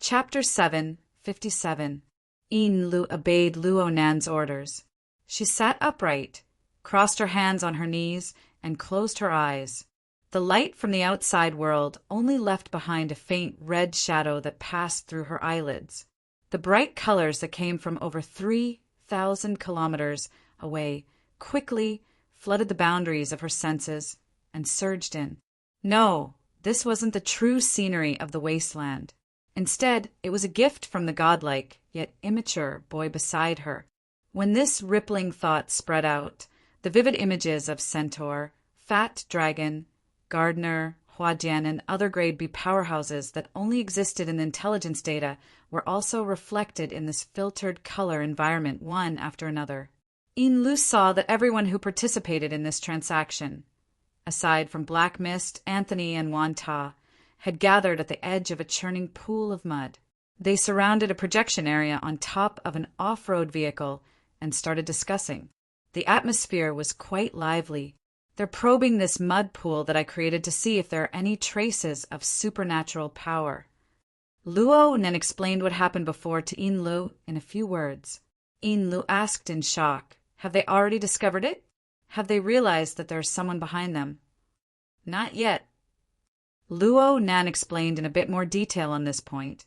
Chapter 7:57. Lu obeyed Luo Nan's orders. She sat upright, crossed her hands on her knees, and closed her eyes. The light from the outside world only left behind a faint red shadow that passed through her eyelids. The bright colors that came from over 3,000 kilometers away quickly flooded the boundaries of her senses and surged in. No, this wasn't the true scenery of the wasteland. Instead, it was a gift from the godlike, yet immature, boy beside her. When this rippling thought spread out, the vivid images of centaur, fat dragon, gardener, Huajian, and other grade B powerhouses that only existed in the intelligence data were also reflected in this filtered color environment one after another. Lu saw that everyone who participated in this transaction, aside from Black Mist, Anthony, and Wan Ta, had gathered at the edge of a churning pool of mud. They surrounded a projection area on top of an off-road vehicle and started discussing. The atmosphere was quite lively. They're probing this mud pool that I created to see if there are any traces of supernatural power. Luo then explained what happened before to Lu in a few words. Lu asked in shock, "Have they already discovered it? Have they realized that there's someone behind them?" "Not yet." Luo Nan explained in a bit more detail on this point.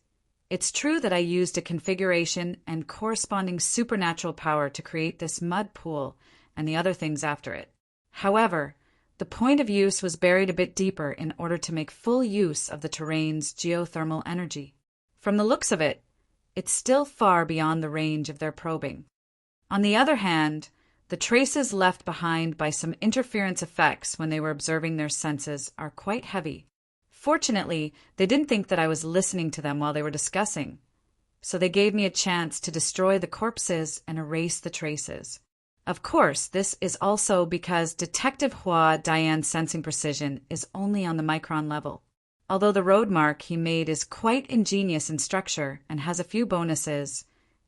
"It's true that I used a configuration and corresponding supernatural power to create this mud pool and the other things after it. However, the point of use was buried a bit deeper in order to make full use of the terrain's geothermal energy. From the looks of it, it's still far beyond the range of their probing. On the other hand, the traces left behind by some interference effects when they were observing their senses are quite heavy. Fortunately, they didn't think that I was listening to them while they were discussing, so they gave me a chance to destroy the corpses and erase the traces. Of course, this is also because Detective Hua Diane's sensing precision is only on the micron level. Although the road mark he made is quite ingenious in structure and has a few bonuses,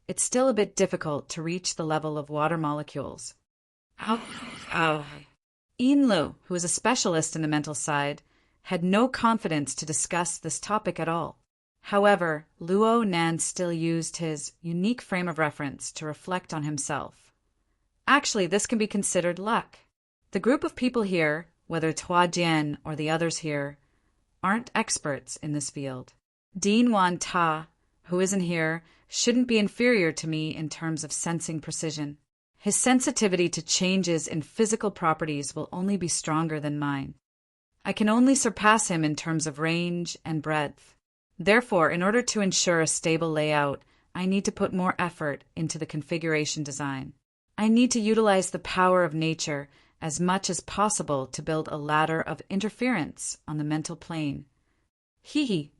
it's still a bit difficult to reach the level of water molecules." Lu, who is a specialist in the mental side, had no confidence to discuss this topic at all. However, Luo Nan still used his unique frame of reference to reflect on himself. Actually, this can be considered luck. The group of people here, whether it's Huajian or the others here, aren't experts in this field. Dean Wan Ta, who isn't here, shouldn't be inferior to me in terms of sensing precision. His sensitivity to changes in physical properties will only be stronger than mine. I can only surpass him in terms of range and breadth. Therefore, in order to ensure a stable layout, I need to put more effort into the configuration design. I need to utilize the power of nature as much as possible to build a ladder of interference on the mental plane.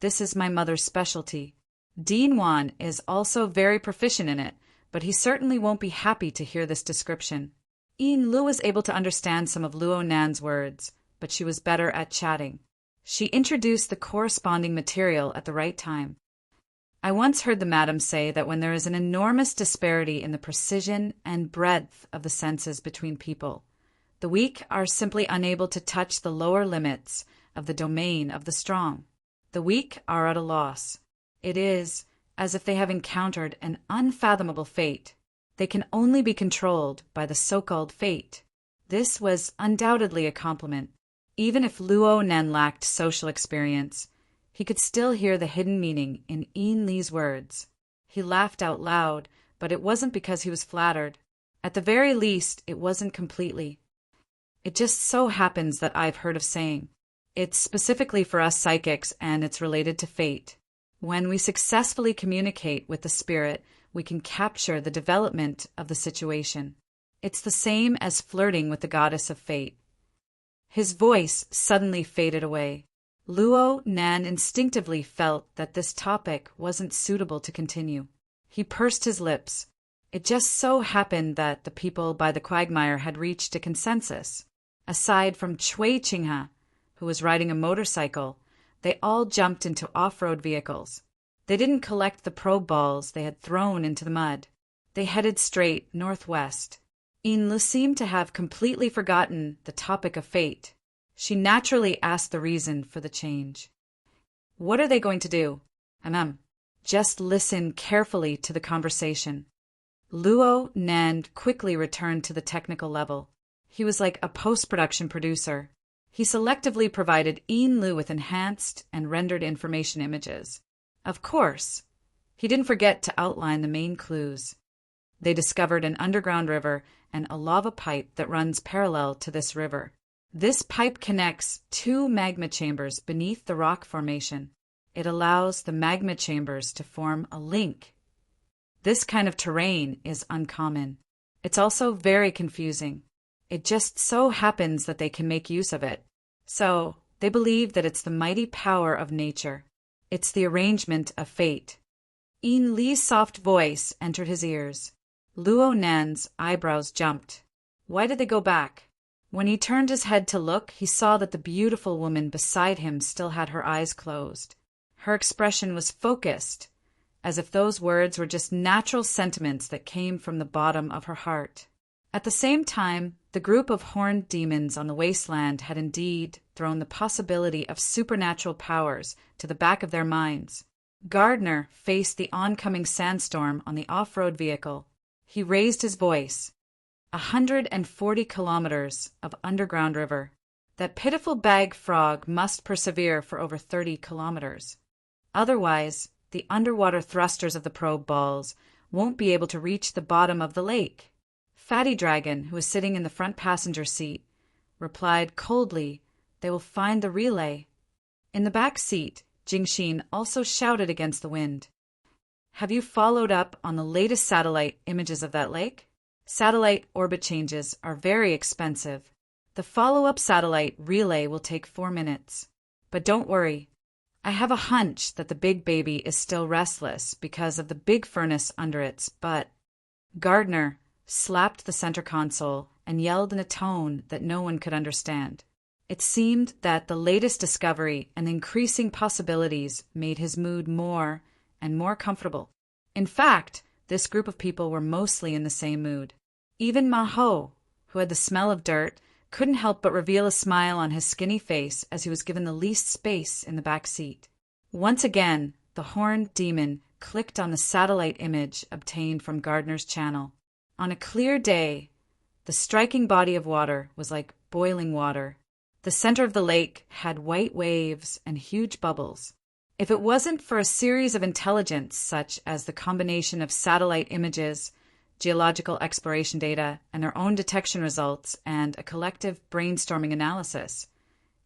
This is my mother's specialty. Dean Wan is also very proficient in it, but he certainly won't be happy to hear this description. Lu was able to understand some of Luo Nan's words, but she was better at chatting. She introduced the corresponding material at the right time. "I once heard the madam say that when there is an enormous disparity in the precision and breadth of the senses between people, the weak are simply unable to touch the lower limits of the domain of the strong. The weak are at a loss. It is as if they have encountered an unfathomable fate. They can only be controlled by the so-called fate." This was undoubtedly a compliment. Even if Luo Nan lacked social experience, he could still hear the hidden meaning in Li's words. He laughed out loud, but it wasn't because he was flattered. At the very least, it wasn't completely. "It just so happens that I've heard of saying. It's specifically for us psychics, and it's related to fate. When we successfully communicate with the spirit, we can capture the development of the situation. It's the same as flirting with the goddess of fate." His voice suddenly faded away. Luo Nan instinctively felt that this topic wasn't suitable to continue. He pursed his lips. It just so happened that the people by the quagmire had reached a consensus. Aside from Cui Qinghe, who was riding a motorcycle, they all jumped into off-road vehicles. They didn't collect the probe balls they had thrown into the mud. They headed straight northwest. Lu seemed to have completely forgotten the topic of fate. She naturally asked the reason for the change. "What are they going to do?" Just listen carefully to the conversation. Luo Nand quickly returned to the technical level. He was like a post-production producer. He selectively provided Yin Lu with enhanced and rendered information images. Of course, he didn't forget to outline the main clues. They discovered an underground river and a lava pipe that runs parallel to this river. This pipe connects two magma chambers beneath the rock formation. It allows the magma chambers to form a link. This kind of terrain is uncommon. It's also very confusing. It just so happens that they can make use of it. So, they believe that it's the mighty power of nature. It's the arrangement of fate. Yin Li's soft voice entered his ears. Luo Nan's eyebrows jumped. Why did they go back? When he turned his head to look, he saw that the beautiful woman beside him still had her eyes closed. Her expression was focused, as if those words were just natural sentiments that came from the bottom of her heart. At the same time, the group of horned demons on the wasteland had indeed thrown the possibility of supernatural powers to the back of their minds. Gardner faced the oncoming sandstorm on the off-road vehicle. He raised his voice. 140 kilometers of underground river. That pitiful bag frog must persevere for over 30 kilometers. Otherwise, the underwater thrusters of the probe balls won't be able to reach the bottom of the lake. Fatty Dragon, who was sitting in the front passenger seat, replied coldly, "They will find the relay." In the back seat, Jingxin also shouted against the wind. "Have you followed up on the latest satellite images of that lake? Satellite orbit changes are very expensive. The follow-up satellite relay will take 4 minutes. But don't worry. I have a hunch that the big baby is still restless because of the big furnace under its butt." Gardner slapped the center console and yelled in a tone that no one could understand. It seemed that the latest discovery and increasing possibilities made his mood more and more comfortable. In fact, this group of people were mostly in the same mood. Even Ma Ho, who had the smell of dirt, couldn't help but reveal a smile on his skinny face as he was given the least space in the back seat. Once again, the horned demon clicked on the satellite image obtained from Gardner's channel. On a clear day, the striking body of water was like boiling water. The center of the lake had white waves and huge bubbles. If it wasn't for a series of intelligence such as the combination of satellite images, geological exploration data, and their own detection results, and a collective brainstorming analysis,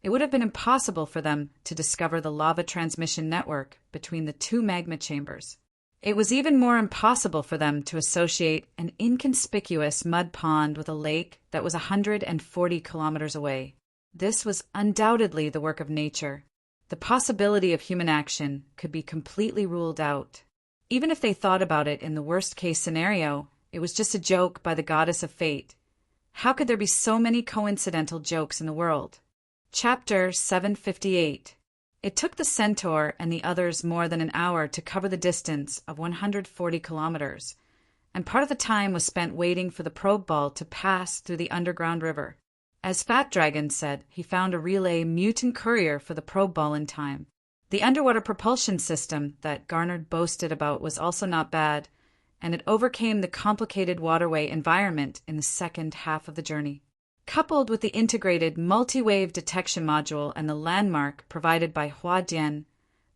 it would have been impossible for them to discover the lava transmission network between the two magma chambers. It was even more impossible for them to associate an inconspicuous mud pond with a lake that was 140 kilometers away. This was undoubtedly the work of nature. The possibility of human action could be completely ruled out. Even if they thought about it in the worst-case scenario, it was just a joke by the goddess of fate. How could there be so many coincidental jokes in the world? Chapter 758. It took the Centaur and the others more than an hour to cover the distance of 140 kilometers, and part of the time was spent waiting for the probe ball to pass through the underground river. As Fat Dragon said, he found a relay mutant courier for the probe ball in time. The underwater propulsion system that Garnard boasted about was also not bad, and it overcame the complicated waterway environment in the second half of the journey. Coupled with the integrated multi-wave detection module and the landmark provided by Huadian,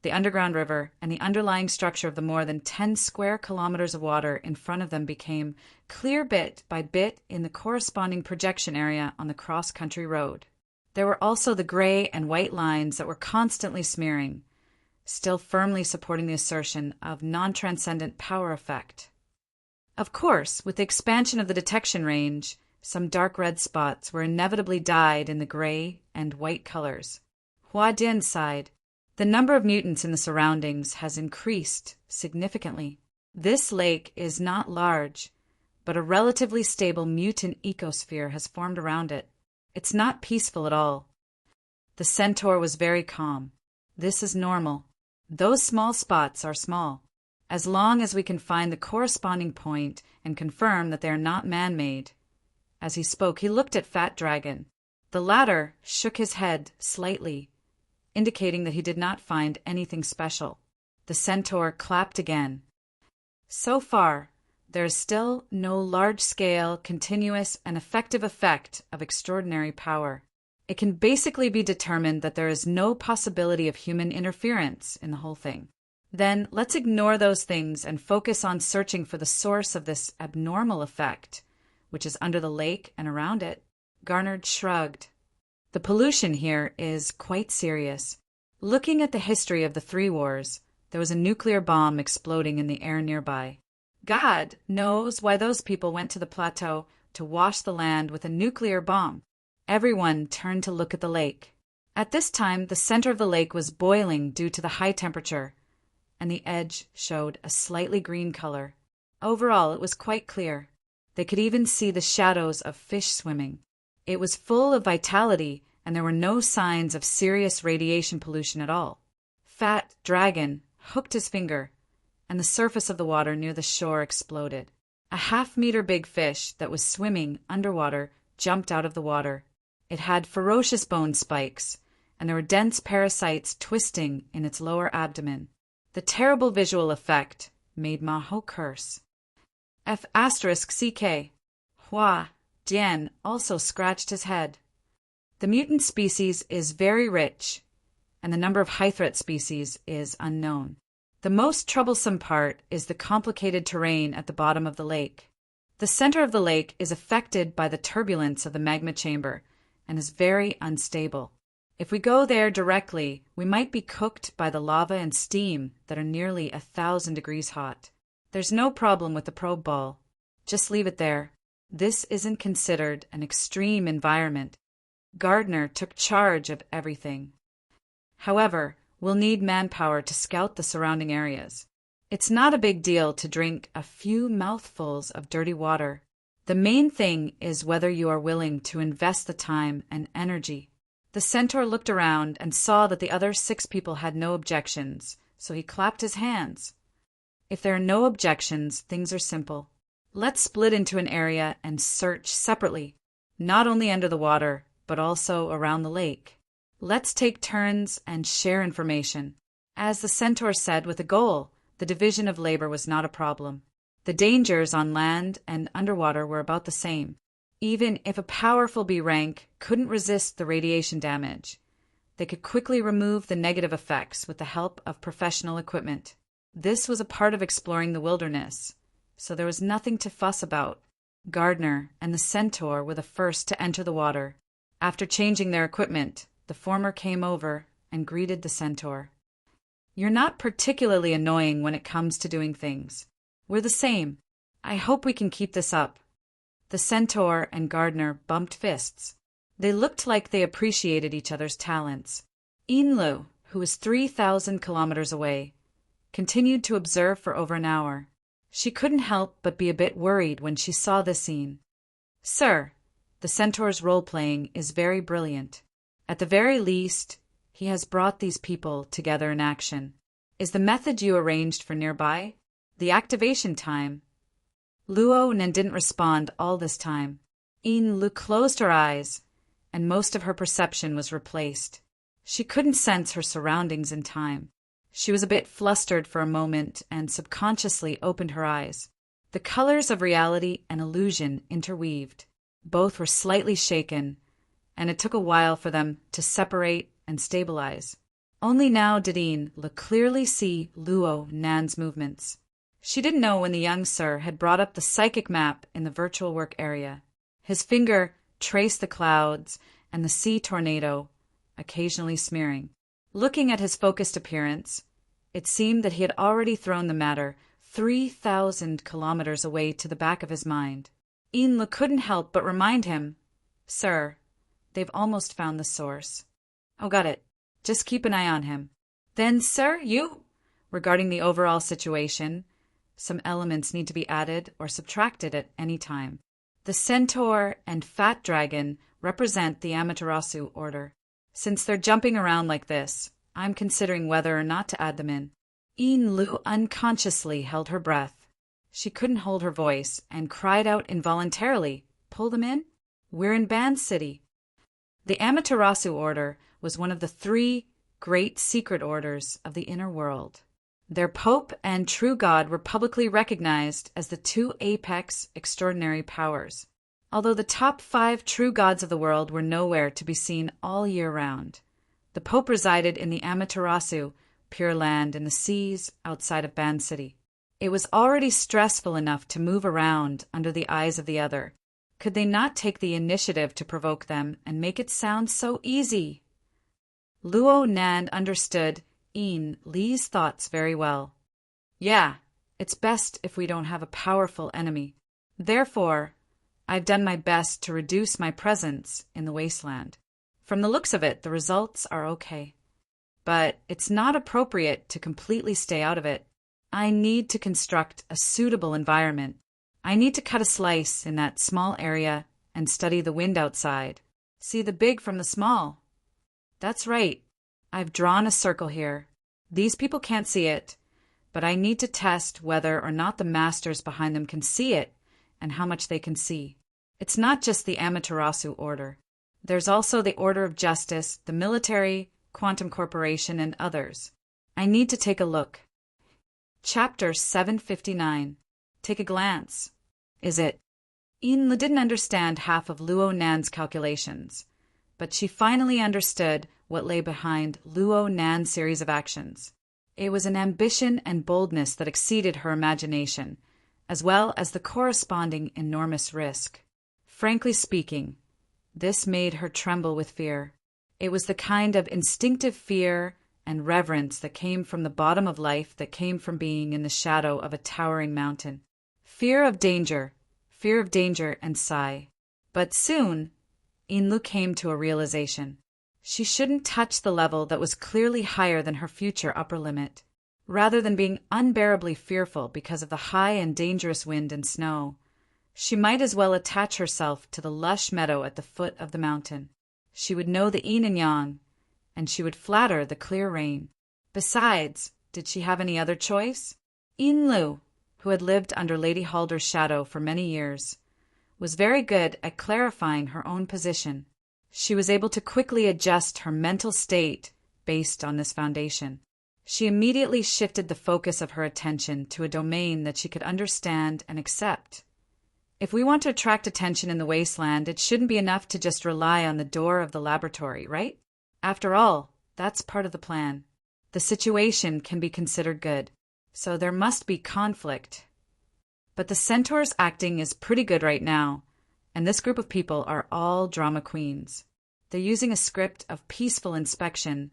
the underground river, and the underlying structure of the more than 10 square kilometers of water in front of them became clear bit by bit in the corresponding projection area on the cross-country road. There were also the gray and white lines that were constantly smearing, still firmly supporting the assertion of non-transcendent power effect. Of course, with the expansion of the detection range, some dark red spots were inevitably dyed in the gray and white colors. Huadian sighed. The number of mutants in the surroundings has increased significantly. This lake is not large, but a relatively stable mutant ecosphere has formed around it. It's not peaceful at all. The Centaur was very calm. This is normal. Those small spots are small. As long as we can find the corresponding point and confirm that they are not man-made. As he spoke, he looked at Fat Dragon. The latter shook his head slightly, indicating that he did not find anything special. The centaur clapped again. So far, there is still no large-scale, continuous, and effective effect of extraordinary power. It can basically be determined that there is no possibility of human interference in the whole thing. Then let's ignore those things and focus on searching for the source of this abnormal effect, which is under the lake and around it. Garnard shrugged. The pollution here is quite serious. Looking at the history of the three wars, there was a nuclear bomb exploding in the air nearby. God knows why those people went to the plateau to wash the land with a nuclear bomb. Everyone turned to look at the lake. At this time, the center of the lake was boiling due to the high temperature, and the edge showed a slightly green color. Overall, it was quite clear. They could even see the shadows of fish swimming. It was full of vitality, and there were no signs of serious radiation pollution at all. Fat Dragon hooked his finger, and the surface of the water near the shore exploded. A half-meter big fish that was swimming underwater jumped out of the water. It had ferocious bone spikes, and there were dense parasites twisting in its lower abdomen. The terrible visual effect made Maho curse. F***CK. Hua Jian also scratched his head. The mutant species is very rich, and the number of high-threat species is unknown. The most troublesome part is the complicated terrain at the bottom of the lake. The center of the lake is affected by the turbulence of the magma chamber and is very unstable. If we go there directly, we might be cooked by the lava and steam that are nearly 1,000 degrees hot. There's no problem with the probe ball. Just leave it there. This isn't considered an extreme environment. Gardner took charge of everything. However, we'll need manpower to scout the surrounding areas. It's not a big deal to drink a few mouthfuls of dirty water. The main thing is whether you are willing to invest the time and energy. The centaur looked around and saw that the other 6 people had no objections, so he clapped his hands. If there are no objections, things are simple. Let's split into an area and search separately, not only under the water, but also around the lake. Let's take turns and share information. As the centaur said with a goal, the division of labor was not a problem. The dangers on land and underwater were about the same. Even if a powerful B rank couldn't resist the radiation damage, they could quickly remove the negative effects with the help of professional equipment. This was a part of exploring the wilderness, so there was nothing to fuss about. Gardner and the centaur were the first to enter the water. After changing their equipment, the former came over and greeted the centaur. You're not particularly annoying when it comes to doing things. We're the same. I hope we can keep this up. The centaur and Gardner bumped fists. They looked like they appreciated each other's talents. Inlu, who was 3,000 kilometers away, continued to observe for over an hour. She couldn't help but be a bit worried when she saw this scene. Sir, the centaur's role-playing is very brilliant. At the very least, he has brought these people together in action. Is the method you arranged for nearby? The activation time? Luo Nen didn't respond all this time. Lu closed her eyes, and most of her perception was replaced. She couldn't sense her surroundings in time. She was a bit flustered for a moment and subconsciously opened her eyes. The colors of reality and illusion interweaved. Both were slightly shaken, and it took a while for them to separate and stabilize. Only now did Lu clearly see Luo Nan's movements. She didn't know when the young sir had brought up the psychic map in the virtual work area. His finger traced the clouds and the sea tornado, occasionally smearing. Looking at his focused appearance, it seemed that he had already thrown the matter 3,000 kilometers away to the back of his mind. Lu couldn't help but remind him, Sir, they've almost found the source. Oh, got it. Just keep an eye on him. Then, sir, regarding the overall situation, some elements need to be added or subtracted at any time. The centaur and fat dragon represent the Amaterasu order. Since they're jumping around like this, I'm considering whether or not to add them in. Lu unconsciously held her breath. She couldn't hold her voice and cried out involuntarily, Pull them in? We're in Ban City. The Amaterasu order was one of the 3 great secret orders of the inner world. Their pope and true god were publicly recognized as the two apex extraordinary powers, although the top 5 true gods of the world were nowhere to be seen all year round. The pope resided in the Amaterasu, Pure Land in the seas outside of Ban City. It was already stressful enough to move around under the eyes of the other. Could they not take the initiative to provoke them and make it sound so easy? Luo Nan understood Yin Li's thoughts very well. Yeah, it's best if we don't have a powerful enemy. Therefore, I've done my best to reduce my presence in the wasteland. From the looks of it, the results are okay. But it's not appropriate to completely stay out of it. I need to construct a suitable environment. I need to cut a slice in that small area and study the wind outside. See the big from the small. That's right. I've drawn a circle here. These people can't see it, but I need to test whether or not the masters behind them can see it and how much they can see. It's not just the Amaterasu Order. There's also the Order of Justice, the military, Quantum Corporation, and others. I need to take a look. Chapter 759. Take a glance. Is it? Yin didn't understand half of Luo Nan's calculations, but she finally understood what lay behind Luo Nan's series of actions. It was an ambition and boldness that exceeded her imagination, as well as the corresponding enormous risk. Frankly speaking, this made her tremble with fear. It was the kind of instinctive fear and reverence that came from the bottom of life, that came from being in the shadow of a towering mountain. Fear of danger and sigh. But soon, Inlu came to a realization. She shouldn't touch the level that was clearly higher than her future upper limit. Rather than being unbearably fearful because of the high and dangerous wind and snow, she might as well attach herself to the lush meadow at the foot of the mountain. She would know the yin and yang, and she would flatter the clear rain. Besides, did she have any other choice? Inlu, who had lived under Lady Halder's shadow for many years, was very good at clarifying her own position. She was able to quickly adjust her mental state based on this foundation. She immediately shifted the focus of her attention to a domain that she could understand and accept. If we want to attract attention in the wasteland, it shouldn't be enough to just rely on the door of the laboratory, right? After all, that's part of the plan. The situation can be considered good, so there must be conflict. But the Centaur's acting is pretty good right now, and this group of people are all drama queens. They're using a script of peaceful inspection.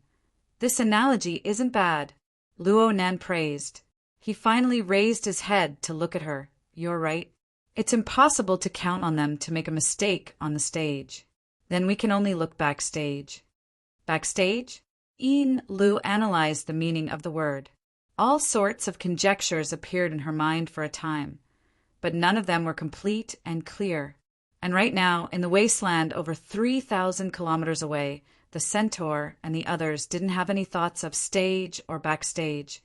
This analogy isn't bad, Luo Nan praised. He finally raised his head to look at her. You're right. It's impossible to count on them to make a mistake on the stage. Then we can only look backstage. Backstage? Yin Lu analyzed the meaning of the word. All sorts of conjectures appeared in her mind for a time, but none of them were complete and clear. And right now, in the wasteland over 3,000 kilometers away, the Centaur and the others didn't have any thoughts of stage or backstage.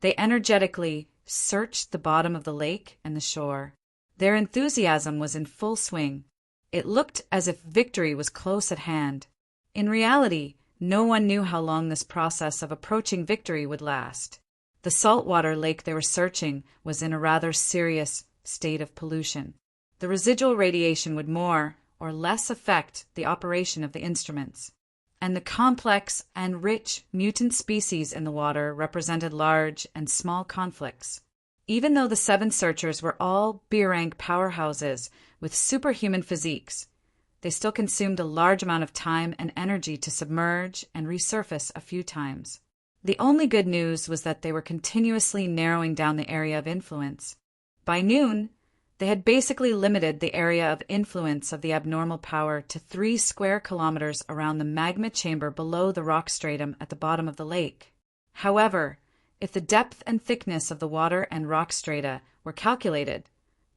They energetically searched the bottom of the lake and the shore. Their enthusiasm was in full swing. It looked as if victory was close at hand. In reality, no one knew how long this process of approaching victory would last. The saltwater lake they were searching was in a rather serious state of pollution. The residual radiation would more or less affect the operation of the instruments. And the complex and rich mutant species in the water represented large and small conflicts. Even though the 7 searchers were all B-rank powerhouses with superhuman physiques, they still consumed a large amount of time and energy to submerge and resurface a few times. The only good news was that they were continuously narrowing down the area of influence. By noon, they had basically limited the area of influence of the abnormal power to 3 square kilometers around the magma chamber below the rock stratum at the bottom of the lake. However, if the depth and thickness of the water and rock strata were calculated,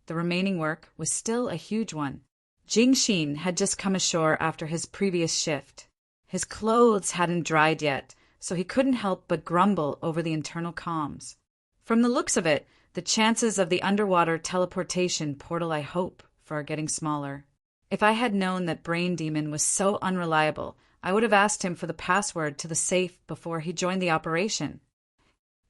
the remaining work was still a huge one. Jingxin had just come ashore after his previous shift. His clothes hadn't dried yet, so he couldn't help but grumble over the internal comms. From the looks of it, the chances of the underwater teleportation portal I hope for are getting smaller. If I had known that Brain Demon was so unreliable, I would have asked him for the password to the safe before he joined the operation.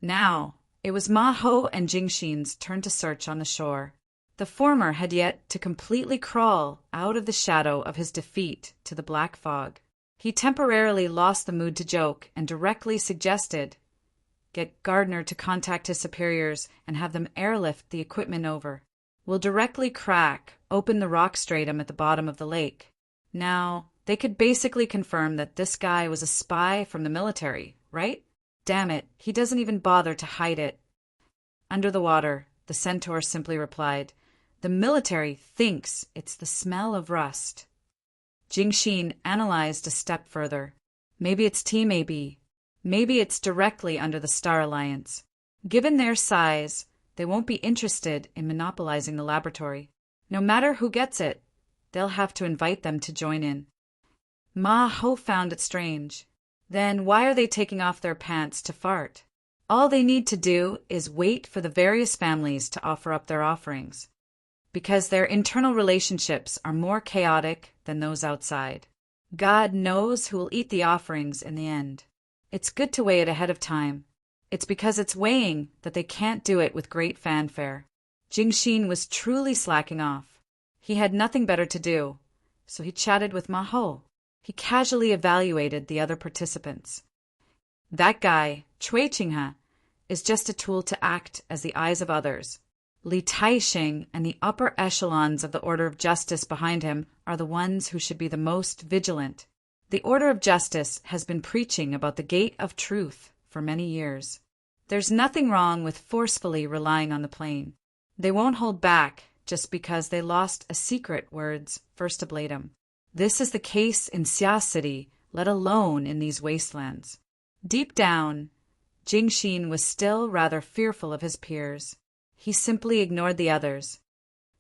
Now, It was Ma Ho and Jingxin's turn to search on the shore. The former had yet to completely crawl out of the shadow of his defeat to the black fog. He temporarily lost the mood to joke and directly suggested, "Get Gardner to contact his superiors and have them airlift the equipment over. We'll directly crack open the rock stratum at the bottom of the lake." Now, they could basically confirm that this guy was a spy from the military, right? Damn it, he doesn't even bother to hide it. Under the water, the centaur simply replied, "The military thinks it's the smell of rust." Jingxin analyzed a step further. Maybe it's TMAB. Maybe it's directly under the Star Alliance. Given their size, they won't be interested in monopolizing the laboratory. No matter who gets it, they'll have to invite them to join in. Ma Ho found it strange. Then why are they taking off their pants to fart? All they need to do is wait for the various families to offer up their offerings, because their internal relationships are more chaotic than those outside. God knows who will eat the offerings in the end. It's good to weigh it ahead of time. It's because it's weighing that they can't do it with great fanfare. Jingxin was truly slacking off. He had nothing better to do, so he chatted with Ma Ho. He casually evaluated the other participants. That guy, Cui Qinghe, is just a tool to act as the eyes of others. Li Taixing and the upper echelons of the Order of Justice behind him are the ones who should be the most vigilant. The Order of Justice has been preaching about the gate of truth for many years. There's nothing wrong with forcefully relying on the plane. They won't hold back just because they lost a secret words first ablatum. This is the case in Xia City, let alone in these wastelands. Deep down, Jingxin was still rather fearful of his peers. He simply ignored the others.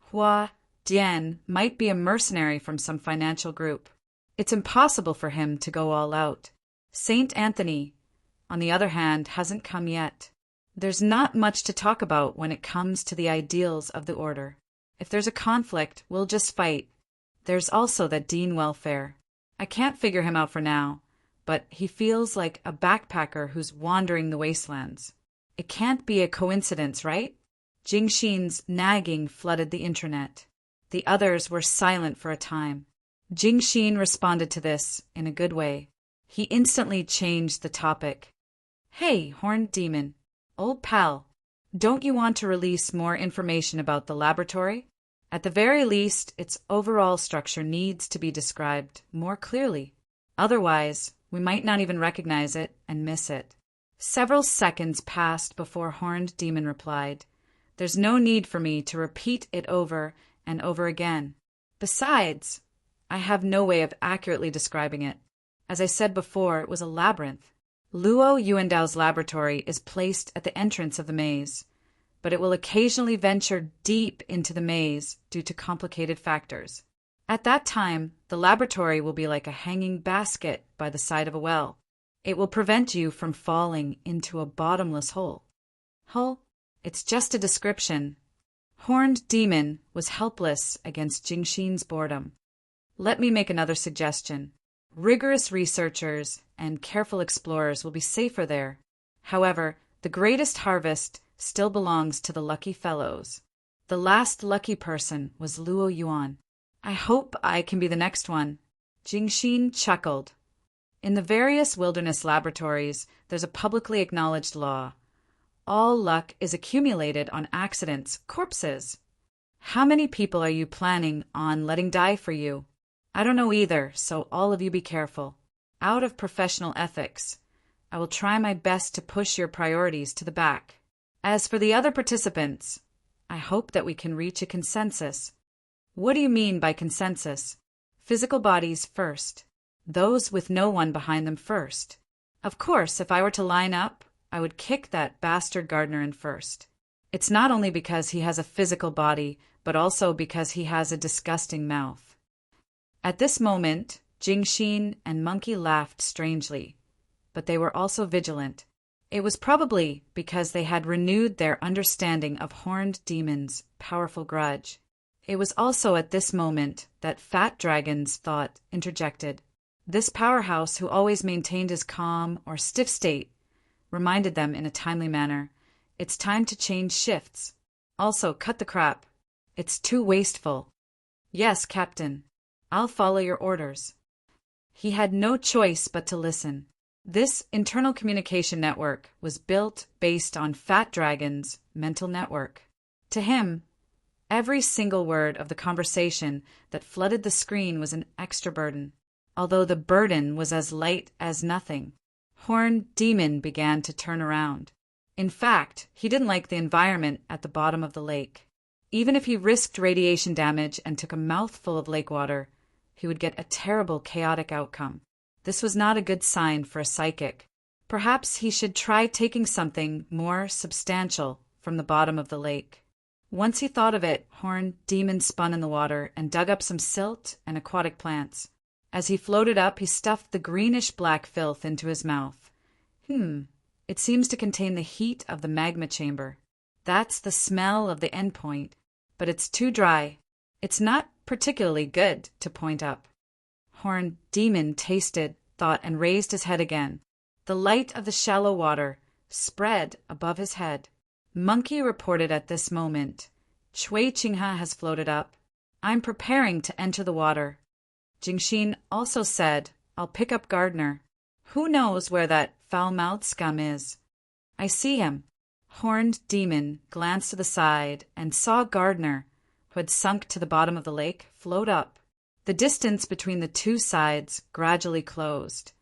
Hua Dian might be a mercenary from some financial group. It's impossible for him to go all out. Saint Anthony, on the other hand, hasn't come yet. There's not much to talk about when it comes to the ideals of the order. If there's a conflict, we'll just fight. There's also that Dean Welfare. I can't figure him out for now, but he feels like a backpacker who's wandering the wastelands. It can't be a coincidence, right? Jingxin's nagging flooded the intranet. The others were silent for a time. Jingxin responded to this in a good way. He instantly changed the topic. "Hey, Horned Demon, old pal, don't you want to release more information about the laboratory? At the very least, its overall structure needs to be described more clearly. Otherwise, we might not even recognize it and miss it." Several seconds passed before Horned Demon replied, "There's no need for me to repeat it over and over again. Besides, I have no way of accurately describing it. As I said before, it was a labyrinth. Luo Yuandao's laboratory is placed at the entrance of the maze, but it will occasionally venture deep into the maze due to complicated factors. At that time, the laboratory will be like a hanging basket by the side of a well. It will prevent you from falling into a bottomless hole." Hole? It's just a description. Horned Demon was helpless against Jingxin's boredom. Let me make another suggestion. Rigorous researchers and careful explorers will be safer there. However, the greatest harvest still belongs to the lucky fellows. The last lucky person was Luo Yuan. I hope I can be the next one. Jingxin chuckled. In the various wilderness laboratories, there's a publicly acknowledged law. All luck is accumulated on accidents, corpses. How many people are you planning on letting die for you? I don't know either, so all of you be careful. Out of professional ethics, I will try my best to push your priorities to the back. As for the other participants, I hope that we can reach a consensus. What do you mean by consensus? Physical bodies first. Those with no one behind them first. Of course, if I were to line up, I would kick that bastard Gardner in first. It's not only because he has a physical body, but also because he has a disgusting mouth. At this moment, Jingxin and Monkey laughed strangely, but they were also vigilant. It was probably because they had renewed their understanding of Horned Demon's powerful grudge. It was also at this moment that Fat Dragon's thought interjected. This powerhouse, who always maintained his calm or stiff state, reminded them in a timely manner, It's time to change shifts. Also, cut the crap. It's too wasteful. Yes, Captain. I'll follow your orders. He had no choice but to listen. This internal communication network was built based on Fat Dragon's mental network. To him, every single word of the conversation that flooded the screen was an extra burden, although the burden was as light as nothing. Horned Demon began to turn around. In fact, he didn't like the environment at the bottom of the lake. Even if he risked radiation damage and took a mouthful of lake water, he would get a terrible chaotic outcome. This was not a good sign for a psychic. Perhaps he should try taking something more substantial from the bottom of the lake. Once he thought of it, Horned Demon spun in the water and dug up some silt and aquatic plants. As he floated up, he stuffed the greenish-black filth into his mouth. It seems to contain the heat of the magma chamber. That's the smell of the endpoint, but it's too dry. It's not particularly good to point up. Horned Demon tasted, thought, and raised his head again. The light of the shallow water spread above his head. Monkey reported at this moment. Shui Qinghe has floated up. I'm preparing to enter the water. Jingxin also said, I'll pick up Gardner. Who knows where that foul-mouthed scum is? I see him. Horned Demon glanced to the side and saw Gardner, who had sunk to the bottom of the lake, float up. The distance between the two sides gradually closed,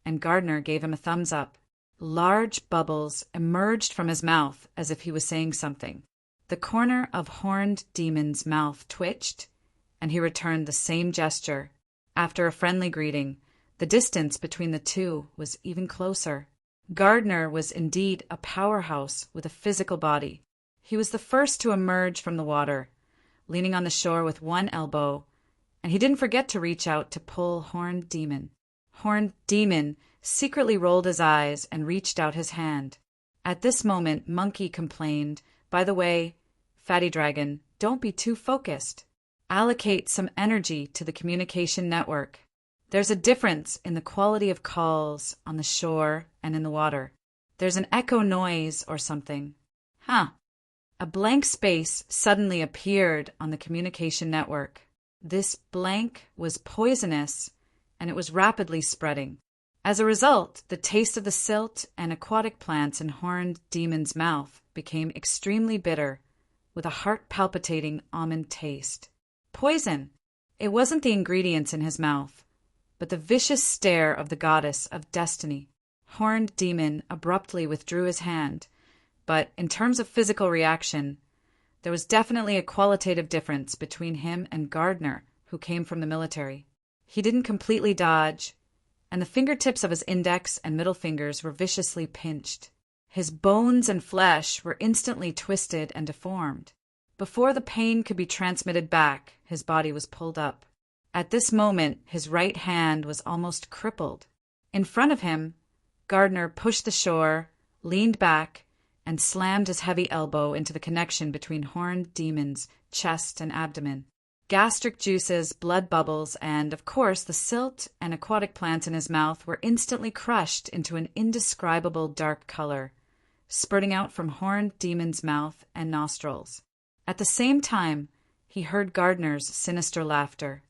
and Gardner gave him a thumbs up. Large bubbles emerged from his mouth as if he was saying something. The corner of Horned Demon's mouth twitched, and he returned the same gesture. After a friendly greeting, the distance between the two was even closer. Gardner was indeed a powerhouse with a physical body. He was the first to emerge from the water, leaning on the shore with one elbow, and he didn't forget to reach out to pull Horned Demon. Horned Demon secretly rolled his eyes and reached out his hand. At this moment, Monkey complained, By the way, Fatty Dragon, don't be too focused. Allocate some energy to the communication network. There's a difference in the quality of calls on the shore and in the water. There's an echo noise or something. A blank space suddenly appeared on the communication network. This blank was poisonous, and it was rapidly spreading. As a result, the taste of the silt and aquatic plants in Horned Demon's mouth became extremely bitter, with a heart-palpitating almond taste. Poison! It wasn't the ingredients in his mouth, but the vicious stare of the goddess of destiny. Horned Demon abruptly withdrew his hand, but in terms of physical reaction, there was definitely a qualitative difference between him and Gardner, who came from the military. He didn't completely dodge, and the fingertips of his index and middle fingers were viciously pinched. His bones and flesh were instantly twisted and deformed. Before the pain could be transmitted back, his body was pulled up. At this moment, his right hand was almost crippled. In front of him, Gardner pushed the shore, leaned back, and slammed his heavy elbow into the connection between Horned Demon's chest and abdomen. Gastric juices, blood bubbles, and, of course, the silt and aquatic plants in his mouth were instantly crushed into an indescribable dark color, spurting out from Horned Demon's mouth and nostrils. At the same time, he heard Gardner's sinister laughter.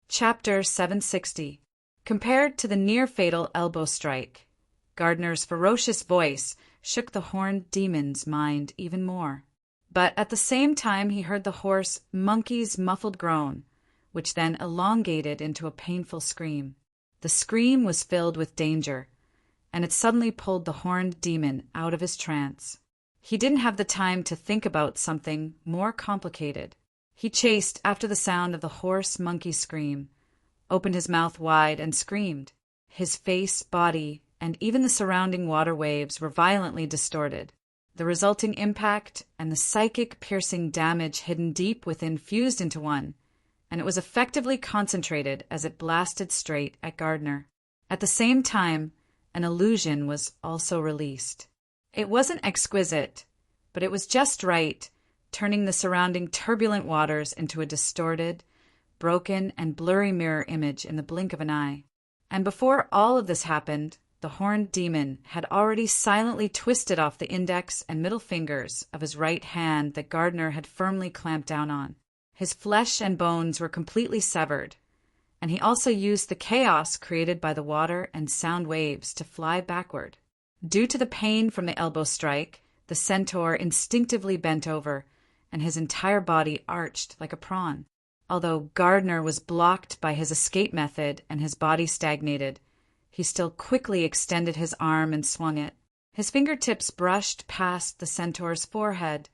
Chapter 760. Compared to the near-fatal elbow strike, Gardner's ferocious voice shook the Horned Demon's mind even more. But at the same time he heard the hoarse monkey's muffled groan, which then elongated into a painful scream. The scream was filled with danger, and it suddenly pulled the Horned Demon out of his trance. He didn't have the time to think about something more complicated. He chased after the sound of the hoarse monkey scream, opened his mouth wide, and screamed. His face, body, and even the surrounding water waves were violently distorted. The resulting impact and the psychic piercing damage hidden deep within fused into one, and it was effectively concentrated as it blasted straight at Gardner. At the same time, an illusion was also released. It wasn't exquisite, but it was just right, turning the surrounding turbulent waters into a distorted, broken, and blurry mirror image in the blink of an eye. And before all of this happened, the horned demon had already silently twisted off the index and middle fingers of his right hand that Gardner had firmly clamped down on. His flesh and bones were completely severed, and he also used the chaos created by the water and sound waves to fly backward. Due to the pain from the elbow strike, the centaur instinctively bent over, and his entire body arched like a prawn. Although Gardner was blocked by his escape method and his body stagnated, he still quickly extended his arm and swung it. His fingertips brushed past the centaur's forehead,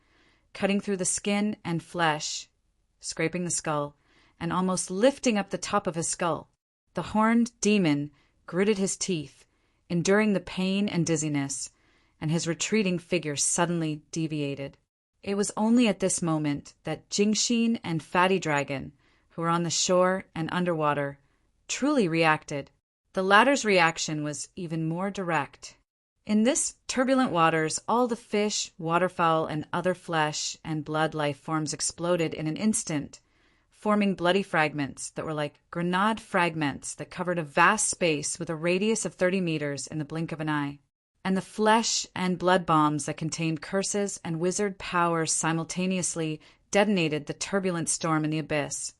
cutting through the skin and flesh, scraping the skull, and almost lifting up the top of his skull. The horned demon gritted his teeth, enduring the pain and dizziness, and his retreating figure suddenly deviated. It was only at this moment that Jingxin and Fatty Dragon, who were on the shore and underwater, truly reacted. The latter's reaction was even more direct. In this turbulent waters, all the fish, waterfowl, and other flesh and blood life forms exploded in an instant, forming bloody fragments that were like grenade fragments that covered a vast space with a radius of 30 meters in the blink of an eye. And the flesh and blood bombs that contained curses and wizard powers simultaneously detonated the turbulent storm in the abyss,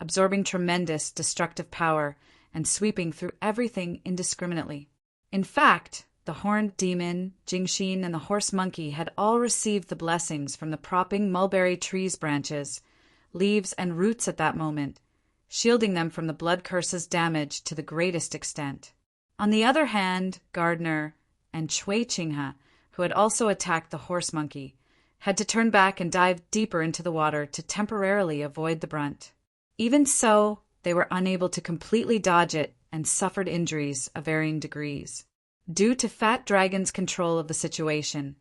absorbing tremendous destructive power and sweeping through everything indiscriminately. In fact, the horned demon, Jingxin, and the horse monkey had all received the blessings from the propping mulberry tree's branches, leaves, and roots at that moment, shielding them from the blood curse's damage to the greatest extent. On the other hand, Gardner and Cui Qinghe, who had also attacked the horse monkey, had to turn back and dive deeper into the water to temporarily avoid the brunt. Even so, they were unable to completely dodge it and suffered injuries of varying degrees. Due to Fat Dragon's control of the situation,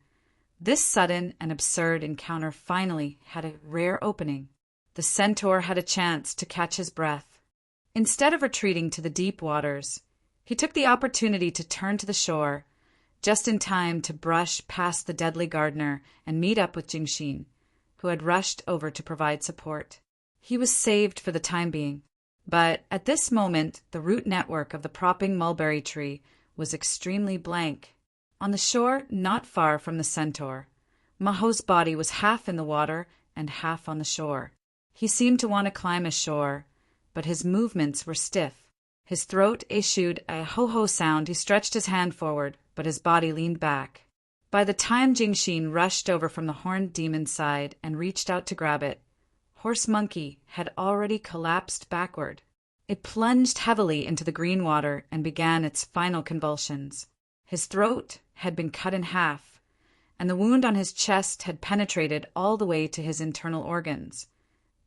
this sudden and absurd encounter finally had a rare opening. The centaur had a chance to catch his breath. Instead of retreating to the deep waters, he took the opportunity to turn to the shore, just in time to brush past the deadly Gardner and meet up with Jingxin, who had rushed over to provide support. He was saved for the time being, but at this moment the root network of the propping mulberry tree was extremely blank. On the shore, not far from the centaur, Maho's body was half in the water and half on the shore. He seemed to want to climb ashore, but his movements were stiff. His throat issued a ho-ho sound. He stretched his hand forward, but his body leaned back. By the time Jingxin rushed over from the horned demon's side and reached out to grab it, Horse Monkey had already collapsed backward. It plunged heavily into the green water and began its final convulsions. His throat had been cut in half, and the wound on his chest had penetrated all the way to his internal organs,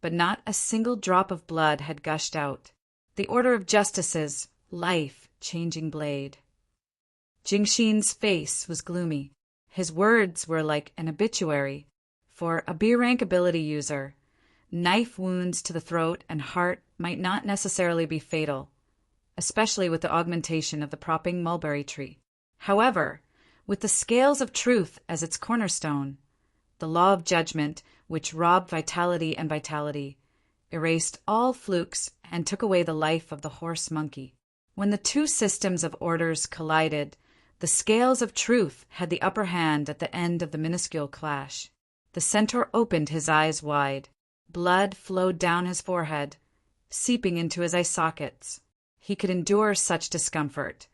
but not a single drop of blood had gushed out. The Order of Justice's life-changing blade. Jingxin's face was gloomy. His words were like an obituary. For a B-rank ability user, knife wounds to the throat and heart might not necessarily be fatal, especially with the augmentation of the propping mulberry tree. However, with the scales of truth as its cornerstone, the law of judgment, which robbed vitality and vitality, erased all flukes and took away the life of the horse monkey. When the two systems of orders collided, the scales of truth had the upper hand at the end of the minuscule clash. The centaur opened his eyes wide. Blood flowed down his forehead, seeping into his eye sockets. He could endure such discomfort,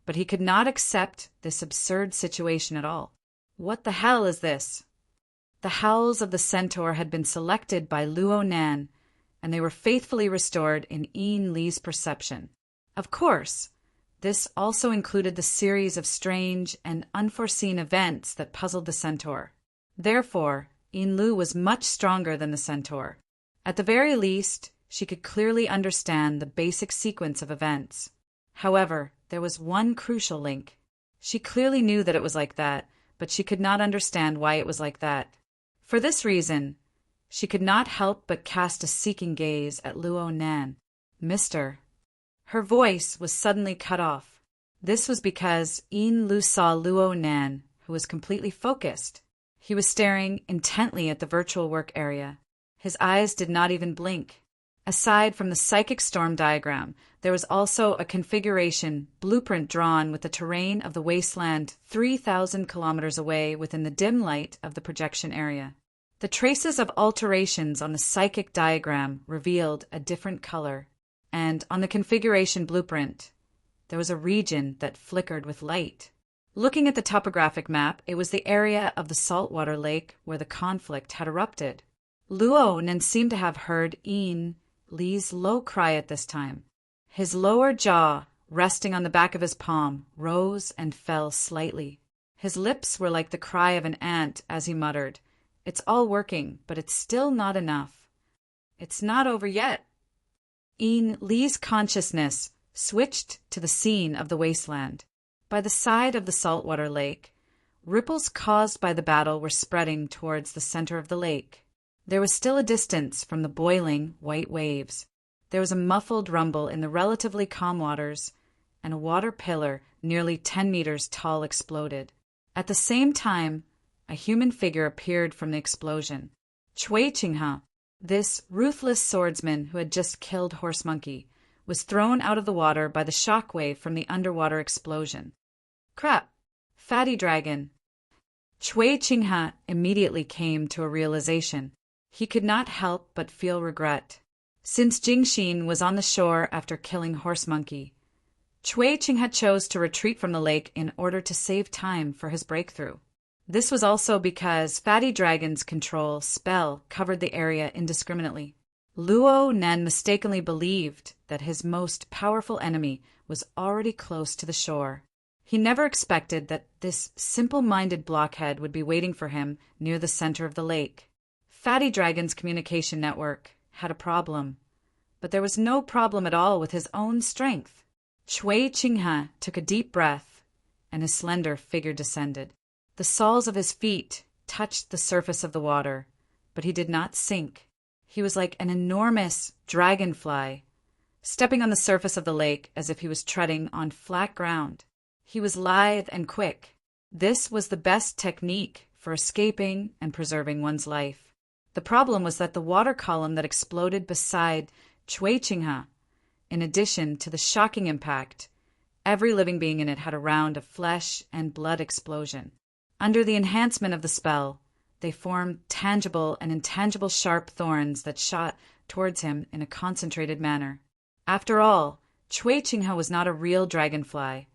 but he could not accept this absurd situation at all. What the hell is this? The howls of the centaur had been selected by Luo Nan, and they were faithfully restored in Yin Li's perception. Of course, this also included the series of strange and unforeseen events that puzzled the centaur. Therefore, Yin Lu was much stronger than the centaur. At the very least, she could clearly understand the basic sequence of events. However, there was one crucial link. She clearly knew that it was like that, but she could not understand why it was like that. For this reason, she could not help but cast a seeking gaze at Luo Nan. Mister. Her voice was suddenly cut off. This was because Yin Lu saw Luo Nan, who was completely focused. He was staring intently at the virtual work area. His eyes did not even blink. Aside from the psychic storm diagram, there was also a configuration blueprint drawn with the terrain of the wasteland 3,000 kilometers away within the dim light of the projection area. The traces of alterations on the psychic diagram revealed a different color, and on the configuration blueprint, there was a region that flickered with light. Looking at the topographic map, it was the area of the saltwater lake where the conflict had erupted. Luo seemed to have heard Lee's low cry at this time. His lower jaw, resting on the back of his palm, rose and fell slightly. His lips were like the cry of an ant as he muttered, "It's all working, but it's still not enough. It's not over yet." Lee's consciousness switched to the scene of the wasteland. By the side of the saltwater lake, ripples caused by the battle were spreading towards the center of the lake. There was still a distance from the boiling white waves. There was a muffled rumble in the relatively calm waters, and a water pillar nearly 10 meters tall exploded. At the same time, a human figure appeared from the explosion. Chui Qinghe, this ruthless swordsman who had just killed Horse Monkey, was thrown out of the water by the shockwave from the underwater explosion. Crap! Fatty Dragon! Chui Qinghe immediately came to a realization. He could not help but feel regret. Since Jingxin was on the shore after killing Horse Monkey, Chui Qinghe chose to retreat from the lake in order to save time for his breakthrough. This was also because Fatty Dragon's control spell covered the area indiscriminately. Luo mistakenly believed that his most powerful enemy was already close to the shore. He never expected that this simple-minded blockhead would be waiting for him near the center of the lake. Fatty Dragon's communication network had a problem, but there was no problem at all with his own strength. Chui Qinghe took a deep breath, and his slender figure descended. The soles of his feet touched the surface of the water, but he did not sink. He was like an enormous dragonfly, stepping on the surface of the lake as if he was treading on flat ground. He was lithe and quick. This was the best technique for escaping and preserving one's life. The problem was that the water column that exploded beside Chui Qinghe, in addition to the shocking impact, every living being in it had a round of flesh and blood explosion. Under the enhancement of the spell, they formed tangible and intangible sharp thorns that shot towards him in a concentrated manner. After all, Chui Qinghe was not a real dragonfly,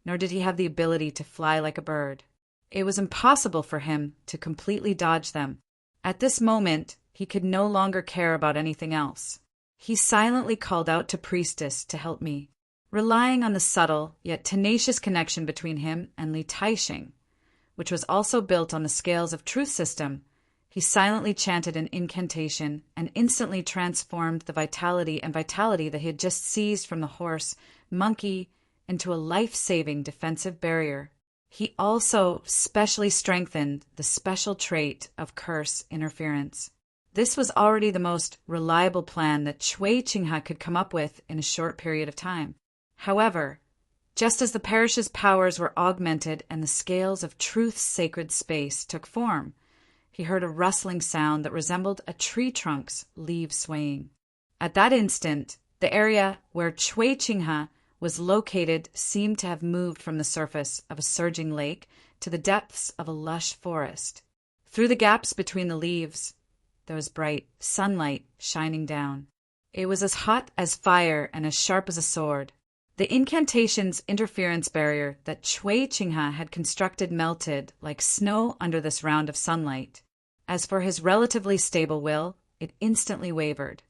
nor did he have the ability to fly like a bird. It was impossible for him to completely dodge them. At this moment, he could no longer care about anything else. He silently called out to Priestess to help me. Relying on the subtle yet tenacious connection between him and Li Taixing, which was also built on the scales of truth system, he silently chanted an incantation and instantly transformed the vitality that he had just seized from the horse monkey into a life-saving defensive barrier. He also specially strengthened the special trait of curse interference. This was already the most reliable plan that Chui Qinghe could come up with in a short period of time. However, just as the parish's powers were augmented and the scales of truth's sacred space took form, he heard a rustling sound that resembled a tree trunk's leaves swaying. At that instant, the area where Chui Qinghe was located seemed to have moved from the surface of a surging lake to the depths of a lush forest. Through the gaps between the leaves, there was bright sunlight shining down. It was as hot as fire and as sharp as a sword. The incantation's interference barrier that Chui Qinghe had constructed melted like snow under this round of sunlight. As for his relatively stable will, it instantly wavered.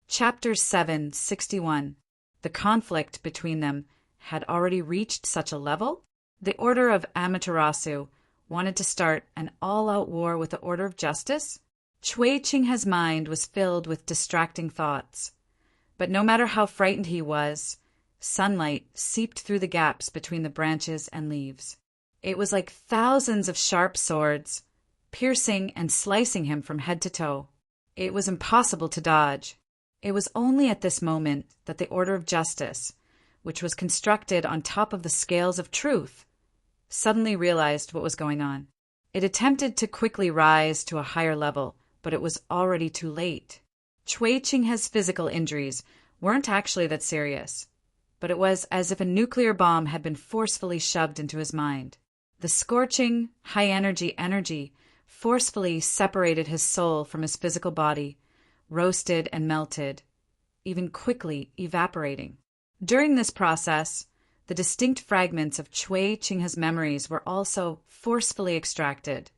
Chapter 761. The conflict between them had already reached such a level? The Order of Amaterasu wanted to start an all-out war with the Order of Justice? Chui Qinghe's mind was filled with distracting thoughts. But no matter how frightened he was, sunlight seeped through the gaps between the branches and leaves. It was like thousands of sharp swords, piercing and slicing him from head to toe. It was impossible to dodge. It was only at this moment that the Order of Justice, which was constructed on top of the scales of truth, suddenly realized what was going on. It attempted to quickly rise to a higher level, but it was already too late. Chui Qinghe's physical injuries weren't actually that serious, but it was as if a nuclear bomb had been forcefully shoved into his mind. The scorching, high-energy energy forcefully separated his soul from his physical body, roasted and melted, even quickly evaporating. During this process, the distinct fragments of Chui Qinghe's memories were also forcefully extracted,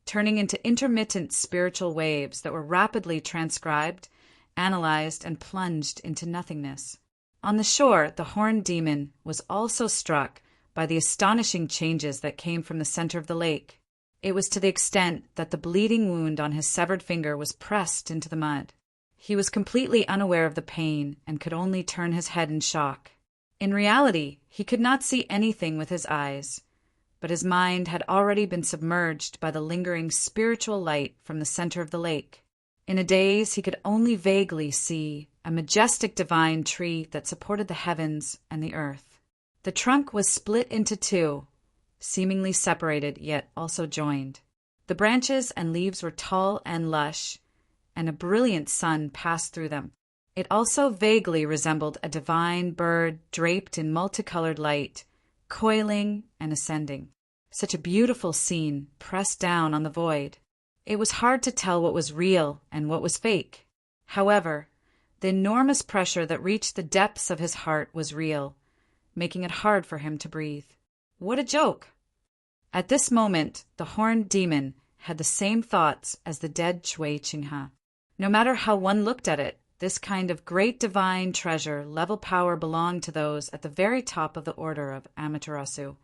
turning into intermittent spiritual waves that were rapidly transcribed, analyzed, and plunged into nothingness. On the shore, the horned demon was also struck by the astonishing changes that came from the center of the lake. It was to the extent that the bleeding wound on his severed finger was pressed into the mud. He was completely unaware of the pain and could only turn his head in shock. In reality, he could not see anything with his eyes, but his mind had already been submerged by the lingering spiritual light from the center of the lake. In a daze, he could only vaguely see a majestic divine tree that supported the heavens and the earth. The trunk was split into two, seemingly separated yet also joined. The branches and leaves were tall and lush, and a brilliant sun passed through them. It also vaguely resembled a divine bird draped in multicolored light, coiling and ascending. Such a beautiful scene pressed down on the void. It was hard to tell what was real and what was fake. However, the enormous pressure that reached the depths of his heart was real, making it hard for him to breathe. What a joke! At this moment, the horned demon had the same thoughts as the dead Chui Qinghe. No matter how one looked at it, this kind of great divine treasure level power belonged to those at the very top of the order of Amaterasu.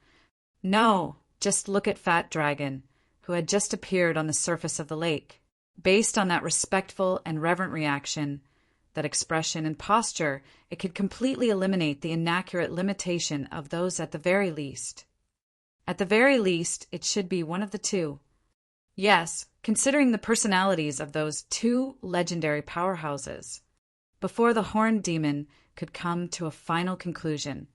No, just look at Fat Dragon, who had just appeared on the surface of the lake. Based on that respectful and reverent reaction, that expression and posture, it could completely eliminate the inaccurate limitation of those at the very least. At the very least, it should be one of the two. Yes, considering the personalities of those two legendary powerhouses. Before the horned demon could come to a final conclusion,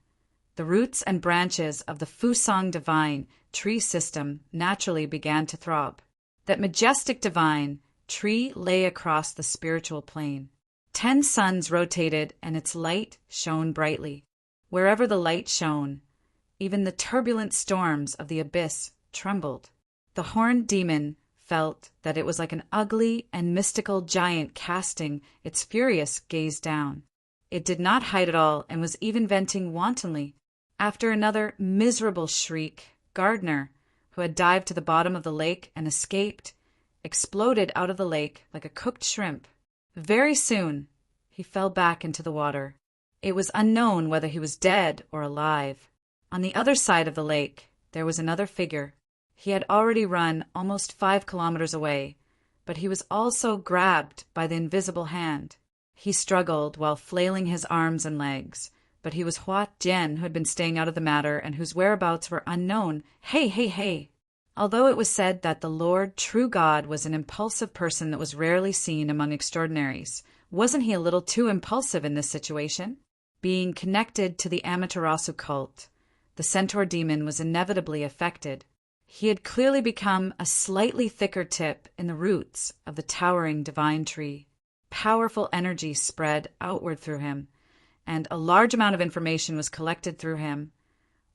the roots and branches of the Fusang divine tree system naturally began to throb. That majestic divine tree lay across the spiritual plane. 10 suns rotated and its light shone brightly. Wherever the light shone, even the turbulent storms of the abyss trembled. The horned demon felt that it was like an ugly and mystical giant casting its furious gaze down. It did not hide at all and was even venting wantonly. After another miserable shriek, Gardner, who had dived to the bottom of the lake and escaped, exploded out of the lake like a cooked shrimp. Very soon, he fell back into the water. It was unknown whether he was dead or alive. On the other side of the lake, there was another figure. He had already run almost 5 kilometers away, but he was also grabbed by the invisible hand. He struggled while flailing his arms and legs, but he was Hua Jian, who had been staying out of the matter and whose whereabouts were unknown. Hey, hey, hey! Although it was said that the Lord True God was an impulsive person that was rarely seen among extraordinaries, wasn't he a little too impulsive in this situation? Being connected to the Amaterasu cult, the centaur demon was inevitably affected. He had clearly become a slightly thicker tip in the roots of the towering divine tree. Powerful energy spread outward through him, and a large amount of information was collected through him.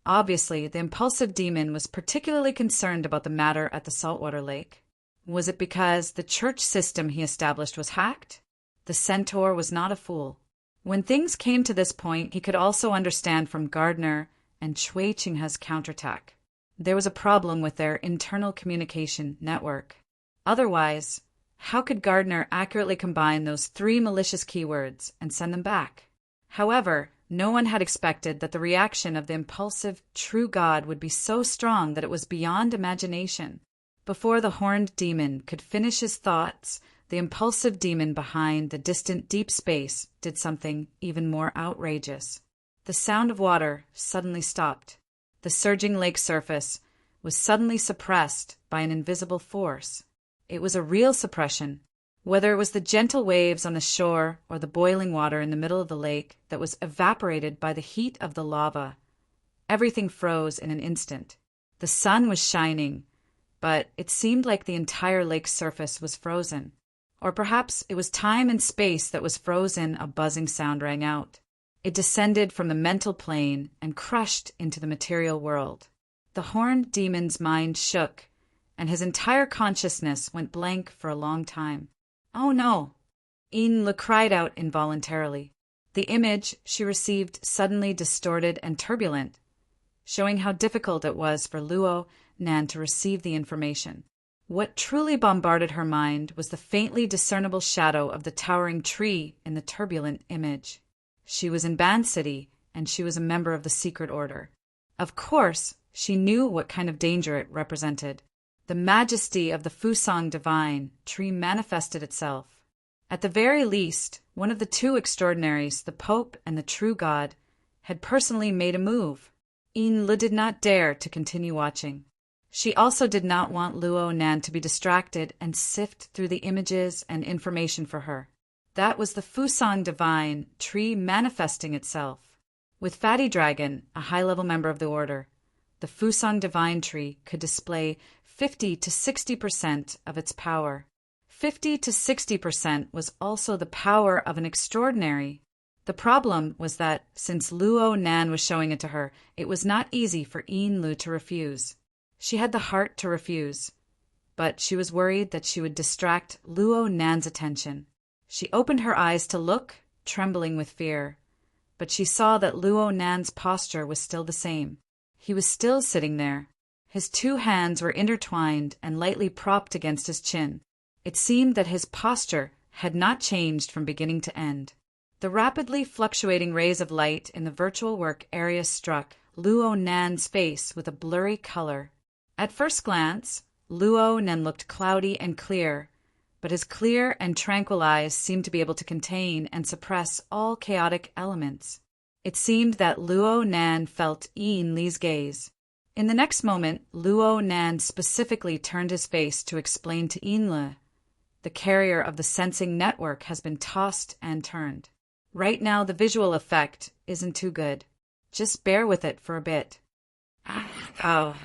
Obviously, the impulsive demon was particularly concerned about the matter at the saltwater lake. Was it because the church system he established was hacked? The centaur was not a fool. When things came to this point, he could also understand from Gardner and Chui Qinghe's counterattack. There was a problem with their internal communication network. Otherwise, how could Gardner accurately combine those 3 malicious keywords and send them back? However, no one had expected that the reaction of the impulsive true God would be so strong that it was beyond imagination. Before the horned demon could finish his thoughts, the impulsive demon behind the distant deep space did something even more outrageous. The sound of water suddenly stopped. The surging lake surface was suddenly suppressed by an invisible force. It was a real suppression. Whether it was the gentle waves on the shore or the boiling water in the middle of the lake that was evaporated by the heat of the lava, everything froze in an instant. The sun was shining, but it seemed like the entire lake's surface was frozen. Or perhaps it was time and space that was frozen. A buzzing sound rang out. It descended from the mental plane and crushed into the material world. The horned demon's mind shook, and his entire consciousness went blank for a long time. "Oh no!" Inla cried out involuntarily. The image she received suddenly distorted and turbulent, showing how difficult it was for Luo Nan to receive the information. What truly bombarded her mind was the faintly discernible shadow of the towering tree in the turbulent image. She was in Ban City, and she was a member of the secret order. Of course, she knew what kind of danger it represented. The majesty of the Fusang divine tree manifested itself. At the very least, one of the two extraordinaries, the Pope and the true God, had personally made a move. Inla did not dare to continue watching. She also did not want Luo Nan to be distracted and sift through the images and information for her. That was the Fusang divine tree manifesting itself. With Fatty Dragon, a high-level member of the order, the Fusang divine tree could display 50 to 60% of its power. 50 to 60% was also the power of an extraordinary. The problem was that, since Luo Nan was showing it to her, it was not easy for Inlu to refuse. She had the heart to refuse, but she was worried that she would distract Luo Nan's attention. She opened her eyes to look, trembling with fear, but she saw that Luo Nan's posture was still the same. He was still sitting there. His two hands were intertwined and lightly propped against his chin. It seemed that his posture had not changed from beginning to end. The rapidly fluctuating rays of light in the virtual work area struck Luo Nan's face with a blurry color. At first glance, Luo Nan looked cloudy and clear, but his clear and tranquil eyes seemed to be able to contain and suppress all chaotic elements. It seemed that Luo Nan felt Yin Li's gaze. In the next moment, Luo Nan specifically turned his face to explain to Yin Li, "The carrier of the sensing network has been tossed and turned. Right now the visual effect isn't too good. Just bear with it for a bit." Oh.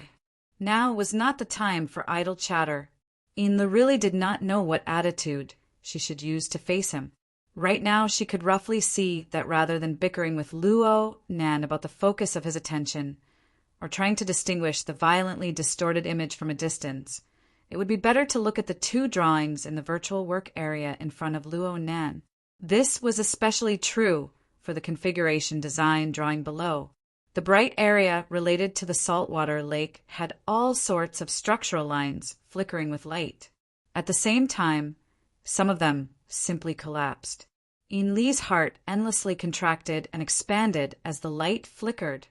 Now was not the time for idle chatter. Inla really did not know what attitude she should use to face him. Right now she could roughly see that rather than bickering with Luo Nan about the focus of his attention, or trying to distinguish the violently distorted image from a distance, it would be better to look at the two drawings in the virtual work area in front of Luo Nan. This was especially true for the configuration design drawing below. The bright area related to the saltwater lake had all sorts of structural lines flickering with light. At the same time, some of them simply collapsed. Yin Li's heart endlessly contracted and expanded as the light flickered.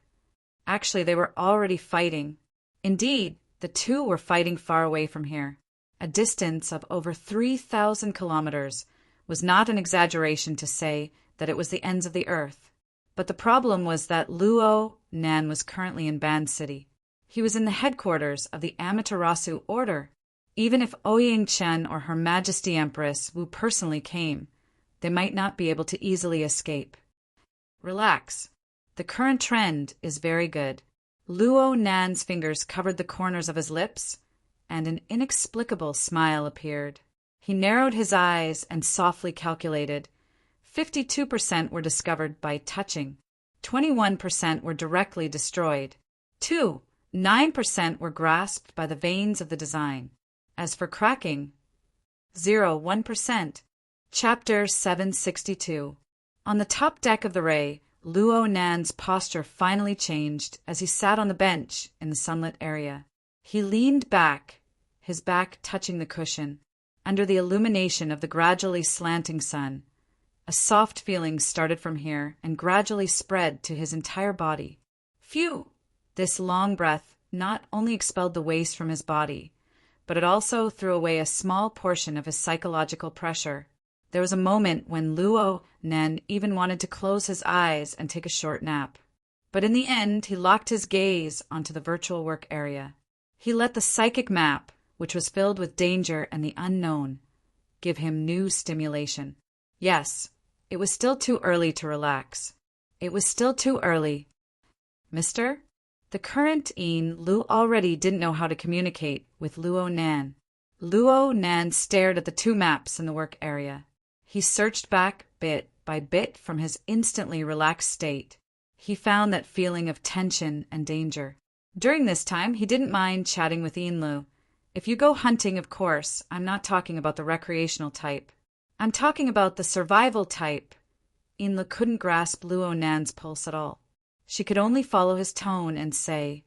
Actually, they were already fighting. Indeed, the two were fighting far away from here. A distance of over 3,000 kilometers was not an exaggeration to say that it was the ends of the earth. But the problem was that Luo Nan was currently in Ban City. He was in the headquarters of the Amaterasu Order. Even if Ouyang Chen or Her Majesty Empress Wu personally came, they might not be able to easily escape. Relax. The current trend is very good. Luo Nan's fingers covered the corners of his lips, and an inexplicable smile appeared. He narrowed his eyes and softly calculated. 52% were discovered by touching. 21% were directly destroyed. 9% were grasped by the veins of the design. As for cracking, 1%. Chapter 762. On the top deck of the Ray, Luo Nan's posture finally changed as he sat on the bench in the sunlit area. He leaned back, his back touching the cushion, under the illumination of the gradually slanting sun. A soft feeling started from here and gradually spread to his entire body. Phew! This long breath not only expelled the waste from his body, but it also threw away a small portion of his psychological pressure. There was a moment when Luo Nan even wanted to close his eyes and take a short nap. But in the end, he locked his gaze onto the virtual work area. He let the psychic map, which was filled with danger and the unknown, give him new stimulation. Yes, it was still too early to relax. It was still too early. Mister? The current Yin Lu already didn't know how to communicate with Luo Nan. Luo Nan stared at the two maps in the work area. He searched back bit by bit from his instantly relaxed state. He found that feeling of tension and danger. During this time, he didn't mind chatting with Yinlu. If you go hunting, of course, I'm not talking about the recreational type. I'm talking about the survival type. Yinlu couldn't grasp Luo Nan's pulse at all. She could only follow his tone and say,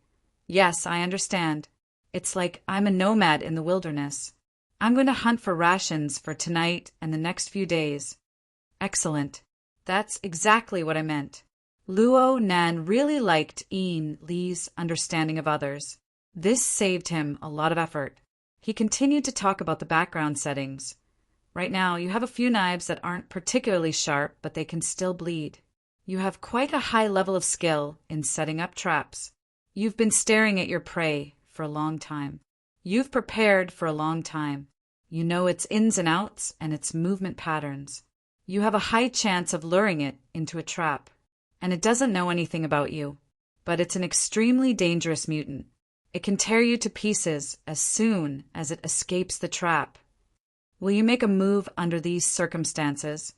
"Yes, I understand. It's like I'm a nomad in the wilderness. I'm going to hunt for rations for tonight and the next few days." Excellent. That's exactly what I meant. Luo Nan really liked Yin Li's understanding of others. This saved him a lot of effort. He continued to talk about the background settings. Right now, you have a few knives that aren't particularly sharp, but they can still bleed. You have quite a high level of skill in setting up traps. You've been staring at your prey for a long time. You've prepared for a long time. You know its ins and outs and its movement patterns. You have a high chance of luring it into a trap. And it doesn't know anything about you. But it's an extremely dangerous mutant. It can tear you to pieces as soon as it escapes the trap. Will you make a move under these circumstances?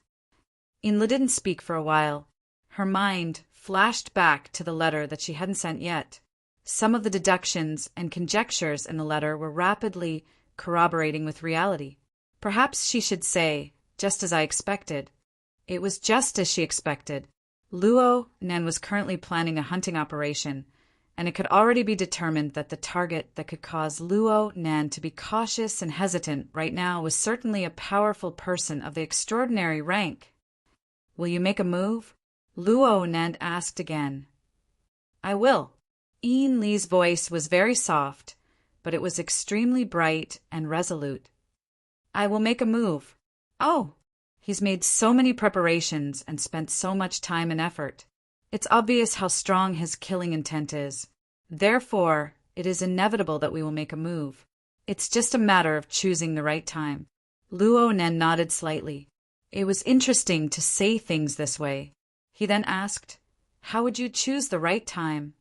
Inla didn't speak for a while. Her mind flashed back to the letter that she hadn't sent yet. Some of the deductions and conjectures in the letter were rapidly corroborating with reality. Perhaps she should say, just as I expected. It was just as she expected. Luo Nan was currently planning a hunting operation, and it could already be determined that the target that could cause Luo Nan to be cautious and hesitant right now was certainly a powerful person of the extraordinary rank. Will you make a move? Luo Nan asked again. I will. Yin Li's voice was very soft, but it was extremely bright and resolute. I will make a move. Oh, he's made so many preparations and spent so much time and effort. It's obvious how strong his killing intent is. Therefore, it is inevitable that we will make a move. It's just a matter of choosing the right time. Luo Nan nodded slightly. It was interesting to say things this way. He then asked, how would you choose the right time?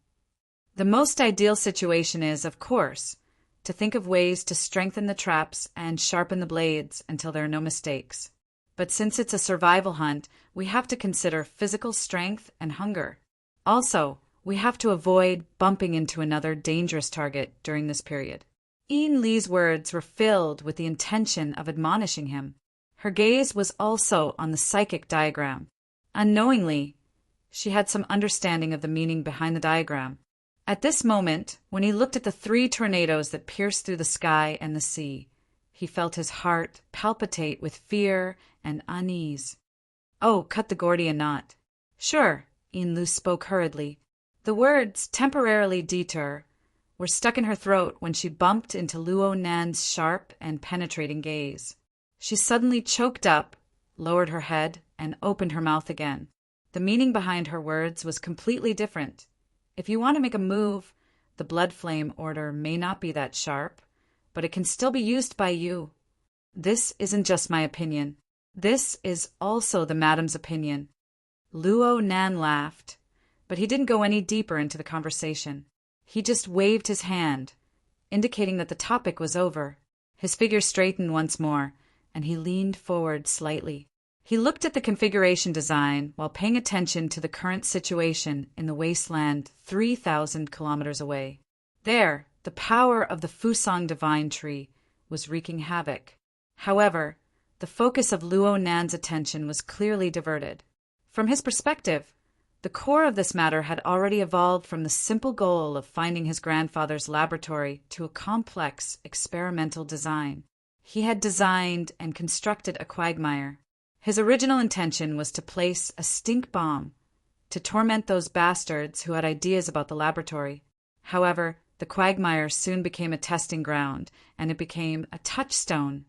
The most ideal situation is, of course, to think of ways to strengthen the traps and sharpen the blades until there are no mistakes. But since it's a survival hunt, we have to consider physical strength and hunger. Also, we have to avoid bumping into another dangerous target during this period. Yin Li's words were filled with the intention of admonishing him. Her gaze was also on the psychic diagram. Unknowingly, she had some understanding of the meaning behind the diagram. At this moment, when he looked at the 3 tornadoes that pierced through the sky and the sea, he felt his heart palpitate with fear and unease. Oh, cut the Gordian knot. Sure, Yinlu spoke hurriedly. The words temporarily deter were stuck in her throat when she bumped into Luo Nan's sharp and penetrating gaze. She suddenly choked up, lowered her head, and opened her mouth again. The meaning behind her words was completely different. If you want to make a move, the blood flame order may not be that sharp, but it can still be used by you. This isn't just my opinion. This is also the madam's opinion. Luo Nan laughed, but he didn't go any deeper into the conversation. He just waved his hand, indicating that the topic was over. His figure straightened once more, and he leaned forward slightly. He looked at the configuration design while paying attention to the current situation in the wasteland 3,000 kilometers away. There, the power of the Fusang Divine Tree was wreaking havoc. However, the focus of Luo Nan's attention was clearly diverted. From his perspective, the core of this matter had already evolved from the simple goal of finding his grandfather's laboratory to a complex experimental design. He had designed and constructed a quagmire. His original intention was to place a stink bomb to torment those bastards who had ideas about the laboratory. However, the quagmire soon became a testing ground, and it became a touchstone.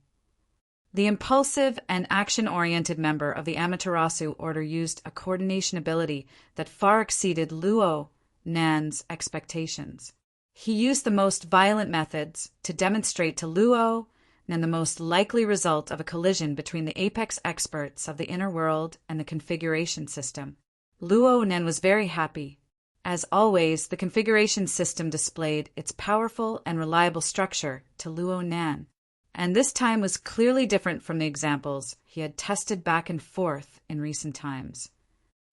The impulsive and action-oriented member of the Amaterasu Order used a coordination ability that far exceeded Luo Nan's expectations. He used the most violent methods to demonstrate to Luo Nan the most likely result of a collision between the apex experts of the inner world and the configuration system. Luo Nan was very happy. As always, the configuration system displayed its powerful and reliable structure to Luo Nan. And this time was clearly different from the examples he had tested back and forth in recent times.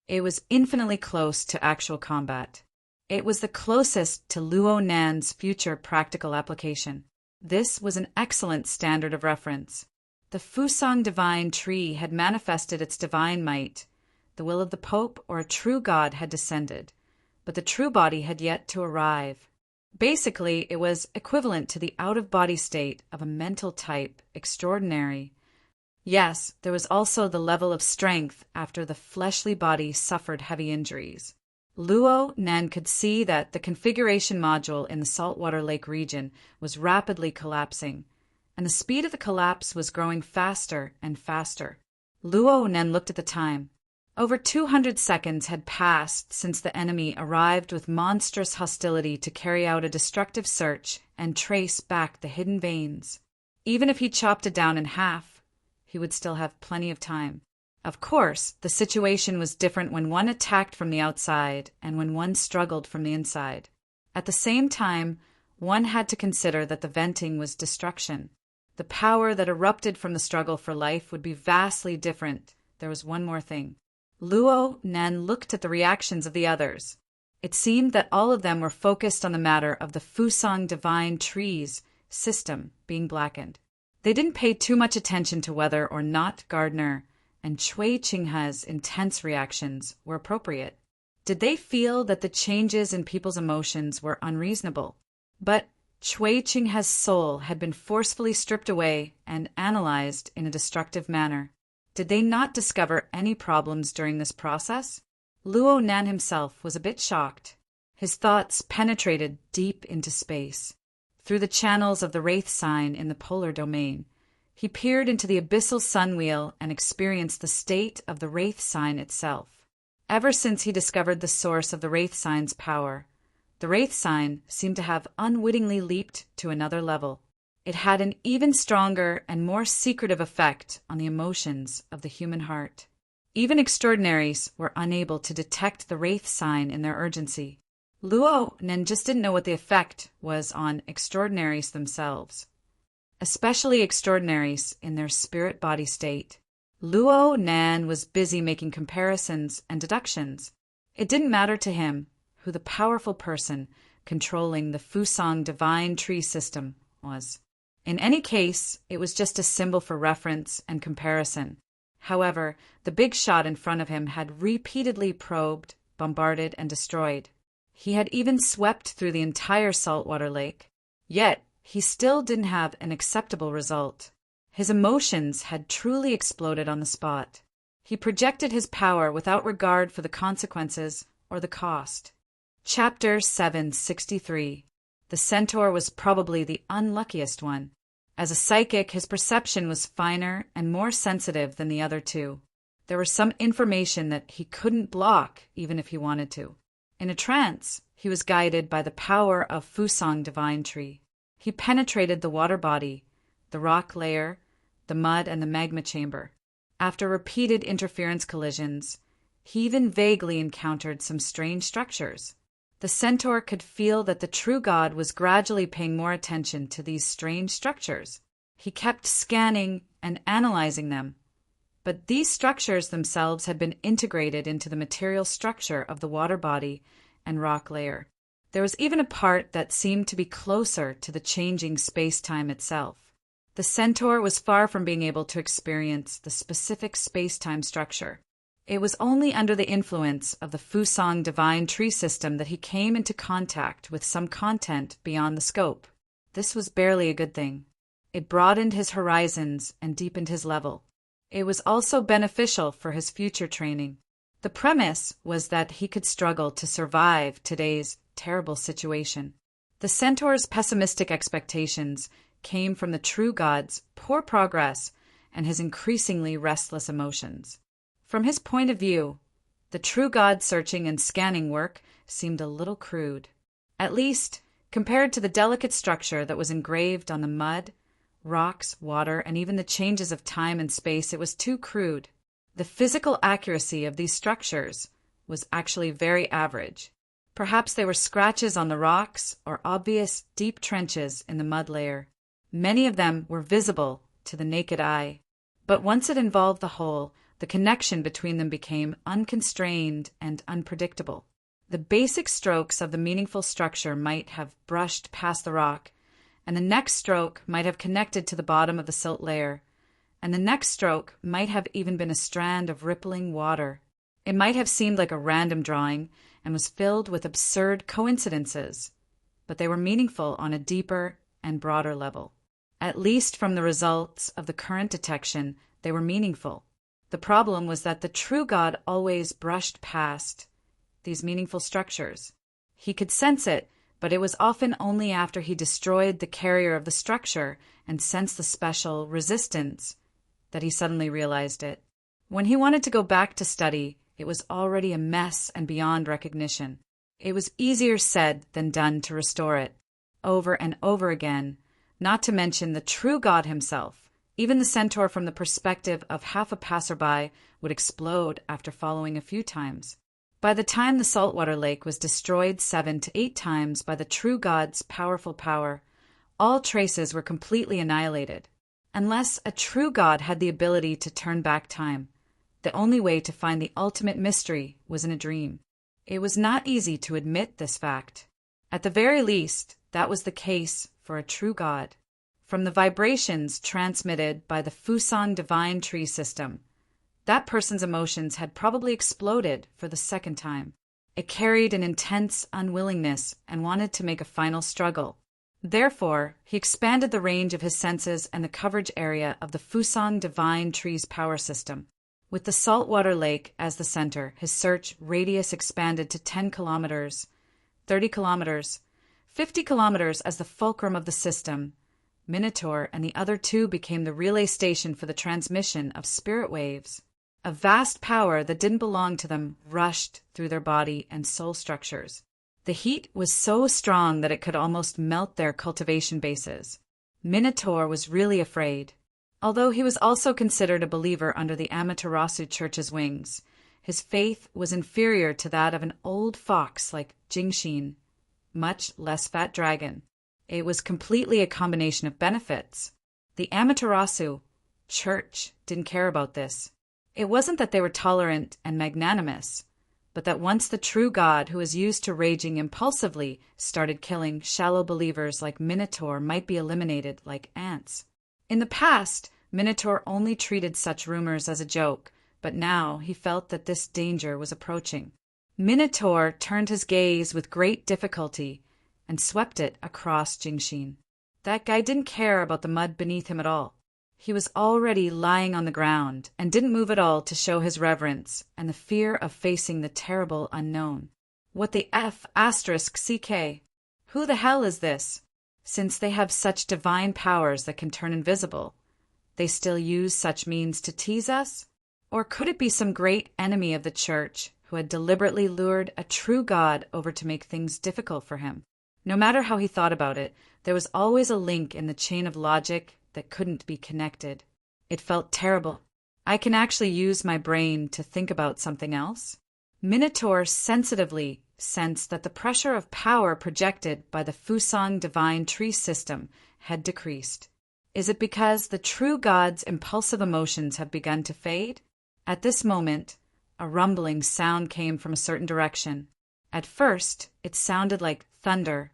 It was infinitely close to actual combat. It was the closest to Luo Nan's future practical application. This was an excellent standard of reference. The Fusang divine tree had manifested its divine might. The will of the Pope or a true God had descended, but the true body had yet to arrive. Basically, it was equivalent to the out-of-body state of a mental type extraordinary. Yes, there was also the level of strength after the fleshly body suffered heavy injuries. Luo Nan could see that the configuration module in the saltwater lake region was rapidly collapsing, and the speed of the collapse was growing faster and faster. Luo Nan looked at the time. Over 200 seconds had passed since the enemy arrived with monstrous hostility to carry out a destructive search and trace back the hidden veins. Even if he chopped it down in half, he would still have plenty of time. Of course, the situation was different when one attacked from the outside and when one struggled from the inside. At the same time, one had to consider that the venting was destruction. The power that erupted from the struggle for life would be vastly different. There was one more thing. Luo Nan looked at the reactions of the others. It seemed that all of them were focused on the matter of the Fusang divine tree's system being blackened. They didn't pay too much attention to whether or not Gardner and Cui Qinghe's intense reactions were appropriate. Did they feel that the changes in people's emotions were unreasonable? But Cui Qinghe's soul had been forcefully stripped away and analyzed in a destructive manner. Did they not discover any problems during this process? Luo Nan himself was a bit shocked. His thoughts penetrated deep into space. Through the channels of the Wraith sign in the polar domain, he peered into the abyssal sun wheel and experienced the state of the Wraith sign itself. Ever since he discovered the source of the Wraith sign's power, the Wraith sign seemed to have unwittingly leaped to another level. It had an even stronger and more secretive effect on the emotions of the human heart. Even extraordinaries were unable to detect the Wraith sign in their urgency. Luo Nan just didn't know what the effect was on extraordinaries themselves, especially extraordinaries in their spirit-body state. Luo Nan was busy making comparisons and deductions. It didn't matter to him who the powerful person controlling the Fusang divine tree system was. In any case, it was just a symbol for reference and comparison. However, the big shot in front of him had repeatedly probed, bombarded, and destroyed. He had even swept through the entire saltwater lake. Yet, he still didn't have an acceptable result. His emotions had truly exploded on the spot. He projected his power without regard for the consequences or the cost. Chapter 763. The centaur was probably the unluckiest one. As a psychic, his perception was finer and more sensitive than the other two. There was some information that he couldn't block even if he wanted to. In a trance, he was guided by the power of Fusang divine tree. He penetrated the water body, the rock layer, the mud, and the magma chamber. After repeated interference collisions, he even vaguely encountered some strange structures. The centaur could feel that the true god was gradually paying more attention to these strange structures. He kept scanning and analyzing them, but these structures themselves had been integrated into the material structure of the water body and rock layer. There was even a part that seemed to be closer to the changing space-time itself. The centaur was far from being able to experience the specific space-time structure. It was only under the influence of the Fusang divine tree system that he came into contact with some content beyond the scope. This was barely a good thing. It broadened his horizons and deepened his level. It was also beneficial for his future training. The premise was that he could struggle to survive today's terrible situation. The centaur's pessimistic expectations came from the true god's poor progress and his increasingly restless emotions. From his point of view, the true god searching and scanning work seemed a little crude. At least, compared to the delicate structure that was engraved on the mud, rocks, water, and even the changes of time and space, it was too crude. The physical accuracy of these structures was actually very average. Perhaps they were scratches on the rocks or obvious deep trenches in the mud layer. Many of them were visible to the naked eye. But once it involved the whole, the connection between them became unconstrained and unpredictable. The basic strokes of the meaningful structure might have brushed past the rock, and the next stroke might have connected to the bottom of the silt layer, and the next stroke might have even been a strand of rippling water. It might have seemed like a random drawing and was filled with absurd coincidences, but they were meaningful on a deeper and broader level. At least from the results of the current detection, they were meaningful. The problem was that the true God always brushed past these meaningful structures. He could sense it, but it was often only after he destroyed the carrier of the structure and sensed the special resistance that he suddenly realized it. When he wanted to go back to study, it was already a mess and beyond recognition. It was easier said than done to restore it, over and over again, not to mention the true God himself. Even the centaur from the perspective of half a passerby would explode after following a few times. By the time the saltwater lake was destroyed 7 to 8 times by the true God's powerful power, all traces were completely annihilated. Unless a true God had the ability to turn back time, the only way to find the ultimate mystery was in a dream. It was not easy to admit this fact. At the very least, that was the case for a true God. From the vibrations transmitted by the Fusang divine tree system, that person's emotions had probably exploded for the second time. It carried an intense unwillingness and wanted to make a final struggle. Therefore, he expanded the range of his senses and the coverage area of the Fusang divine tree's power system. With the saltwater lake as the center, his search radius expanded to 10 kilometers, 30 kilometers, 50 kilometers as the fulcrum of the system. Minotaur and the other two became the relay station for the transmission of spirit waves. A vast power that didn't belong to them rushed through their body and soul structures. The heat was so strong that it could almost melt their cultivation bases. Minotaur was really afraid. Although he was also considered a believer under the Amaterasu Church's wings, his faith was inferior to that of an old fox like Jingshin, much less fat dragon. It was completely a combination of benefits. The Amaterasu Church didn't care about this. It wasn't that they were tolerant and magnanimous, but that once the true God, who was used to raging impulsively, started killing, shallow believers like Minotaur might be eliminated like ants. In the past, Minotaur only treated such rumors as a joke, but now he felt that this danger was approaching. Minotaur turned his gaze with great difficulty and swept it across Jingshin. That guy didn't care about the mud beneath him at all. He was already lying on the ground and didn't move at all to show his reverence and the fear of facing the terrible unknown. What the F***CK? Who the hell is this? Since they have such divine powers that can turn invisible, they still use such means to tease us? Or could it be some great enemy of the church who had deliberately lured a true God over to make things difficult for him? No matter how he thought about it, there was always a link in the chain of logic that couldn't be connected. It felt terrible. I can actually use my brain to think about something else. Minotaur sensitively sensed that the pressure of power projected by the Fusang divine tree system had decreased. Is it because the true God's impulsive emotions have begun to fade? At this moment, a rumbling sound came from a certain direction. At first, it sounded like thunder,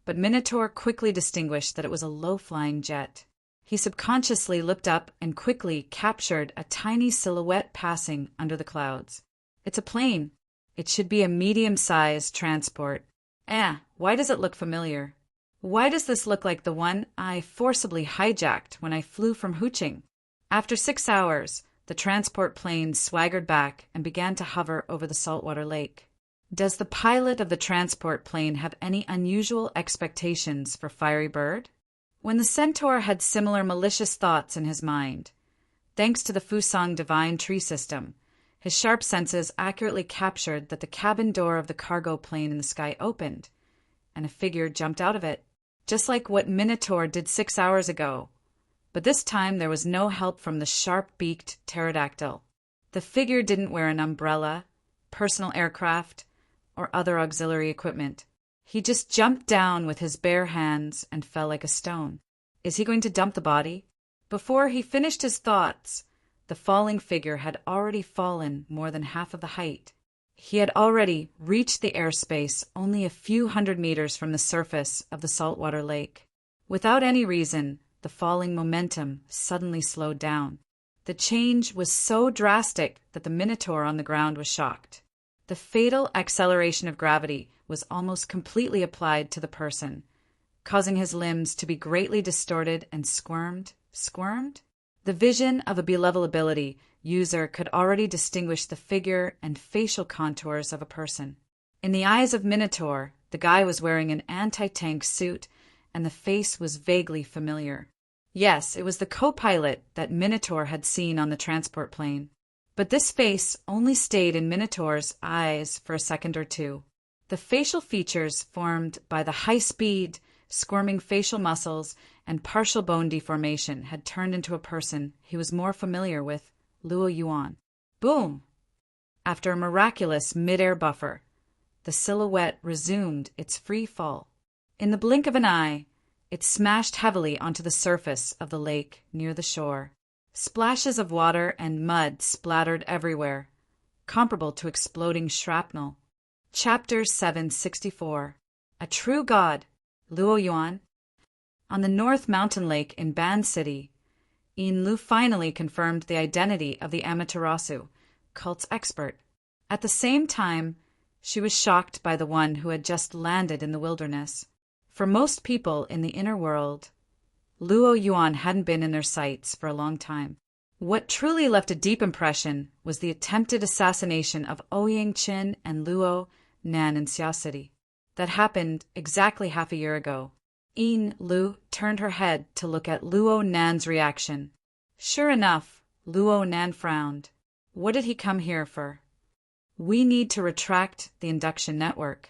but Minotaur quickly distinguished that it was a low-flying jet. He subconsciously looked up and quickly captured a tiny silhouette passing under the clouds. It's a plane. It should be a medium-sized transport. Why does it look familiar? Why does this look like the one I forcibly hijacked when I flew from Huqing? After 6 hours, the transport plane swaggered back and began to hover over the saltwater lake. Does the pilot of the transport plane have any unusual expectations for Fiery Bird? When the centaur had similar malicious thoughts in his mind, thanks to the Fusang divine tree system, his sharp senses accurately captured that the cabin door of the cargo plane in the sky opened, and a figure jumped out of it, just like what Minotaur did 6 hours ago. But this time there was no help from the sharp-beaked pterodactyl. The figure didn't wear an umbrella, personal aircraft, or other auxiliary equipment. He just jumped down with his bare hands and fell like a stone. Is he going to dump the body? Before he finished his thoughts, the falling figure had already fallen more than half of the height. He had already reached the airspace only a few hundred meters from the surface of the saltwater lake. Without any reason, the falling momentum suddenly slowed down. The change was so drastic that the Minotaur on the ground was shocked. The fatal acceleration of gravity was almost completely applied to the person, causing his limbs to be greatly distorted and squirmed. The vision of a B-level ability user could already distinguish the figure and facial contours of a person. In the eyes of Minotaur, the guy was wearing an anti-tank suit, and the face was vaguely familiar. Yes, it was the co-pilot that Minotaur had seen on the transport plane. But this face only stayed in Minotaur's eyes for a second or two. The facial features formed by the high-speed, squirming facial muscles and partial bone deformation had turned into a person he was more familiar with, Luo Yuan. Boom! After a miraculous mid-air buffer, the silhouette resumed its free fall. In the blink of an eye, it smashed heavily onto the surface of the lake near the shore. Splashes of water and mud splattered everywhere, comparable to exploding shrapnel. Chapter 764. A True God, Luo Yuan. On the North Mountain Lake in Ban City, Yin Lu finally confirmed the identity of the Amaterasu, cult's expert. At the same time, she was shocked by the one who had just landed in the wilderness. For most people in the inner world, Luo Yuan hadn't been in their sights for a long time. What truly left a deep impression was the attempted assassination of Ouyang Qin and Luo Nan in Xia City. That happened exactly half a year ago. Yin Lu turned her head to look at Luo Nan's reaction. Sure enough, Luo Nan frowned. What did he come here for? We need to retract the induction network.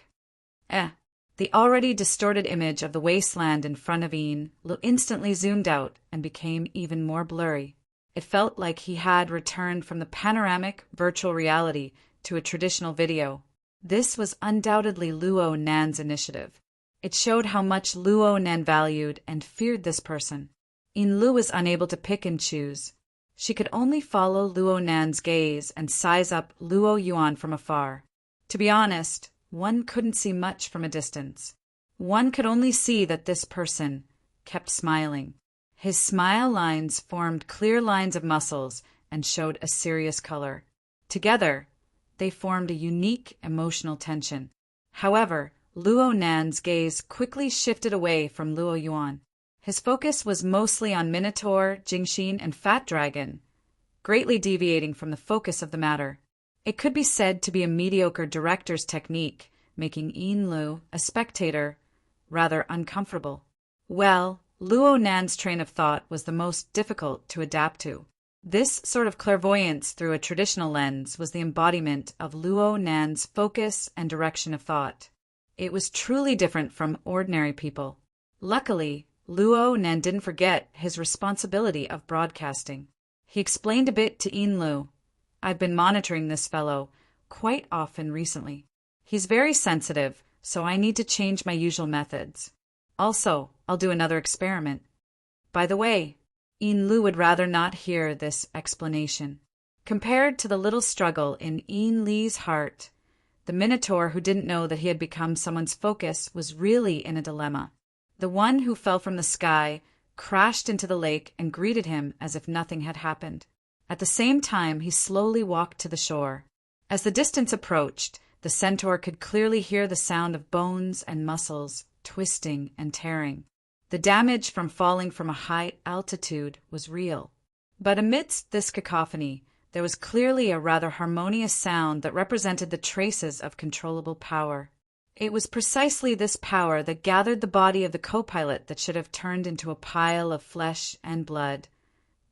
The already distorted image of the wasteland in front of Yin Lu instantly zoomed out and became even more blurry. It felt like he had returned from the panoramic virtual reality to a traditional video. This was undoubtedly Luo Nan's initiative. It showed how much Luo Nan valued and feared this person. Yin Lu was unable to pick and choose. She could only follow Luo Nan's gaze and size up Luo Yuan from afar. To be honest, one couldn't see much from a distance. One could only see that this person kept smiling. His smile lines formed clear lines of muscles and showed a serious color. Together, they formed a unique emotional tension. However, Luo Nan's gaze quickly shifted away from Luo Yuan. His focus was mostly on Minotaur, Jingxin, and Fat Dragon, greatly deviating from the focus of the matter. It could be said to be a mediocre director's technique, making Yin Lu, a spectator, rather uncomfortable. Well, Luo Nan's train of thought was the most difficult to adapt to. This sort of clairvoyance through a traditional lens was the embodiment of Luo Nan's focus and direction of thought. It was truly different from ordinary people. Luckily, Luo Nan didn't forget his responsibility of broadcasting. He explained a bit to Yin Lu. I've been monitoring this fellow quite often recently. He's very sensitive, so I need to change my usual methods. Also, I'll do another experiment. By the way, Yin Lu would rather not hear this explanation. Compared to the little struggle in Yin Li's heart, the Minotaur who didn't know that he had become someone's focus was really in a dilemma. The one who fell from the sky crashed into the lake and greeted him as if nothing had happened. At the same time, he slowly walked to the shore. As the distance approached, the centaur could clearly hear the sound of bones and muscles twisting and tearing. The damage from falling from a high altitude was real. But amidst this cacophony, there was clearly a rather harmonious sound that represented the traces of controllable power. It was precisely this power that gathered the body of the co-pilot that should have turned into a pile of flesh and blood,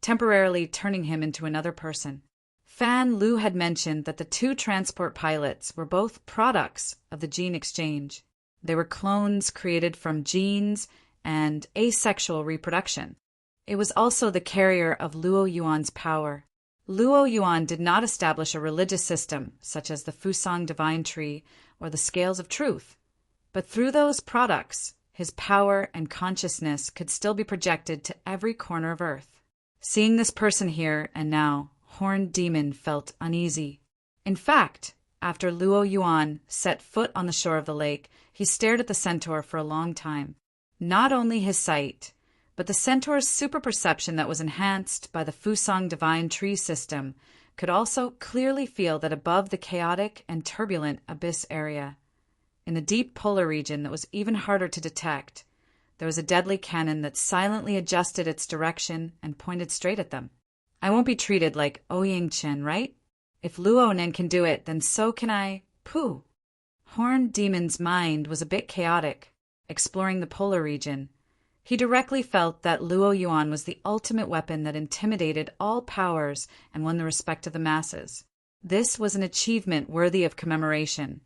temporarily turning him into another person. Fan Lu had mentioned that the two transport pilots were both products of the gene exchange. They were clones created from genes and asexual reproduction. It was also the carrier of Luo Yuan's power. Luo Yuan did not establish a religious system such as the Fusang Divine Tree or the Scales of Truth, but through those products, His power and consciousness could still be projected to every corner of Earth. Seeing this person here and now, Horned Demon felt uneasy. In fact, after Luo Yuan set foot on the shore of the lake, he stared at the centaur for a long time. Not only his sight, but the centaur's superperception that was enhanced by the Fusang divine tree system could also clearly feel that above the chaotic and turbulent abyss area, in the deep polar region that was even harder to detect, there was a deadly cannon that silently adjusted its direction and pointed straight at them. I won't be treated like Ouyang Chen, right? If Luo Nen can do it, then so can I. Pooh! Horned Demon's mind was a bit chaotic, exploring the polar region. He directly felt that Luo Yuan was the ultimate weapon that intimidated all powers and won the respect of the masses. This was an achievement worthy of commemoration,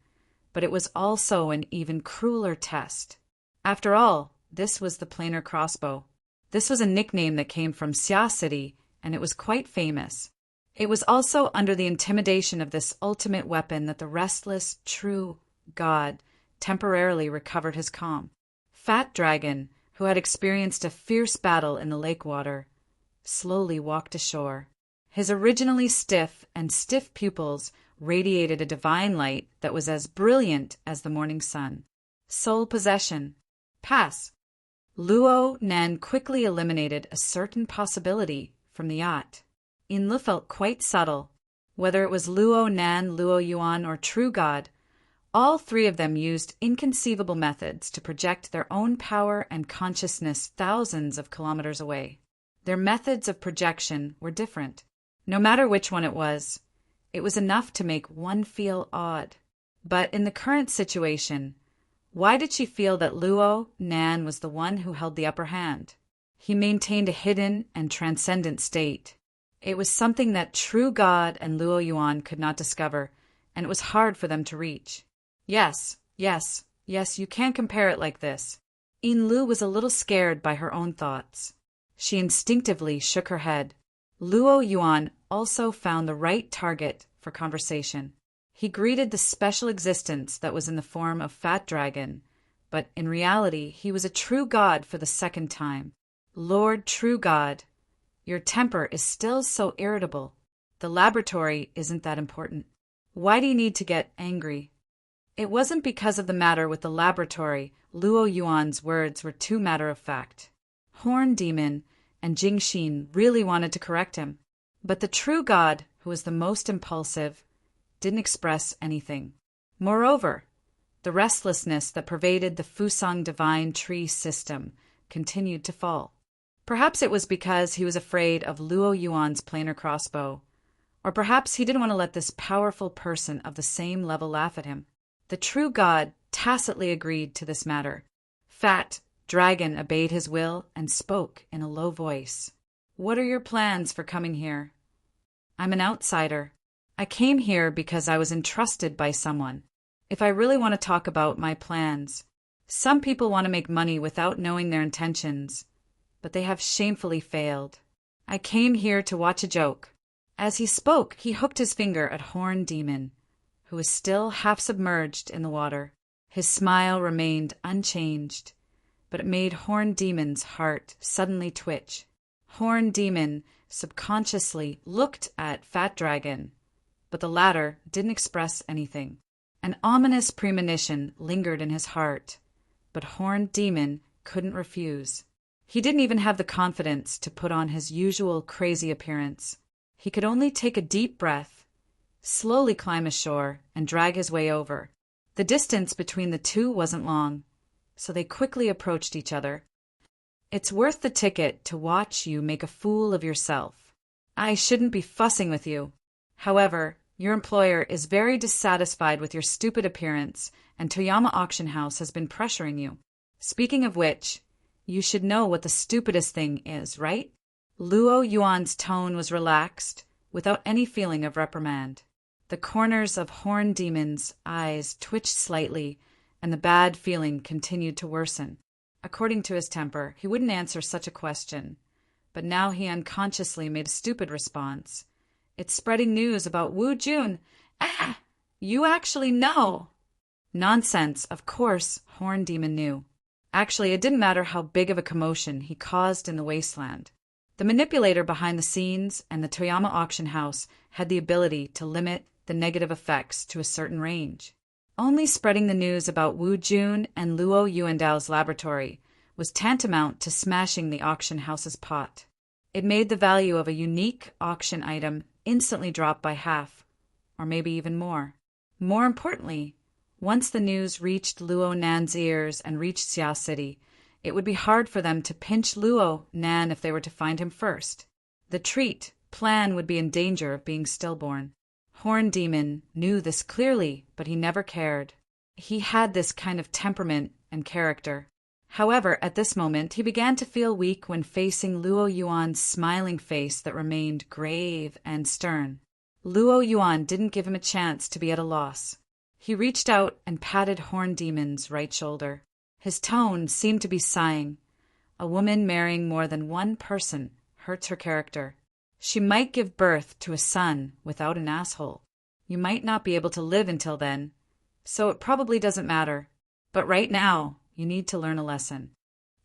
but it was also an even crueler test. After all, this was the planar crossbow. This was a nickname that came from Xia City, and it was quite famous. It was also under the intimidation of this ultimate weapon that the restless, true god temporarily recovered his calm. Fat Dragon, who had experienced a fierce battle in the lake water, slowly walked ashore. His originally stiff pupils radiated a divine light that was as brilliant as the morning sun. Soul possession. Pass. Luo Nen quickly eliminated a certain possibility from the yacht. Inla felt quite subtle. Whether it was Luo Nan, Luo Yuan, or True God, all three of them used inconceivable methods to project their own power and consciousness thousands of kilometers away. Their methods of projection were different. No matter which one it was enough to make one feel odd. But in the current situation, why did she feel that Luo Nan was the one who held the upper hand? He maintained a hidden and transcendent state. It was something that True God and Luo Yuan could not discover, and it was hard for them to reach. Yes, you can't compare it like this. Inlu was a little scared by her own thoughts. She instinctively shook her head. Luo Yuan also found the right target for conversation. He greeted the special existence that was in the form of Fat Dragon, but in reality he was a true god for the second time. Lord True God, your temper is still so irritable. The laboratory isn't that important. Why do you need to get angry? It wasn't because of the matter with the laboratory. Luo Yuan's words were too matter-of-fact. Horned Demon and Jing Xin really wanted to correct him, but the True God, who was the most impulsive, didn't express anything. Moreover, the restlessness that pervaded the Fusang divine tree system continued to fall. Perhaps it was because he was afraid of Luo Yuan's planar crossbow, or perhaps he didn't want to let this powerful person of the same level laugh at him. The True God tacitly agreed to this matter. Fat Dragon obeyed his will and spoke in a low voice. What are your plans for coming here? I'm an outsider. I came here because I was entrusted by someone. If I really want to talk about my plans, some people want to make money without knowing their intentions, but they have shamefully failed. I came here to watch a joke. As he spoke, he hooked his finger at Horned Demon, who was still half submerged in the water. His smile remained unchanged, but it made Horned Demon's heart suddenly twitch. Horned Demon subconsciously looked at Fat Dragon, but the latter didn't express anything. An ominous premonition lingered in his heart, but Horned Demon couldn't refuse. He didn't even have the confidence to put on his usual crazy appearance. He could only take a deep breath, slowly climb ashore, and drag his way over. The distance between the two wasn't long, so they quickly approached each other. It's worth the ticket to watch you make a fool of yourself. I shouldn't be fussing with you. However, your employer is very dissatisfied with your stupid appearance, and Toyama Auction House has been pressuring you. Speaking of which, you should know what the stupidest thing is, right? Luo Yuan's tone was relaxed, without any feeling of reprimand. The corners of Horned Demon's eyes twitched slightly, and the bad feeling continued to worsen. According to his temper, he wouldn't answer such a question, but now he unconsciously made a stupid response. It's spreading news about Wu Jun. Ah! You actually know! Nonsense, of course, Horned Demon knew. Actually, it didn't matter how big of a commotion he caused in the wasteland. The manipulator behind the scenes and the Toyama auction house had the ability to limit the negative effects to a certain range. Only spreading the news about Wu Jun and Luo Yuandao's laboratory was tantamount to smashing the auction house's pot. It made the value of a unique auction item instantly drop by half, or maybe even more. More importantly, once the news reached Luo Nan's ears and reached Xia City, it would be hard for them to pinch Luo Nan if they were to find him first. The treat plan would be in danger of being stillborn. Horn Demon knew this clearly, but he never cared. He had this kind of temperament and character. However, at this moment, he began to feel weak when facing Luo Yuan's smiling face that remained grave and stern. Luo Yuan didn't give him a chance to be at a loss. He reached out and patted Horn Demon's right shoulder. His tone seemed to be sighing. A woman marrying more than one person hurts her character. She might give birth to a son without an asshole. You might not be able to live until then, so it probably doesn't matter. But right now, you need to learn a lesson.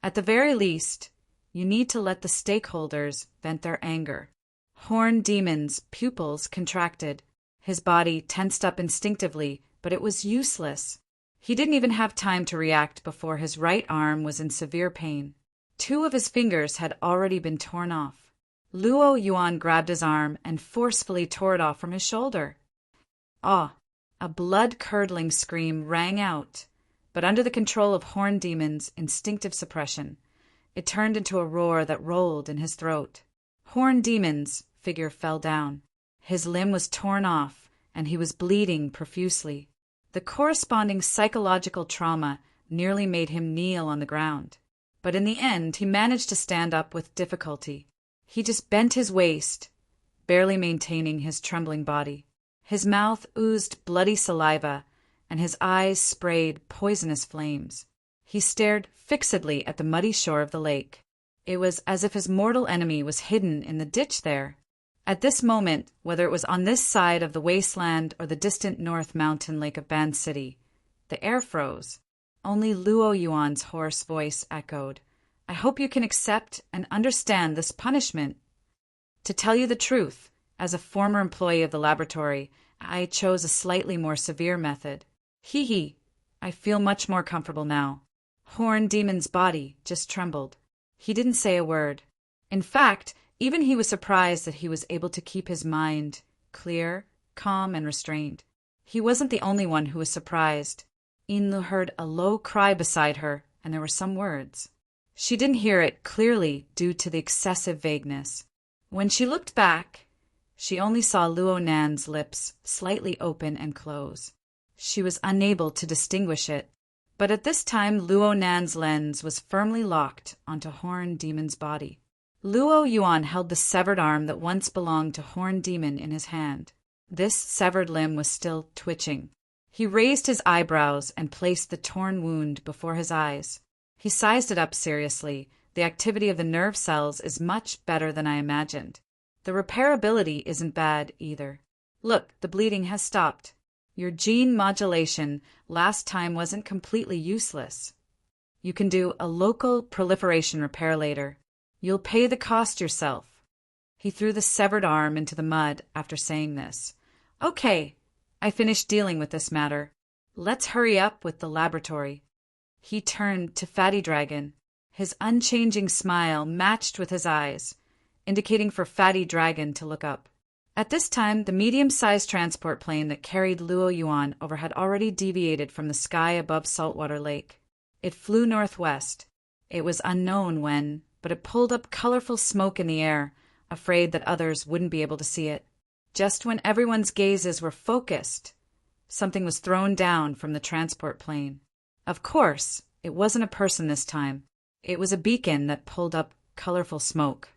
At the very least, you need to let the stakeholders vent their anger. Horn Demon's pupils contracted. His body tensed up instinctively, but it was useless. He didn't even have time to react before his right arm was in severe pain. 2 of his fingers had already been torn off. Luo Yuan grabbed his arm and forcefully tore it off from his shoulder. Ah! A blood-curdling scream rang out, but under the control of Horn Demon's instinctive suppression, it turned into a roar that rolled in his throat. Horn Demon's figure fell down. His limb was torn off, and he was bleeding profusely. The corresponding psychological trauma nearly made him kneel on the ground. But in the end, he managed to stand up with difficulty. He just bent his waist, barely maintaining his trembling body. His mouth oozed bloody saliva, and his eyes sprayed poisonous flames. He stared fixedly at the muddy shore of the lake. It was as if his mortal enemy was hidden in the ditch there. At this moment, whether it was on this side of the wasteland or the distant North Mountain Lake of Ban City, the air froze. Only Luo Yuan's hoarse voice echoed, "I hope you can accept and understand this punishment. To tell you the truth, as a former employee of the laboratory, I chose a slightly more severe method. Hee, I feel much more comfortable now." Horn Demon's body just trembled. He didn't say a word. In fact, even he was surprised that he was able to keep his mind clear, calm, and restrained. He wasn't the only one who was surprised. Inlu heard a low cry beside her, and there were some words. She didn't hear it clearly due to the excessive vagueness. When she looked back, she only saw Luo Nan's lips slightly open and close. She was unable to distinguish it, but at this time Luo Nan's lens was firmly locked onto Horn Demon's body. Luo Yuan held the severed arm that once belonged to Horn Demon in his hand. This severed limb was still twitching. He raised his eyebrows and placed the torn wound before his eyes. He sized it up seriously. The activity of the nerve cells is much better than I imagined. The repairability isn't bad either. Look, the bleeding has stopped. Your gene modulation last time wasn't completely useless. You can do a local proliferation repair later. You'll pay the cost yourself. He threw the severed arm into the mud after saying this. Okay, I finished dealing with this matter. Let's hurry up with the laboratory. He turned to Fatty Dragon. His unchanging smile matched with his eyes, indicating for Fatty Dragon to look up. At this time, the medium-sized transport plane that carried Luo Yuan over had already deviated from the sky above Saltwater Lake. It flew northwest. It was unknown when, but it pulled up colorful smoke in the air, afraid that others wouldn't be able to see it. Just when everyone's gazes were focused, something was thrown down from the transport plane. Of course, it wasn't a person this time. It was a beacon that pulled up colorful smoke.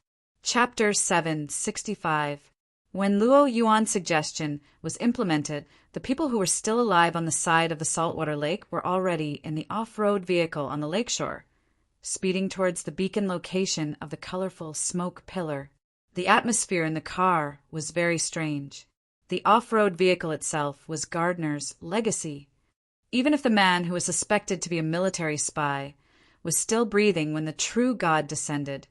Chapter 765. When Luo Yuan's suggestion was implemented, the people who were still alive on the side of the saltwater lake were already in the off-road vehicle on the lakeshore, speeding towards the beacon location of the colorful smoke pillar. The atmosphere in the car was very strange. The off-road vehicle itself was Gardner's legacy. Even if the man who was suspected to be a military spy was still breathing when the true god descended.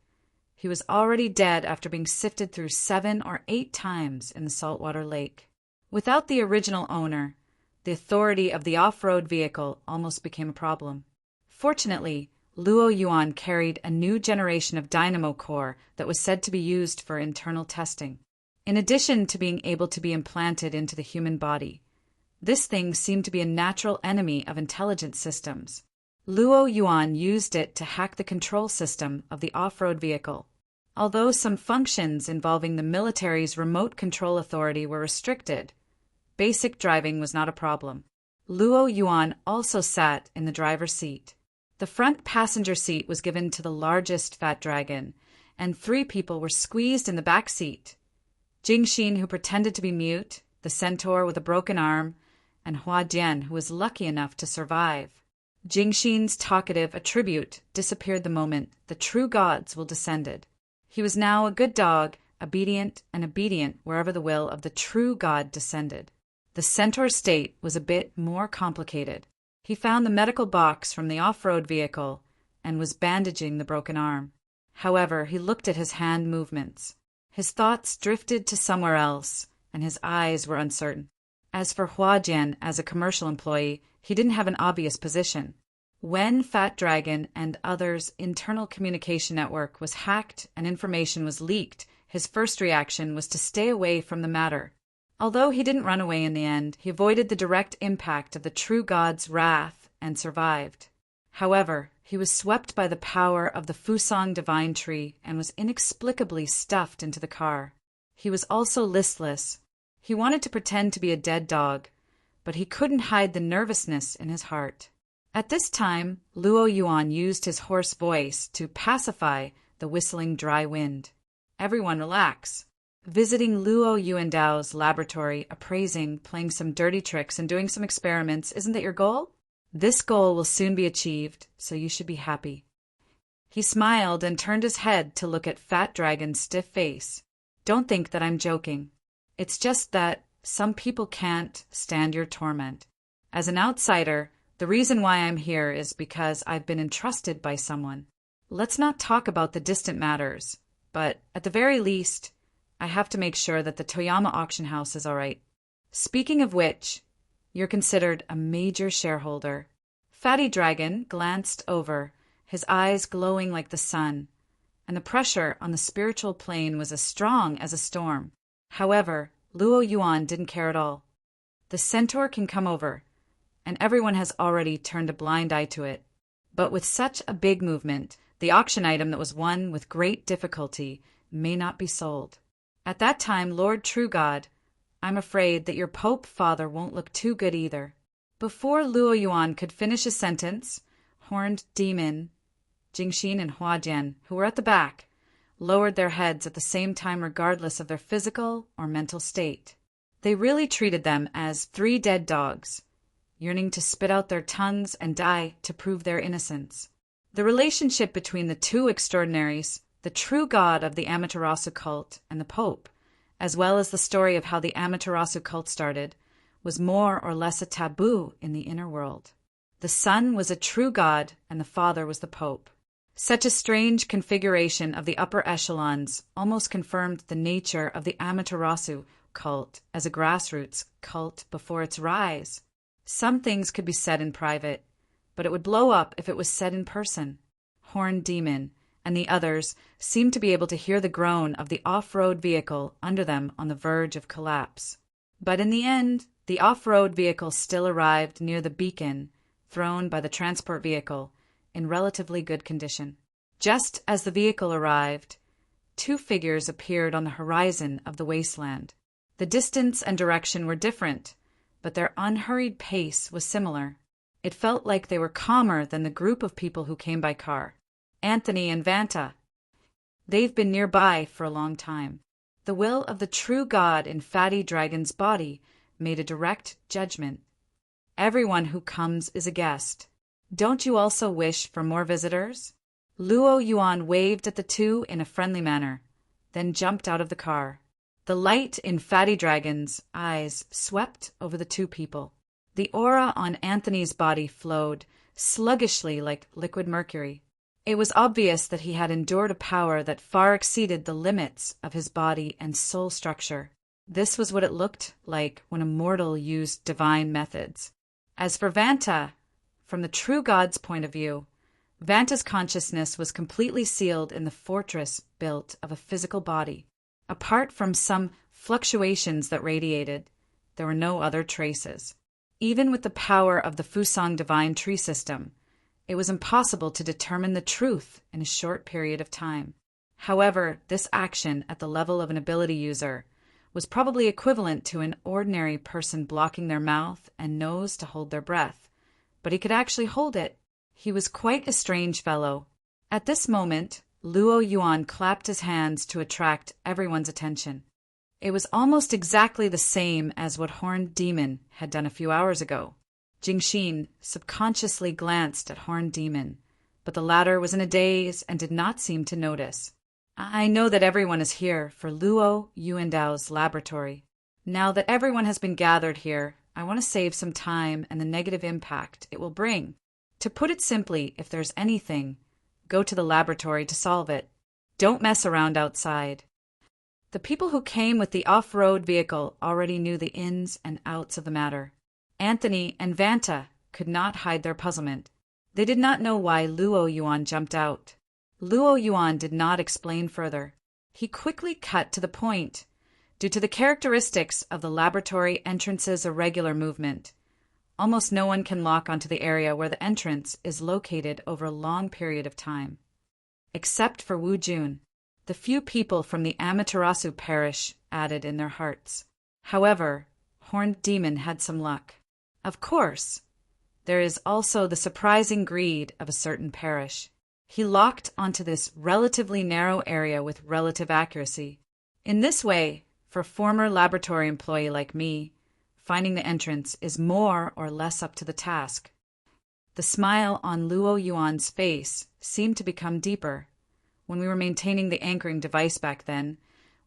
He was already dead after being sifted through 7 or 8 times in the saltwater lake. Without the original owner, the authority of the off-road vehicle almost became a problem. Fortunately, Luo Yuan carried a new generation of dynamo core that was said to be used for internal testing. In addition to being able to be implanted into the human body, this thing seemed to be a natural enemy of intelligence systems. Luo Yuan used it to hack the control system of the off-road vehicle. Although some functions involving the military's remote control authority were restricted, basic driving was not a problem. Luo Yuan also sat in the driver's seat. The front passenger seat was given to the largest fat dragon, and 3 people were squeezed in the back seat. Jingxin, who pretended to be mute, the centaur with a broken arm, and Hua Jian, who was lucky enough to survive. Jingxin's talkative attribute disappeared the moment the true gods will descended. He was now a good dog, obedient wherever the will of the true god descended. The centaur's state was a bit more complicated. He found the medical box from the off-road vehicle and was bandaging the broken arm. However, he looked at his hand movements. His thoughts drifted to somewhere else, and his eyes were uncertain. As for Hua Jian, as a commercial employee, he didn't have an obvious position. When Fat Dragon and others' internal communication network was hacked and information was leaked, his first reaction was to stay away from the matter. Although he didn't run away in the end, he avoided the direct impact of the true god's wrath and survived. However, he was swept by the power of the Fusang divine tree and was inexplicably stuffed into the car. He was also listless. He wanted to pretend to be a dead dog, but he couldn't hide the nervousness in his heart. At this time, Luo Yuan used his hoarse voice to pacify the whistling dry wind. Everyone relax. Visiting Luo Yuandao's laboratory, appraising, playing some dirty tricks, and doing some experiments, isn't that your goal? This goal will soon be achieved, so you should be happy. He smiled and turned his head to look at Fat Dragon's stiff face. Don't think that I'm joking. It's just that some people can't stand your torment. As an outsider, the reason why I'm here is because I've been entrusted by someone. Let's not talk about the distant matters, but at the very least, I have to make sure that the Toyama auction house is all right. Speaking of which, you're considered a major shareholder. Fatty Dragon glanced over, his eyes glowing like the sun, and the pressure on the spiritual plane was as strong as a storm. However, Luo Yuan didn't care at all. The centaur can come over, and everyone has already turned a blind eye to it. But with such a big movement, the auction item that was won with great difficulty may not be sold. At that time, Lord True God, I'm afraid that your Pope Father won't look too good either. Before Luo Yuan could finish his sentence, Horned Demon, Jingxin and Hua Jian, who were at the back, lowered their heads at the same time regardless of their physical or mental state. They really treated them as 3 dead dogs, yearning to spit out their tongues and die to prove their innocence. The relationship between the 2 extraordinaries, the true god of the Amaterasu cult and the Pope, as well as the story of how the Amaterasu cult started, was more or less a taboo in the inner world. The son was a true god and the father was the Pope. Such a strange configuration of the upper echelons almost confirmed the nature of the Amaterasu cult as a grassroots cult before its rise. Some things could be said in private, but it would blow up if it was said in person. Horned Demon and the others seemed to be able to hear the groan of the off-road vehicle under them on the verge of collapse. But in the end, the off-road vehicle still arrived near the beacon thrown by the transport vehicle in relatively good condition. Just as the vehicle arrived, 2 figures appeared on the horizon of the wasteland. The distance and direction were different, but their unhurried pace was similar. It felt like they were calmer than the group of people who came by car. Anthony and Vanta. They've been nearby for a long time. The will of the true God in Fatty Dragon's body made a direct judgment. Everyone who comes is a guest. Don't you also wish for more visitors? Luo Yuan waved at the 2 in a friendly manner, then jumped out of the car. The light in Fatty Dragon's eyes swept over the 2 people. The aura on Anthony's body flowed, sluggishly like liquid mercury. It was obvious that he had endured a power that far exceeded the limits of his body and soul structure. This was what it looked like when a mortal used divine methods. As for Vanta, from the true God's point of view, Vanta's consciousness was completely sealed in the fortress built of a physical body. Apart from some fluctuations that radiated, there were no other traces. Even with the power of the Fusang divine tree system, it was impossible to determine the truth in a short period of time. However, this action at the level of an ability user was probably equivalent to an ordinary person blocking their mouth and nose to hold their breath, but he could actually hold it. He was quite a strange fellow. At this moment, Luo Yuan clapped his hands to attract everyone's attention. It was almost exactly the same as what Horned Demon had done a few hours ago. Jingxin subconsciously glanced at Horned Demon, but the latter was in a daze and did not seem to notice. I know that everyone is here for Luo Yuandao's laboratory. Now that everyone has been gathered here, I want to save some time and the negative impact it will bring. To put it simply, if there's anything, go to the laboratory to solve it. Don't mess around outside. The people who came with the off-road vehicle already knew the ins and outs of the matter. Anthony and Vanta could not hide their puzzlement. They did not know why Luo Yuan jumped out. Luo Yuan did not explain further. He quickly cut to the point. Due to the characteristics of the laboratory entrance's irregular movement, almost no one can lock onto the area where the entrance is located over a long period of time. Except for Wu Jun, the few people from the Amaterasu parish added in their hearts. However, Horned Demon had some luck. Of course, there is also the surprising greed of a certain parish. He locked onto this relatively narrow area with relative accuracy. In this way, for a former laboratory employee like me, finding the entrance is more or less up to the task. The smile on Luo Yuan's face seemed to become deeper. When we were maintaining the anchoring device back then,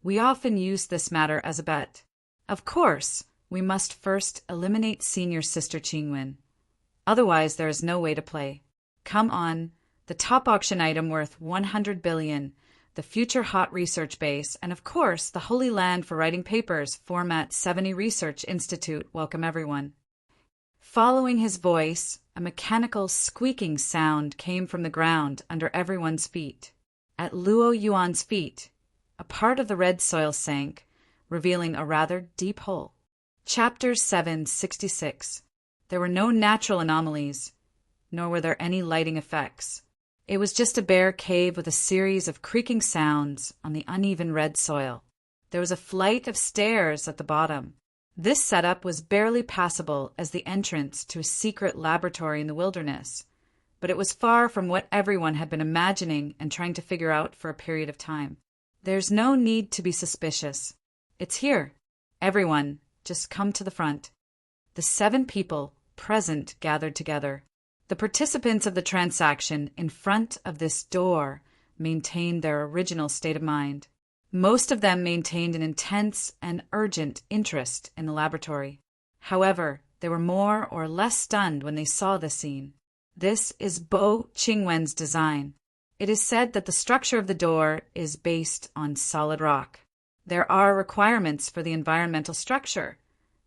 we often used this matter as a bet. Of course, we must first eliminate Senior Sister Qingwen. Otherwise, there is no way to play. Come on, the top auction item worth 100 billion, the future hot research base, and of course, the Holy Land for writing papers, Format 70 Research Institute welcome everyone. Following his voice, a mechanical squeaking sound came from the ground under everyone's feet. At Luo Yuan's feet, a part of the red soil sank, revealing a rather deep hole. Chapter 766. There were no natural anomalies, nor were there any lighting effects. It was just a bare cave with a series of creaking sounds on the uneven red soil. There was a flight of stairs at the bottom. This setup was barely passable as the entrance to a secret laboratory in the wilderness, but it was far from what everyone had been imagining and trying to figure out for a period of time. There's no need to be suspicious. It's here. Everyone, just come to the front. The 7 people present gathered together. The participants of the transaction in front of this door maintained their original state of mind. Most of them maintained an intense and urgent interest in the laboratory. However, they were more or less stunned when they saw the scene. This is Bo Qingwen's design. It is said that the structure of the door is based on solid rock. There are requirements for the environmental structure,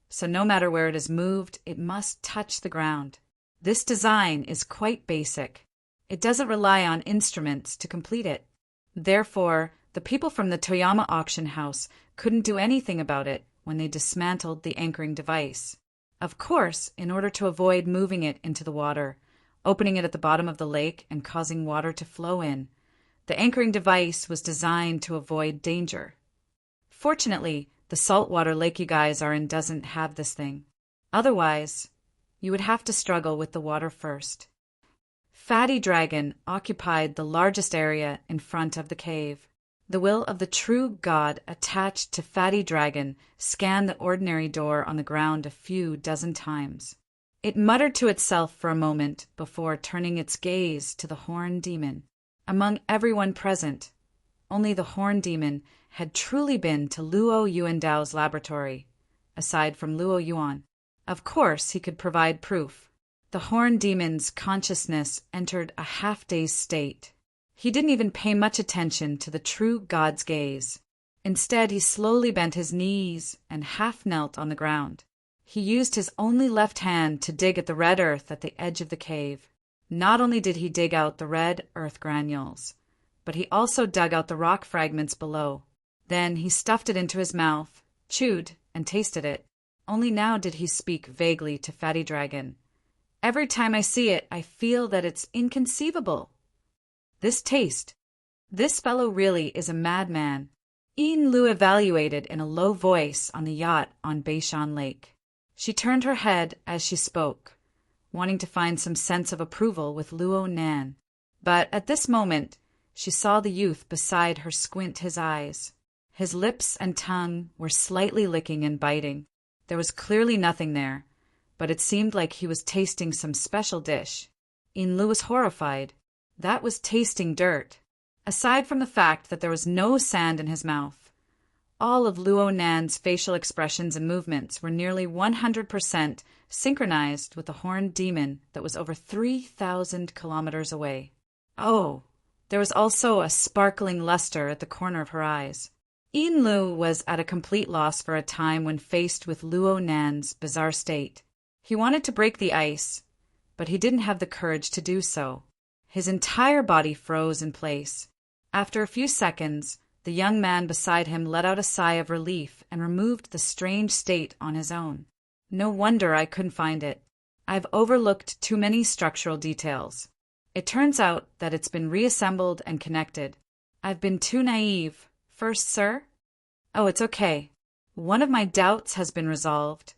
so no matter where it is moved, it must touch the ground. This design is quite basic. It doesn't rely on instruments to complete it. Therefore, the people from the Toyama auction house couldn't do anything about it when they dismantled the anchoring device. Of course, in order to avoid moving it into the water, opening it at the bottom of the lake and causing water to flow in, the anchoring device was designed to avoid danger. Fortunately, the saltwater lake you guys are in doesn't have this thing. Otherwise, you would have to struggle with the water first. Fatty Dragon occupied the largest area in front of the cave. The will of the true God attached to Fatty Dragon scanned the ordinary door on the ground a few dozen times. It muttered to itself for a moment before turning its gaze to the Horned Demon. Among everyone present, only the Horned Demon had truly been to Luo Yuandao's laboratory, aside from Luo Yuan. Of course, he could provide proof. The horn demon's consciousness entered a half-dazed state. He didn't even pay much attention to the true god's gaze. Instead, he slowly bent his knees and half-knelt on the ground. He used his only left hand to dig at the red earth at the edge of the cave. Not only did he dig out the red earth granules, but he also dug out the rock fragments below. Then he stuffed it into his mouth, chewed, and tasted it. Only now did he speak vaguely to Fatty Dragon. "Every time I see it, I feel that it's inconceivable. This taste. This fellow really is a madman." Ian Lu evaluated in a low voice on the yacht on Beishan Lake. She turned her head as she spoke, wanting to find some sense of approval with Luo Nan. But at this moment, she saw the youth beside her squint his eyes. His lips and tongue were slightly licking and biting. There was clearly nothing there, but it seemed like he was tasting some special dish. Ian Lu was horrified. That was tasting dirt. Aside from the fact that there was no sand in his mouth, all of Luo Nan's facial expressions and movements were nearly 100% synchronized with the horned demon that was over 3,000 kilometers away. Oh, there was also a sparkling luster at the corner of her eyes. Ian Lu was at a complete loss for a time when faced with Luo Nan's bizarre state. He wanted to break the ice, but he didn't have the courage to do so. His entire body froze in place. After a few seconds, the young man beside him let out a sigh of relief and removed the strange state on his own. "No wonder I couldn't find it. I've overlooked too many structural details. It turns out that it's been reassembled and connected. I've been too naive. First, sir? Oh, it's okay. One of my doubts has been resolved,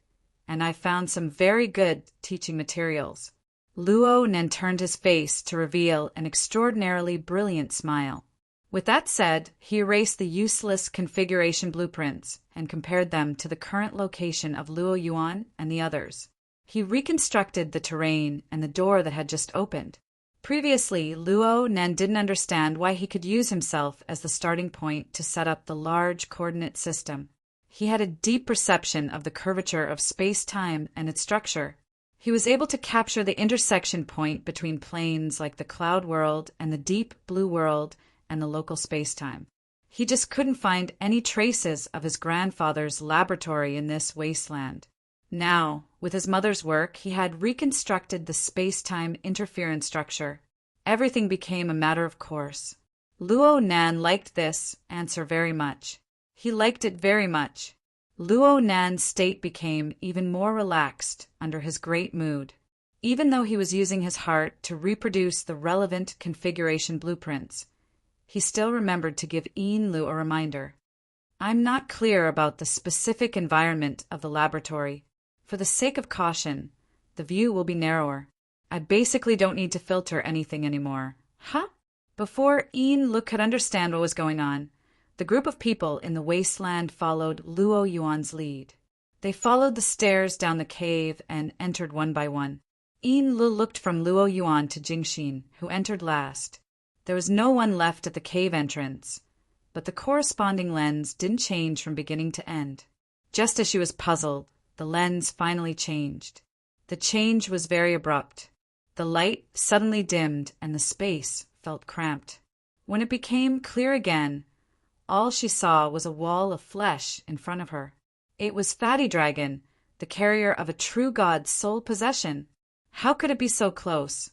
and I've found some very good teaching materials." Luo Nan turned his face to reveal an extraordinarily brilliant smile. With that said, he erased the useless configuration blueprints and compared them to the current location of Luo Yuan and the others. He reconstructed the terrain and the door that had just opened. Previously, Luo Nan didn't understand why he could use himself as the starting point to set up the large coordinate system. He had a deep perception of the curvature of space-time and its structure. He was able to capture the intersection point between planes like the cloud world and the deep blue world and the local space-time. He just couldn't find any traces of his grandfather's laboratory in this wasteland. Now, with his mother's work, he had reconstructed the space-time interference structure. Everything became a matter of course. Luo Nan liked this answer very much. He liked it very much. Luo Nan's state became even more relaxed under his great mood. Even though he was using his heart to reproduce the relevant configuration blueprints, he still remembered to give Ian Lu a reminder. "I'm not clear about the specific environment of the laboratory. For the sake of caution, the view will be narrower. I basically don't need to filter anything anymore." Huh? Before Ian Lu could understand what was going on, the group of people in the wasteland followed Luo Yuan's lead. They followed the stairs down the cave and entered one by one. Ian Lu looked from Luo Yuan to Jingxin, who entered last. There was no one left at the cave entrance, but the corresponding lens didn't change from beginning to end. Just as she was puzzled, the lens finally changed. The change was very abrupt. The light suddenly dimmed and the space felt cramped. When it became clear again, all she saw was a wall of flesh in front of her. It was Fatty Dragon, the carrier of a true god's sole possession. How could it be so close?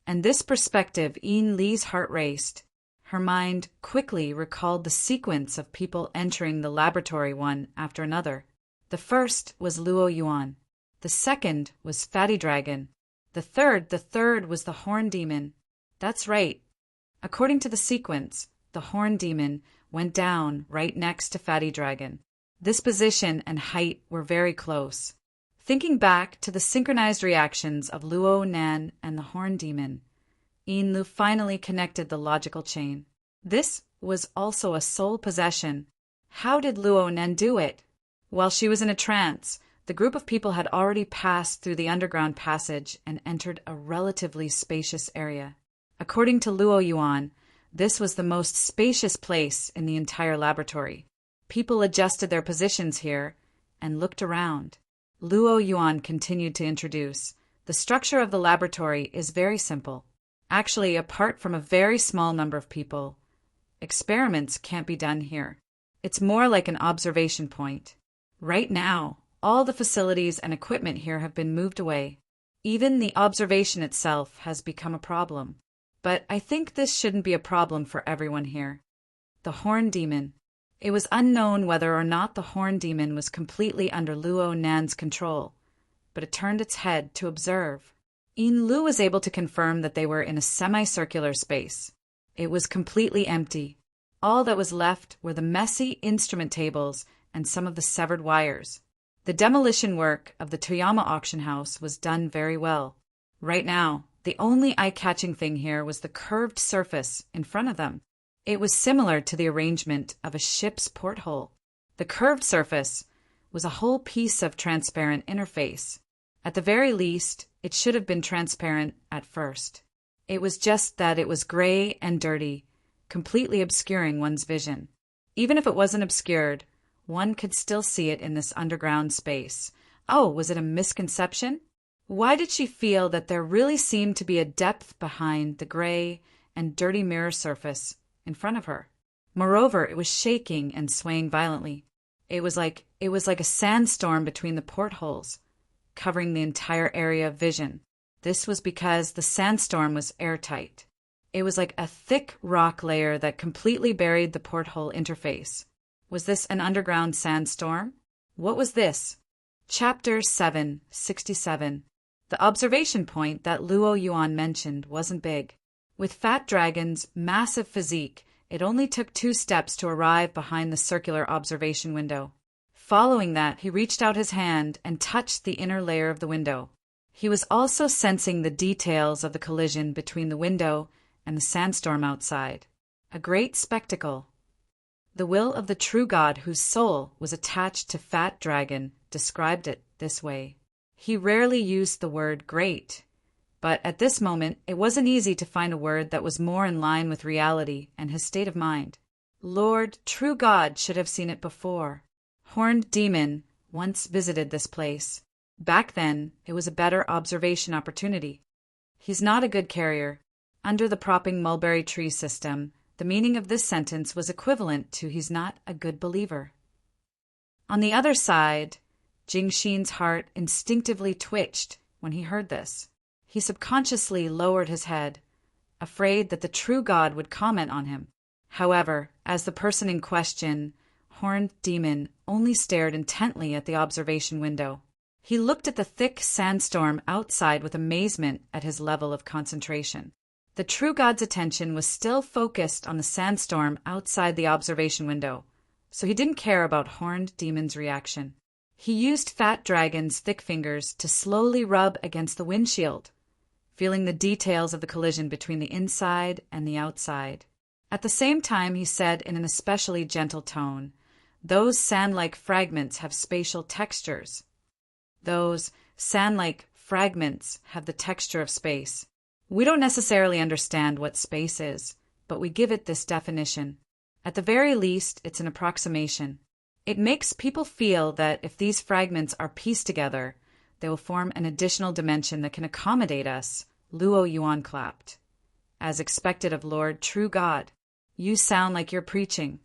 And this perspective, Ian Lee's heart raced. Her mind quickly recalled the sequence of people entering the laboratory one after another. The first was Luo Yuan. The second was Fatty Dragon. The third was the Horn Demon. That's right. According to the sequence, the Horn Demon went down right next to Fatty Dragon. This position and height were very close. Thinking back to the synchronized reactions of Luo Nan and the Horn Demon, Ian Lu finally connected the logical chain. This was also a soul possession. How did Luo Nan do it? While she was in a trance, the group of people had already passed through the underground passage and entered a relatively spacious area. According to Luo Yuan, this was the most spacious place in the entire laboratory. People adjusted their positions here and looked around. Luo Yuan continued to introduce, The structure of the laboratory is very simple. Actually, apart from a very small number of people, experiments can't be done here. It's more like an observation point. Right now, all the facilities and equipment here have been moved away. Even the observation itself has become a problem. But I think this shouldn't be a problem for everyone here. The Horn Demon. It was unknown whether or not the Horn Demon was completely under Luo Nan's control, but it turned its head to observe. Lu was able to confirm that they were in a semicircular space. It was completely empty. All that was left were the messy instrument tables and some of the severed wires. The demolition work of the Toyama auction house was done very well. Right now, the only eye-catching thing here was the curved surface in front of them. It was similar to the arrangement of a ship's porthole. The curved surface was a whole piece of transparent interface. At the very least, it should have been transparent at first. It was just that it was gray and dirty, completely obscuring one's vision. Even if it wasn't obscured, one could still see it in this underground space. Oh, was it a misconception? Why did she feel that there really seemed to be a depth behind the gray and dirty mirror surface in front of her? Moreover, it was shaking and swaying violently. It was like a sandstorm between the portholes, covering the entire area of vision. This was because the sandstorm was airtight. It was like a thick rock layer that completely buried the porthole interface. Was this an underground sandstorm? What was this? Chapter 767. The observation point that Luo Yuan mentioned wasn't big. With Fat Dragon's massive physique, it only took 2 steps to arrive behind the circular observation window. Following that, he reached out his hand and touched the inner layer of the window. He was also sensing the details of the collision between the window and the sandstorm outside. A great spectacle. The will of the true God whose soul was attached to Fat Dragon described it this way. He rarely used the word great, but at this moment it wasn't easy to find a word that was more in line with reality and his state of mind. Lord, true God should have seen it before. Horned Demon once visited this place. Back then, it was a better observation opportunity. He's not a good carrier. Under the propping mulberry tree system, the meaning of this sentence was equivalent to he's not a good believer. On the other side, Jingxin's heart instinctively twitched when he heard this. He subconsciously lowered his head, afraid that the true God would comment on him. However, as the person in question, Horned Demon, only stared intently at the observation window. He looked at the thick sandstorm outside with amazement at his level of concentration. The true God's attention was still focused on the sandstorm outside the observation window, so he didn't care about Horned Demon's reaction. He used Fat Dragon's thick fingers to slowly rub against the windshield, feeling the details of the collision between the inside and the outside. At the same time, he said in an especially gentle tone, "Those sand-like fragments have spatial textures. Those sand-like fragments have the texture of space. We don't necessarily understand what space is, but we give it this definition. At the very least, it's an approximation. It makes people feel that if these fragments are pieced together, they will form an additional dimension that can accommodate us." Luo Yuan clapped. "As expected of Lord True God, you sound like you're preaching."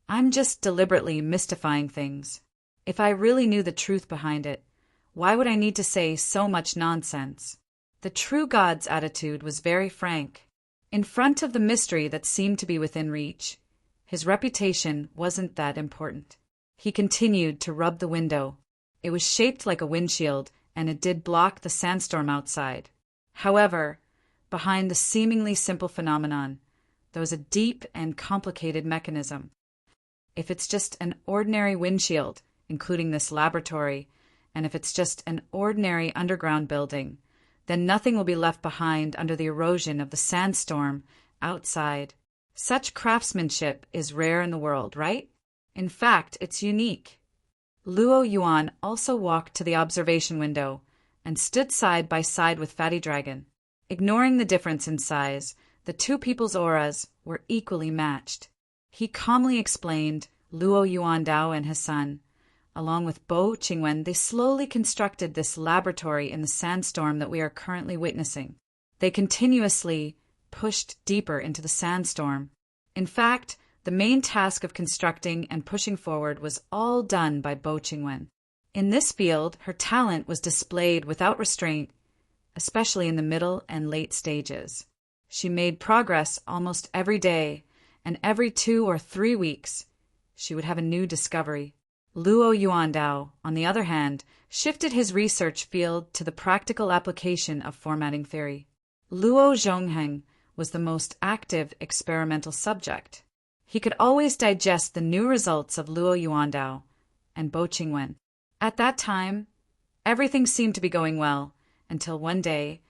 "I'm just deliberately mystifying things. If I really knew the truth behind it, why would I need to say so much nonsense?" The true God's attitude was very frank. In front of the mystery that seemed to be within reach, his reputation wasn't that important. He continued to rub the window. It was shaped like a windshield, and it did block the sandstorm outside. However, behind the seemingly simple phenomenon, there was a deep and complicated mechanism. If it's just an ordinary windshield, including this laboratory, and if it's just an ordinary underground building, then nothing will be left behind under the erosion of the sandstorm outside. Such craftsmanship is rare in the world, right? In fact, it's unique. Luo Yuan also walked to the observation window and stood side by side with Fatty Dragon. Ignoring the difference in size, the two people's auras were equally matched. He calmly explained Luo Yuan Dao and his son, along with Bo Qingwen, they slowly constructed this laboratory in the sandstorm that we are currently witnessing. They continuously pushed deeper into the sandstorm. In fact, the main task of constructing and pushing forward was all done by Bo Qingwen. In this field, her talent was displayed without restraint, especially in the middle and late stages. She made progress almost every day, and every 2 or 3 weeks, she would have a new discovery. Luo Yuandao, on the other hand, shifted his research field to the practical application of formatting theory. Luo Zhongheng was the most active experimental subject. He could always digest the new results of Luo Yuandao and Bo Qingwen. At that time, everything seemed to be going well, until one day,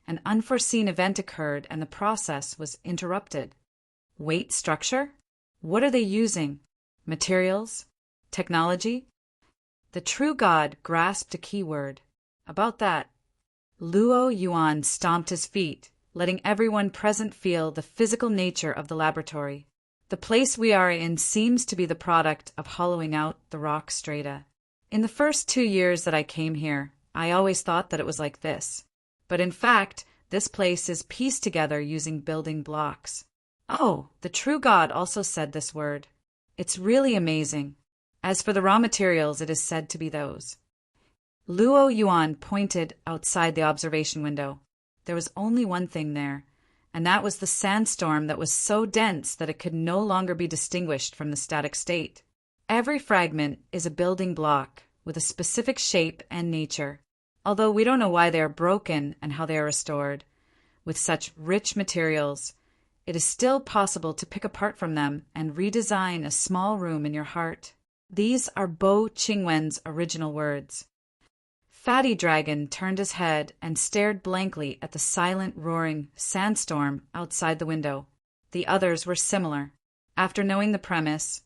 an unforeseen event occurred and the process was interrupted. Weight structure? What are they using? Materials? Technology? The true God grasped a key word. About that, Luo Yuan stomped his feet, letting everyone present feel the physical nature of the laboratory. The place we are in seems to be the product of hollowing out the rock strata. In the first 2 years that I came here, I always thought that it was like this. But in fact, this place is pieced together using building blocks. Oh, the true God also said this word. It's really amazing. As for the raw materials, it is said to be those. Luo Yuan pointed outside the observation window. There was only one thing there, and that was the sandstorm that was so dense that it could no longer be distinguished from the static state. Every fragment is a building block with a specific shape and nature. Although we don't know why they are broken and how they are restored, with such rich materials, it is still possible to pick apart from them and redesign a small room in your heart. These are Bo Qingwen's original words. Fatty Dragon turned his head and stared blankly at the silent, roaring sandstorm outside the window. The others were similar. After knowing the premise,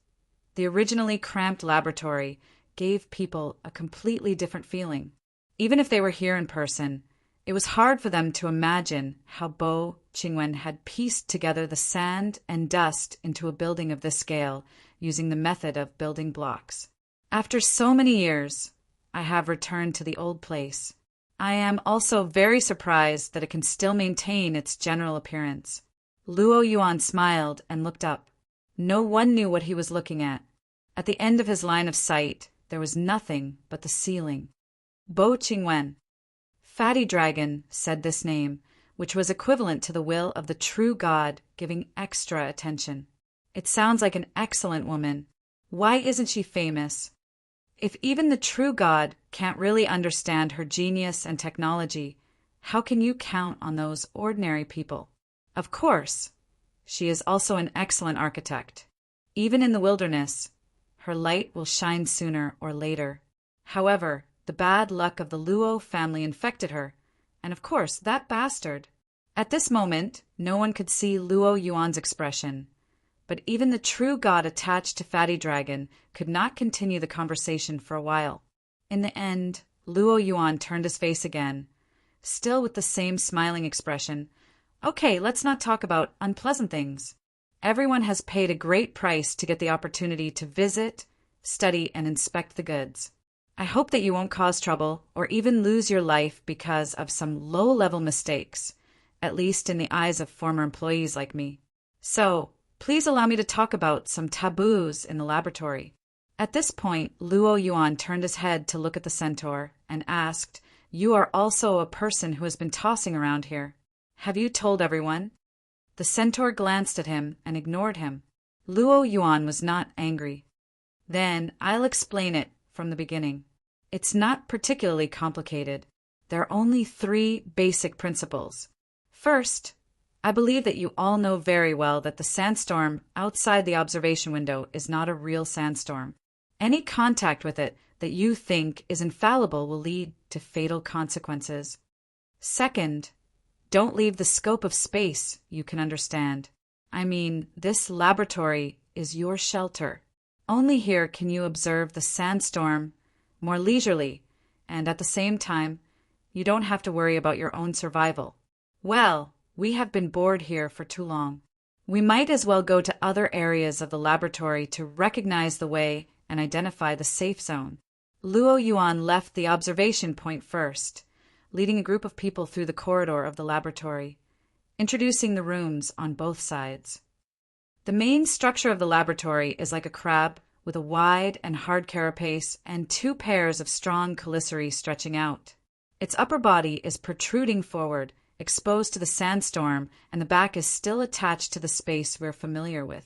the originally cramped laboratory gave people a completely different feeling. Even if they were here in person, it was hard for them to imagine how Bo Qingwen had pieced together the sand and dust into a building of this scale using the method of building blocks. After so many years, I have returned to the old place. I am also very surprised that it can still maintain its general appearance. Luo Yuan smiled and looked up. No one knew what he was looking at. At the end of his line of sight, there was nothing but the ceiling. Bo Qingwen. Fatty Dragon said this name, which was equivalent to the will of the true God giving extra attention. It sounds like an excellent woman. Why isn't she famous? If even the true God can't really understand her genius and technology, how can you count on those ordinary people? Of course, she is also an excellent architect. Even in the wilderness, her light will shine sooner or later. However, the bad luck of the Luo family infected her, and of course, that bastard. At this moment, no one could see Luo Yuan's expression, but even the true God attached to Fatty Dragon could not continue the conversation for a while. In the end, Luo Yuan turned his face again, still with the same smiling expression. Okay, let's not talk about unpleasant things. Everyone has paid a great price to get the opportunity to visit, study, and inspect the goods. I hope that you won't cause trouble or even lose your life because of some low-level mistakes, at least in the eyes of former employees like me. So, please allow me to talk about some taboos in the laboratory. At this point, Luo Yuan turned his head to look at the centaur and asked, "You are also a person who has been tossing around here. Have you told everyone?" The centaur glanced at him and ignored him. Luo Yuan was not angry. "Then I'll explain it from the beginning. It's not particularly complicated. There are only 3 basic principles. First, I believe that you all know very well that the sandstorm outside the observation window is not a real sandstorm. Any contact with it that you think is infallible will lead to fatal consequences. Second, don't leave the scope of space you can understand. I mean, this laboratory is your shelter. Only here can you observe the sandstorm more leisurely, and at the same time, you don't have to worry about your own survival. Well, we have been bored here for too long. We might as well go to other areas of the laboratory to recognize the way and identify the safe zone. Luo Yuan left the observation point first, leading a group of people through the corridor of the laboratory, introducing the rooms on both sides. The main structure of the laboratory is like a crab with a wide and hard carapace and two pairs of strong chelicerae stretching out. Its upper body is protruding forward, exposed to the sandstorm, and the back is still attached to the space we're familiar with.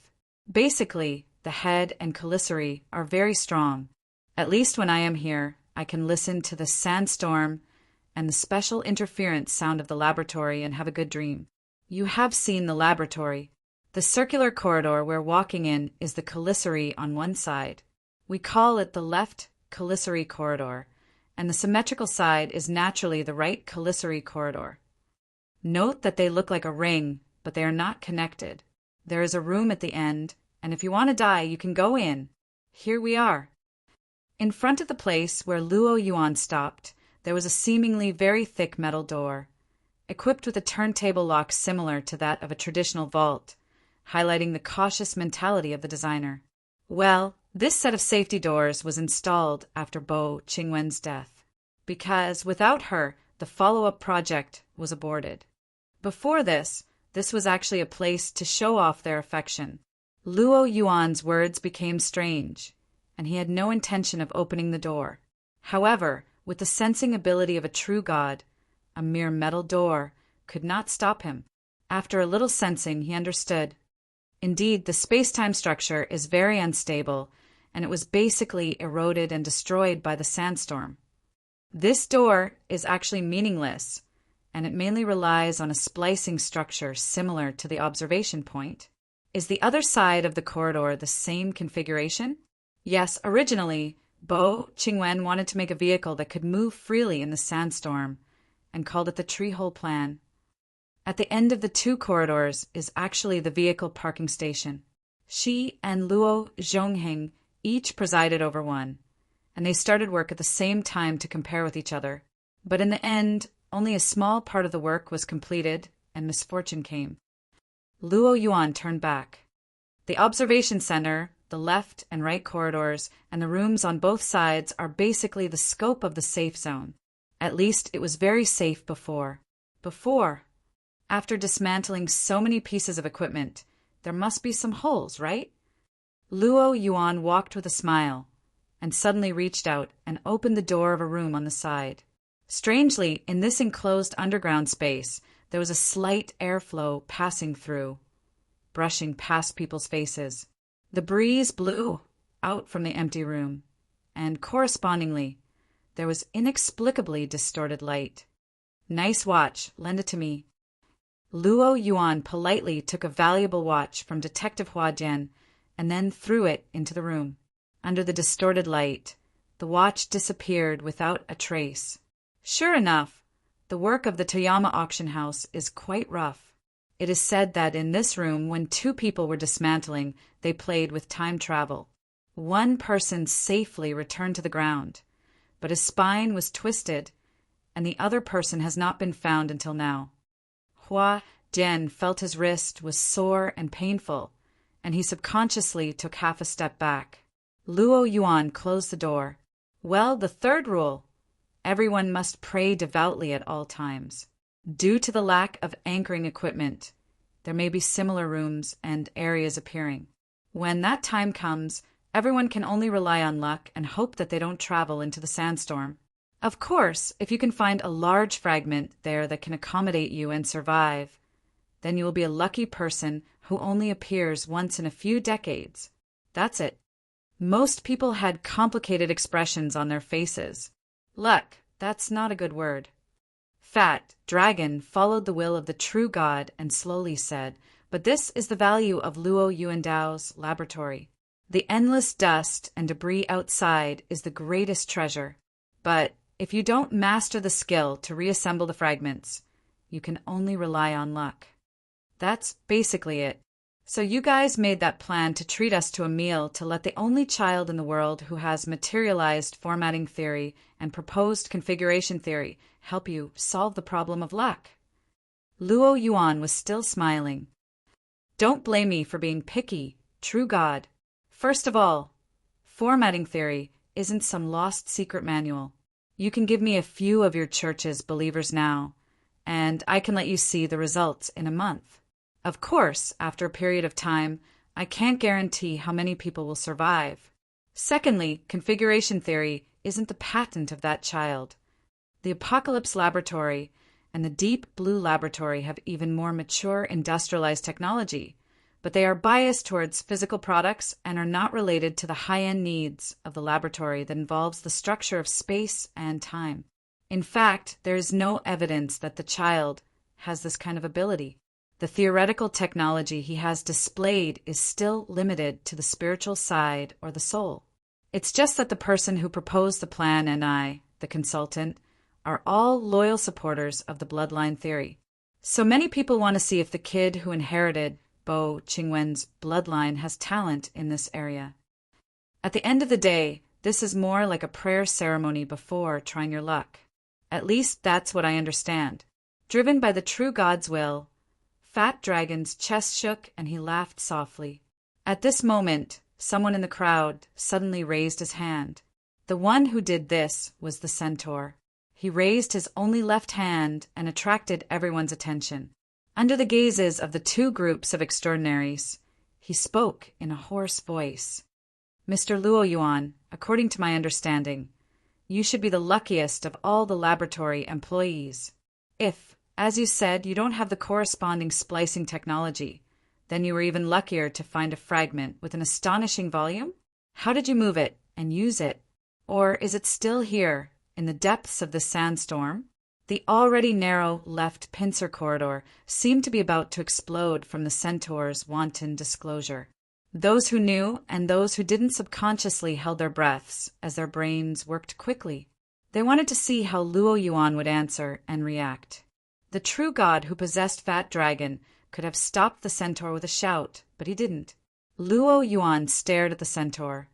Basically, the head and chelicerae are very strong. At least when I am here, I can listen to the sandstorm and the special interference sound of the laboratory and have a good dream. You have seen the laboratory. The circular corridor we're walking in is the chelicerae on one side. We call it the left chelicerae corridor, and the symmetrical side is naturally the right chelicerae corridor. Note that they look like a ring, but they are not connected. There is a room at the end, and if you want to die, you can go in. Here we are. In front of the place where Luo Yuan stopped, there was a seemingly very thick metal door, equipped with a turntable lock similar to that of a traditional vault, highlighting the cautious mentality of the designer. Well, this set of safety doors was installed after Bo Qingwen's death, because without her, the follow-up project was aborted. Before this was actually a place to show off their affection. Luo Yuan's words became strange, and he had no intention of opening the door. However, with the sensing ability of a true god, a mere metal door could not stop him. After a little sensing, he understood. Indeed, the space-time structure is very unstable, and it was basically eroded and destroyed by the sandstorm. This door is actually meaningless, and it mainly relies on a splicing structure similar to the observation point. Is the other side of the corridor the same configuration? Yes, originally, Bo Qingwen wanted to make a vehicle that could move freely in the sandstorm, and called it the Treehole Plan. At the end of the two corridors is actually the vehicle parking station. She and Luo Zhongheng each presided over one, and they started work at the same time to compare with each other. But in the end, only a small part of the work was completed, and misfortune came. Luo Yuan turned back. The observation center, the left and right corridors, and the rooms on both sides are basically the scope of the safe zone. At least it was very safe before. After dismantling so many pieces of equipment, there must be some holes, right? Luo Yuan walked with a smile, and suddenly reached out and opened the door of a room on the side. Strangely, in this enclosed underground space, there was a slight airflow passing through, brushing past people's faces. The breeze blew out from the empty room, and correspondingly, there was inexplicably distorted light. Nice watch, lend it to me. Luo Yuan politely took a valuable watch from Detective Hua Jian and then threw it into the room. Under the distorted light, the watch disappeared without a trace. Sure enough, the work of the Toyama auction house is quite rough. It is said that in this room, when two people were dismantling, they played with time travel. One person safely returned to the ground, but his spine was twisted, and the other person has not been found until now. Hua Jian felt his wrist was sore and painful, and he subconsciously took half a step back. Luo Yuan closed the door. Well, the third rule: everyone must pray devoutly at all times. Due to the lack of anchoring equipment, there may be similar rooms and areas appearing. When that time comes, everyone can only rely on luck and hope that they don't travel into the sandstorm. Of course, if you can find a large fragment there that can accommodate you and survive, then you will be a lucky person who only appears once in a few decades. That's it. Most people had complicated expressions on their faces. Luck, that's not a good word. Fat Dragon followed the will of the true God and slowly said, but this is the value of Luo Yuandao's laboratory. The endless dust and debris outside is the greatest treasure. But if you don't master the skill to reassemble the fragments, you can only rely on luck. That's basically it. So you guys made that plan to treat us to a meal to let the only child in the world who has materialized formatting theory and proposed configuration theory help you solve the problem of luck. Luo Yuan was still smiling. Don't blame me for being picky, true God. First of all, formatting theory isn't some lost secret manual. You can give me a few of your church's believers now, and I can let you see the results in a month. Of course, after a period of time, I can't guarantee how many people will survive. Secondly, configuration theory isn't the patent of that child. The Apocalypse Laboratory and the Deep Blue Laboratory have even more mature industrialized technology, but they are biased towards physical products and are not related to the high-end needs of the laboratory that involves the structure of space and time. In fact, there is no evidence that the child has this kind of ability. The theoretical technology he has displayed is still limited to the spiritual side or the soul. It's just that the person who proposed the plan and I, the consultant, are all loyal supporters of the bloodline theory. So many people want to see if the kid who inherited Bo Qingwen's bloodline has talent in this area. At the end of the day, this is more like a prayer ceremony before trying your luck. At least that's what I understand. Driven by the true God's will, Fat Dragon's chest shook and he laughed softly. At this moment, someone in the crowd suddenly raised his hand. The one who did this was the centaur. He raised his only left hand and attracted everyone's attention. Under the gazes of the two groups of extraordinaries, he spoke in a hoarse voice. Mr. Luo Yuan, according to my understanding, you should be the luckiest of all the laboratory employees. If, as you said, you don't have the corresponding splicing technology, then you were even luckier to find a fragment with an astonishing volume? How did you move it and use it? Or is it still here, in the depths of the sandstorm? The already narrow left pincer corridor seemed to be about to explode from the centaur's wanton disclosure. Those who knew and those who didn't subconsciously held their breaths as their brains worked quickly. They wanted to see how Luo Yuan would answer and react. The true god who possessed Fat Dragon could have stopped the centaur with a shout, but he didn't. Luo Yuan stared at the centaur,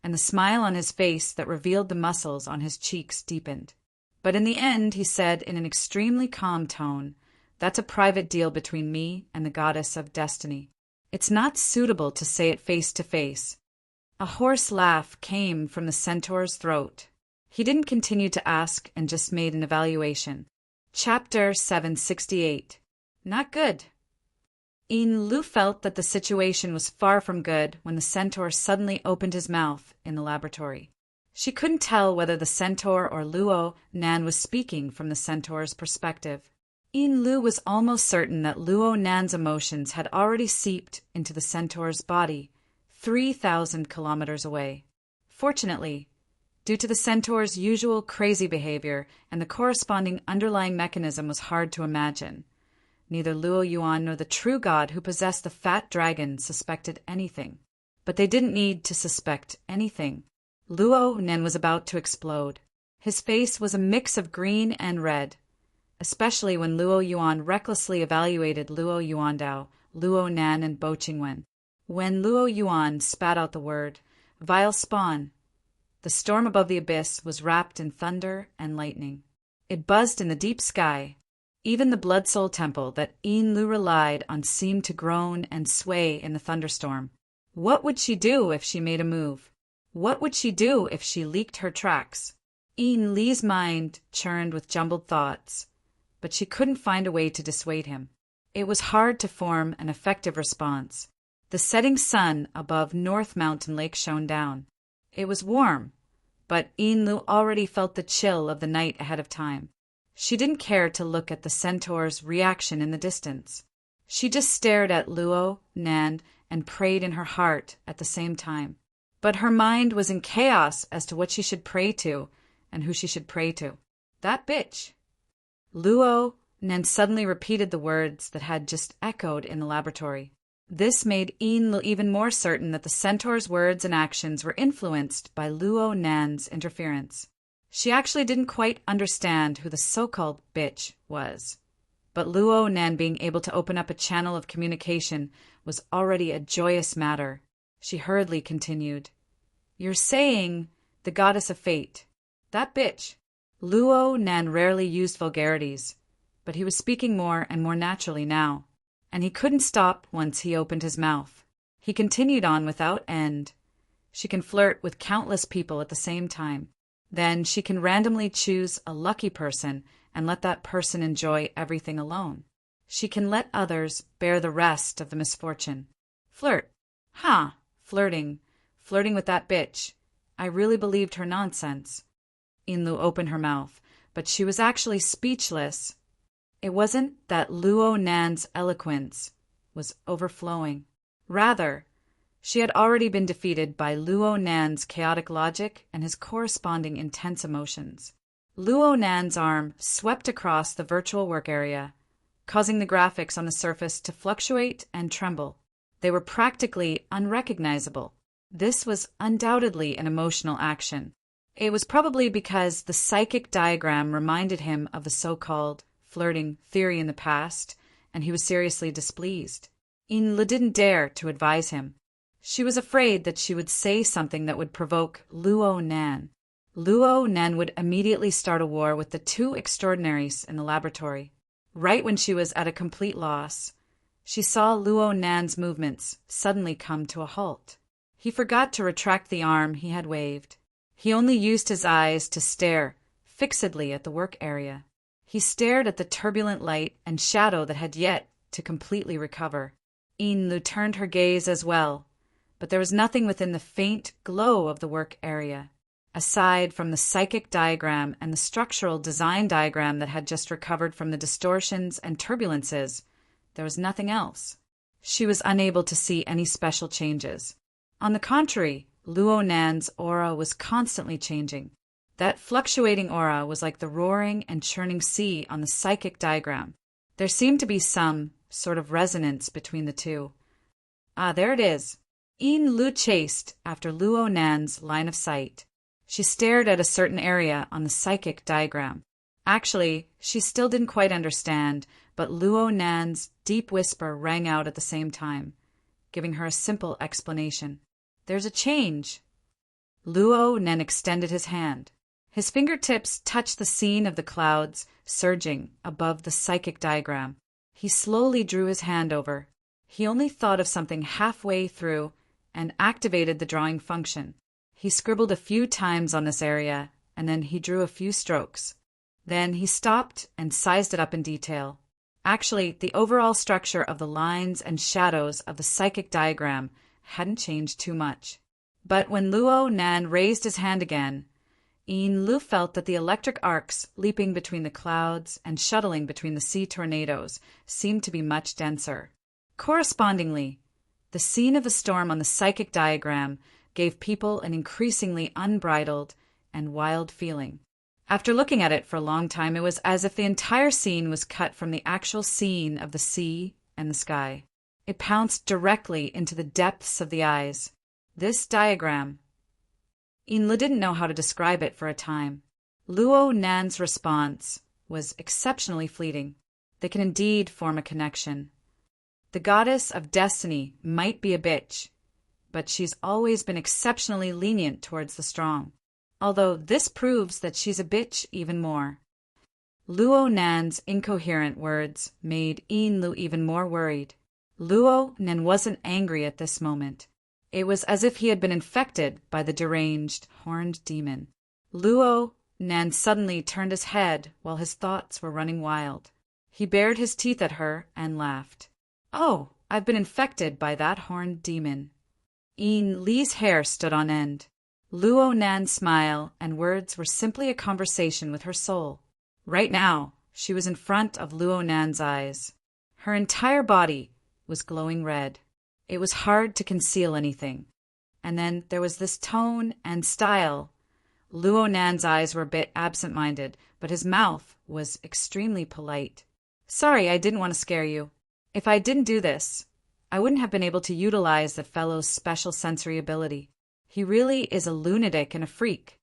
and the smile on his face that revealed the muscles on his cheeks deepened. But in the end, he said in an extremely calm tone, "That's a private deal between me and the goddess of destiny. It's not suitable to say it face to face." A hoarse laugh came from the centaur's throat. He didn't continue to ask and just made an evaluation. Chapter 768. Not good. Yin Lu felt that the situation was far from good when the centaur suddenly opened his mouth in the laboratory. She couldn't tell whether the centaur or Luo Nan was speaking from the centaur's perspective. Yin Lu was almost certain that Luo Nan's emotions had already seeped into the centaur's body, 3,000 kilometers away. Fortunately, due to the centaur's usual crazy behavior and the corresponding underlying mechanism was hard to imagine. Neither Luo Yuan nor the true god who possessed the Fat Dragon suspected anything. But they didn't need to suspect anything. Luo Nan was about to explode. His face was a mix of green and red, especially when Luo Yuan recklessly evaluated Luo Yuandao, Luo Nan, and Bo Qingwen. When Luo Yuan spat out the word, "Vile spawn," the storm above the abyss was wrapped in thunder and lightning. It buzzed in the deep sky. Even the Blood Soul Temple that Yin Lu relied on seemed to groan and sway in the thunderstorm. What would she do if she made a move? What would she do if she leaked her tracks? Yin Li's mind churned with jumbled thoughts, but she couldn't find a way to dissuade him. It was hard to form an effective response. The setting sun above North Mountain Lake shone down. It was warm, but Yin Lu already felt the chill of the night ahead of time. She didn't care to look at the centaur's reaction in the distance. She just stared at Luo Nan and prayed in her heart at the same time. But her mind was in chaos as to what she should pray to and who she should pray to. That bitch. Luo Nan suddenly repeated the words that had just echoed in the laboratory. This made Yin even more certain that the centaur's words and actions were influenced by Luo Nan's interference. She actually didn't quite understand who the so-called bitch was, but Luo Nan being able to open up a channel of communication was already a joyous matter. She hurriedly continued, "You're saying the goddess of fate. That bitch." Luo Nan rarely used vulgarities, but he was speaking more and more naturally now, and he couldn't stop once he opened his mouth. He continued on without end. She can flirt with countless people at the same time. Then she can randomly choose a lucky person and let that person enjoy everything alone. She can let others bear the rest of the misfortune. Flirt. Huh, flirting. Flirting with that bitch. I really believed her nonsense. Inlu opened her mouth, but she was actually speechless. It wasn't that Luo Nan's eloquence was overflowing. Rather, she had already been defeated by Luo Nan's chaotic logic and his corresponding intense emotions. Luo Nan's arm swept across the virtual work area, causing the graphics on the surface to fluctuate and tremble. They were practically unrecognizable. This was undoubtedly an emotional action. It was probably because the psychic diagram reminded him of the so-called flirting theory in the past, and he was seriously displeased. Inle didn't dare to advise him. She was afraid that she would say something that would provoke Luo Nan. Luo Nan would immediately start a war with the two extraordinaries in the laboratory. Right when she was at a complete loss, she saw Luo Nan's movements suddenly come to a halt. He forgot to retract the arm he had waved. He only used his eyes to stare fixedly at the work area. He stared at the turbulent light and shadow that had yet to completely recover. Inlu turned her gaze as well, but there was nothing within the faint glow of the work area. Aside from the psychic diagram and the structural design diagram that had just recovered from the distortions and turbulences, there was nothing else. She was unable to see any special changes. On the contrary, Luo Nan's aura was constantly changing. That fluctuating aura was like the roaring and churning sea on the psychic diagram. There seemed to be some sort of resonance between the two. Ah, there it is. Inlu chased after Luo Nan's line of sight. She stared at a certain area on the psychic diagram. Actually, she still didn't quite understand, but Luo Nan's deep whisper rang out at the same time, giving her a simple explanation. There's a change. Luo Nan extended his hand. His fingertips touched the scene of the clouds surging above the psychic diagram. He slowly drew his hand over. He only thought of something halfway through and activated the drawing function. He scribbled a few times on this area, and then he drew a few strokes. Then he stopped and sized it up in detail. Actually, the overall structure of the lines and shadows of the psychic diagram hadn't changed too much. But when Luo Nan raised his hand again, Inlu felt that the electric arcs leaping between the clouds and shuttling between the sea tornadoes seemed to be much denser. Correspondingly, the scene of the storm on the psychic diagram gave people an increasingly unbridled and wild feeling. After looking at it for a long time, it was as if the entire scene was cut from the actual scene of the sea and the sky. It pounced directly into the depths of the eyes. This diagram. Inle didn't know how to describe it for a time. Luo Nan's response was exceptionally fleeting. They can indeed form a connection. The goddess of destiny might be a bitch, but she's always been exceptionally lenient towards the strong. Although this proves that she's a bitch even more. Luo Nan's incoherent words made Inlu even more worried. Luo Nan wasn't angry at this moment. It was as if he had been infected by the deranged, horned demon. Luo Nan suddenly turned his head while his thoughts were running wild. He bared his teeth at her and laughed. Oh, I've been infected by that horned demon. Li's hair stood on end. Luo Nan's smile and words were simply a conversation with her soul. Right now, she was in front of Luo Nan's eyes. Her entire body was glowing red. It was hard to conceal anything. And then there was this tone and style. Luo Nan's eyes were a bit absent-minded, but his mouth was extremely polite. Sorry, I didn't want to scare you. If I didn't do this, I wouldn't have been able to utilize the fellow's special sensory ability. He really is a lunatic and a freak.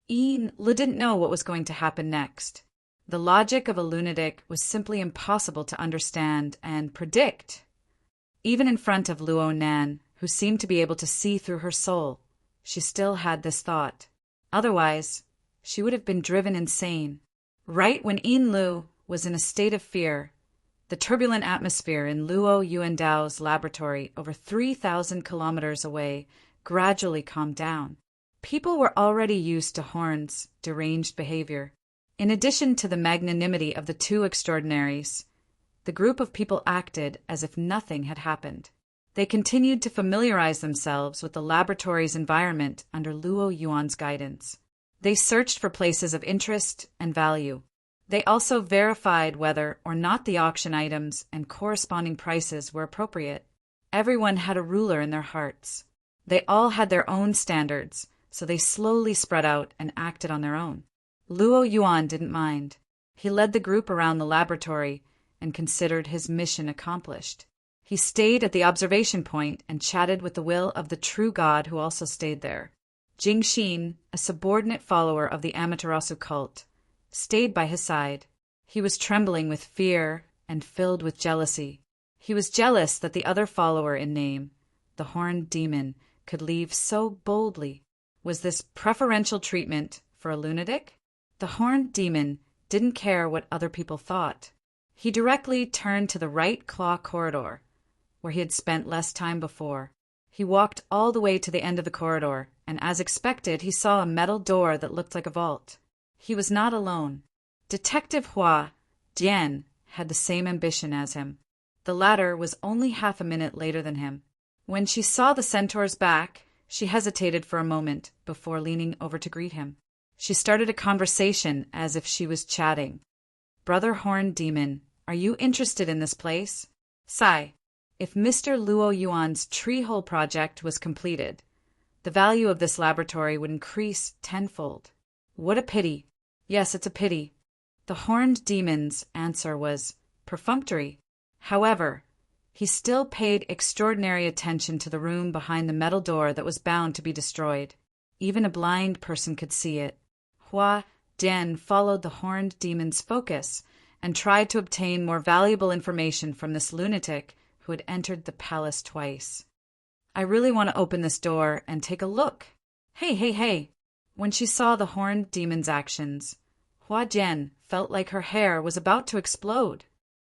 Ian didn't know what was going to happen next. The logic of a lunatic was simply impossible to understand and predict. Even in front of Luo Nan, who seemed to be able to see through her soul, she still had this thought. Otherwise, she would have been driven insane. Right when Inlu was in a state of fear, The turbulent atmosphere in Luo Yuandao's laboratory over 3,000 kilometers away gradually calmed down. People were already used to Horn's deranged behavior. In addition to the magnanimity of the two extraordinaries, the group of people acted as if nothing had happened. They continued to familiarize themselves with the laboratory's environment under Luo Yuan's guidance. They searched for places of interest and value. They also verified whether or not the auction items and corresponding prices were appropriate. Everyone had a ruler in their hearts. They all had their own standards, so they slowly spread out and acted on their own. Luo Yuan didn't mind. He led the group around the laboratory and considered his mission accomplished. He stayed at the observation point and chatted with the will of the true God who also stayed there. Jing Xin, a subordinate follower of the Amaterasu cult, stayed by his side. He was trembling with fear and filled with jealousy. He was jealous that the other follower in name, the Horned Demon, could leave so boldly. Was this preferential treatment for a lunatic? The Horned Demon didn't care what other people thought. He directly turned to the right claw corridor, where he had spent less time before. He walked all the way to the end of the corridor, and as expected, he saw a metal door that looked like a vault. He was not alone. Detective Hua Jian had the same ambition as him. The latter was only half a minute later than him. When she saw the centaur's back, she hesitated for a moment before leaning over to greet him. She started a conversation as if she was chatting. "Brother Horned Demon, are you interested in this place? Sai, if Mr. Luo Yuan's tree hole project was completed, the value of this laboratory would increase tenfold. What a pity." "Yes, it's a pity." The Horned Demon's answer was perfunctory. However, he still paid extraordinary attention to the room behind the metal door that was bound to be destroyed. Even a blind person could see it. Hua Jian followed the Horned Demon's focus and tried to obtain more valuable information from this lunatic who had entered the palace twice. "I really want to open this door and take a look." Hey. When she saw the Horned Demon's actions, Hua Jian felt like her hair was about to explode.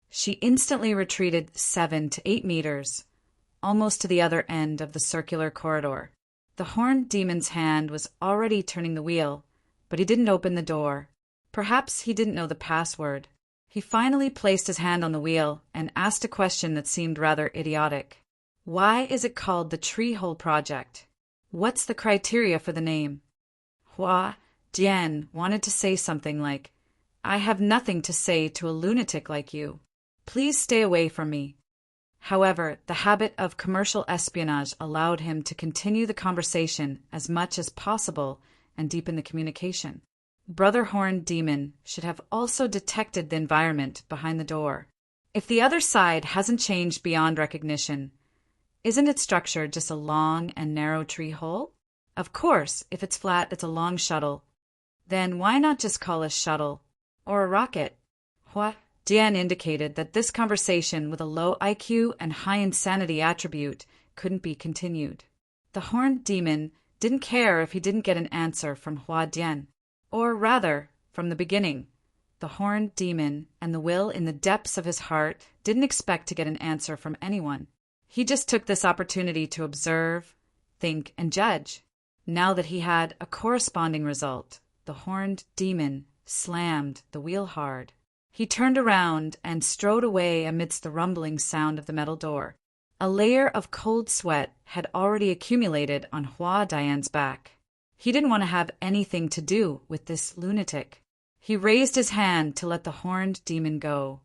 She instantly retreated 7 to 8 meters, almost to the other end of the circular corridor. The Horned Demon's hand was already turning the wheel, but he didn't open the door. Perhaps he didn't know the password. He finally placed his hand on the wheel and asked a question that seemed rather idiotic. "Why is it called the Tree Hole Project? What's the criteria for the name?" Hua Jian wanted to say something like, "I have nothing to say to a lunatic like you. Please stay away from me." However, the habit of commercial espionage allowed him to continue the conversation as much as possible and deepen the communication. Brother Horned Demon should have also detected the environment behind the door. If the other side hasn't changed beyond recognition, isn't its structure just a long and narrow tree hole? Of course, if it's flat, it's a long shuttle. Then why not just call a shuttle or a rocket? Hua Jian indicated that this conversation with a low IQ and high insanity attribute couldn't be continued. The Horned Demon didn't care if he didn't get an answer from Hua Jian. Or rather, from the beginning, the Horned Demon and the will in the depths of his heart didn't expect to get an answer from anyone. He just took this opportunity to observe, think, and judge. Now that he had a corresponding result, the Horned Demon slammed the wheel hard. He turned around and strode away amidst the rumbling sound of the metal door. A layer of cold sweat had already accumulated on Hua Dian's back. He didn't want to have anything to do with this lunatic. He raised his hand to let the Horned Demon go,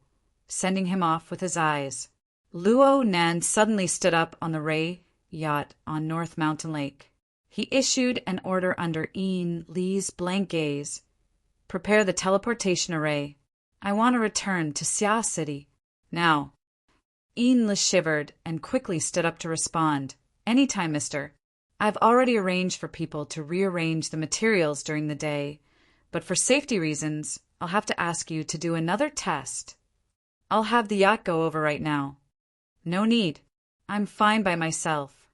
sending him off with his eyes. Luo Nan suddenly stood up on the Ray yacht on North Mountain Lake. He issued an order under Ian Li's blank gaze. "Prepare the teleportation array. I want to return to Xia City. Now." Ian Li shivered and quickly stood up to respond. "Anytime, mister. I've already arranged for people to rearrange the materials during the day, but for safety reasons, I'll have to ask you to do another test. I'll have the yacht go over right now." "No need. I'm fine by myself."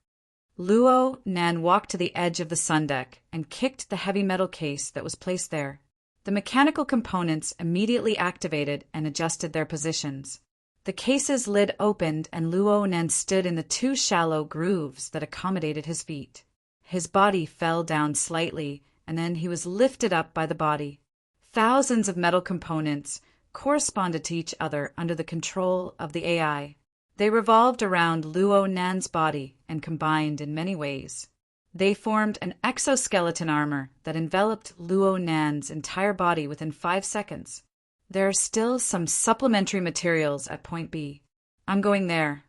Luo Nan walked to the edge of the sun deck and kicked the heavy metal case that was placed there. The mechanical components immediately activated and adjusted their positions. The case's lid opened and Luo Nan stood in the two shallow grooves that accommodated his feet. His body fell down slightly, and then he was lifted up by the body. Thousands of metal components corresponded to each other under the control of the AI. They revolved around Luo Nan's body and combined in many ways. They formed an exoskeleton armor that enveloped Luo Nan's entire body within 5 seconds. There are still some supplementary materials at Point B. I'm going there.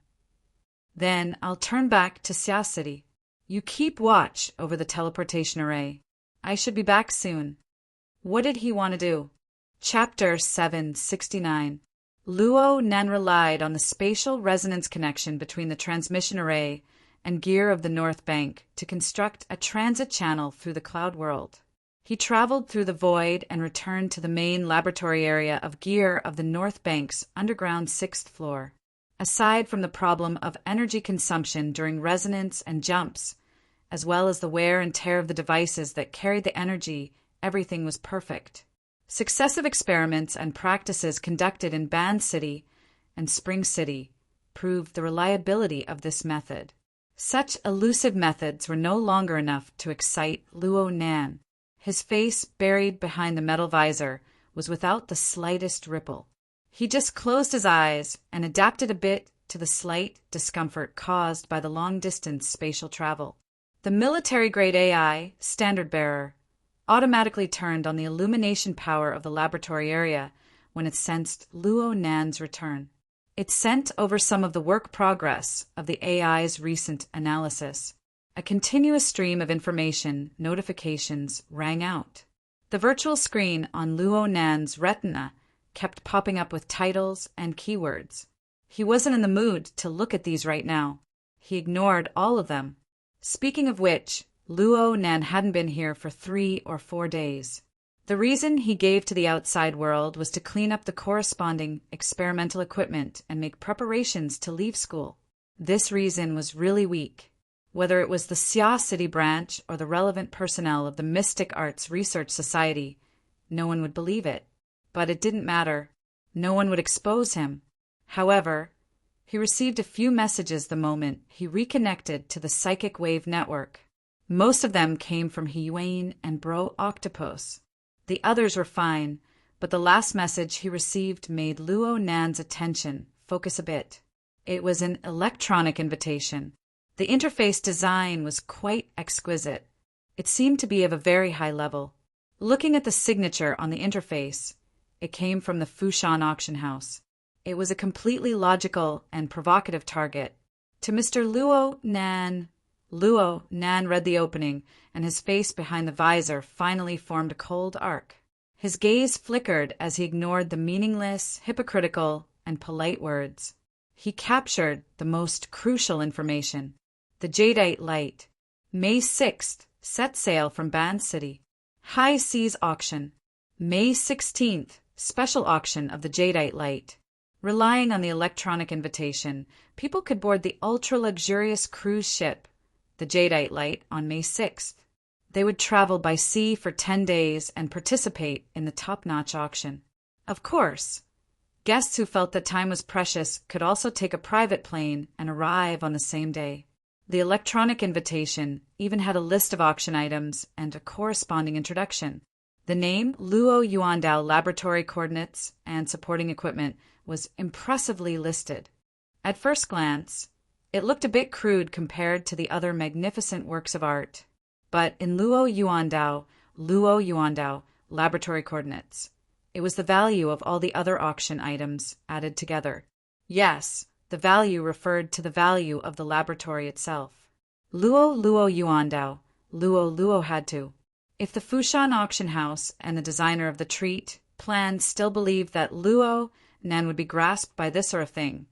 Then I'll turn back to Xia City. You keep watch over the teleportation array. I should be back soon. What did he want to do? Chapter 769. Luo Nan relied on the spatial resonance connection between the transmission array and gear of the North Bank to construct a transit channel through the cloud world. He traveled through the void and returned to the main laboratory area of gear of the North Bank's underground 6th floor. Aside from the problem of energy consumption during resonance and jumps, as well as the wear and tear of the devices that carried the energy, everything was perfect. Successive experiments and practices conducted in Ban City and Spring City proved the reliability of this method. Such elusive methods were no longer enough to excite Luo Nan. His face, buried behind the metal visor, was without the slightest ripple. He just closed his eyes and adapted a bit to the slight discomfort caused by the long-distance spatial travel. The military-grade AI, Standard Bearer, automatically turned on the illumination power of the laboratory area when it sensed Luo Nan's return. It sent over some of the work progress of the AI's recent analysis. A continuous stream of information notifications rang out. The virtual screen on Luo Nan's retina kept popping up with titles and keywords. He wasn't in the mood to look at these right now. He ignored all of them. Speaking of which, Luo Nan hadn't been here for 3 or 4 days. The reason he gave to the outside world was to clean up the corresponding experimental equipment and make preparations to leave school. This reason was really weak. Whether it was the Xia City branch or the relevant personnel of the Mystic Arts Research Society, no one would believe it. But it didn't matter. No one would expose him. However, he received a few messages the moment he reconnected to the psychic wave network. Most of them came from Hiyuan and Bro Octopus. The others were fine, but the last message he received made Luo Nan's attention focus a bit. It was an electronic invitation. The interface design was quite exquisite. It seemed to be of a very high level. Looking at the signature on the interface, it came from the Fushan auction house. It was a completely logical and provocative target. To Mr. Luo Nan read the opening, and his face behind the visor finally formed a cold arc. His gaze flickered as he ignored the meaningless, hypocritical, and polite words. He captured the most crucial information. The Jadeite Light. May 6th, set sail from Ban City. High Seas Auction. May 16th, special auction of the Jadeite Light. Relying on the electronic invitation, people could board the ultra-luxurious cruise ship, the Jadeite Light, on May 6th. They would travel by sea for 10 days and participate in the top-notch auction. Of course, guests who felt that time was precious could also take a private plane and arrive on the same day. The electronic invitation even had a list of auction items and a corresponding introduction. The name Luo Yuandao Laboratory Coordinates and Supporting Equipment was impressively listed. At first glance, it looked a bit crude compared to the other magnificent works of art. But in Luo Yuandao Laboratory Coordinates, it was the value of all the other auction items added together. Yes, the value referred to the value of the laboratory itself. Luo Yuandao, Luo had to. If the Fushan auction house and the designer of the treat plan still believed that Luo Nan would be grasped by this sort of thing,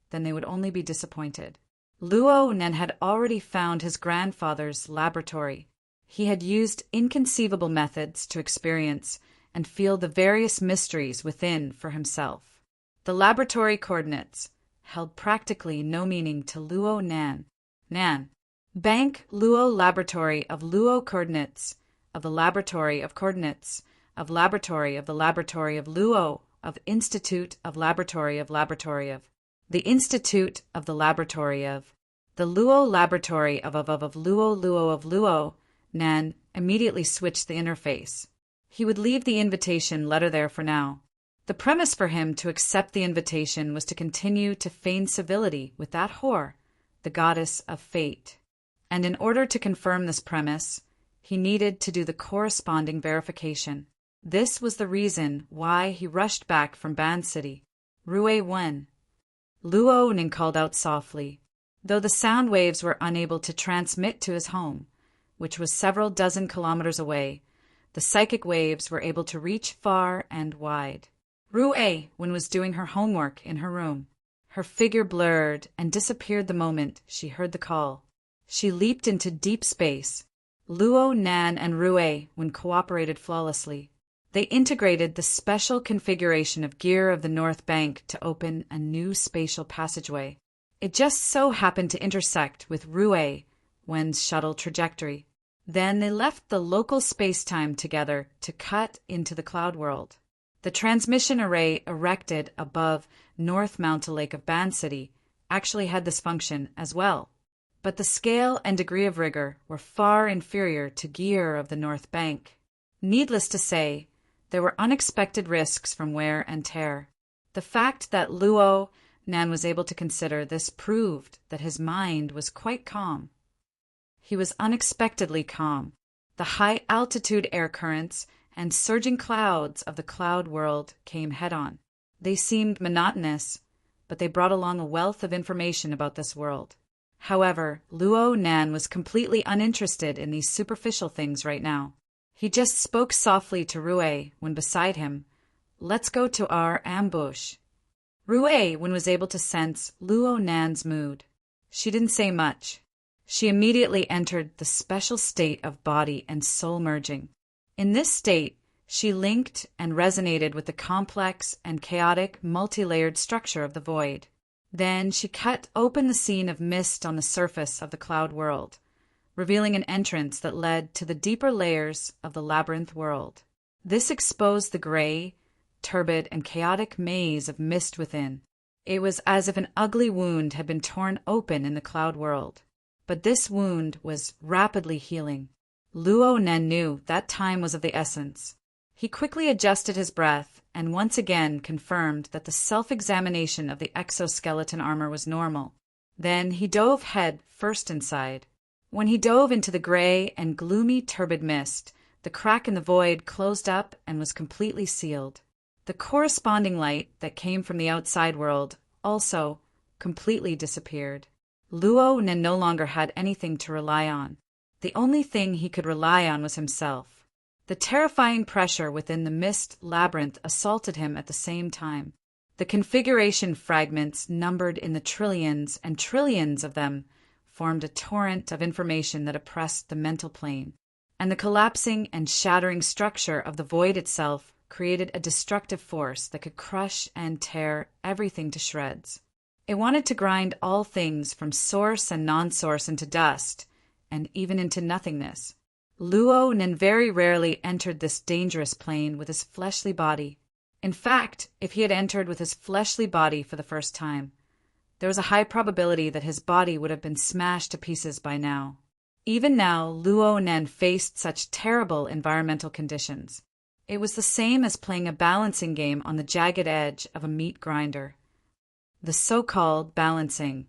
then they would only be disappointed. Luo Nan had already found his grandfather's laboratory. He had used inconceivable methods to experience and feel the various mysteries within for himself. The laboratory coordinates held practically no meaning to Luo Nan. Bank Luo Laboratory of Luo Coordinates, of the Laboratory of Coordinates, of Laboratory of the Laboratory of Luo, of Institute of Laboratory of Laboratory of. the Institute of the Laboratory of, the Luo Laboratory of Luo. Nan immediately switched the interface. He would leave the invitation letter there for now. The premise for him to accept the invitation was to continue to feign civility with that whore, the goddess of fate. And in order to confirm this premise, he needed to do the corresponding verification. This was the reason why he rushed back from Ban City. Rue won. Luo Nin called out softly. Though the sound waves were unable to transmit to his home, which was several dozen kilometers away, the psychic waves were able to reach far and wide. Rue Wen was doing her homework in her room. Her figure blurred and disappeared the moment she heard the call. She leaped into deep space. Luo, Nan, and Rue Wen cooperated flawlessly. They integrated the special configuration of gear of the North Bank to open a new spatial passageway. It just so happened to intersect with Rue Wen's shuttle trajectory. Then they left the local space-time together to cut into the cloud world. The transmission array erected above North Mountain Lake of Ban City actually had this function as well. But the scale and degree of rigor were far inferior to gear of the North Bank. Needless to say, there were unexpected risks from wear and tear. The fact that Luo Nan was able to consider this proved that his mind was quite calm. He was unexpectedly calm. The high-altitude air currents and surging clouds of the cloud world came head-on. They seemed monotonous, but they brought along a wealth of information about this world. However, Luo Nan was completely uninterested in these superficial things right now. He just spoke softly to Rue when beside him. "Let's go to our ambush." Rue Wen was able to sense Luo Nan's mood. She didn't say much. She immediately entered the special state of body and soul merging. In this state, she linked and resonated with the complex and chaotic multi-layered structure of the void. Then she cut open the scene of mist on the surface of the cloud world, revealing an entrance that led to the deeper layers of the labyrinth world. This exposed the gray, turbid, and chaotic maze of mist within. It was as if an ugly wound had been torn open in the cloud world. But this wound was rapidly healing. Luo Nan knew that time was of the essence. He quickly adjusted his breath and once again confirmed that the self-examination of the exoskeleton armor was normal. Then he dove head first inside. When he dove into the gray and gloomy turbid mist, the crack in the void closed up and was completely sealed. The corresponding light that came from the outside world also completely disappeared. Luo Nan no longer had anything to rely on. The only thing he could rely on was himself. The terrifying pressure within the mist labyrinth assaulted him at the same time. The configuration fragments, numbered in the trillions and trillions of them, formed a torrent of information that oppressed the mental plane. And the collapsing and shattering structure of the void itself created a destructive force that could crush and tear everything to shreds. It wanted to grind all things from source and non-source into dust, and even into nothingness. Luo Nan very rarely entered this dangerous plane with his fleshly body. In fact, if he had entered with his fleshly body for the first time, there was a high probability that his body would have been smashed to pieces by now. Even now, Luo Nan faced such terrible environmental conditions. It was the same as playing a balancing game on the jagged edge of a meat grinder. The so-called balancing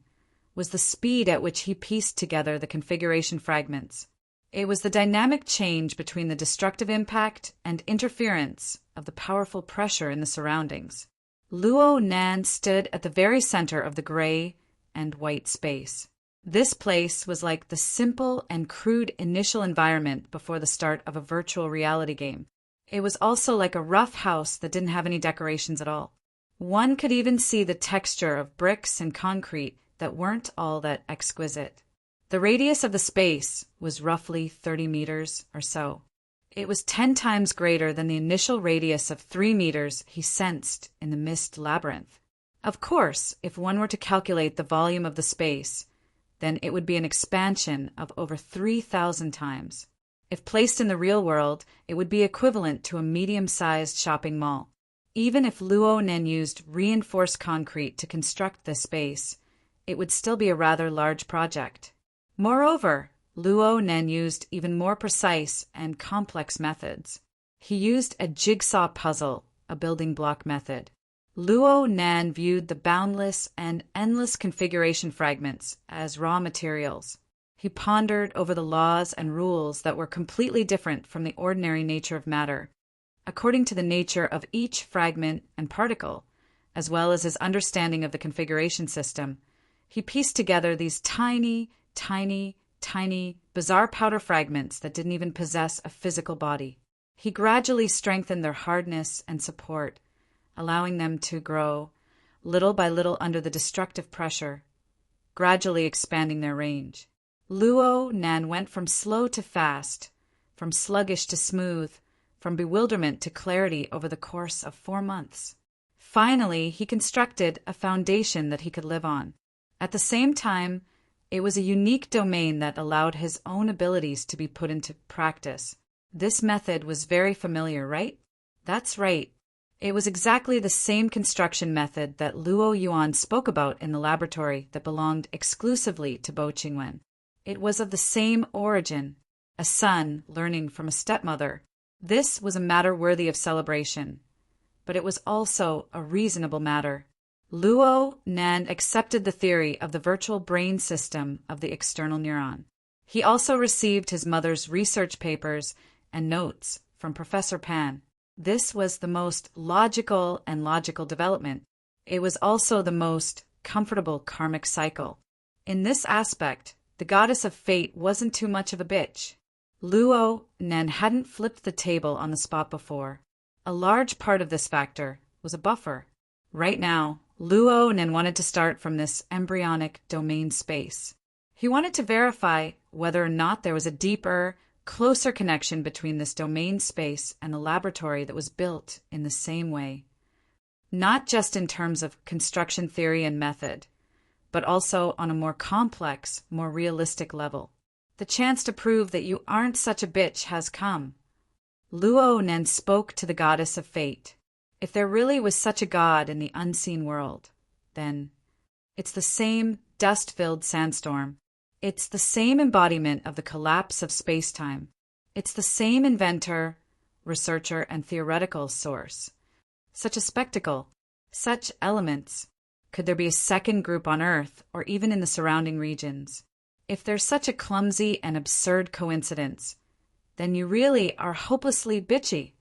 was the speed at which he pieced together the configuration fragments. It was the dynamic change between the destructive impact and interference of the powerful pressure in the surroundings. Luo Nan stood at the very center of the gray and white space. This place was like the simple and crude initial environment before the start of a virtual reality game. It was also like a rough house that didn't have any decorations at all. One could even see the texture of bricks and concrete that weren't all that exquisite. The radius of the space was roughly 30 meters or so. It was 10 times greater than the initial radius of 3 meters he sensed in the mist labyrinth. Of course, if one were to calculate the volume of the space, then it would be an expansion of over 3,000 times. If placed in the real world, it would be equivalent to a medium-sized shopping mall. Even if Luo Nen used reinforced concrete to construct this space, it would still be a rather large project. Moreover, Luo Nen used even more precise and complex methods. He used a jigsaw puzzle, a building block method. Luo Nen viewed the boundless and endless configuration fragments as raw materials. He pondered over the laws and rules that were completely different from the ordinary nature of matter, according to the nature of each fragment and particle, as well as his understanding of the configuration system. He pieced together these tiny, bizarre powder fragments that didn't even possess a physical body. He gradually strengthened their hardness and support, allowing them to grow little by little under the destructive pressure, gradually expanding their range. Luo Nen went from slow to fast, from sluggish to smooth, from bewilderment to clarity over the course of 4 months. Finally, he constructed a foundation that he could live on. At the same time, it was a unique domain that allowed his own abilities to be put into practice. This method was very familiar, right? That's right. It was exactly the same construction method that Luo Yuan spoke about in the laboratory that belonged exclusively to Bo Qingwen. It was of the same origin, a son learning from a stepmother. This was a matter worthy of celebration, but it was also a reasonable matter. Luo Nen accepted the theory of the virtual brain system of the external neuron. He also received his mother's research papers and notes from Professor Pan. This was the most logical development. It was also the most comfortable karmic cycle. In this aspect, the goddess of fate wasn't too much of a bitch. Luo Nen hadn't flipped the table on the spot before. A large part of this factor was a buffer. Right now, Luo Nen wanted to start from this embryonic domain space. He wanted to verify whether or not there was a deeper, closer connection between this domain space and the laboratory that was built in the same way. Not just in terms of construction theory and method, but also on a more complex, more realistic level. The chance to prove that you aren't such a bitch has come. Luo Nen spoke to the goddess of fate. If there really was such a god in the unseen world, then it's the same dust-filled sandstorm. It's the same embodiment of the collapse of space-time. It's the same inventor, researcher, and theoretical source. Such a spectacle, such elements. Could there be a second group on Earth, or even in the surrounding regions? If there's such a clumsy and absurd coincidence, then you really are hopelessly bitchy.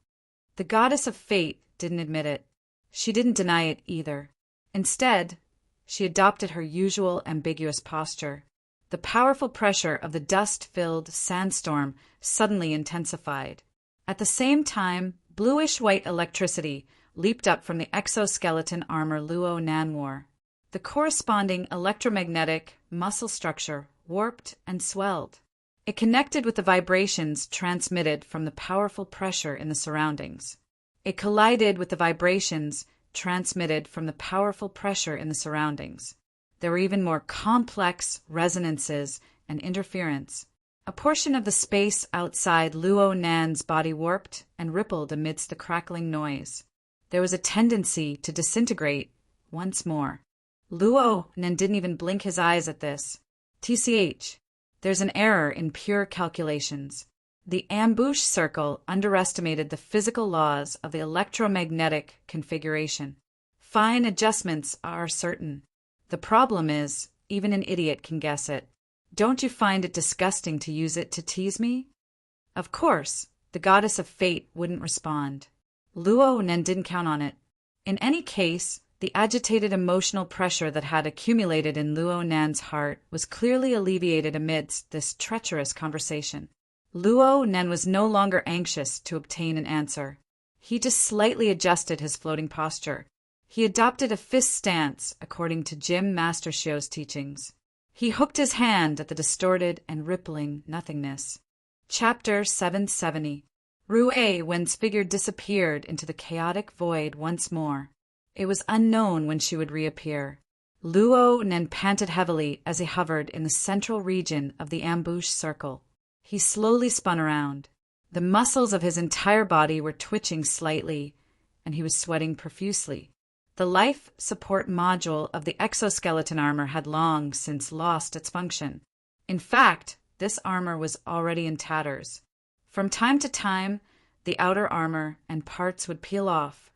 The goddess of fate didn't admit it. She didn't deny it either. Instead, she adopted her usual ambiguous posture. The powerful pressure of the dust-filled sandstorm suddenly intensified. At the same time, bluish-white electricity leaped up from the exoskeleton armor Luo Nen wore. The corresponding electromagnetic muscle structure warped and swelled. It connected with the vibrations transmitted from the powerful pressure in the surroundings. It collided with the vibrations transmitted from the powerful pressure in the surroundings. There were even more complex resonances and interference. A portion of the space outside Luo Nen's body warped and rippled amidst the crackling noise. There was a tendency to disintegrate once more. Luo Nen didn't even blink his eyes at this. TCH, there's an error in pure calculations. The ambush circle underestimated the physical laws of the electromagnetic configuration. Fine adjustments are certain. The problem is, even an idiot can guess it. Don't you find it disgusting to use it to tease me? Of course, the goddess of fate wouldn't respond. Luo Nen didn't count on it. In any case, the agitated emotional pressure that had accumulated in Luo Nen's heart was clearly alleviated amidst this treacherous conversation. Luo Nen was no longer anxious to obtain an answer. He just slightly adjusted his floating posture. He adopted a fist stance according to Jim Mastershow's teachings. He hooked his hand at the distorted and rippling nothingness. Chapter 770. Rue Wen's figure disappeared into the chaotic void once more. It was unknown when she would reappear. Luo Nen panted heavily as he hovered in the central region of the ambush circle. He slowly spun around. The muscles of his entire body were twitching slightly, and he was sweating profusely. The life support module of the exoskeleton armor had long since lost its function. In fact, this armor was already in tatters. From time to time, the outer armor and parts would peel off,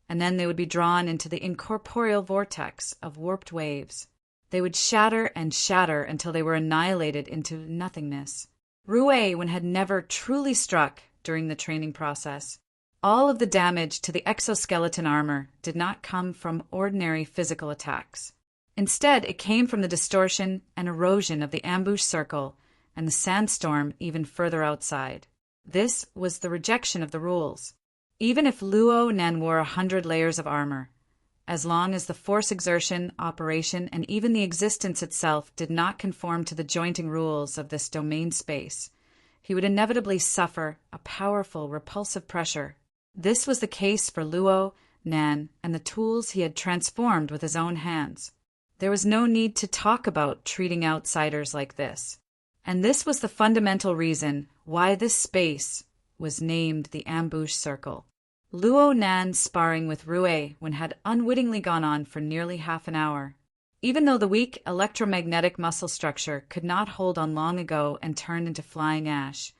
and then they would be drawn into the incorporeal vortex of warped waves. They would shatter and shatter until they were annihilated into nothingness. Ruewen had never truly struck during the training process. All of the damage to the exoskeleton armor did not come from ordinary physical attacks. Instead, it came from the distortion and erosion of the ambush circle and the sandstorm even further outside. This was the rejection of the rules. Even if Luo Nen wore 100 layers of armor, as long as the force exertion, operation, and even the existence itself did not conform to the jointing rules of this domain space, he would inevitably suffer a powerful, repulsive pressure. This was the case for Luo Nan and the tools he had transformed with his own hands. There was no need to talk about treating outsiders like this. And this was the fundamental reason why this space was named the Ambush Circle. Luo Nan's sparring with Ruewen had unwittingly gone on for nearly half an hour. Even though the weak electromagnetic muscle structure could not hold on long ago and turned into flying ash,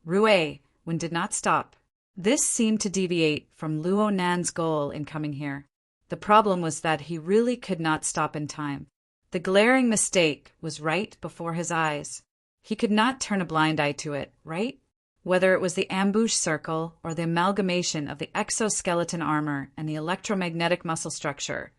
Ruewen did not stop. This seemed to deviate from Luo Nan's goal in coming here. The problem was that he really could not stop in time. The glaring mistake was right before his eyes. He could not turn a blind eye to it, right? Whether it was the ambush circle or the amalgamation of the exoskeleton armor and the electromagnetic muscle structure,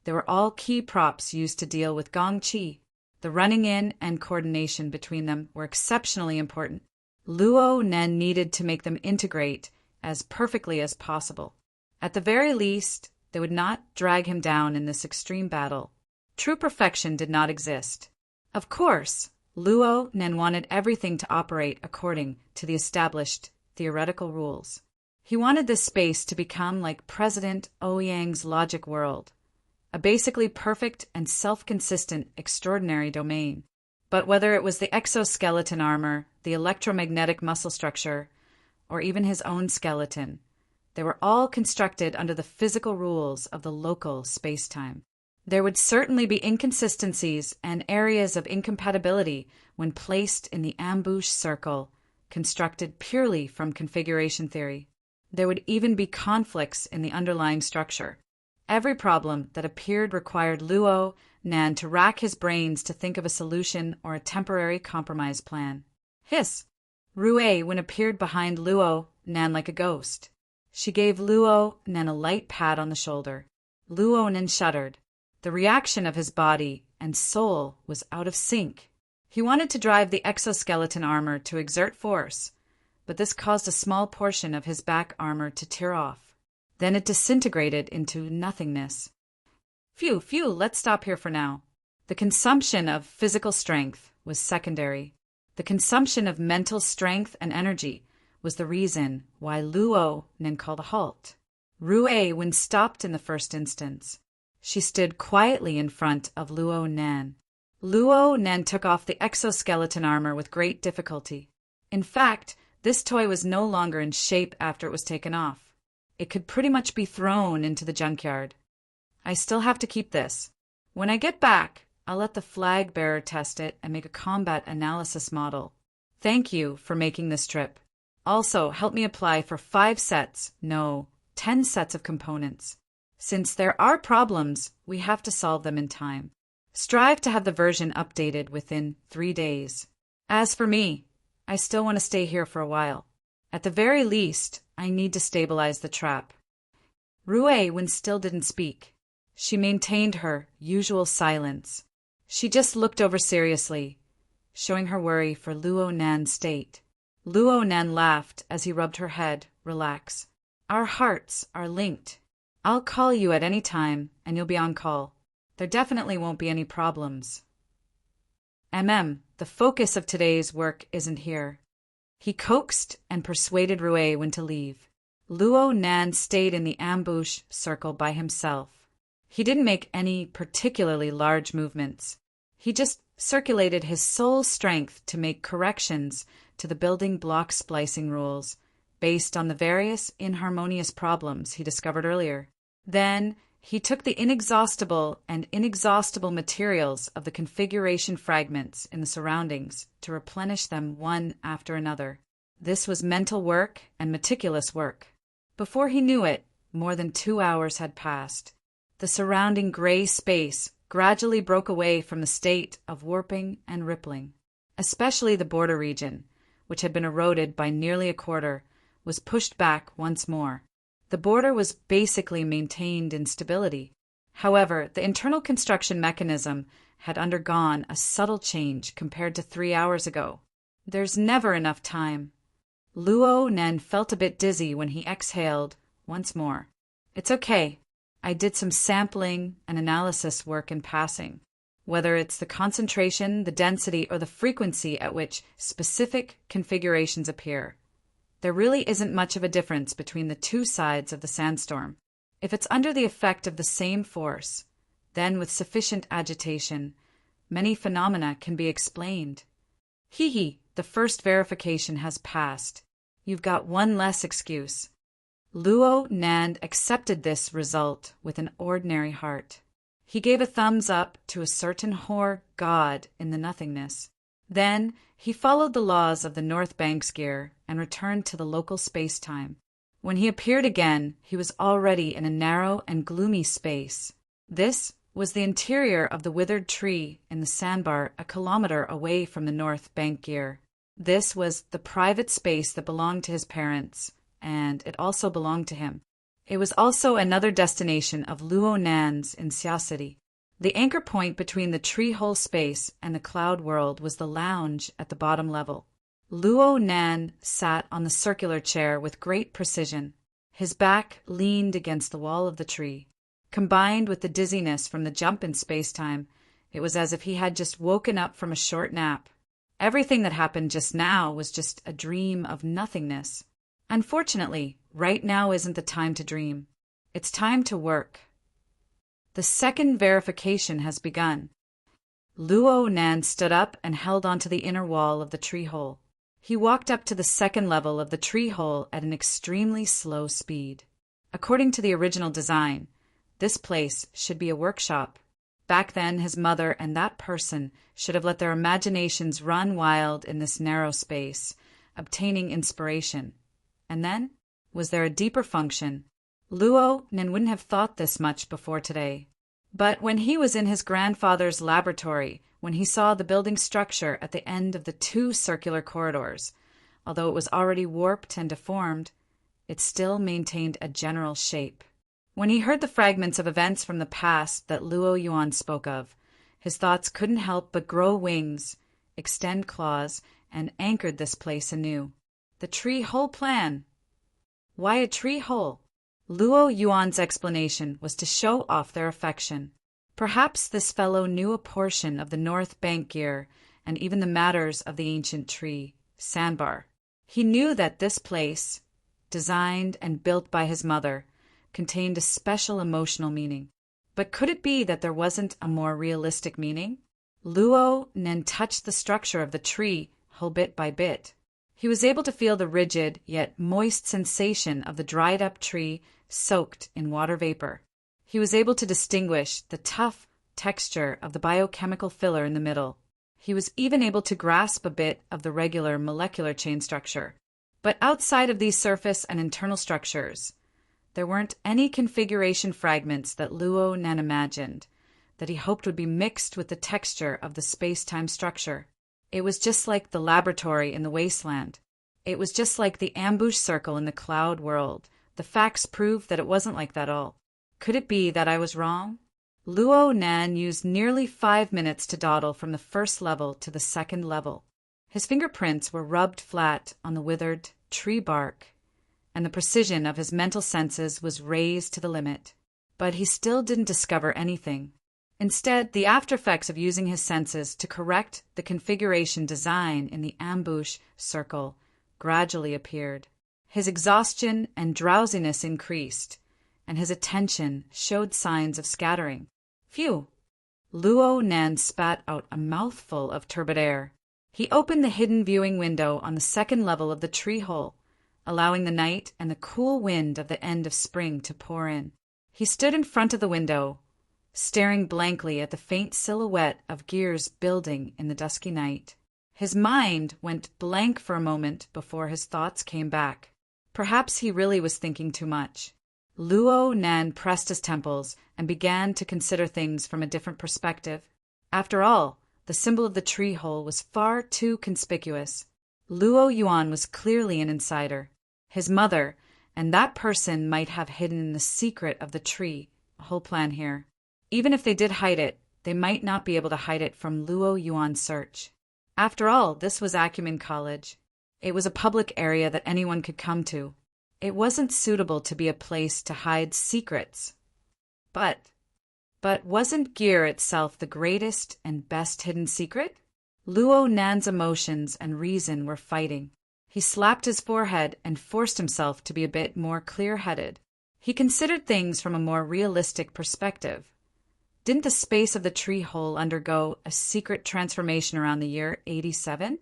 they were all key props used to deal with Gong Qi. The running in and coordination between them were exceptionally important. Luo Nen needed to make them integrate as perfectly as possible. At the very least, they would not drag him down in this extreme battle. True perfection did not exist. Of course, Luo Nen wanted everything to operate according to the established theoretical rules. He wanted this space to become like President Ouyang's logic world, a basically perfect and self-consistent extraordinary domain. But whether it was the exoskeleton armor, the electromagnetic muscle structure, or even his own skeleton, they were all constructed under the physical rules of the local space-time. There would certainly be inconsistencies and areas of incompatibility when placed in the ambush circle, constructed purely from configuration theory. There would even be conflicts in the underlying structure. Every problem that appeared required Luo Nan to rack his brains to think of a solution or a temporary compromise plan. Hiss! Ruewen appeared behind Luo Nan like a ghost. She gave Luo Nan a light pat on the shoulder. Luo Nan shuddered. The reaction of his body and soul was out of sync. He wanted to drive the exoskeleton armor to exert force, but this caused a small portion of his back armor to tear off. Then it disintegrated into nothingness. Phew, let's stop here for now. The consumption of physical strength was secondary. The consumption of mental strength and energy was the reason why Luo Nen called a halt. Ruewen stopped in the first instance. She stood quietly in front of Luo Nan. Luo Nan took off the exoskeleton armor with great difficulty. In fact, this toy was no longer in shape after it was taken off. It could pretty much be thrown into the junkyard. I still have to keep this. When I get back, I'll let the flag bearer test it and make a combat analysis model. Thank you for making this trip. Also, help me apply for 10 sets of components. Since there are problems, we have to solve them in time. Strive to have the version updated within 3 days. As for me, I still want to stay here for a while. At the very least, I need to stabilize the trap. Ruewen still didn't speak. She maintained her usual silence. She just looked over seriously, showing her worry for Luo Nan's state. Luo Nan laughed as he rubbed her head. Relax. Our hearts are linked. I'll call you at any time, and you'll be on call. There definitely won't be any problems. The focus of today's work isn't here. He coaxed and persuaded Ruewen to leave. Luo Nan stayed in the ambush circle by himself. He didn't make any particularly large movements. He just circulated his soul strength to make corrections to the building block splicing rules based on the various inharmonious problems he discovered earlier. Then he took the inexhaustible materials of the configuration fragments in the surroundings to replenish them one after another. This was mental work and meticulous work. Before he knew it, more than 2 hours had passed. The surrounding gray space gradually broke away from the state of warping and rippling. Especially the border region, which had been eroded by nearly a quarter, was pushed back once more. The border was basically maintained in stability. However, the internal construction mechanism had undergone a subtle change compared to 3 hours ago. There's never enough time. Luo Nen felt a bit dizzy when he exhaled once more. It's okay. I did some sampling and analysis work in passing. Whether it's the concentration, the density, or the frequency at which specific configurations appear, there really isn't much of a difference between the two sides of the sandstorm. If it's under the effect of the same force, then with sufficient agitation, many phenomena can be explained. The first verification has passed. You've got one less excuse. Luo Nan accepted this result with an ordinary heart. He gave a thumbs up to a certain Hor god in the nothingness. Then he followed the laws of the North Bank's gear and returned to the local space-time. When he appeared again, he was already in a narrow and gloomy space. This was the interior of the withered tree in the sandbar a kilometer away from the North Bank gear. This was the private space that belonged to his parents, and it also belonged to him. It was also another destination of Luo Nan's in Xia City. The anchor point between the tree-hole space and the cloud world was the lounge at the bottom level. Luo Nan sat on the circular chair with great precision. His back leaned against the wall of the tree. Combined with the dizziness from the jump in space-time, it was as if he had just woken up from a short nap. Everything that happened just now was just a dream of nothingness. Unfortunately, right now isn't the time to dream. It's time to work. The second verification has begun. Luo Nan stood up and held onto the inner wall of the tree hole. He walked up to the second level of the tree hole at an extremely slow speed. According to the original design, this place should be a workshop. Back then, his mother and that person should have let their imaginations run wild in this narrow space, obtaining inspiration. And then, was there a deeper function? Luo Nen wouldn't have thought this much before today. But when he was in his grandfather's laboratory, when he saw the building structure at the end of the 2 circular corridors, although it was already warped and deformed, it still maintained a general shape. When he heard the fragments of events from the past that Luo Yuan spoke of, his thoughts couldn't help but grow wings, extend claws, and anchored this place anew. The tree hole plan. Why a tree hole? Luo Yuan's explanation was to show off their affection. Perhaps this fellow knew a portion of the North Bank gear and even the matters of the ancient tree, sandbar. He knew that this place, designed and built by his mother, contained a special emotional meaning. But could it be that there wasn't a more realistic meaning? Luo Nen touched the structure of the tree hole bit by bit. He was able to feel the rigid yet moist sensation of the dried-up tree soaked in water vapor. He was able to distinguish the tough texture of the biochemical filler in the middle. He was even able to grasp a bit of the regular molecular chain structure. But outside of these surface and internal structures, there weren't any configuration fragments that Luo Nen imagined, that he hoped would be mixed with the texture of the space-time structure. It was just like the laboratory in the wasteland. It was just like the ambush circle in the cloud world. The facts proved that it wasn't like that at all. Could it be that I was wrong? Luo Nan used nearly 5 minutes to dawdle from the first level to the second level. His fingerprints were rubbed flat on the withered tree bark, and the precision of his mental senses was raised to the limit. But he still didn't discover anything. Instead, the aftereffects of using his senses to correct the configuration design in the ambush circle gradually appeared. His exhaustion and drowsiness increased, and his attention showed signs of scattering. Phew! Luo Nan spat out a mouthful of turbid air. He opened the hidden viewing window on the second level of the tree hole. allowing the night and the cool wind of the end of spring to pour in. He stood in front of the window, staring blankly at the faint silhouette of gears building in the dusky night. His mind went blank for a moment before his thoughts came back. Perhaps he really was thinking too much. Luo Nan pressed his temples and began to consider things from a different perspective. After all, the symbol of the tree hole was far too conspicuous. Luo Yuan was clearly an insider. His mother and that person might have hidden the secret of the tree, a whole plan here. Even if they did hide it, they might not be able to hide it from Luo Yuan's search. After all, this was Acumen College. It was a public area that anyone could come to. It wasn't suitable to be a place to hide secrets. But wasn't gear itself the greatest and best hidden secret? Luo Nan's emotions and reason were fighting. He slapped his forehead and forced himself to be a bit more clear-headed. He considered things from a more realistic perspective. Didn't the space of the tree hole undergo a secret transformation around the year 87?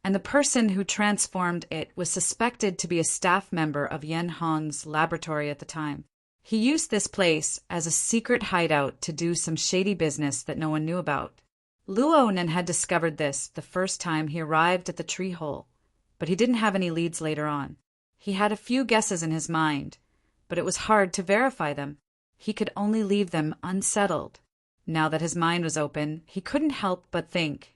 And the person who transformed it was suspected to be a staff member of Yen Hong's laboratory at the time. He used this place as a secret hideout to do some shady business that no one knew about. Luo Nan had discovered this the first time he arrived at the tree hole, but he didn't have any leads later on. He had a few guesses in his mind, but it was hard to verify them. He could only leave them unsettled. Now that his mind was open, he couldn't help but think,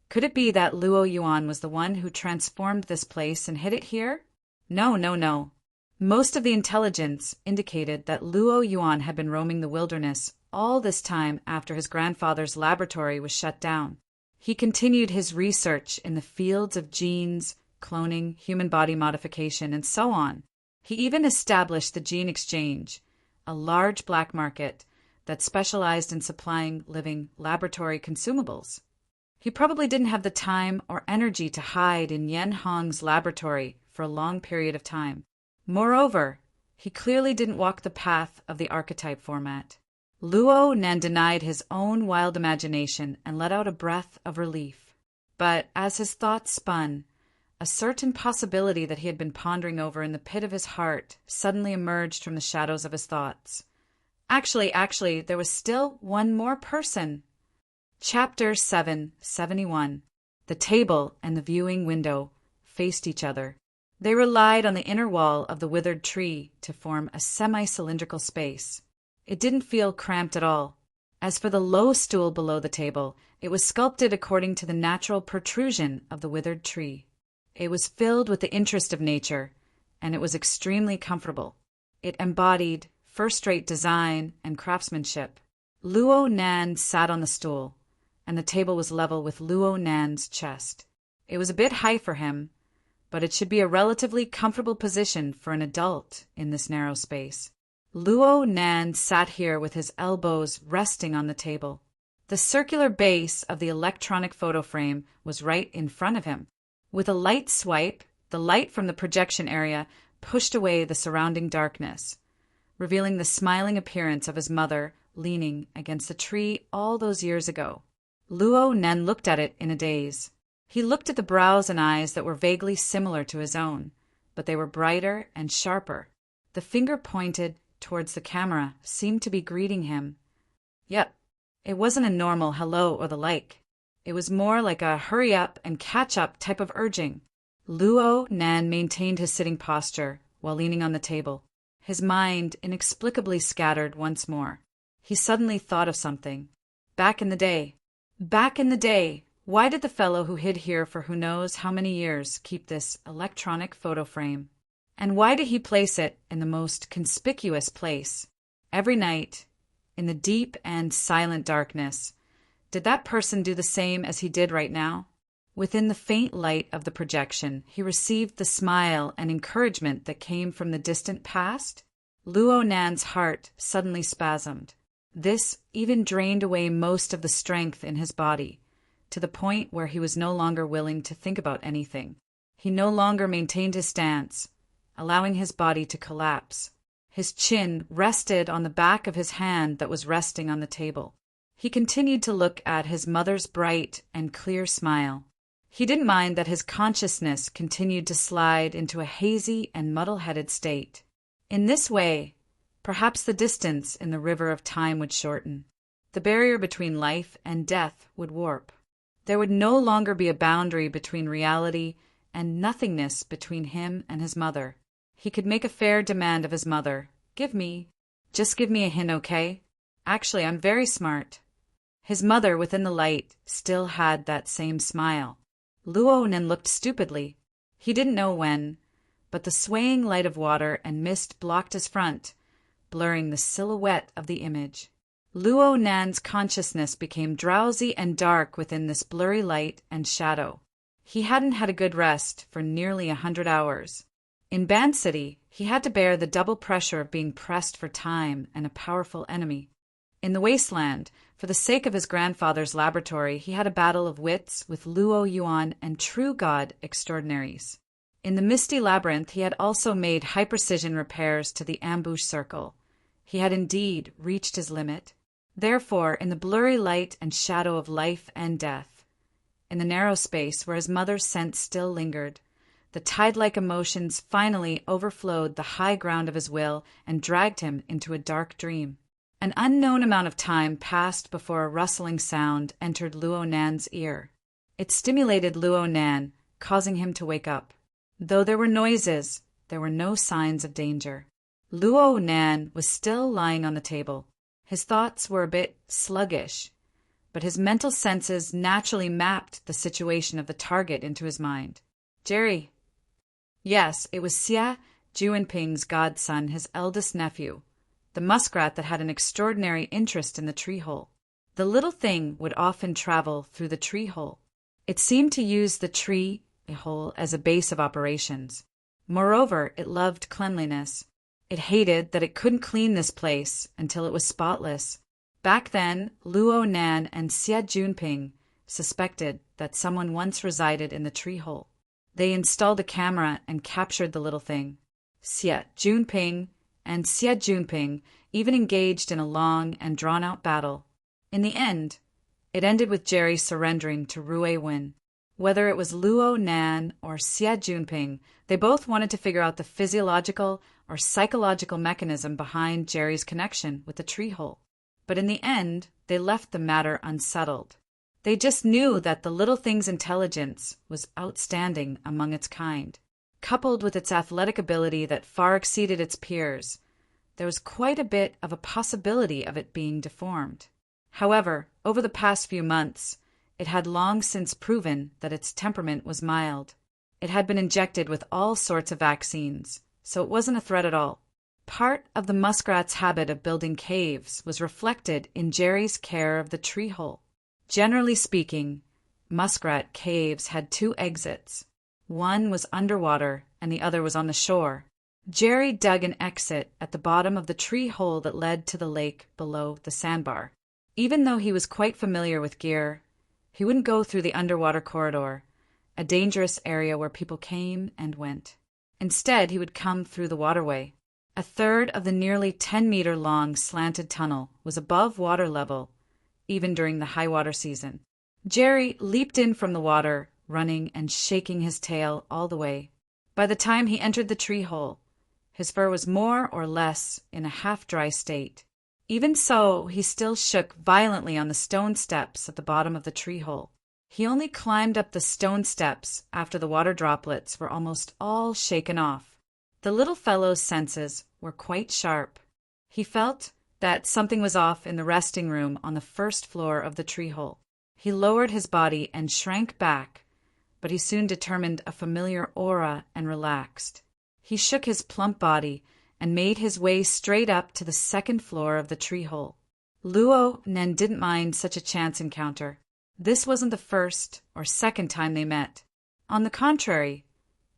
could it be that Luo Yuan was the one who transformed this place and hid it here? No. Most of the intelligence indicated that Luo Yuan had been roaming the wilderness all this time after his grandfather's laboratory was shut down. He continued his research in the fields of genes, cloning, human body modification, and so on. He even established the Gene Exchange, a large black market that specialized in supplying living laboratory consumables. He probably didn't have the time or energy to hide in Yen Hong's laboratory for a long period of time. Moreover, he clearly didn't walk the path of the archetype format. Luo Nan denied his own wild imagination and let out a breath of relief. But as his thoughts spun, a certain possibility that he had been pondering over in the pit of his heart suddenly emerged from the shadows of his thoughts. Actually, there was still one more person. Chapter 771. The table and the viewing window faced each other. They relied on the inner wall of the withered tree to form a semi-cylindrical space. It didn't feel cramped at all. As for the low stool below the table, it was sculpted according to the natural protrusion of the withered tree. It was filled with the interest of nature, and it was extremely comfortable. It embodied first-rate design and craftsmanship. Luo Nan sat on the stool, and the table was level with Luo Nan's chest. It was a bit high for him, but it should be a relatively comfortable position for an adult in this narrow space. Luo Nan sat here with his elbows resting on the table. The circular base of the electronic photo frame was right in front of him. With a light swipe, the light from the projection area pushed away the surrounding darkness, revealing the smiling appearance of his mother leaning against the tree all those years ago. Luo Nan looked at it in a daze. He looked at the brows and eyes that were vaguely similar to his own, but they were brighter and sharper. The finger pointed towards the camera seemed to be greeting him. Yep, it wasn't a normal hello or the like. It was more like a hurry up and catch up type of urging. Luo Nan maintained his sitting posture while leaning on the table. His mind inexplicably scattered once more. He suddenly thought of something. Back in the day, why did the fellow who hid here for who knows how many years keep this electronic photo frame? And why did he place it in the most conspicuous place? Every night, in the deep and silent darkness, did that person do the same as he did right now? Within the faint light of the projection, he received the smile and encouragement that came from the distant past. Luo Nan's heart suddenly spasmed. This even drained away most of the strength in his body, to the point where he was no longer willing to think about anything. He no longer maintained his stance, allowing his body to collapse. His chin rested on the back of his hand that was resting on the table. He continued to look at his mother's bright and clear smile. He didn't mind that his consciousness continued to slide into a hazy and muddle-headed state. In this way, perhaps the distance in the river of time would shorten. The barrier between life and death would warp. There would no longer be a boundary between reality and nothingness between him and his mother. He could make a fair demand of his mother. Just give me a hint, okay? Actually, I'm very smart. His mother, within the light, still had that same smile. Luo Nen looked stupidly. He didn't know when, but the swaying light of water and mist blocked his front, blurring the silhouette of the image. Luo Nan's consciousness became drowsy and dark within this blurry light and shadow. He hadn't had a good rest for nearly 100 hours. In Ban City, he had to bear the double pressure of being pressed for time and a powerful enemy. In the wasteland, for the sake of his grandfather's laboratory, he had a battle of wits with Luo Yuan and True God extraordinaries. In the misty labyrinth, he had also made high-precision repairs to the ambush circle. He had indeed reached his limit. Therefore, in the blurry light and shadow of life and death, in the narrow space where his mother's scent still lingered, the tide-like emotions finally overflowed the high ground of his will and dragged him into a dark dream. An unknown amount of time passed before a rustling sound entered Luo Nan's ear. It stimulated Luo Nan, causing him to wake up. Though there were noises, there were no signs of danger. Luo Nan was still lying on the table. His thoughts were a bit sluggish, but his mental senses naturally mapped the situation of the target into his mind. Jerry. Yes, it was Xia Juanping's godson, his eldest nephew, the muskrat that had an extraordinary interest in the tree hole. The little thing would often travel through the tree hole. It seemed to use the tree hole as a base of operations. Moreover, it loved cleanliness. It hated that it couldn't clean this place until it was spotless. Back then, Luo Nan and Xia Junping suspected that someone once resided in the tree hole. They installed a camera and captured the little thing. Xia Junping and Xia Junping even engaged in a long and drawn-out battle. In the end, it ended with Jerry surrendering to Rui Wen. Whether it was Luo Nan or Xia Junping, they both wanted to figure out the physiological or psychological mechanism behind Jerry's connection with the tree hole. But in the end, they left the matter unsettled. They just knew that the little thing's intelligence was outstanding among its kind. Coupled with its athletic ability that far exceeded its peers, there was quite a bit of a possibility of it being deformed. However, over the past few months, it had long since proven that its temperament was mild. It had been injected with all sorts of vaccines, so it wasn't a threat at all. Part of the muskrat's habit of building caves was reflected in Jerry's care of the tree hole. Generally speaking, muskrat caves had two exits. One was underwater and the other was on the shore. Jerry dug an exit at the bottom of the tree hole that led to the lake below the sandbar. Even though he was quite familiar with gear, he wouldn't go through the underwater corridor, a dangerous area where people came and went. Instead, he would come through the waterway. A third of the nearly 10-meter-long slanted tunnel was above water level, even during the high water season. Jerry leaped in from the water, running and shaking his tail all the way. By the time he entered the tree hole, his fur was more or less in a half-dry state. Even so, he still shook violently on the stone steps at the bottom of the tree hole. He only climbed up the stone steps after the water droplets were almost all shaken off. The little fellow's senses were quite sharp. He felt that something was off in the resting room on the first floor of the tree hole. He lowered his body and shrank back, but he soon determined a familiar aura and relaxed. He shook his plump body and made his way straight up to the second floor of the tree hole. Luo Nen didn't mind such a chance encounter. This wasn't the first or second time they met. On the contrary,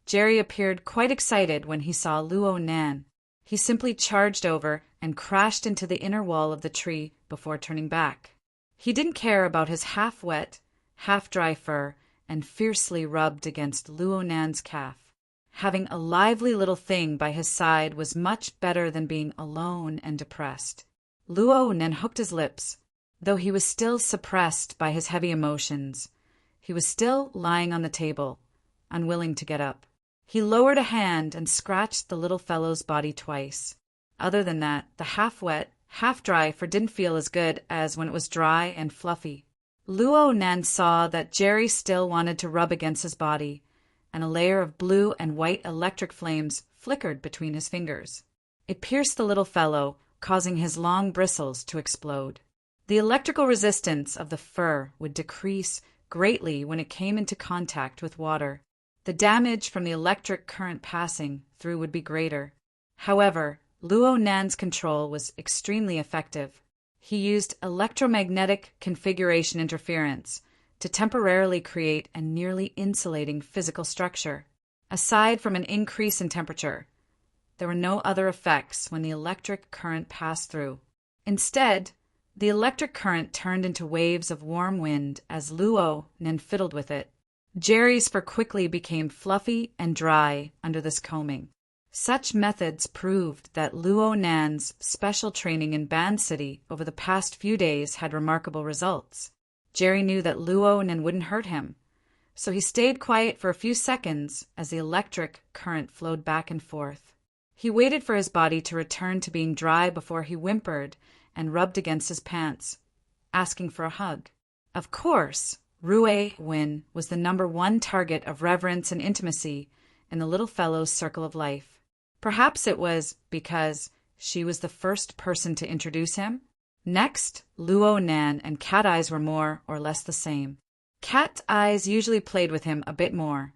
Jerry appeared quite excited when he saw Luo Nan. He simply charged over and crashed into the inner wall of the tree before turning back. He didn't care about his half-wet, half-dry fur and fiercely rubbed against Luo Nan's calf. Having a lively little thing by his side was much better than being alone and depressed. Luo Nan hooked his lips. Though he was still suppressed by his heavy emotions, He was still lying on the table, unwilling to get up. He lowered a hand and scratched the little fellow's body twice. Other than that, the half-wet, half-dry fur didn't feel as good as when it was dry and fluffy. Luo Nan saw that Jerry still wanted to rub against his body, and a layer of blue and white electric flames flickered between his fingers. It pierced the little fellow, causing his long bristles to explode. The electrical resistance of the fur would decrease greatly when it came into contact with water. The damage from the electric current passing through would be greater. However, Luo Nan's control was extremely effective. He used electromagnetic configuration interference to temporarily create a nearly insulating physical structure. Aside from an increase in temperature, there were no other effects when the electric current passed through. Instead, the electric current turned into waves of warm wind as Luo Nan fiddled with it. Jerry's fur quickly became fluffy and dry under this combing. Such methods proved that Luo Nan's special training in Band City over the past few days had remarkable results. Jerry knew that Luo Nan wouldn't hurt him, so he stayed quiet for a few seconds as the electric current flowed back and forth. He waited for his body to return to being dry before he whimpered and rubbed against his pants, asking for a hug. Of course, Rue Win was the #1 target of reverence and intimacy in the little fellow's circle of life. Perhaps it was because she was the first person to introduce him. Next, Luo Nan and Cat Eyes were more or less the same. Cat Eyes usually played with him a bit more,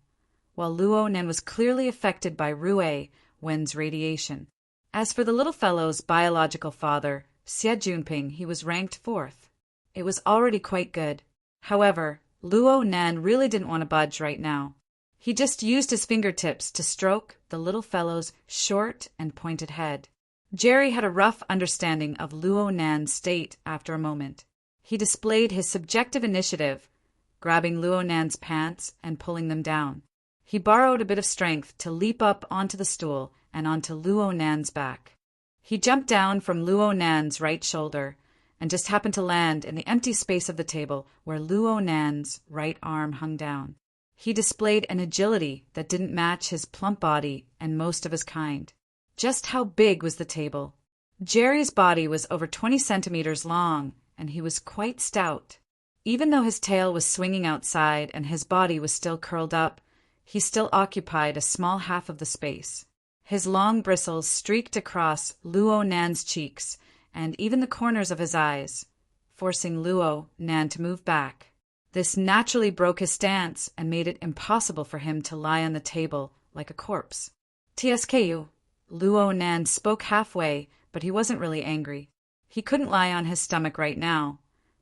while Luo Nan was clearly affected by Rue Wen's radiation. As for the little fellow's biological father, Xie Junping, he was ranked 4th. It was already quite good. However, Luo Nan really didn't want to budge right now. He just used his fingertips to stroke the little fellow's short and pointed head. Jerry had a rough understanding of Luo Nan's state after a moment. He displayed his subjective initiative, grabbing Luo Nan's pants and pulling them down. He borrowed a bit of strength to leap up onto the stool and onto Luo Nan's back. He jumped down from Luo Nan's right shoulder and just happened to land in the empty space of the table where Luo Nan's right arm hung down. He displayed an agility that didn't match his plump body and most of his kind. Just how big was the table? Jerry's body was over 20 centimeters long, and he was quite stout. Even though his tail was swinging outside and his body was still curled up, he still occupied a small half of the space. His long bristles streaked across Luo Nan's cheeks and even the corners of his eyes, forcing Luo Nan to move back. This naturally broke his stance and made it impossible for him to lie on the table like a corpse. "TSKU." Luo Nan spoke halfway, but he wasn't really angry. He couldn't lie on his stomach right now,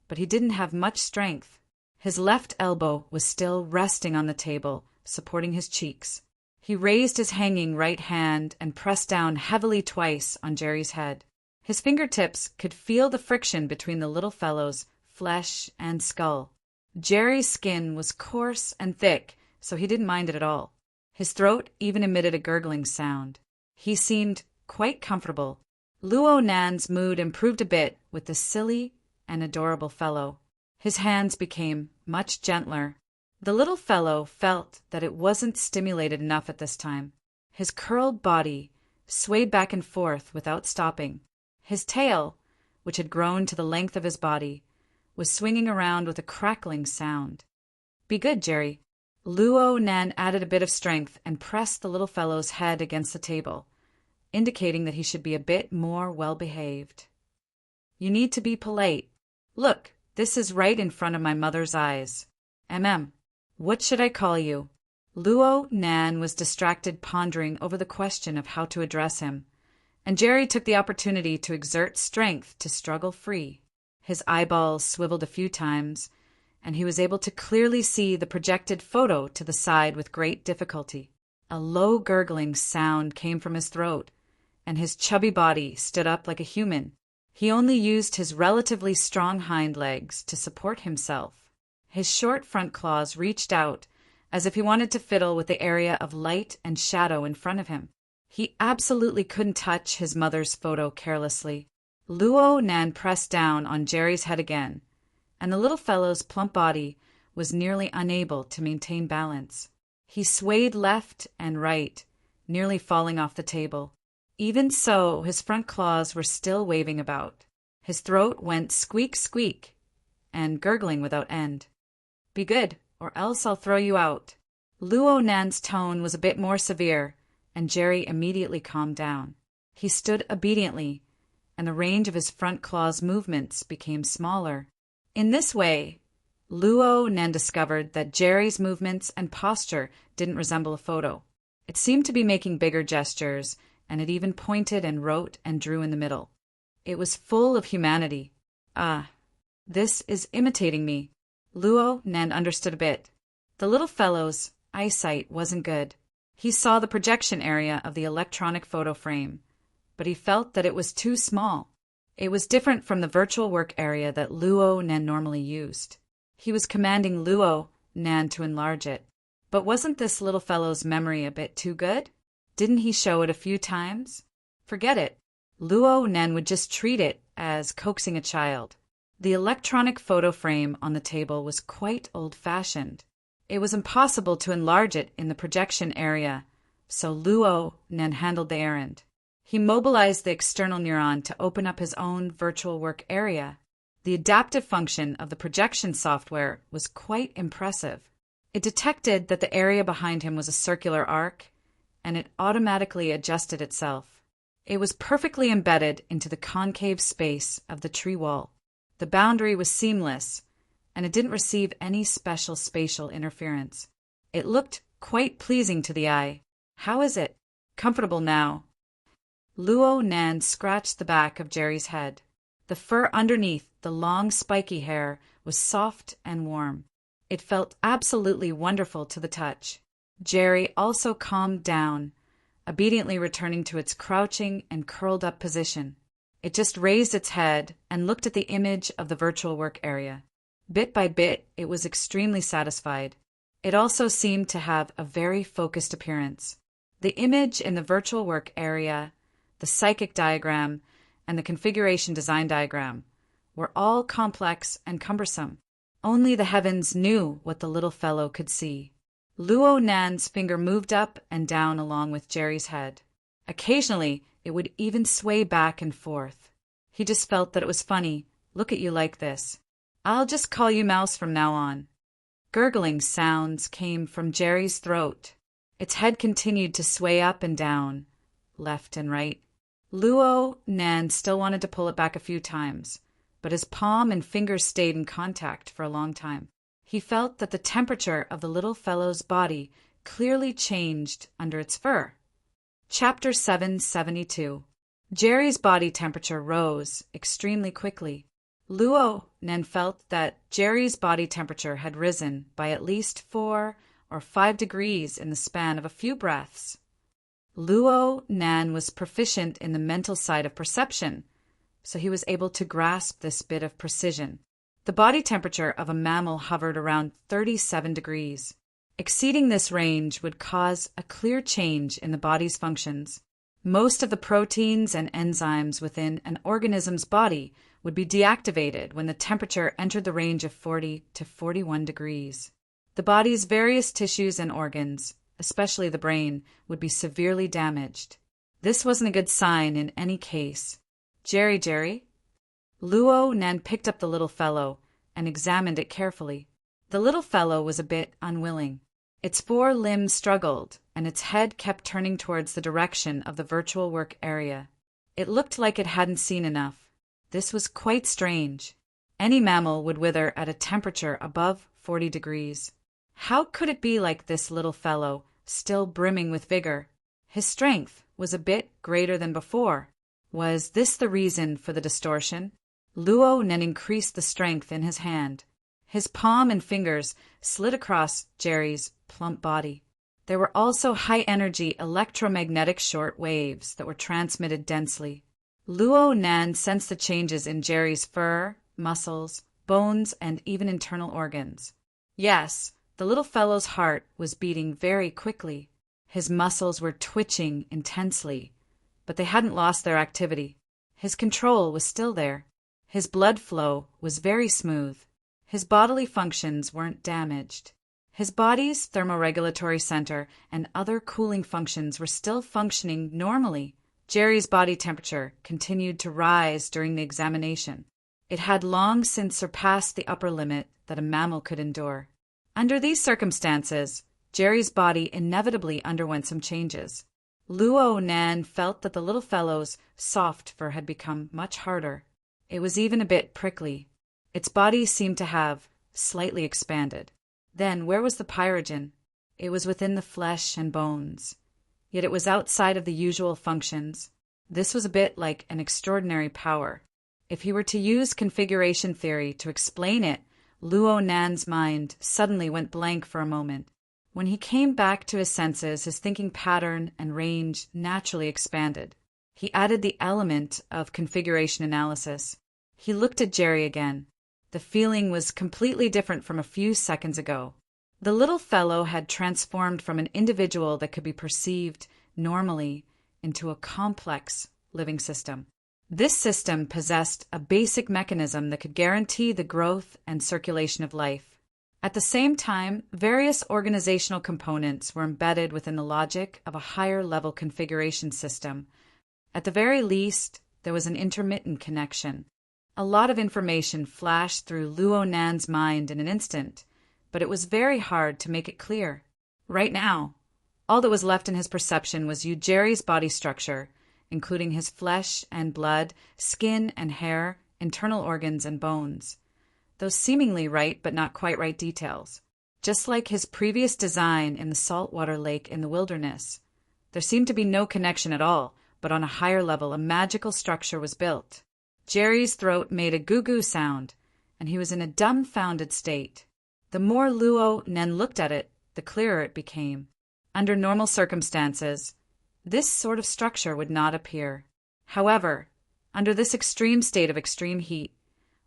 but he didn't have much strength. His left elbow was still resting on the table, supporting his cheeks. He raised his hanging right hand and pressed down heavily twice on Jerry's head. His fingertips could feel the friction between the little fellow's flesh and skull. Jerry's skin was coarse and thick, so he didn't mind it at all. His throat even emitted a gurgling sound. He seemed quite comfortable. Luo Nan's mood improved a bit with the silly and adorable fellow. His hands became much gentler. The little fellow felt that it wasn't stimulated enough at this time. His curled body swayed back and forth without stopping. His tail, which had grown to the length of his body, was swinging around with a crackling sound. "Be good, Jerry." Luo Nan added a bit of strength and pressed the little fellow's head against the table, indicating that he should be a bit more well-behaved. "You need to be polite. Look, this is right in front of my mother's eyes. What should I call you?" Luo Nan was distracted pondering over the question of how to address him, and Jerry took the opportunity to exert strength to struggle free. His eyeballs swiveled a few times, and he was able to clearly see the projected photo to the side with great difficulty. A low gurgling sound came from his throat, and his chubby body stood up like a human. He only used his relatively strong hind legs to support himself. His short front claws reached out as if he wanted to fiddle with the area of light and shadow in front of him. He absolutely couldn't touch his mother's photo carelessly. Luo Nan pressed down on Jerry's head again, and the little fellow's plump body was nearly unable to maintain balance. He swayed left and right, nearly falling off the table. Even so, his front claws were still waving about. His throat went squeak, squeak, and gurgling without end. "Be good, or else I'll throw you out." Luo Nan's tone was a bit more severe, and Jerry immediately calmed down. He stood obediently, and the range of his front claw's movements became smaller. In this way, Luo Nan discovered that Jerry's movements and posture didn't resemble a photo. It seemed to be making bigger gestures, and it even pointed and wrote and drew in the middle. It was full of humanity. "Ah, this is imitating me." Luo Nan understood a bit. The little fellow's eyesight wasn't good. He saw the projection area of the electronic photo frame, but he felt that it was too small. It was different from the virtual work area that Luo Nan normally used. He was commanding Luo Nan to enlarge it. But wasn't this little fellow's memory a bit too good? Didn't he show it a few times? Forget it. Luo Nan would just treat it as coaxing a child. The electronic photo frame on the table was quite old-fashioned. It was impossible to enlarge it in the projection area, so Luo Nan handled the errand. He mobilized the external neuron to open up his own virtual work area. The adaptive function of the projection software was quite impressive. It detected that the area behind him was a circular arc, and it automatically adjusted itself. It was perfectly embedded into the concave space of the tree wall. The boundary was seamless, and it didn't receive any special spatial interference. It looked quite pleasing to the eye. "How is it? Comfortable now?" Luo Nan scratched the back of Jerry's head. The fur underneath the long spiky hair was soft and warm. It felt absolutely wonderful to the touch. Jerry also calmed down, obediently returning to its crouching and curled up position. It just raised its head and looked at the image of the virtual work area. Bit by bit, it was extremely satisfied. It also seemed to have a very focused appearance. The image in the virtual work area, the psychic diagram, and the configuration design diagram were all complex and cumbersome. Only the heavens knew what the little fellow could see. Luo Nan's finger moved up and down along with Jerry's head. Occasionally, it would even sway back and forth. He just felt that it was funny. "Look at you like this. I'll just call you Mouse from now on." Gurgling sounds came from Jerry's throat. Its head continued to sway up and down, left and right. Luo Nan still wanted to pull it back a few times, but his palm and fingers stayed in contact for a long time. He felt that the temperature of the little fellow's body clearly changed under its fur. Chapter 772. Jerry's body temperature rose extremely quickly. Luo Nan felt that Jerry's body temperature had risen by at least 4 or 5 degrees in the span of a few breaths. Luo Nan was proficient in the mental side of perception, so he was able to grasp this bit of precision. The body temperature of a mammal hovered around 37 degrees. Exceeding this range would cause a clear change in the body's functions. Most of the proteins and enzymes within an organism's body would be deactivated when the temperature entered the range of 40 to 41 degrees. The body's various tissues and organs, especially the brain, would be severely damaged. This wasn't a good sign in any case. Jerry. Luo Nan picked up the little fellow and examined it carefully. The little fellow was a bit unwilling. Its 4 limbs struggled, and its head kept turning towards the direction of the virtual work area. It looked like it hadn't seen enough. This was quite strange. Any mammal would wither at a temperature above 40 degrees. How could it be like this little fellow, still brimming with vigor? His strength was a bit greater than before. Was this the reason for the distortion? Luo Nan increased the strength in his hand. His palm and fingers slid across Jerry's plump body. There were also high-energy electromagnetic short waves that were transmitted densely. Luo Nan sensed the changes in Jerry's fur, muscles, bones, and even internal organs. Yes, the little fellow's heart was beating very quickly. His muscles were twitching intensely, but they hadn't lost their activity. His control was still there. His blood flow was very smooth. His bodily functions weren't damaged. His body's thermoregulatory center and other cooling functions were still functioning normally. Jerry's body temperature continued to rise during the examination. It had long since surpassed the upper limit that a mammal could endure. Under these circumstances, Jerry's body inevitably underwent some changes. Luo Nan felt that the little fellow's soft fur had become much harder. It was even a bit prickly. Its body seemed to have slightly expanded. Then, where was the pyrogen? It was within the flesh and bones. Yet it was outside of the usual functions. This was a bit like an extraordinary power. If he were to use configuration theory to explain it, Luo Nan's mind suddenly went blank for a moment. When he came back to his senses, his thinking pattern and range naturally expanded. He added the element of configuration analysis. He looked at Jerry again. The feeling was completely different from a few seconds ago. The little fellow had transformed from an individual that could be perceived normally into a complex living system. This system possessed a basic mechanism that could guarantee the growth and circulation of life. At the same time, various organizational components were embedded within the logic of a higher-level configuration system. At the very least, there was an intermittent connection. A lot of information flashed through Luo Nan's mind in an instant, but it was very hard to make it clear. Right now, all that was left in his perception was Jerry's body structure, including his flesh and blood, skin and hair, internal organs and bones. Those seemingly right but not quite right details. Just like his previous design in the saltwater lake in the wilderness. There seemed to be no connection at all, but on a higher level a magical structure was built. Jerry's throat made a goo-goo sound, and he was in a dumbfounded state. The more Luo Nan looked at it, the clearer it became. Under normal circumstances, this sort of structure would not appear. However, under this extreme state of extreme heat,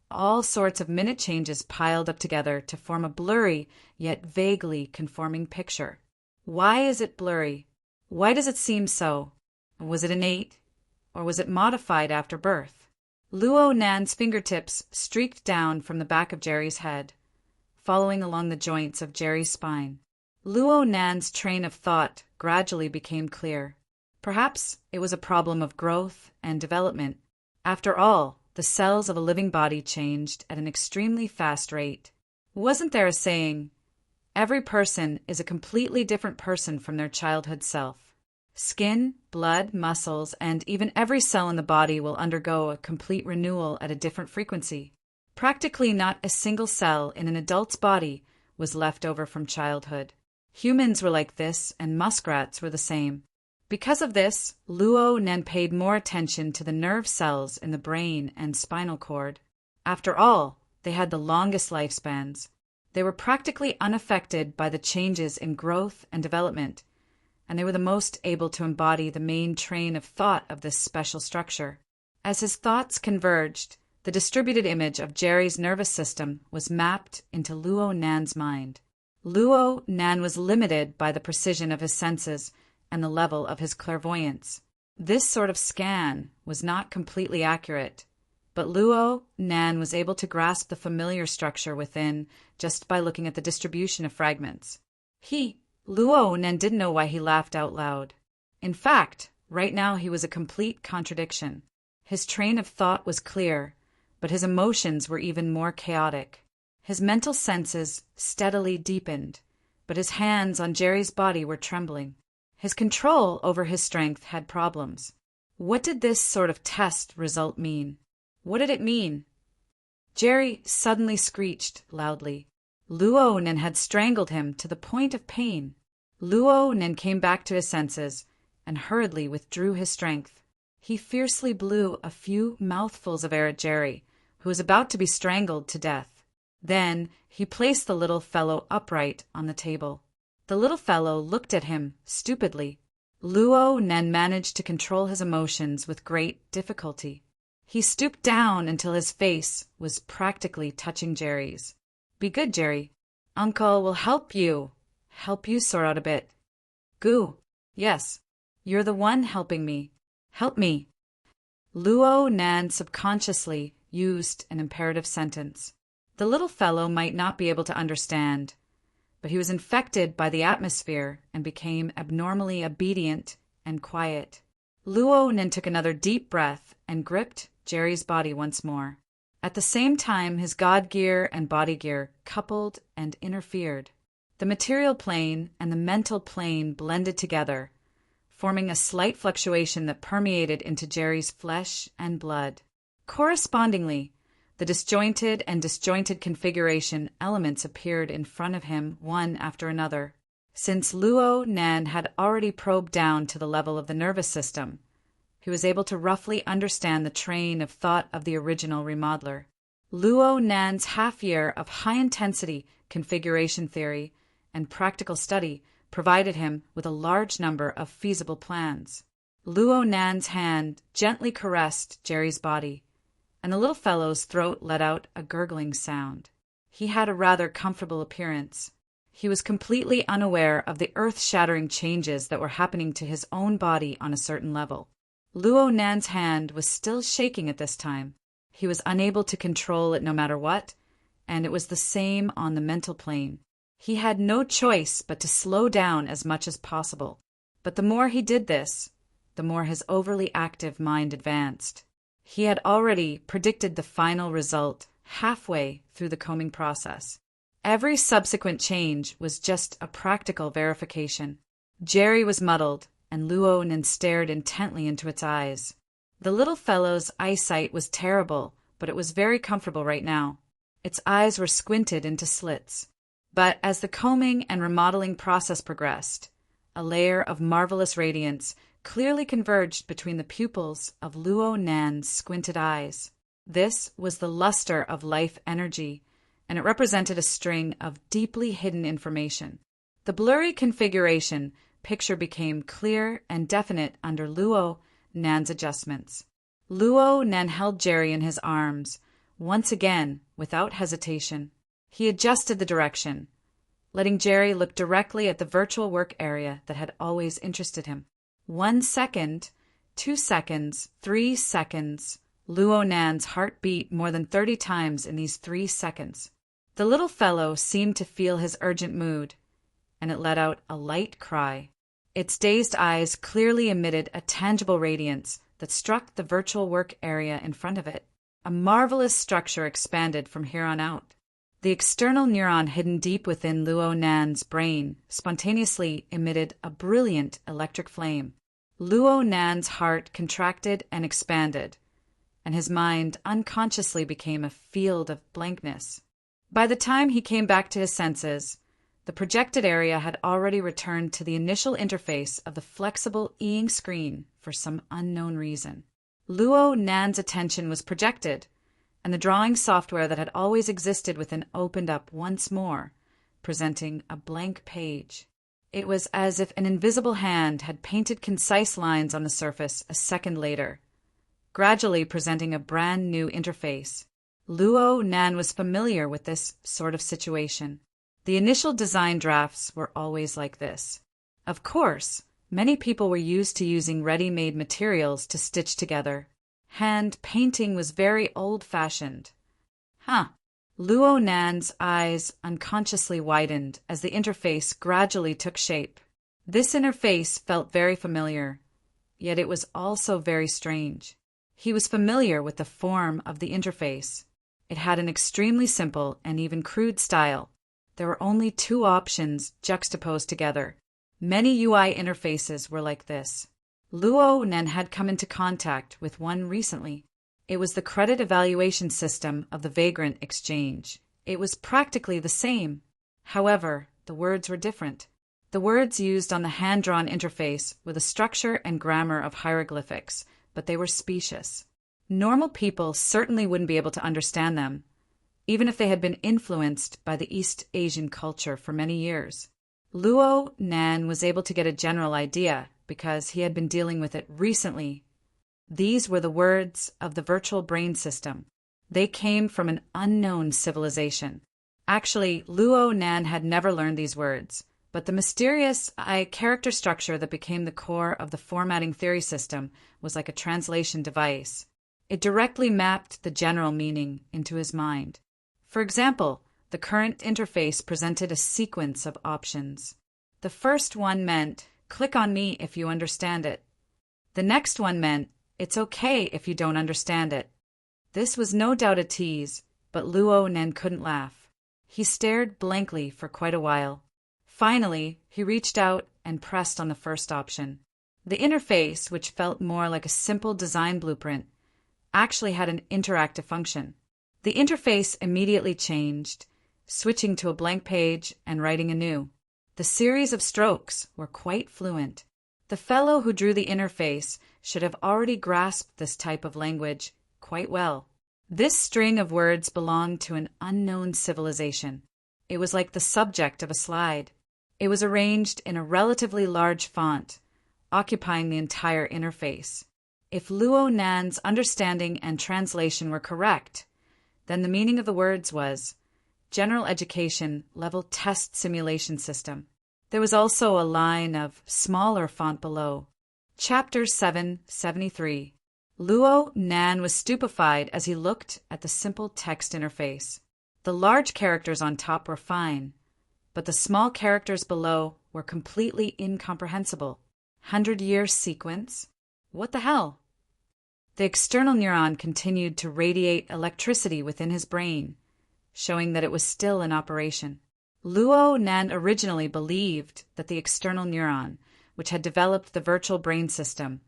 all sorts of minute changes piled up together to form a blurry yet vaguely conforming picture. Why is it blurry? Why does it seem so? Was it innate, or was it modified after birth? Luo Nan's fingertips streaked down from the back of Jerry's head, following along the joints of Jerry's spine. Luo Nan's train of thought gradually became clear. Perhaps it was a problem of growth and development. After all, the cells of a living body changed at an extremely fast rate. Wasn't there a saying, every person is a completely different person from their childhood self? Skin, blood, muscles, and even every cell in the body will undergo a complete renewal at a different frequency. Practically not a single cell in an adult's body was left over from childhood. Humans were like this, and muskrats were the same. Because of this, Luo Nan paid more attention to the nerve cells in the brain and spinal cord. After all, they had the longest lifespans. They were practically unaffected by the changes in growth and development, and they were the most able to embody the main train of thought of this special structure. As his thoughts converged, the distributed image of Jerry's nervous system was mapped into Luo Nan's mind. Luo Nan was limited by the precision of his senses and the level of his clairvoyance. This sort of scan was not completely accurate, but Luo Nan was able to grasp the familiar structure within just by looking at the distribution of fragments. Luo Nan didn't know why he laughed out loud. In fact, right now he was a complete contradiction. His train of thought was clear, but his emotions were even more chaotic. His mental senses steadily deepened, but his hands on Jerry's body were trembling. His control over his strength had problems. What did this sort of test result mean? What did it mean? Jerry suddenly screeched loudly. Luo Nan had strangled him to the point of pain. Luo Nan came back to his senses and hurriedly withdrew his strength. He fiercely blew a few mouthfuls of air at Jerry, who was about to be strangled to death. Then he placed the little fellow upright on the table. The little fellow looked at him stupidly. Luo Nan managed to control his emotions with great difficulty. He stooped down until his face was practically touching Jerry's. Be good, Jerry. Uncle will help you sort out a bit. Goo. Yes, you're the one helping me. Help me. Luo Nan subconsciously used an imperative sentence. The little fellow might not be able to understand, but he was infected by the atmosphere and became abnormally obedient and quiet. Luo then took another deep breath and gripped Jerry's body once more. At the same time, his god gear and body gear coupled and interfered. The material plane and the mental plane blended together, forming a slight fluctuation that permeated into Jerry's flesh and blood. Correspondingly, the disjointed and disjointed configuration elements appeared in front of him one after another. Since Luo Nan had already probed down to the level of the nervous system, he was able to roughly understand the train of thought of the original remodeler. Luo Nan's half-year of high-intensity configuration theory and practical study provided him with a large number of feasible plans. Luo Nan's hand gently caressed Jerry's body, and the little fellow's throat let out a gurgling sound. He had a rather comfortable appearance. He was completely unaware of the earth-shattering changes that were happening to his own body on a certain level. Luo Nan's hand was still shaking at this time. He was unable to control it no matter what, and it was the same on the mental plane. He had no choice but to slow down as much as possible. But the more he did this, the more his overly active mind advanced. He had already predicted the final result halfway through the combing process. Every subsequent change was just a practical verification. Jerry was muddled, and Luo Nan stared intently into its eyes. The little fellow's eyesight was terrible, but it was very comfortable right now. Its eyes were squinted into slits. But as the combing and remodeling process progressed, a layer of marvelous radiance clearly converged between the pupils of Luo Nan's squinted eyes. This was the luster of life energy, and it represented a string of deeply hidden information. The blurry configuration picture became clear and definite under Luo Nan's adjustments. Luo Nan held Jerry in his arms, once again without hesitation. He adjusted the direction, letting Jerry look directly at the virtual work area that had always interested him. 1 second, 2 seconds, 3 seconds. Luo Nan's heart beat more than 30 times in these 3 seconds. The little fellow seemed to feel his urgent mood, and it let out a light cry. Its dazed eyes clearly emitted a tangible radiance that struck the virtual work area in front of it. A marvelous structure expanded from here on out. The external neuron hidden deep within Luo Nan's brain spontaneously emitted a brilliant electric flame. Luo Nan's heart contracted and expanded, and his mind unconsciously became a field of blankness. By the time he came back to his senses, the projected area had already returned to the initial interface of the flexible E-ing screen for some unknown reason. Luo Nan's attention was projected, and the drawing software that had always existed within opened up once more, presenting a blank page. It was as if an invisible hand had painted concise lines on the surface a second later, gradually presenting a brand new interface. Luo Nan was familiar with this sort of situation. The initial design drafts were always like this. Of course, many people were used to using ready-made materials to stitch together. Hand painting was very old-fashioned. Luo Nan's eyes unconsciously widened as the interface gradually took shape. This interface felt very familiar, yet it was also very strange. He was familiar with the form of the interface. It had an extremely simple and even crude style. There were only 2 options juxtaposed together. Many UI interfaces were like this. Luo Nan had come into contact with one recently. It was the credit evaluation system of the Vagrant Exchange. It was practically the same. However, the words were different. The words used on the hand-drawn interface were the structure and grammar of hieroglyphics, but they were specious. Normal people certainly wouldn't be able to understand them, even if they had been influenced by the East Asian culture for many years. Luo Nan was able to get a general idea because he had been dealing with it recently. These were the words of the virtual brain system. They came from an unknown civilization. Actually, Luo Nan had never learned these words, but the mysterious character structure that became the core of the formatting theory system was like a translation device. It directly mapped the general meaning into his mind. For example, the current interface presented a sequence of options. The first one meant, "Click on me if you understand it." The next one meant, "It's okay if you don't understand it." This was no doubt a tease, but Luo Nen couldn't laugh. He stared blankly for quite a while. Finally, he reached out and pressed on the first option. The interface, which felt more like a simple design blueprint, actually had an interactive function. The interface immediately changed, switching to a blank page and writing anew. The series of strokes were quite fluent. The fellow who drew the interface should have already grasped this type of language quite well. This string of words belonged to an unknown civilization. It was like the subject of a slide. It was arranged in a relatively large font, occupying the entire interface. If Luo Nan's understanding and translation were correct, then the meaning of the words was General Education Level Test Simulation System. There was also a line of smaller font below. Chapter 773. Luo Nan was stupefied as he looked at the simple text interface. The large characters on top were fine, but the small characters below were completely incomprehensible. 100-year sequence? What the hell? The external neuron continued to radiate electricity within his brain, showing that it was still in operation. Luo Nan originally believed that the external neuron, which had developed the virtual brain system,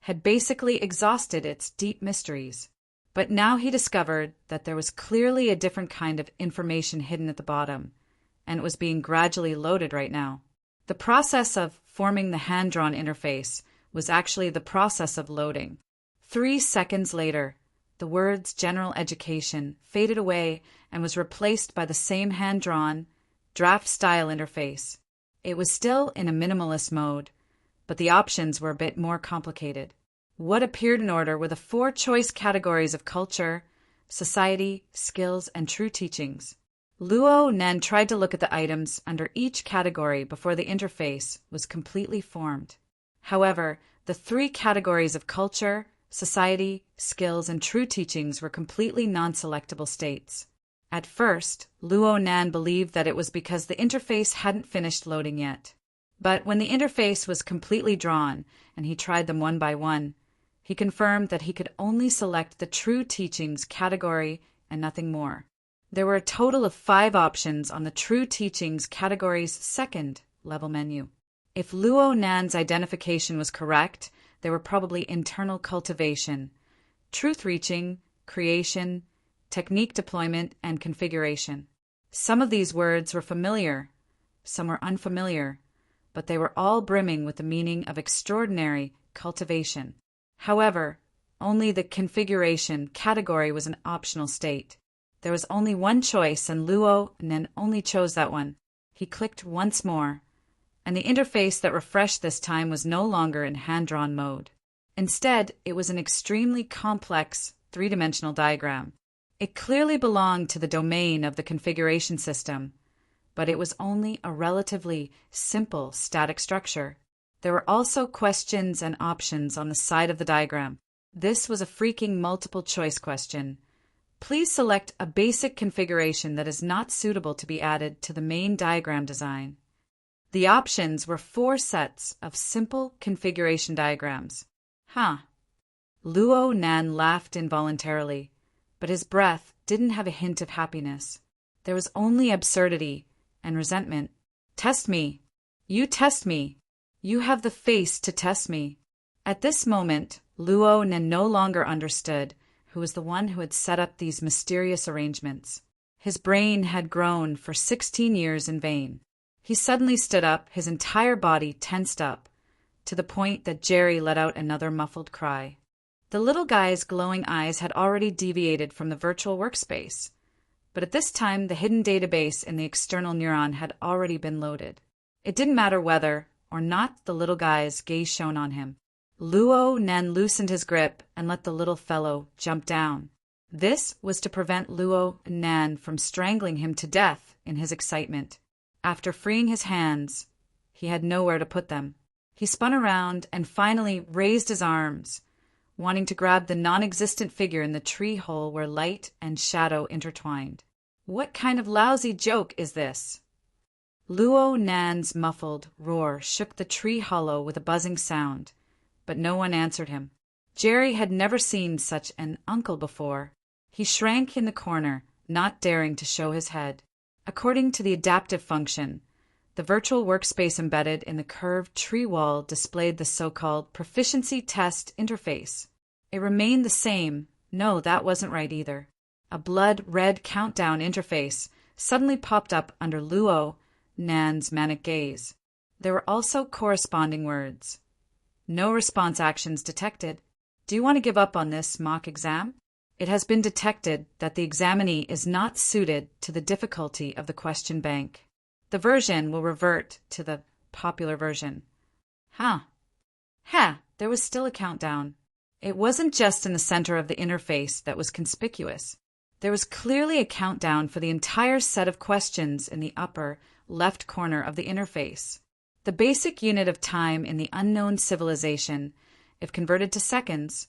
had basically exhausted its deep mysteries. But now he discovered that there was clearly a different kind of information hidden at the bottom, and it was being gradually loaded right now. The process of forming the hand-drawn interface was actually the process of loading. 3 seconds later, the words General Education faded away and was replaced by the same hand-drawn, draft-style interface. It was still in a minimalist mode, but the options were a bit more complicated. What appeared in order were the 4 choice categories of culture, society, skills, and true teachings. Luo Nen tried to look at the items under each category before the interface was completely formed. However, the 3 categories of culture, society, skills, and true teachings were completely non-selectable states. At first, Luo Nan believed that it was because the interface hadn't finished loading yet. But when the interface was completely drawn and he tried them one by one, he confirmed that he could only select the true teachings category and nothing more. There were a total of 5 options on the true teachings category's second level menu. If Luo Nan's identification was correct, there were probably internal cultivation, truth reaching, creation, technique deployment, and configuration. Some of these words were familiar, some were unfamiliar, but they were all brimming with the meaning of extraordinary cultivation. However, only the configuration category was an optional state. There was only one choice, and Luo Nen only chose that one. He clicked once more, and the interface that refreshed this time was no longer in hand-drawn mode. Instead, it was an extremely complex 3-dimensional diagram. It clearly belonged to the domain of the configuration system, but it was only a relatively simple static structure. There were also questions and options on the side of the diagram. This was a freaking multiple-choice question. Please select a basic configuration that is not suitable to be added to the main diagram design. The options were 4 sets of simple configuration diagrams. Luo Nan laughed involuntarily, but his breath didn't have a hint of happiness. There was only absurdity and resentment. Test me. You test me. You have the face to test me. At this moment, Luo Nan no longer understood who was the one who had set up these mysterious arrangements. His brain had grown for 16 years in vain. He suddenly stood up, his entire body tensed up, to the point that Jerry let out another muffled cry. The little guy's glowing eyes had already deviated from the virtual workspace, but at this time the hidden database in the external neuron had already been loaded. It didn't matter whether or not the little guy's gaze shone on him. Luo Nen loosened his grip and let the little fellow jump down. This was to prevent Luo Nan from strangling him to death in his excitement. After freeing his hands, he had nowhere to put them. He spun around and finally raised his arms, wanting to grab the non-existent figure in the tree hole where light and shadow intertwined. What kind of lousy joke is this? Luo Nan's muffled roar shook the tree hollow with a buzzing sound, but no one answered him. Jerry had never seen such an uncle before. He shrank in the corner, not daring to show his head. According to the adaptive function, the virtual workspace embedded in the curved tree wall displayed the so-called proficiency test interface. It remained the same. No, that wasn't right either. A blood-red countdown interface suddenly popped up under Luo Nan's manic gaze. There were also corresponding words. No response actions detected. Do you want to give up on this mock exam? It has been detected that the examinee is not suited to the difficulty of the question bank. The version will revert to the popular version. There was still a countdown. It wasn't just in the center of the interface that was conspicuous. There was clearly a countdown for the entire set of questions in the upper left corner of the interface. The basic unit of time in the unknown civilization, if converted to seconds,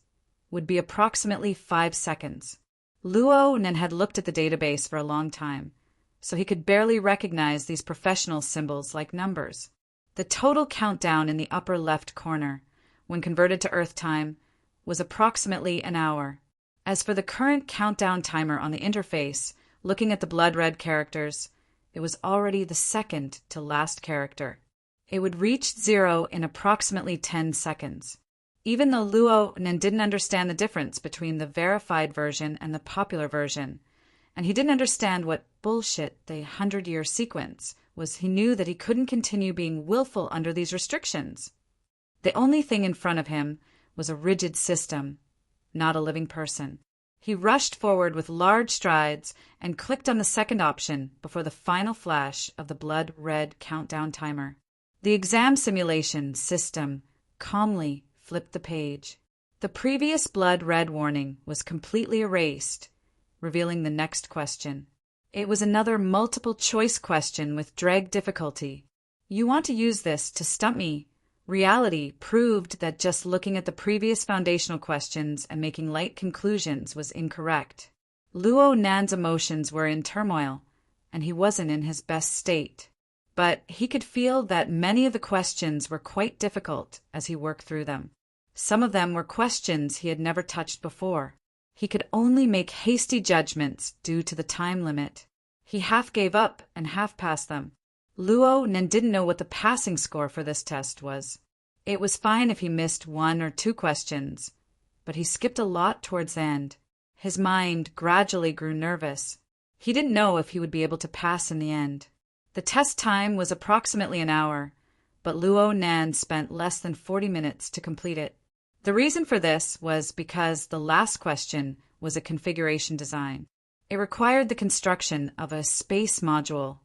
would be approximately 5 seconds. Luo Nan had looked at the database for a long time, so he could barely recognize these professional symbols like numbers. The total countdown in the upper left corner, when converted to Earth time, was approximately an hour. As for the current countdown timer on the interface, looking at the blood-red characters, it was already the second to last character. It would reach 0 in approximately 10 seconds. Even though Luo Nan didn't understand the difference between the verified version and the popular version, and he didn't understand what bullshit the 100-year sequence was, he knew that he couldn't continue being willful under these restrictions. The only thing in front of him was a rigid system, not a living person. He rushed forward with large strides and clicked on the second option before the final flash of the blood-red countdown timer. The exam simulation system calmly flipped the page. The previous blood-red warning was completely erased, revealing the next question. It was another multiple-choice question with drag difficulty. You want to use this to stump me? Reality proved that just looking at the previous foundational questions and making light conclusions was incorrect. Luo Nan's emotions were in turmoil, and he wasn't in his best state. But he could feel that many of the questions were quite difficult as he worked through them. Some of them were questions he had never touched before. He could only make hasty judgments due to the time limit. He half gave up and half passed them. Luo Nan didn't know what the passing score for this test was. It was fine if he missed 1 or 2 questions, but he skipped a lot towards the end. His mind gradually grew nervous. He didn't know if he would be able to pass in the end. The test time was approximately an hour, but Luo Nan spent less than 40 minutes to complete it. The reason for this was because the last question was a configuration design. It required the construction of a space module.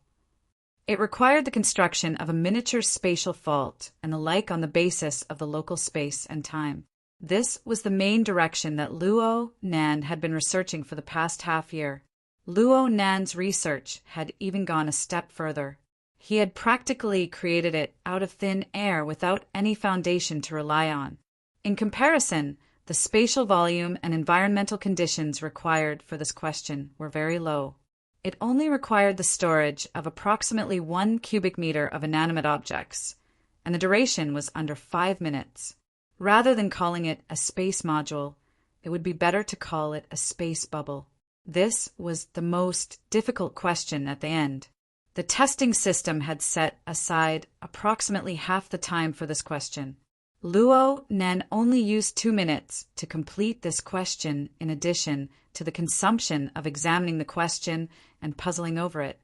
It required the construction of a miniature spatial fault and the like on the basis of the local space and time. This was the main direction that Luo Nan had been researching for the past half year. Luo Nan's research had even gone a step further. He had practically created it out of thin air without any foundation to rely on. In comparison, the spatial volume and environmental conditions required for this question were very low. It only required the storage of approximately 1 cubic meter of inanimate objects, and the duration was under 5 minutes. Rather than calling it a space module, it would be better to call it a space bubble. This was the most difficult question at the end. The testing system had set aside approximately half the time for this question. Luo Nan only used 2 minutes to complete this question in addition to the consumption of examining the question and puzzling over it.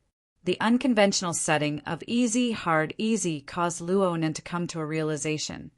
The unconventional setting of easy, hard, easy caused Luo Nan to come to a realization.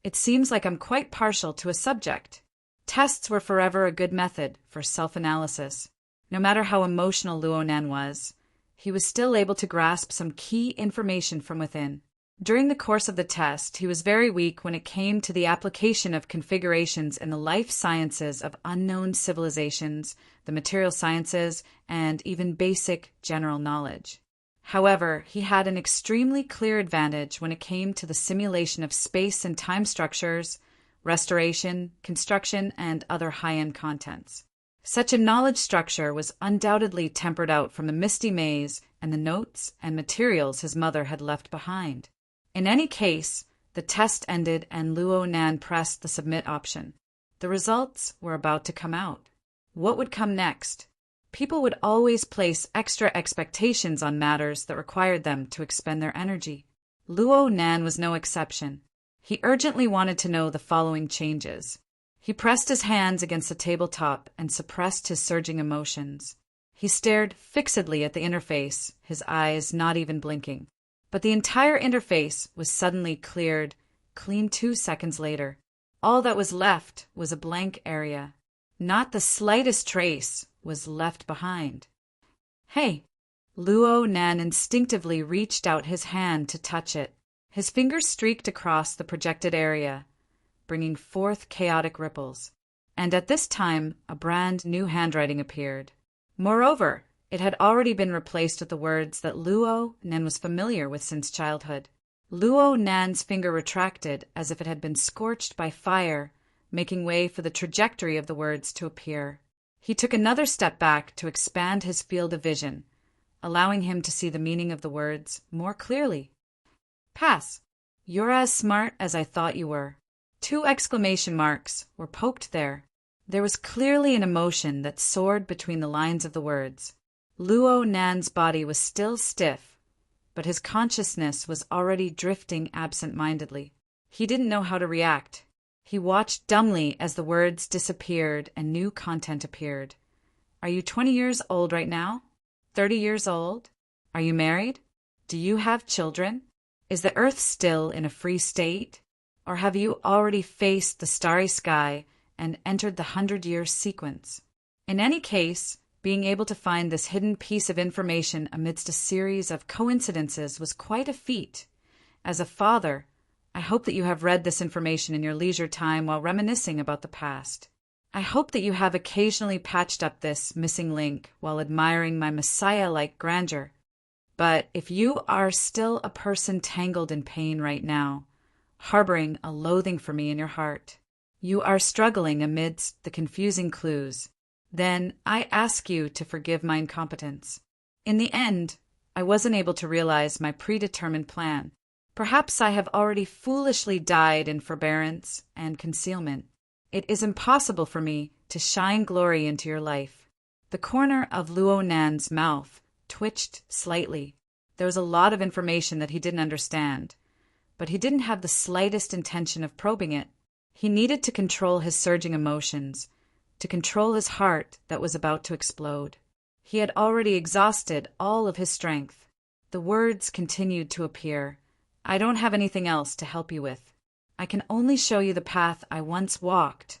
It seems like I'm quite partial to a subject. Tests were forever a good method for self-analysis. No matter how emotional Luo Nan was, he was still able to grasp some key information from within. During the course of the test, he was very weak when it came to the application of configurations in the life sciences of unknown civilizations, the material sciences, and even basic general knowledge. However, he had an extremely clear advantage when it came to the simulation of space and time structures, restoration, construction, and other high-end contents. Such a knowledge structure was undoubtedly tempered out from the misty maze and the notes and materials his mother had left behind. In any case, the test ended and Luo Nan pressed the submit option. The results were about to come out. What would come next? People would always place extra expectations on matters that required them to expend their energy. Luo Nan was no exception. He urgently wanted to know the following changes. He pressed his hands against the tabletop and suppressed his surging emotions. He stared fixedly at the interface, his eyes not even blinking. But the entire interface was suddenly cleared, clean 2 seconds later. All that was left was a blank area. Not the slightest trace was left behind. Hey! Luo Nan instinctively reached out his hand to touch it. His fingers streaked across the projected area, bringing forth chaotic ripples. And at this time, a brand new handwriting appeared. Moreover, it had already been replaced with the words that Luo Nan was familiar with since childhood. Luo Nan's finger retracted as if it had been scorched by fire, making way for the trajectory of the words to appear. He took another step back to expand his field of vision, allowing him to see the meaning of the words more clearly. Pass. You're as smart as I thought you were. 2 exclamation marks were poked there. There was clearly an emotion that soared between the lines of the words. Luo Nan's body was still stiff, but his consciousness was already drifting absent-mindedly. He didn't know how to react. He watched dumbly as the words disappeared and new content appeared. Are you 20 years old right now? 30 years old? Are you married? Do you have children? Is the earth still in a free state? Or have you already faced the starry sky and entered the 100-year sequence? In any case, being able to find this hidden piece of information amidst a series of coincidences was quite a feat. As a father, I hope that you have read this information in your leisure time while reminiscing about the past. I hope that you have occasionally patched up this missing link while admiring my Messiah-like grandeur. But if you are still a person tangled in pain right now, harboring a loathing for me in your heart, you are struggling amidst the confusing clues, then I ask you to forgive my incompetence. In the end, I wasn't able to realize my predetermined plan. Perhaps I have already foolishly died in forbearance and concealment. It is impossible for me to shine glory into your life. The corner of Luo Nan's mouth twitched slightly. There was a lot of information that he didn't understand, but he didn't have the slightest intention of probing it. He needed to control his surging emotions, to control his heart that was about to explode. He had already exhausted all of his strength. The words continued to appear. I don't have anything else to help you with. I can only show you the path I once walked,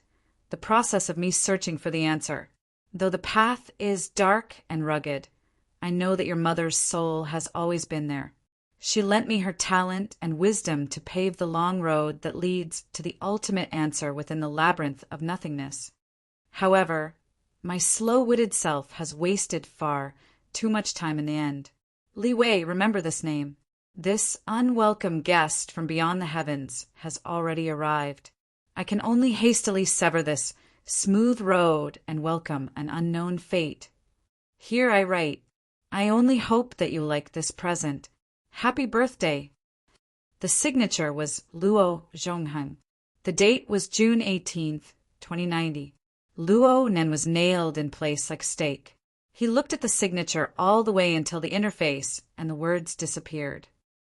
the process of me searching for the answer. Though the path is dark and rugged, I know that your mother's soul has always been there. She lent me her talent and wisdom to pave the long road that leads to the ultimate answer within the labyrinth of nothingness. However, my slow-witted self has wasted far too much time in the end. Li Wei, remember this name. This unwelcome guest from beyond the heavens has already arrived. I can only hastily sever this smooth road and welcome an unknown fate. Here I write, I only hope that you like this present. Happy birthday. The signature was Luo Zhongheng. The date was June 18th, 2090. Luo Nan was nailed in place like stake. He looked at the signature all the way until the interface and the words disappeared.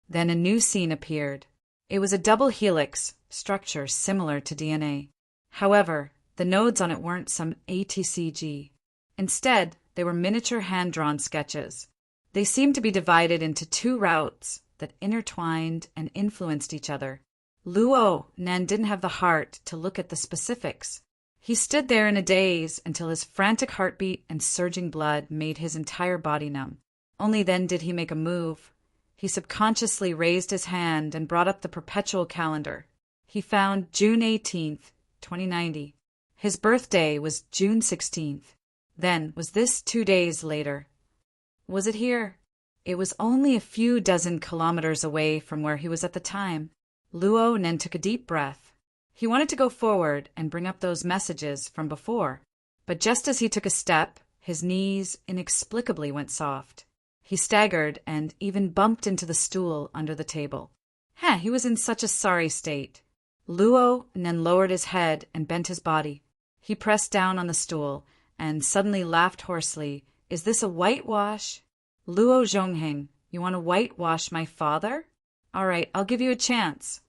Then a new scene appeared. It was a double helix structure similar to DNA. However, the nodes on it weren't some ATCG. Instead, they were miniature hand-drawn sketches. They seemed to be divided into 2 routes that intertwined and influenced each other. Luo Nan didn't have the heart to look at the specifics. He stood there in a daze until his frantic heartbeat and surging blood made his entire body numb. Only then did he make a move. He subconsciously raised his hand and brought up the perpetual calendar. He found June 18th, 2090. His birthday was June 16th. Then, was this 2 days later? Was it here? It was only a few dozen kilometers away from where he was at the time. Luo Nan took a deep breath. He wanted to go forward and bring up those messages from before. But just as he took a step, his knees inexplicably went soft. He staggered and even bumped into the stool under the table. He was in such a sorry state. Luo then lowered his head and bent his body. He pressed down on the stool and suddenly laughed hoarsely. Is this a whitewash? Luo Zhongheng, you want to whitewash my father? All right, I'll give you a chance.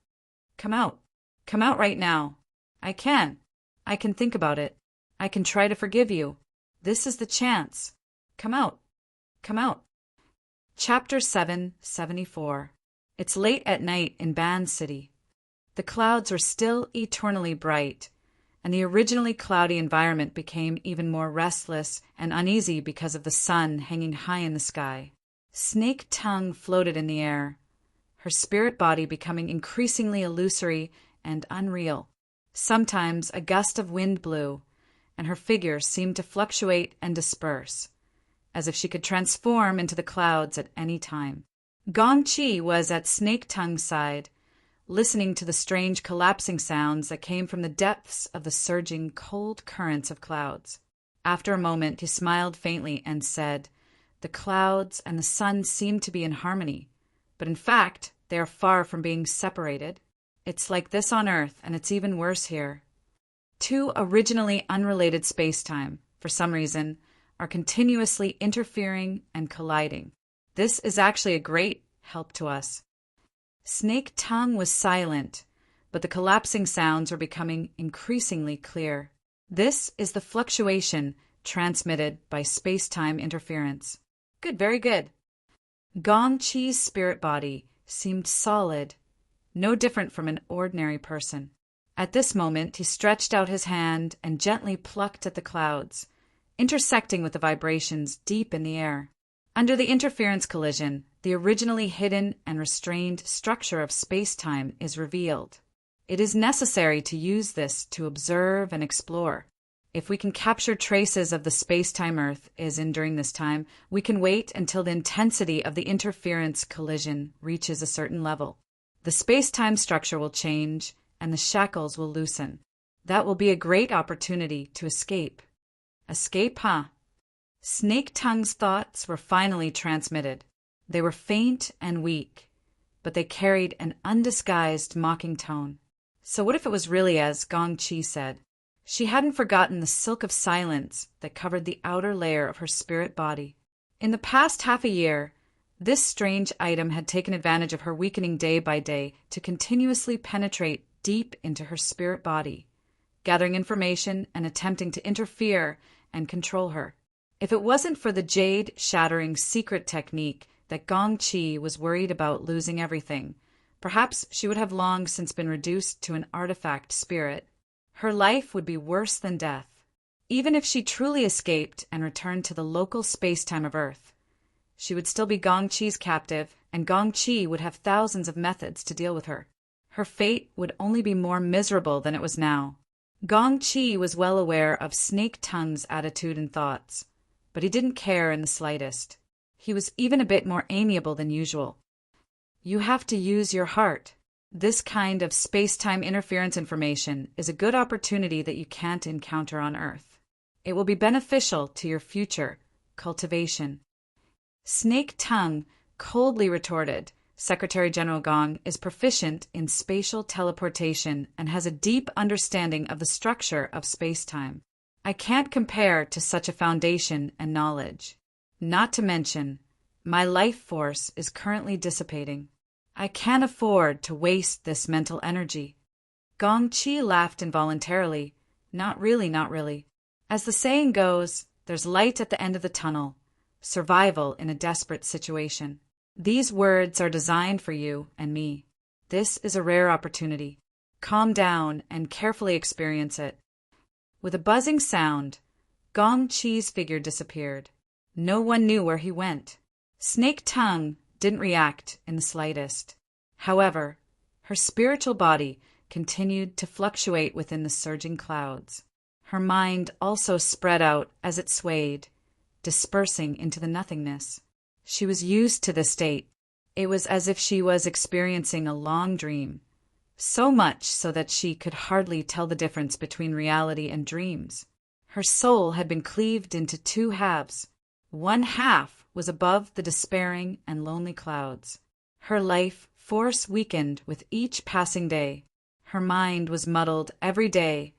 Come out. Come out right now. I can. I can think about it. I can try to forgive you. This is the chance. Come out. Come out. Chapter 774. It's late at night in Ban City. The clouds were still eternally bright, and the originally cloudy environment became even more restless and uneasy because of the sun hanging high in the sky. Snake Tongue floated in the air, her spirit body becoming increasingly illusory and unreal. Sometimes a gust of wind blew, and her figure seemed to fluctuate and disperse, as if she could transform into the clouds at any time. Gong Qi was at Snake Tongue's side, listening to the strange collapsing sounds that came from the depths of the surging cold currents of clouds. After a moment, he smiled faintly and said, "The clouds and the sun seem to be in harmony, but in fact, they are far from being separated. It's like this on Earth, and it's even worse here. Two originally unrelated spacetime, for some reason, are continuously interfering and colliding. This is actually a great help to us." Snake Tongue was silent, but the collapsing sounds were becoming increasingly clear. This is the fluctuation transmitted by space-time interference. Good, very good. Gong Qi's spirit body seemed solid, no different from an ordinary person. At this moment, he stretched out his hand and gently plucked at the clouds, intersecting with the vibrations deep in the air. Under the interference collision, the originally hidden and restrained structure of space-time is revealed. It is necessary to use this to observe and explore. If we can capture traces of the space-time Earth is in during this time, we can wait until the intensity of the interference collision reaches a certain level. The space-time structure will change, and the shackles will loosen. That will be a great opportunity to escape. Escape, huh? Snake Tongue's thoughts were finally transmitted. They were faint and weak, but they carried an undisguised mocking tone. So what if it was really as Gong Qi said? She hadn't forgotten the silk of silence that covered the outer layer of her spirit body. In the past half a year, this strange item had taken advantage of her weakening day by day to continuously penetrate deep into her spirit body, gathering information and attempting to interfere and control her. If it wasn't for the jade-shattering secret technique that Gong Qi was worried about losing everything, perhaps she would have long since been reduced to an artifact spirit. Her life would be worse than death. Even if she truly escaped and returned to the local space-time of Earth, she would still be Gong Qi's captive, and Gong Qi would have thousands of methods to deal with her. Her fate would only be more miserable than it was now. Gong Qi was well aware of Snake Tongue's attitude and thoughts, but he didn't care in the slightest. He was even a bit more amiable than usual. You have to use your heart. This kind of space-time interference information is a good opportunity that you can't encounter on Earth. It will be beneficial to your future cultivation. Snake Tongue coldly retorted, Secretary General Gong is proficient in spatial teleportation and has a deep understanding of the structure of space-time. I can't compare to such a foundation and knowledge. Not to mention, my life force is currently dissipating. I can't afford to waste this mental energy. Gong Qi laughed involuntarily. Not really, not really. As the saying goes, there's light at the end of the tunnel. Survival in a desperate situation. These words are designed for you and me. This is a rare opportunity. Calm down and carefully experience it. With a buzzing sound, Gong Qi's figure disappeared. No one knew where he went. Snake Tongue didn't react in the slightest. However, her spiritual body continued to fluctuate within the surging clouds. Her mind also spread out as it swayed, dispersing into the nothingness. She was used to this state. It was as if she was experiencing a long dream, so much so that she could hardly tell the difference between reality and dreams. Her soul had been cleaved into two halves. One half was above the despairing and lonely clouds. Her life force weakened with each passing day. Her mind was muddled every day,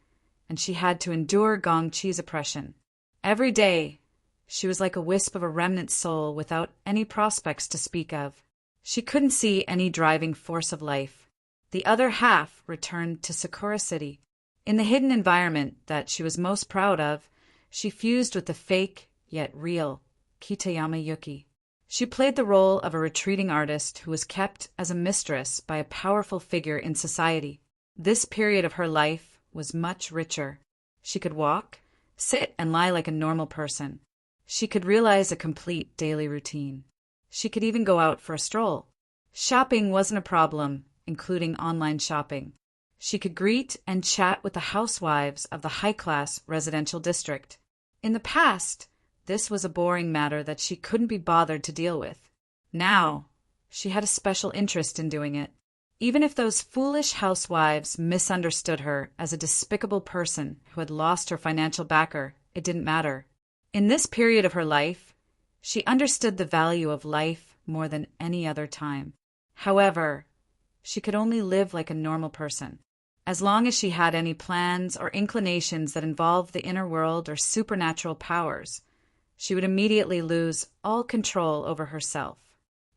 and she had to endure Gongqi's oppression. Every day, she was like a wisp of a remnant soul without any prospects to speak of. She couldn't see any driving force of life. The other half returned to Sakura City. In the hidden environment that she was most proud of, she fused with the fake, yet real, Kitayama Yuki. She played the role of a retreating artist who was kept as a mistress by a powerful figure in society. This period of her life was much richer. She could walk, sit, and lie like a normal person. She could realize a complete daily routine. She could even go out for a stroll. Shopping wasn't a problem, including online shopping. She could greet and chat with the housewives of the high-class residential district. In the past, this was a boring matter that she couldn't be bothered to deal with. Now, she had a special interest in doing it. Even if those foolish housewives misunderstood her as a despicable person who had lost her financial backer, it didn't matter. In this period of her life, she understood the value of life more than any other time. However, she could only live like a normal person. As long as she had any plans or inclinations that involved the inner world or supernatural powers, she would immediately lose all control over herself.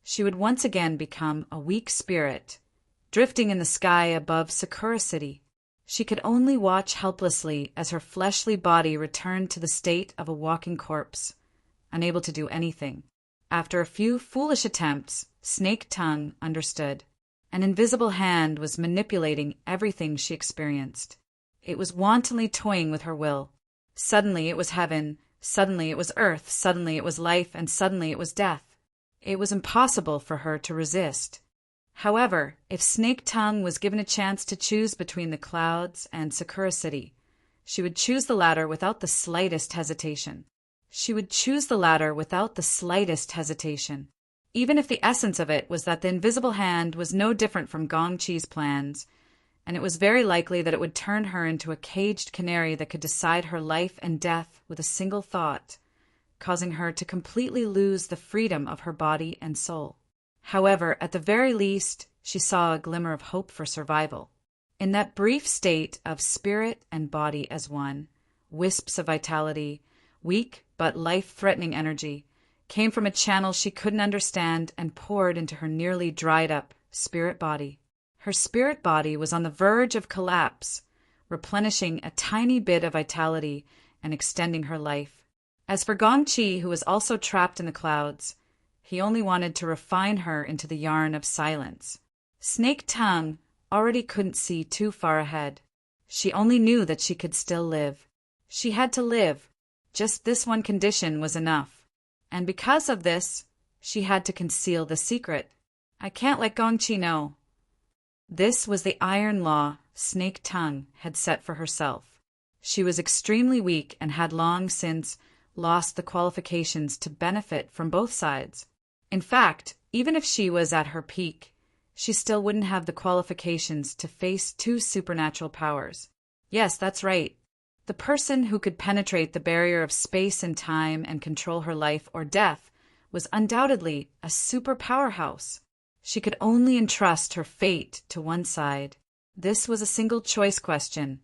She would once again become a weak spirit, drifting in the sky above Sakura City. She could only watch helplessly as her fleshly body returned to the state of a walking corpse, unable to do anything. After a few foolish attempts, Snake Tongue understood. An invisible hand was manipulating everything she experienced. It was wantonly toying with her will. Suddenly it was heaven, suddenly it was earth, suddenly it was life, and suddenly it was death. It was impossible for her to resist. However, if Snake Tongue was given a chance to choose between the clouds and Sakura City, she would choose the latter without the slightest hesitation. Even if the essence of it was that the invisible hand was no different from Gongqi's plans, and it was very likely that it would turn her into a caged canary that could decide her life and death with a single thought, causing her to completely lose the freedom of her body and soul. However, at the very least, she saw a glimmer of hope for survival. In that brief state of spirit and body as one, wisps of vitality, weak but life-threatening energy, came from a channel she couldn't understand and poured into her nearly dried-up spirit body. Her spirit body was on the verge of collapse, replenishing a tiny bit of vitality and extending her life. As for Gongqi, who was also trapped in the clouds, he only wanted to refine her into the yarn of silence. Snake Tongue already couldn't see too far ahead. She only knew that she could still live. She had to live. Just this one condition was enough. And because of this, she had to conceal the secret. I can't let Gongqi know. This was the iron law Snake Tongue had set for herself. She was extremely weak and had long since lost the qualifications to benefit from both sides. In fact, even if she was at her peak, she still wouldn't have the qualifications to face two supernatural powers. Yes, that's right. The person who could penetrate the barrier of space and time and control her life or death was undoubtedly a super powerhouse. She could only entrust her fate to one side. This was a single choice question,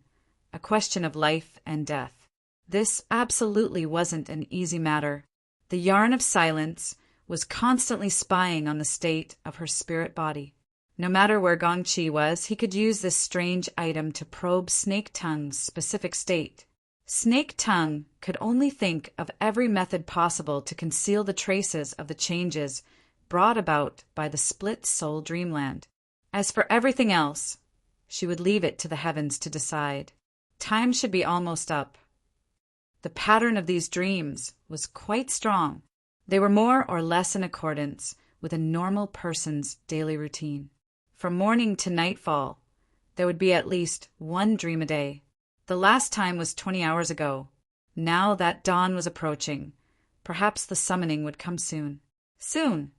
a question of life and death. This absolutely wasn't an easy matter. The yarn of silence was constantly spying on the state of her spirit body. No matter where Gongqi was, he could use this strange item to probe Snake Tongue's specific state. Snake Tongue could only think of every method possible to conceal the traces of the changes brought about by the split soul dreamland. As for everything else, she would leave it to the heavens to decide. Time should be almost up. The pattern of these dreams was quite strong. They were more or less in accordance with a normal person's daily routine. From morning to nightfall, there would be at least one dream a day. The last time was 20 hours ago. Now that dawn was approaching, perhaps the summoning would come soon. Soon!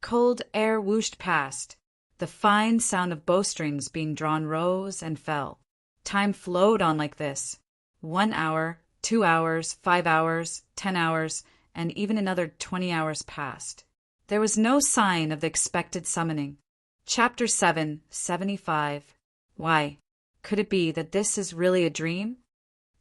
Cold air whooshed past. The fine sound of bowstrings being drawn rose and fell. Time flowed on like this. 1 hour, 2 hours, 5 hours, 10 hours, and even another 20 hours passed. There was no sign of the expected summoning. Chapter 7, 75. Why? Could it be that this is really a dream?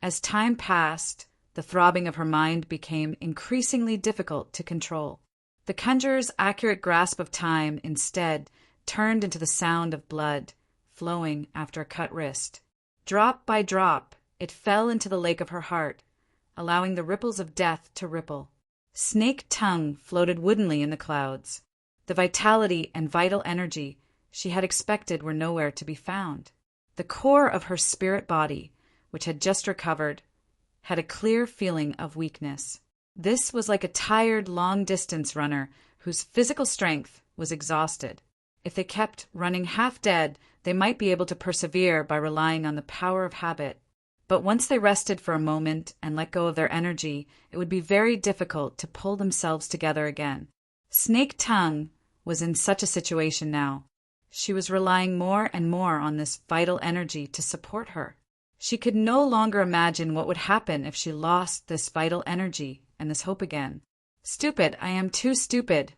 As time passed, the throbbing of her mind became increasingly difficult to control. The conjurer's accurate grasp of time, instead, turned into the sound of blood flowing after a cut wrist. Drop by drop, it fell into the lake of her heart, allowing the ripples of death to ripple. Snake tongue floated woodenly in the clouds. The vitality and vital energy she had expected were nowhere to be found. The core of her spirit body, which had just recovered, had a clear feeling of weakness. This was like a tired long-distance runner whose physical strength was exhausted. If they kept running half dead, they might be able to persevere by relying on the power of habit. But once they rested for a moment and let go of their energy, it would be very difficult to pull themselves together again. Snake Tongue was in such a situation now. She was relying more and more on this vital energy to support her. She could no longer imagine what would happen if she lost this vital energy and this hope again. Stupid, I am too stupid.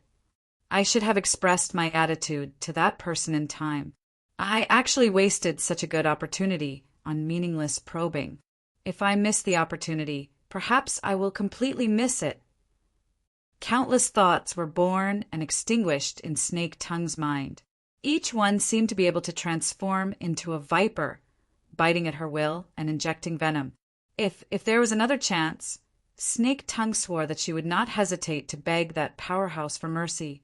I should have expressed my attitude to that person in time. I actually wasted such a good opportunity on meaningless probing. If I miss the opportunity, perhaps I will completely miss it. Countless thoughts were born and extinguished in Snake Tongue's mind. Each one seemed to be able to transform into a viper, biting at her will and injecting venom. If there was another chance, Snake Tongue swore that she would not hesitate to beg that powerhouse for mercy,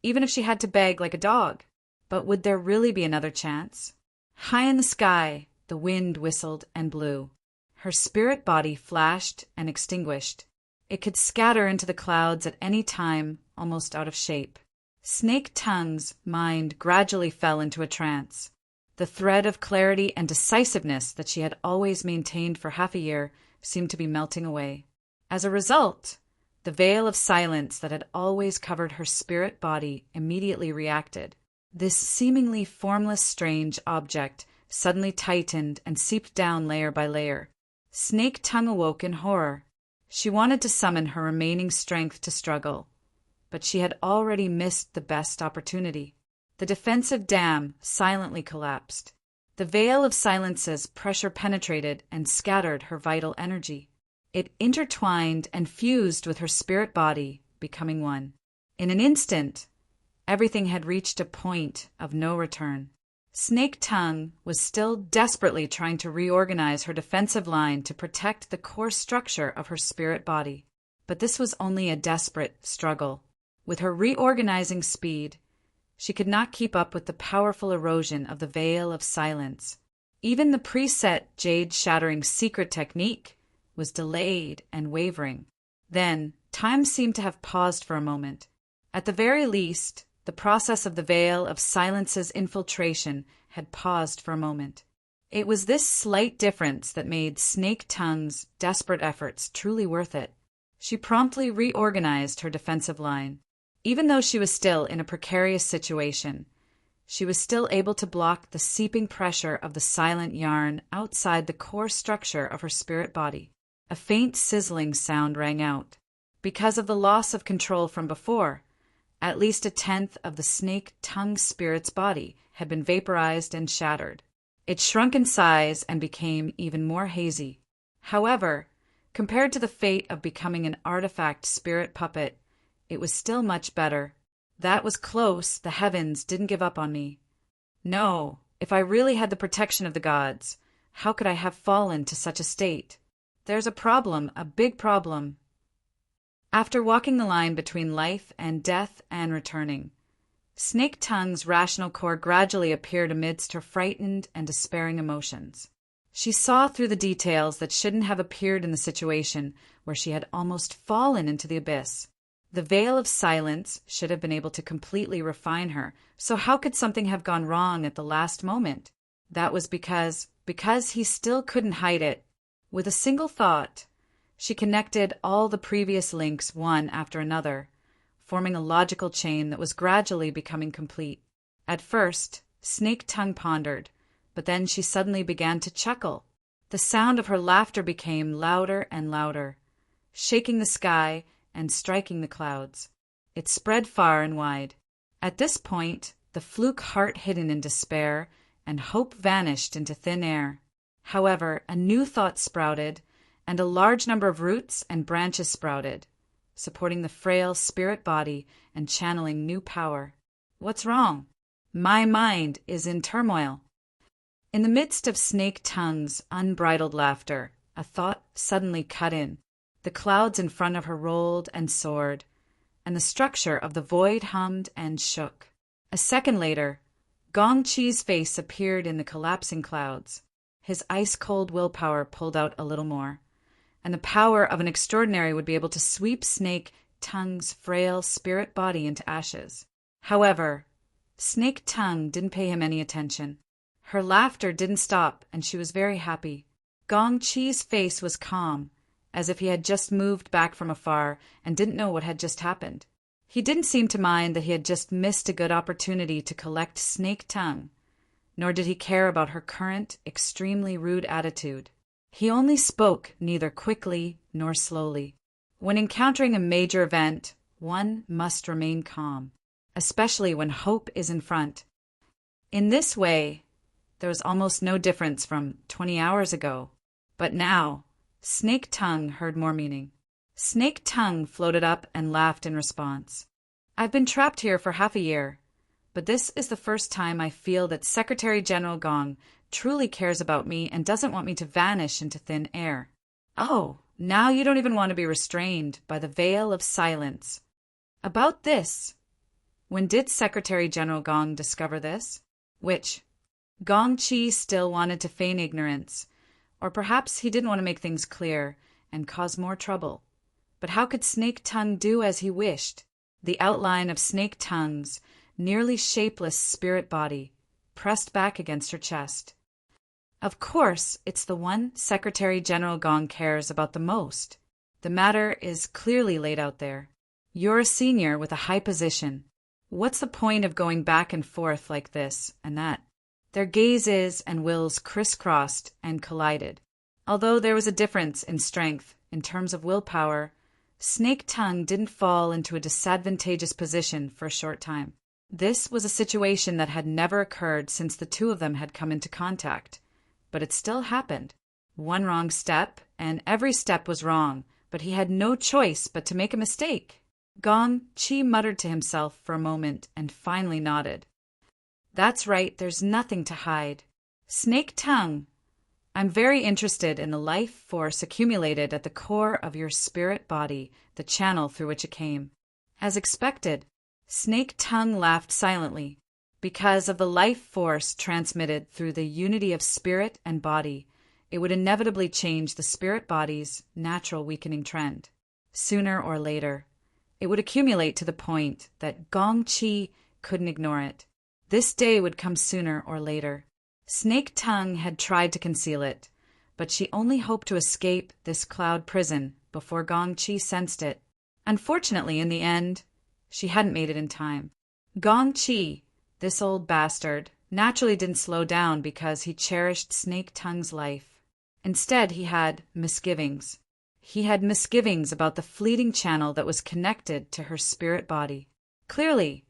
even if she had to beg like a dog. But would there really be another chance? High in the sky, the wind whistled and blew. Her spirit body flashed and extinguished. It could scatter into the clouds at any time, almost out of shape. Snake Tongue's mind gradually fell into a trance. The thread of clarity and decisiveness that she had always maintained for half a year seemed to be melting away. As a result, the veil of silence that had always covered her spirit body immediately reacted. This seemingly formless, strange object suddenly tightened and seeped down layer by layer. Snake Tongue awoke in horror. She wanted to summon her remaining strength to struggle, but she had already missed the best opportunity. The defensive dam silently collapsed. The veil of silence's pressure penetrated and scattered her vital energy. It intertwined and fused with her spirit body, becoming one. In an instant, everything had reached a point of no return. Snake Tongue was still desperately trying to reorganize her defensive line to protect the core structure of her spirit body. But this was only a desperate struggle. With her reorganizing speed, she could not keep up with the powerful erosion of the veil of silence. Even the preset jade-shattering secret technique was delayed and wavering. Then, time seemed to have paused for a moment. At the very least, the process of the veil of silence's infiltration had paused for a moment. It was this slight difference that made Snake Tongue's desperate efforts truly worth it. She promptly reorganized her defensive line. Even though she was still in a precarious situation, she was still able to block the seeping pressure of the silent yarn outside the core structure of her spirit body. A faint sizzling sound rang out. Because of the loss of control from before, at least a tenth of the Snake Tongue spirit's body had been vaporized and shattered. It shrunk in size and became even more hazy. However, compared to the fate of becoming an artifact spirit puppet, it was still much better. That was close. The heavens didn't give up on me. No, if I really had the protection of the gods, how could I have fallen to such a state? There's a problem, a big problem. After walking the line between life and death and returning, Snake Tongue's rational core gradually appeared amidst her frightened and despairing emotions. She saw through the details that shouldn't have appeared in the situation where she had almost fallen into the abyss. The veil of silence should have been able to completely refine her, so how could something have gone wrong at the last moment? That was because he still couldn't hide it. With a single thought, she connected all the previous links one after another, forming a logical chain that was gradually becoming complete. At first, Snake Tongue pondered, but then she suddenly began to chuckle. The sound of her laughter became louder and louder, shaking the sky and striking the clouds. It spread far and wide. At this point, the fluke heart hidden in despair and hope vanished into thin air. However, a new thought sprouted, and a large number of roots and branches sprouted, supporting the frail spirit body and channeling new power. What's wrong? My mind is in turmoil. In the midst of Snake Tongue's unbridled laughter, a thought suddenly cut in. The clouds in front of her rolled and soared, and the structure of the void hummed and shook. A second later, Gong Chi's face appeared in the collapsing clouds. His ice-cold willpower pulled out a little more, and the power of an extraordinary would be able to sweep Snake Tongue's frail spirit body into ashes. However, Snake Tongue didn't pay him any attention. Her laughter didn't stop, and she was very happy. Gong Chi's face was calm, as if he had just moved back from afar and didn't know what had just happened. He didn't seem to mind that he had just missed a good opportunity to collect Snake Tongue, nor did he care about her current, extremely rude attitude. He only spoke neither quickly nor slowly. When encountering a major event, one must remain calm, especially when hope is in front. In this way, there was almost no difference from 20 hours ago. But now, Snake Tongue heard more meaning. Snake Tongue floated up and laughed in response. I've been trapped here for half a year, but this is the first time I feel that Secretary General Gong truly cares about me and doesn't want me to vanish into thin air. Oh, now you don't even want to be restrained by the veil of silence. About this, when did Secretary General Gong discover this? Which Gong Chi still wanted to feign ignorance, or perhaps he didn't want to make things clear and cause more trouble. But how could Snake Tongue do as he wished? The outline of Snake Tongue's nearly shapeless spirit body pressed back against her chest. Of course, it's the one Secretary General Gong cares about the most. The matter is clearly laid out there. You're a senior with a high position. What's the point of going back and forth like this and that? Their gazes and wills crisscrossed and collided. Although there was a difference in strength in terms of willpower, Snake Tongue didn't fall into a disadvantageous position for a short time. This was a situation that had never occurred since the two of them had come into contact. But it still happened. One wrong step, and every step was wrong, but he had no choice but to make a mistake. Gong Chi muttered to himself for a moment and finally nodded. That's right, there's nothing to hide. Snake Tongue, I'm very interested in the life force accumulated at the core of your spirit body, the channel through which it came. As expected, Snake Tongue laughed silently. Because of the life force transmitted through the unity of spirit and body, it would inevitably change the spirit body's natural weakening trend. Sooner or later, it would accumulate to the point that Gong Chi couldn't ignore it. This day would come sooner or later. Snake Tongue had tried to conceal it, but she only hoped to escape this cloud prison before Gong Chi sensed it. Unfortunately, in the end, she hadn't made it in time. Gong Chi, this old bastard, naturally didn't slow down because he cherished Snake Tongue's life. Instead, he had misgivings. He had misgivings about the fleeting channel that was connected to her spirit body. Clearly,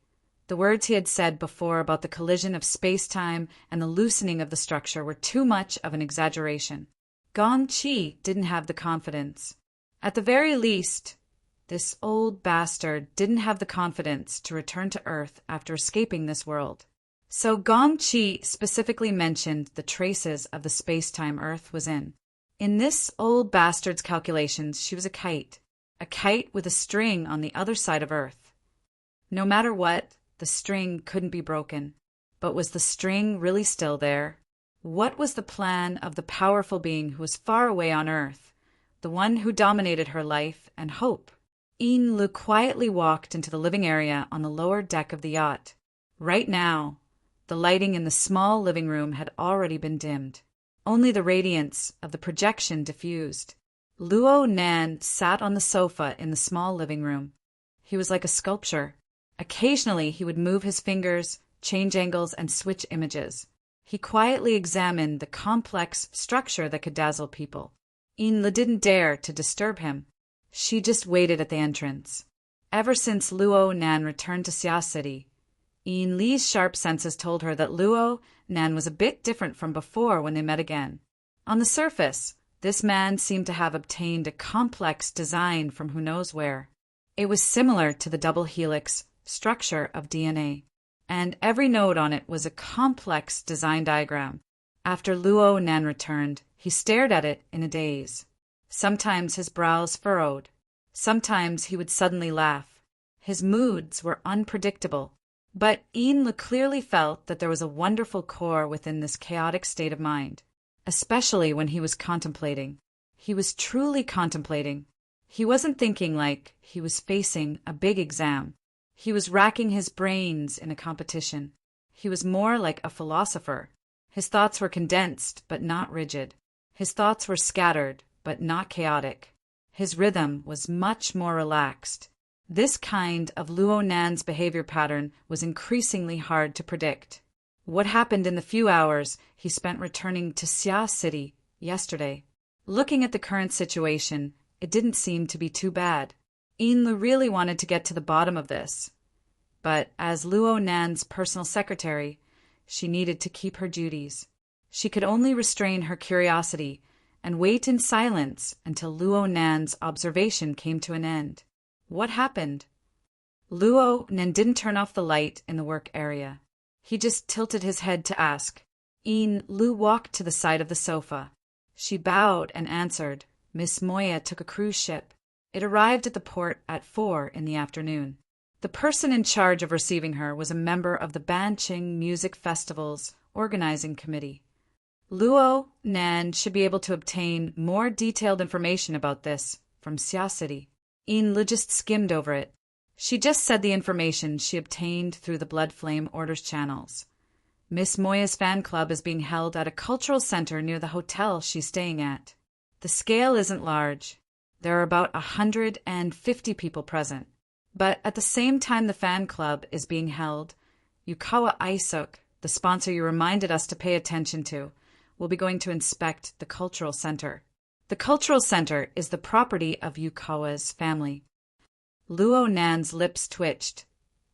the words he had said before about the collision of space-time and the loosening of the structure were too much of an exaggeration. Gong Chi didn't have the confidence. At the very least, this old bastard didn't have the confidence to return to Earth after escaping this world. So Gong Chi specifically mentioned the traces of the space-time Earth was in. In this old bastard's calculations, she was a kite with a string on the other side of Earth. No matter what, the string couldn't be broken. But was the string really still there? What was the plan of the powerful being who was far away on Earth, the one who dominated her life and hope? Yin Lu quietly walked into the living area on the lower deck of the yacht. Right now, the lighting in the small living room had already been dimmed. Only the radiance of the projection diffused. Luo Nan sat on the sofa in the small living room. He was like a sculpture. Occasionally, he would move his fingers, change angles, and switch images. He quietly examined the complex structure that could dazzle people. Inla didn't dare to disturb him. She just waited at the entrance. Ever since Luo Nan returned to Xia City, Yin Li's sharp senses told her that Luo Nan was a bit different from before when they met again. On the surface, this man seemed to have obtained a complex design from who knows where. It was similar to the double helix structure of DNA, and every node on it was a complex design diagram. After Luo Nan returned, he stared at it in a daze. Sometimes his brows furrowed. Sometimes he would suddenly laugh. His moods were unpredictable. But Yin clearly felt that there was a wonderful core within this chaotic state of mind, especially when he was contemplating. He was truly contemplating. He wasn't thinking like he was facing a big exam. He was racking his brains in a competition. He was more like a philosopher. His thoughts were condensed, but not rigid. His thoughts were scattered, but not chaotic. His rhythm was much more relaxed. This kind of Luo Nan's behavior pattern was increasingly hard to predict. What happened in the few hours he spent returning to Xia City yesterday? Looking at the current situation, it didn't seem to be too bad. Yin really wanted to get to the bottom of this. But as Luo Nan's personal secretary, she needed to keep her duties. She could only restrain her curiosity and wait in silence until Luo Nan's observation came to an end. What happened? Luo Nan didn't turn off the light in the work area. He just tilted his head to ask. Yin Lu walked to the side of the sofa. She bowed and answered. Miss Moya took a cruise ship. It arrived at the port at 4 in the afternoon. The person in charge of receiving her was a member of the Banqing Music Festival's organizing committee. Luo Nan should be able to obtain more detailed information about this from Xia City. Yin Lu just skimmed over it. She just said the information she obtained through the Blood Flame orders channels. Miss Moya's fan club is being held at a cultural center near the hotel she's staying at. The scale isn't large. There are about 150 people present. But at the same time the fan club is being held, Yukawa Aisuk, the sponsor you reminded us to pay attention to, will be going to inspect the cultural center. The cultural center is the property of Yukawa's family. Luo Nan's lips twitched.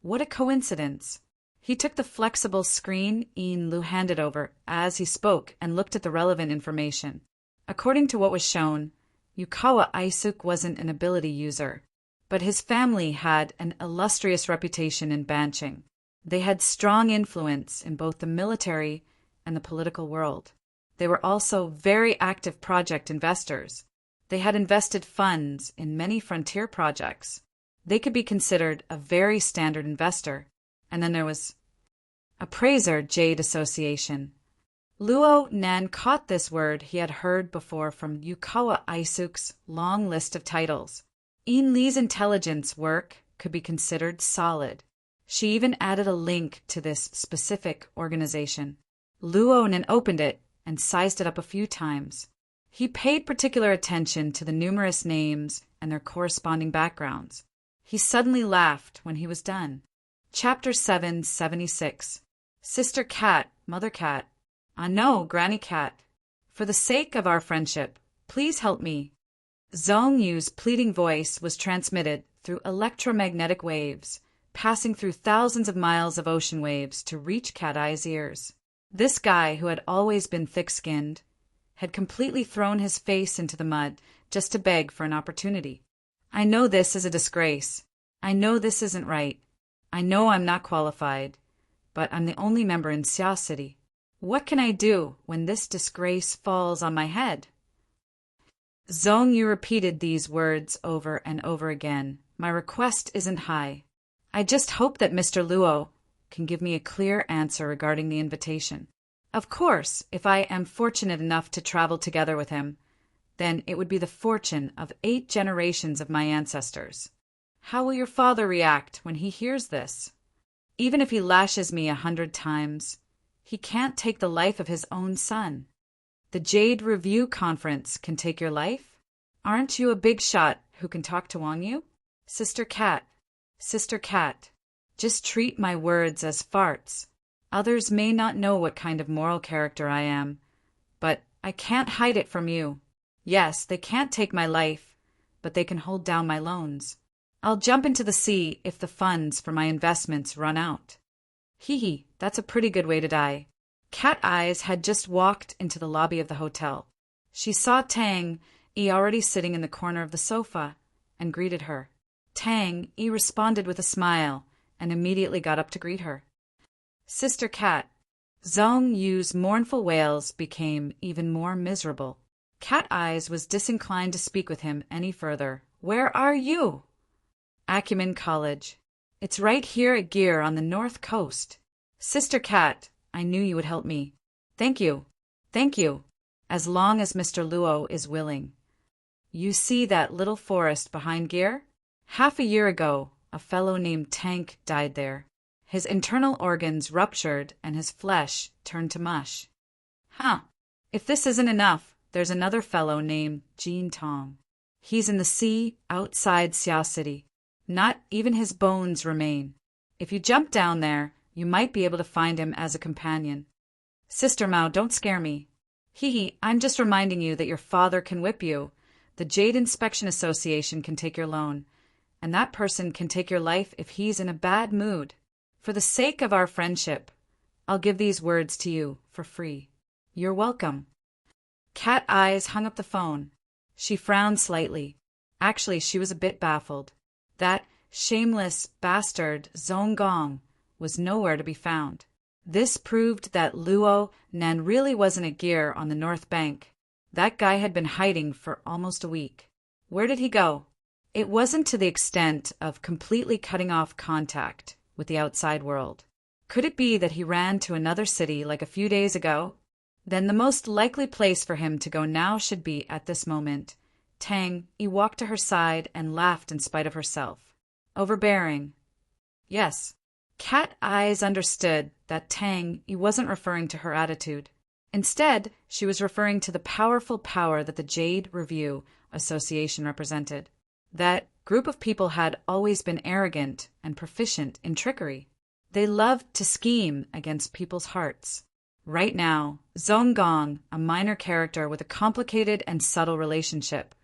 What a coincidence. He took the flexible screen Yin Lu handed over as he spoke and looked at the relevant information. According to what was shown, Yukawa Aisuk wasn't an ability user, but his family had an illustrious reputation in Banqing. They had strong influence in both the military and the political world. They were also very active project investors. They had invested funds in many frontier projects. They could be considered a very standard investor. And then there was Appraiser Jade Association. Luo Nan caught this word he had heard before from Yukawa Aisuk's long list of titles. Yin Li's intelligence work could be considered solid. She even added a link to this specific organization. Luo Nan opened it and sized it up a few times. He paid particular attention to the numerous names and their corresponding backgrounds. He suddenly laughed when he was done. Chapter 776. Sister Cat, Mother Cat. No, Granny Cat. For the sake of our friendship, please help me. Zhong Yu's pleading voice was transmitted through electromagnetic waves, passing through thousands of miles of ocean waves to reach Cat Eye's ears. This guy, who had always been thick-skinned, had completely thrown his face into the mud just to beg for an opportunity. I know this is a disgrace. I know this isn't right. I know I'm not qualified, but I'm the only member in Xia City. What can I do when this disgrace falls on my head? Zhong Yu repeated these words over and over again. My request isn't high. I just hope that Mr. Luo can give me a clear answer regarding the invitation. Of course, if I am fortunate enough to travel together with him, then it would be the fortune of 8 generations of my ancestors. How will your father react when he hears this? Even if he lashes me 100 times, he can't take the life of his own son. The Jade Review Conference can take your life? Aren't you a big shot who can talk to Wang Yu? Sister Cat, just treat my words as farts. Others may not know what kind of moral character I am, but I can't hide it from you. Yes, they can't take my life, but they can hold down my loans. I'll jump into the sea if the funds for my investments run out. Hee, that's a pretty good way to die. Cat Eyes had just walked into the lobby of the hotel. She saw Tang E already sitting in the corner of the sofa and greeted her. Tang E responded with a smile and immediately got up to greet her. Sister Cat. Zhong Yu's mournful wails became even more miserable. Cat Eyes was disinclined to speak with him any further. Where are you? Acumen College. It's right here at Gear on the north coast. Sister Cat, I knew you would help me. Thank you. Thank you. As long as Mr. Luo is willing. You see that little forest behind Gear? Half a year ago, a fellow named Tank died there. His internal organs ruptured and his flesh turned to mush. Huh. If this isn't enough, there's another fellow named Jean Tong. He's in the sea outside Xia City. Not even his bones remain. If you jump down there, you might be able to find him as a companion. Sister Mao, don't scare me. I'm just reminding you that your father can whip you. The Jade Inspection Association can take your loan. And that person can take your life if he's in a bad mood. For the sake of our friendship, I'll give these words to you for free. You're welcome. Cat Eyes hung up the phone. She frowned slightly. Actually, she was a bit baffled. That shameless bastard Zhong Gong was nowhere to be found. This proved that Luo Nan really wasn't at Gear on the North Bank. That guy had been hiding for almost a week. Where did he go? It wasn't to the extent of completely cutting off contact with the outside world. Could it be that he ran to another city like a few days ago? Then the most likely place for him to go now should be at this moment. Tang E walked to her side and laughed in spite of herself. Overbearing. Yes. Cat Eyes understood that Tang E wasn't referring to her attitude. Instead, she was referring to the powerful power that the Jade Review Association represented. That group of people had always been arrogant and proficient in trickery. They loved to scheme against people's hearts. Right now, Zhong Gong, a minor character with a complicated and subtle relationship,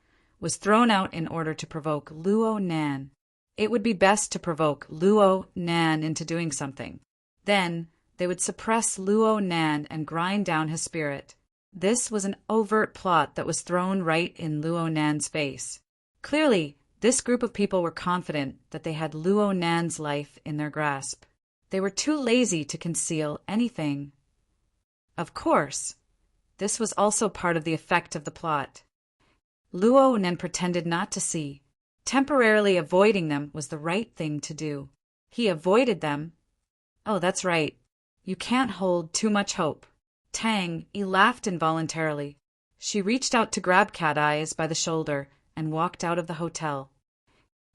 was thrown out in order to provoke Luo Nan. It would be best to provoke Luo Nan into doing something. Then, they would suppress Luo Nan and grind down his spirit. This was an overt plot that was thrown right in Luo Nan's face. Clearly, this group of people were confident that they had Luo Nan's life in their grasp. They were too lazy to conceal anything. Of course, this was also part of the effect of the plot. Luo Nan pretended not to see. Temporarily avoiding them was the right thing to do. He avoided them. Oh, that's right. You can't hold too much hope. Tang E laughed involuntarily. She reached out to grab Cat Eyes by the shoulder and walked out of the hotel.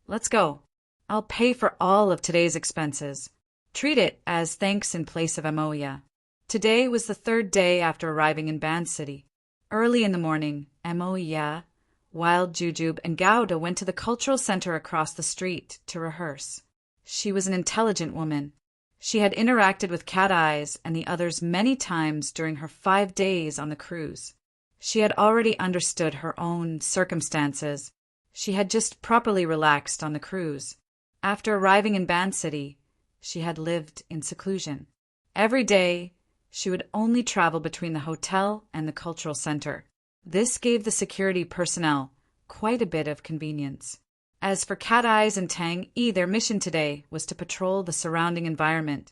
Let's go. I'll pay for all of today's expenses. Treat it as thanks in place of Amoya. Today was the third day after arriving in Ban City. Early in the morning, Amoya, Wild Jujube, and Gouda went to the cultural center across the street to rehearse. She was an intelligent woman. She had interacted with Cat Eyes and the others many times during her 5 days on the cruise. She had already understood her own circumstances. She had just properly relaxed on the cruise. After arriving in Ban City, she had lived in seclusion. Every day, she would only travel between the hotel and the cultural center. This gave the security personnel quite a bit of convenience. As for Cat Eyes and Tang E, their mission today was to patrol the surrounding environment,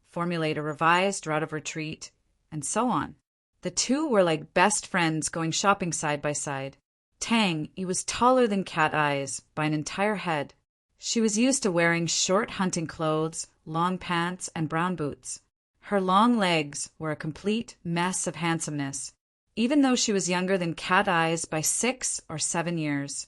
formulate a revised route of retreat, and so on. The two were like best friends going shopping side by side. Tang E was taller than Cat Eyes by an entire head. She was used to wearing short hunting clothes, long pants, and brown boots. Her long legs were a complete mess of handsomeness. Even though she was younger than Cat Eyes by 6 or 7 years,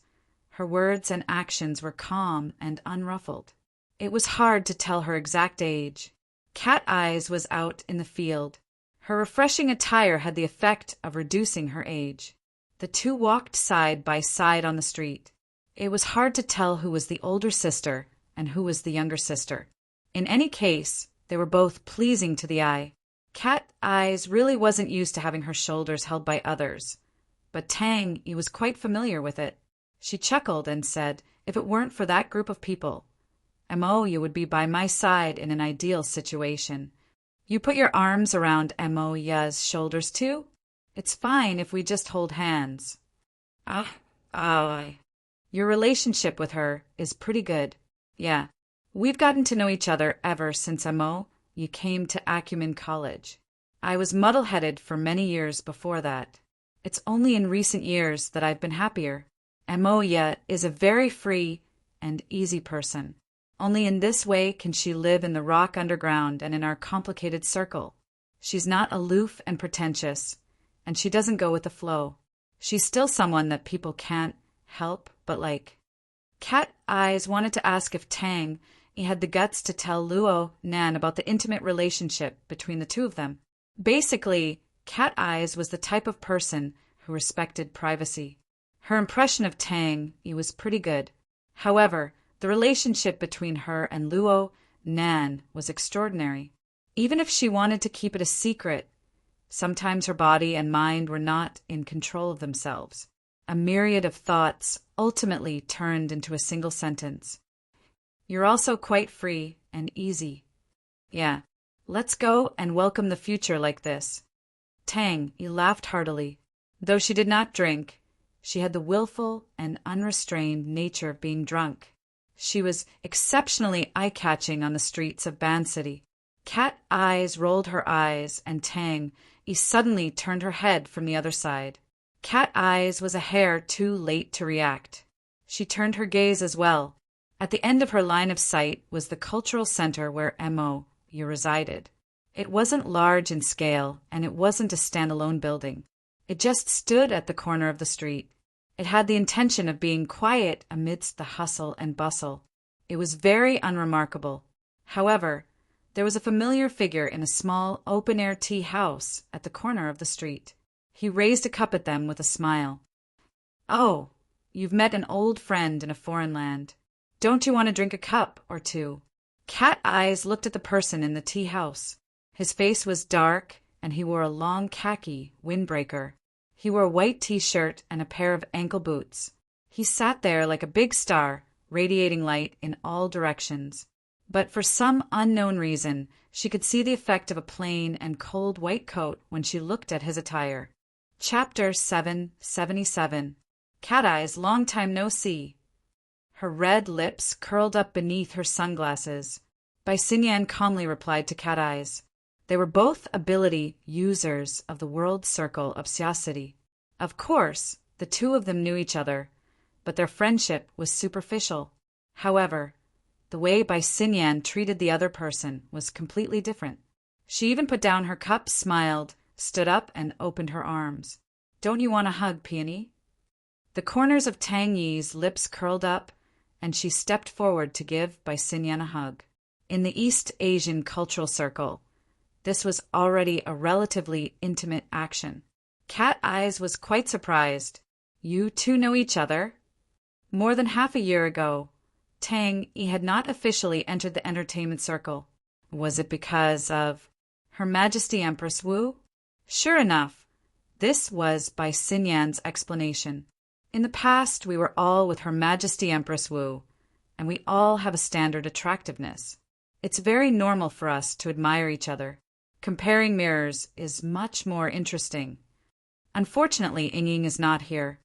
her words and actions were calm and unruffled. It was hard to tell her exact age. Cat Eyes was out in the field. Her refreshing attire had the effect of reducing her age. The two walked side by side on the street. It was hard to tell who was the older sister and who was the younger sister. In any case, They were both pleasing to the eye. Cat Eyes really wasn't used to having her shoulders held by others, but Tang Yi was quite familiar with it. She chuckled and said, if it weren't for that group of people, Mo, you would be by my side in an ideal situation. You put your arms around Mo Ya's shoulders too? It's fine if we just hold hands. Your relationship with her is pretty good. Yeah. We've gotten to know each other ever since Mo you came to Acumen College. I was muddle-headed for many years before that. It's only in recent years that I've been happier. Amoya is a very free and easy person. Only in this way can she live in the rock underground and in our complicated circle. She's not aloof and pretentious, and she doesn't go with the flow. She's still someone that people can't help but like. Cat Eyes wanted to ask if Tang He had the guts to tell Luo Nan about the intimate relationship between the two of them. Basically, Cat Eyes was the type of person who respected privacy. Her impression of Tang Yi was pretty good. However, the relationship between her and Luo Nan was extraordinary. Even if she wanted to keep it a secret, sometimes her body and mind were not in control of themselves. A myriad of thoughts ultimately turned into a single sentence. You're also quite free and easy. Yeah, let's go and welcome the future like this. Tang Yi laughed heartily. Though she did not drink, she had the willful and unrestrained nature of being drunk. She was exceptionally eye-catching on the streets of Ban City. Cat Eyes rolled her eyes, and Tang Yi suddenly turned her head from the other side. Cat Eyes was a hair too late to react. She turned her gaze as well. At the end of her line of sight was the cultural center where Mo Yi resided. It wasn't large in scale, and it wasn't a standalone building. It just stood at the corner of the street. It had the intention of being quiet amidst the hustle and bustle. It was very unremarkable. However, there was a familiar figure in a small, open-air tea house at the corner of the street. He raised a cup at them with a smile. Oh, you've met an old friend in a foreign land. Don't you want to drink a cup or two? Cat Eyes looked at the person in the tea house. His face was dark, and he wore a long khaki windbreaker. He wore a white t-shirt and a pair of ankle boots. He sat there like a big star, radiating light in all directions. But for some unknown reason, she could see the effect of a plain and cold white coat when she looked at his attire. Chapter 777. Cat Eyes, long time no see. Her red lips curled up beneath her sunglasses. Bai Xinyan calmly replied to Cat Eyes. They were both ability users of the world circle of Xia City. Of course, the two of them knew each other, but their friendship was superficial. However, the way Bai Xinyan treated the other person was completely different. She even put down her cup, smiled, stood up, and opened her arms. Don't you want a hug, Peony? The corners of Tang Yi's lips curled up, and she stepped forward to give Bai Xinyan a hug. In the East Asian cultural circle, this was already a relatively intimate action. Cat Eyes was quite surprised. You two know each other? More than half a year ago, Tang Yi had not officially entered the entertainment circle. Was it because of Her Majesty Empress Wu? Sure enough, this was Bai Xinyan's explanation. In the past, we were all with Her Majesty Empress Wu, and we all have a standard attractiveness. It's very normal for us to admire each other. Comparing mirrors is much more interesting. Unfortunately, Ying is not here.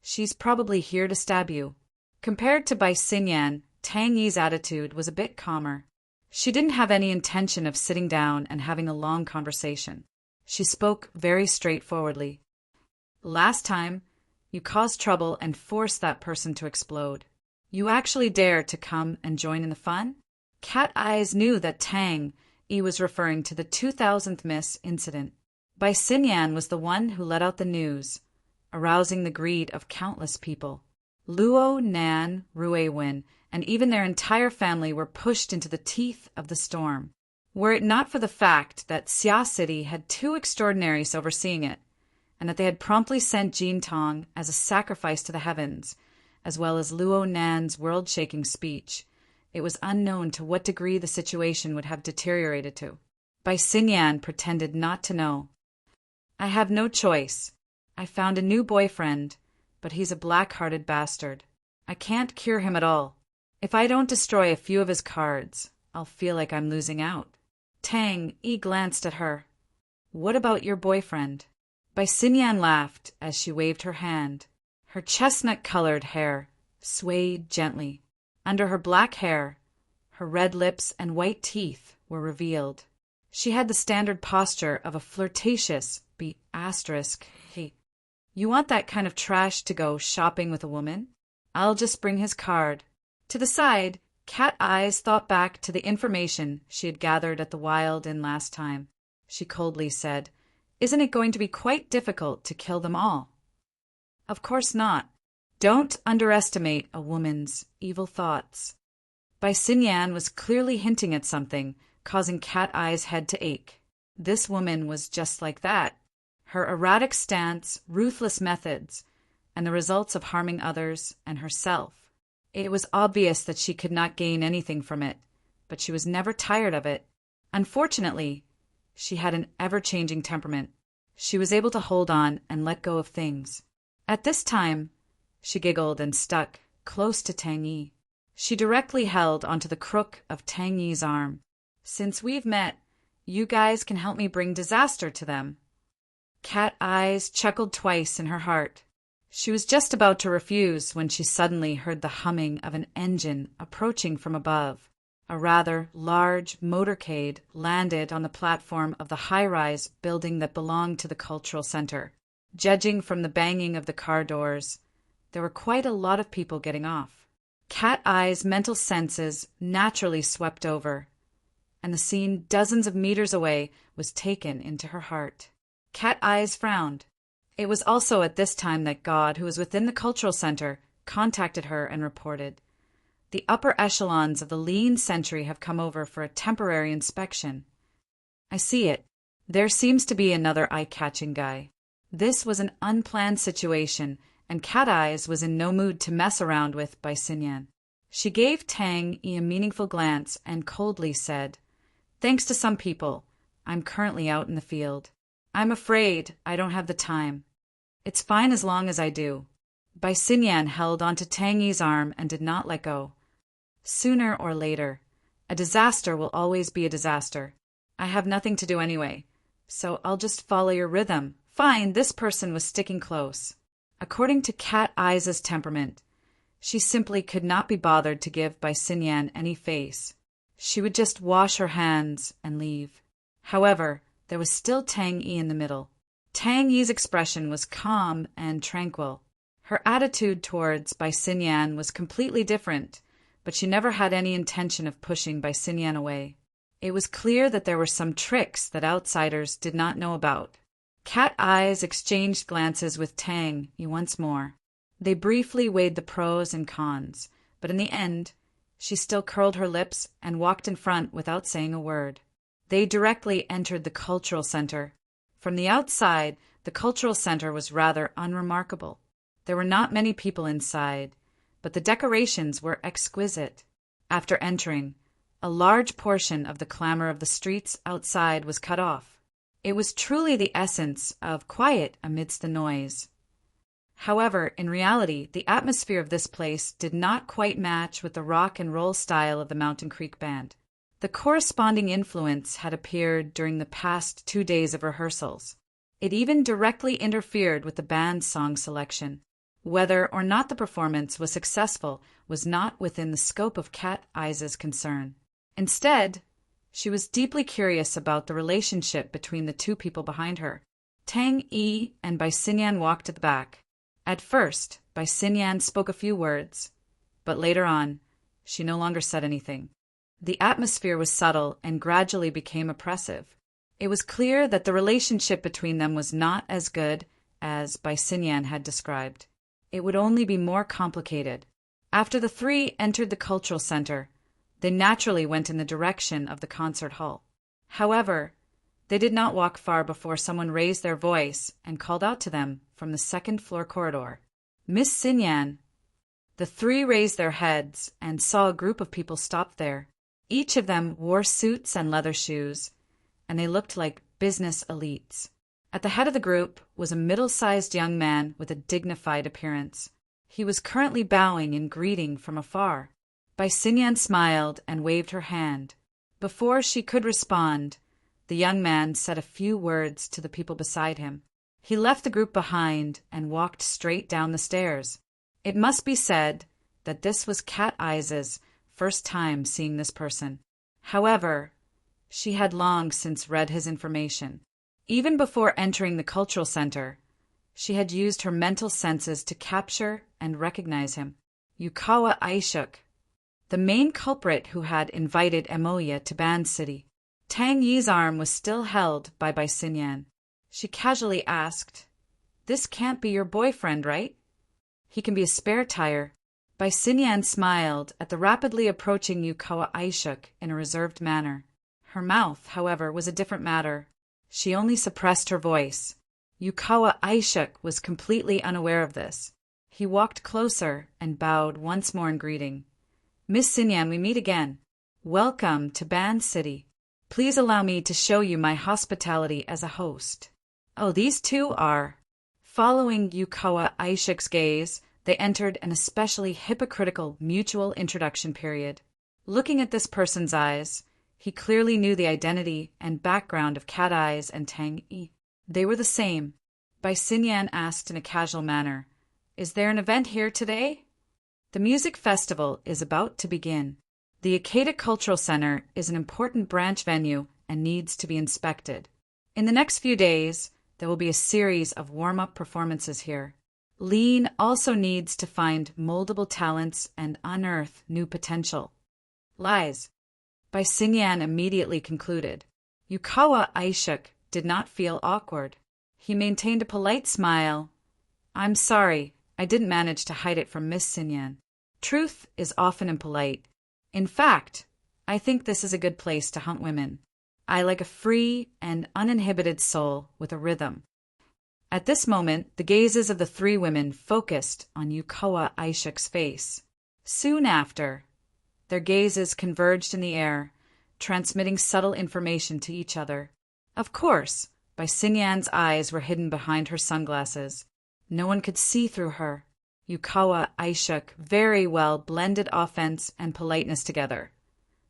She's probably here to stab you. Compared to Bai Xinyan, Tang Yi's attitude was a bit calmer. She didn't have any intention of sitting down and having a long conversation. She spoke very straightforwardly. Last time, you caused trouble and forced that person to explode. You actually dare to come and join in the fun? Cat Eyes knew that Tang Yi was referring to the 2000th Miss incident. Bai Xinyan was the one who let out the news, arousing the greed of countless people. Luo Nan, Ruiwen, and even their entire family were pushed into the teeth of the storm. Were it not for the fact that Xia City had two extraordinaries overseeing it, and that they had promptly sent Jin Tong as a sacrifice to the heavens, as well as Luo Nan's world-shaking speech, It was unknown to what degree the situation would have deteriorated to. Bai Xinyan pretended not to know. I have no choice. I found a new boyfriend, but he's a black-hearted bastard. I can't cure him at all. If I don't destroy a few of his cards, I'll feel like I'm losing out. Tang Yi glanced at her. What about your boyfriend? Bai Xinyan laughed as she waved her hand. Her chestnut-colored hair swayed gently. Under her black hair, her red lips and white teeth were revealed. She had the standard posture of a flirtatious hey, you want that kind of trash to go shopping with a woman? I'll just bring his card. To the side, Cat Eyes thought back to the information she had gathered at the Wild Inn last time. She coldly said, Isn't it going to be quite difficult to kill them all? Of course not. Don't underestimate a woman's evil thoughts. Bai Xinyan was clearly hinting at something, causing Cat Eye's head to ache. This woman was just like that. Her erratic stance, ruthless methods, and the results of harming others and herself. It was obvious that she could not gain anything from it, but she was never tired of it. Unfortunately, she had an ever-changing temperament. She was able to hold on and let go of things. At this time, she giggled and stuck close to Tang Yi. She directly held onto the crook of Tang Yi's arm. Since we've met, you guys can help me bring disaster to them. Cat Eyes chuckled twice in her heart. She was just about to refuse when she suddenly heard the humming of an engine approaching from above. A rather large motorcade landed on the platform of the high-rise building that belonged to the cultural center. Judging from the banging of the car doors, there were quite a lot of people getting off. Cat Eye's mental senses naturally swept over, and the scene dozens of meters away was taken into her heart. Cat Eyes frowned. It was also at this time that God, who was within the cultural center, contacted her and reported, The upper echelons of the Lean Sentry have come over for a temporary inspection. I see it. There seems to be another eye-catching guy. This was an unplanned situation, and Cat Eyes was in no mood to mess around with Bai Xinyan. She gave Tang Yi a meaningful glance and coldly said, Thanks to some people, I'm currently out in the field. I'm afraid I don't have the time. It's fine as long as I do. Bai Xinyan held onto Tang Yi's arm and did not let go. Sooner or later, a disaster will always be a disaster. I have nothing to do anyway, so I'll just follow your rhythm. Fine, this person was sticking close. According to Cat Eyes' temperament, she simply could not be bothered to give Bai Xinyan any face. She would just wash her hands and leave. However, there was still Tang Yi in the middle. Tang Yi's expression was calm and tranquil. Her attitude towards Bai Xinyan was completely different, but she never had any intention of pushing Bai Xinyan away. It was clear that there were some tricks that outsiders did not know about. Cat Eyes exchanged glances with Tang Yi once more. They briefly weighed the pros and cons, but in the end, she still curled her lips and walked in front without saying a word. They directly entered the cultural center. From the outside, the cultural center was rather unremarkable. There were not many people inside, but the decorations were exquisite. After entering, a large portion of the clamor of the streets outside was cut off. It was truly the essence of quiet amidst the noise. However, in reality, the atmosphere of this place did not quite match with the rock and roll style of the Mountain Creek Band. The corresponding influence had appeared during the past 2 days of rehearsals. It even directly interfered with the band's song selection. Whether or not the performance was successful was not within the scope of Cat Eyes' concern. Instead, she was deeply curious about the relationship between the two people behind her. Tang Yi and Bai Xinyan walked to the back. At first, Bai Xinyan spoke a few words, but later on, she no longer said anything. The atmosphere was subtle and gradually became oppressive. It was clear that the relationship between them was not as good as Bai Xinyan had described. It would only be more complicated. After the three entered the cultural center, they naturally went in the direction of the concert hall. However, they did not walk far before someone raised their voice and called out to them from the second-floor corridor. Miss Xinyan, The three raised their heads and saw a group of people stop there. Each of them wore suits and leather shoes, and they looked like business elites. At the head of the group was a middle-sized young man with a dignified appearance. He was currently bowing in greeting from afar. Bai Xinyan smiled and waved her hand. Before she could respond, the young man said a few words to the people beside him. He left the group behind and walked straight down the stairs. It must be said that this was Cat Eyes' first time seeing this person. However, she had long since read his information. Even before entering the cultural center, she had used her mental senses to capture and recognize him. Yukawa Aishuk, the main culprit who had invited Emoya to Ban City. Tang Yi's arm was still held by Bai Xinyan. She casually asked, "This can't be your boyfriend, right? He can be a spare tire." Bai Xinyan smiled at the rapidly approaching Yukawa Aishuk in a reserved manner. Her mouth, however, was a different matter. She only suppressed her voice. Yukawa Aishuk was completely unaware of this. He walked closer and bowed once more in greeting. "Miss Xinyan, we meet again. Welcome to Ban City. Please allow me to show you my hospitality as a host." Oh, these two are... Following Yukawa Aishuk's gaze, they entered an especially hypocritical mutual introduction period. Looking at this person's eyes, he clearly knew the identity and background of Cat Eyes and Tang Yi. They were the same. Bai Xinyan asked in a casual manner, "Is there an event here today?" The music festival is about to begin. The Akata Cultural Center is an important branch venue and needs to be inspected. In the next few days, there will be a series of warm-up performances here. Lean also needs to find moldable talents and unearth new potential. Lies. Bai Xinyan immediately concluded. Yukawa Aishuk did not feel awkward. He maintained a polite smile. "I'm sorry, I didn't manage to hide it from Miss Xinyan. Truth is often impolite. In fact, I think this is a good place to hunt women. I like a free and uninhibited soul with a rhythm." At this moment, the gazes of the three women focused on Yukawa Aishuk's face. Soon after, their gazes converged in the air, transmitting subtle information to each other. Of course, Bai Xinyan's eyes were hidden behind her sunglasses. No one could see through her. Yukawa Aishuk very well blended offense and politeness together.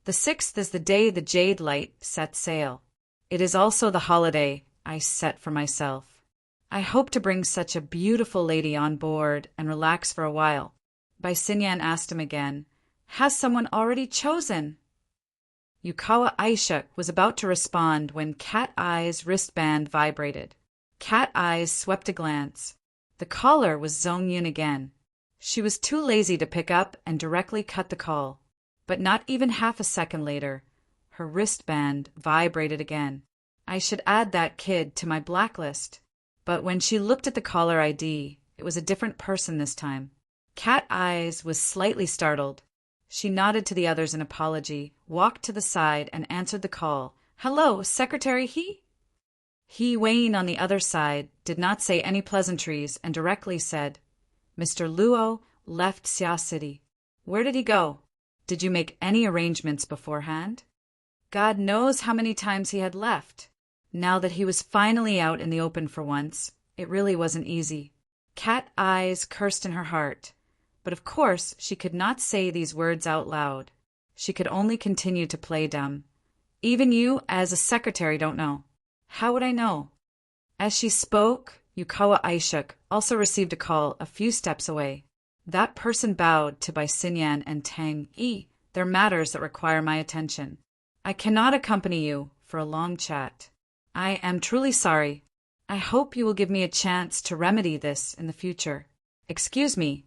The 6th is the day the Jade Light set sail. It is also the holiday I set for myself. I hope to bring such a beautiful lady on board and relax for a while. Bai Xinyan asked him again, "Has someone already chosen?" Yukawa Aishuk was about to respond when Cat Eyes' wristband vibrated. Cat Eyes swept a glance. The caller was Zhong Yun again. She was too lazy to pick up and directly cut the call. But not even half a second later, her wristband vibrated again. I should add that kid to my blacklist. But when she looked at the caller ID, it was a different person this time. Cat Eyes was slightly startled. She nodded to the others in apology, walked to the side, and answered the call. "Hello, Secretary He?" He Wayne on the other side did not say any pleasantries and directly said, "Mr. Luo left Xia City. Where did he go? Did you make any arrangements beforehand?" God knows how many times he had left. Now that he was finally out in the open for once, it really wasn't easy. Cat Eyes cursed in her heart. But of course she could not say these words out loud. She could only continue to play dumb. "Even you, as a secretary, don't know." "How would I know?" As she spoke, Yukawa Aishuk also received a call a few steps away. That person bowed to Bai Xinyan and Tang Yi. "There are matters that require my attention. I cannot accompany you for a long chat. I am truly sorry. I hope you will give me a chance to remedy this in the future. Excuse me."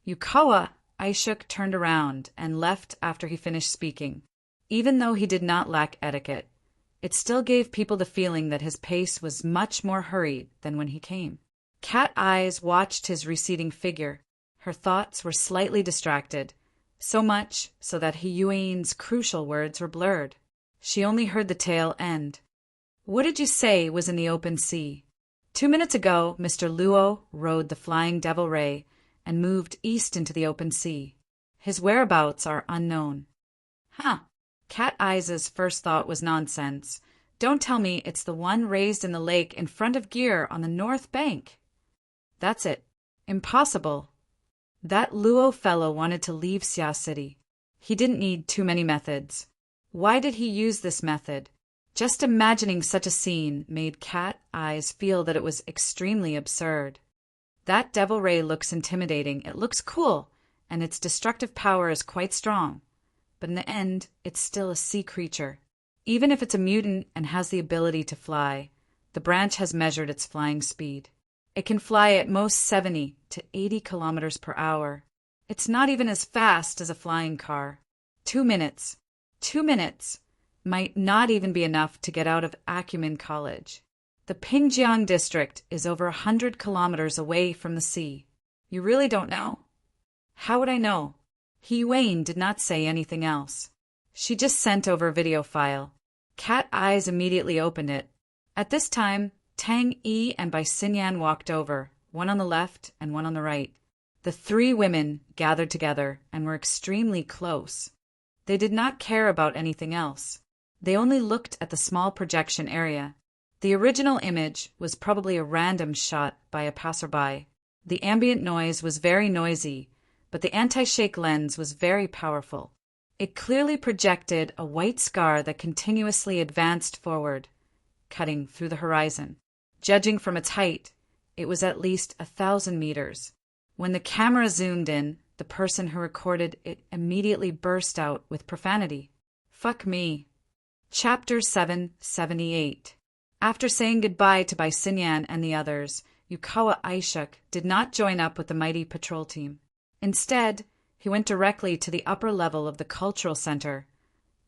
Yukawa Aishuk turned around and left after he finished speaking. Even though he did not lack etiquette, it still gave people the feeling that his pace was much more hurried than when he came. Cat Eyes watched his receding figure. Her thoughts were slightly distracted, so much so that Hiyuan's crucial words were blurred. She only heard the tail end. "What did you say was in the open sea?" 2 minutes ago, Mr. Luo rode the Flying Devil Ray and moved east into the open sea. His whereabouts are unknown. Huh. Cat Eyes' first thought was nonsense. Don't tell me it's the one raised in the lake in front of Gear on the north bank. That's it. Impossible. That Luo fellow wanted to leave Xia City. He didn't need too many methods. Why did he use this method? Just imagining such a scene made Cat Eyes feel that it was extremely absurd. That devil ray looks intimidating, it looks cool, and its destructive power is quite strong. But in the end, it's still a sea creature. Even if it's a mutant and has the ability to fly, the branch has measured its flying speed. It can fly at most 70 to 80 kilometers per hour. It's not even as fast as a flying car. 2 minutes. 2 minutes might not even be enough to get out of Acumen College. The Pingjiang district is over 100 kilometers away from the sea. You really don't know? How would I know? He Wayne did not say anything else. She just sent over a video file. Cat Eyes immediately opened it. At this time, Tang Yi and Bai Xinyan walked over, one on the left and one on the right. The three women gathered together and were extremely close. They did not care about anything else. They only looked at the small projection area. The original image was probably a random shot by a passerby. The ambient noise was very noisy, but the anti-shake lens was very powerful. It clearly projected a white scar that continuously advanced forward, cutting through the horizon. Judging from its height, it was at least 1,000 meters. When the camera zoomed in, the person who recorded it immediately burst out with profanity. Fuck me. Chapter 778. After saying goodbye to Bai Xinyan and the others, Yukawa Aishuk did not join up with the mighty patrol team. Instead, he went directly to the upper level of the cultural center,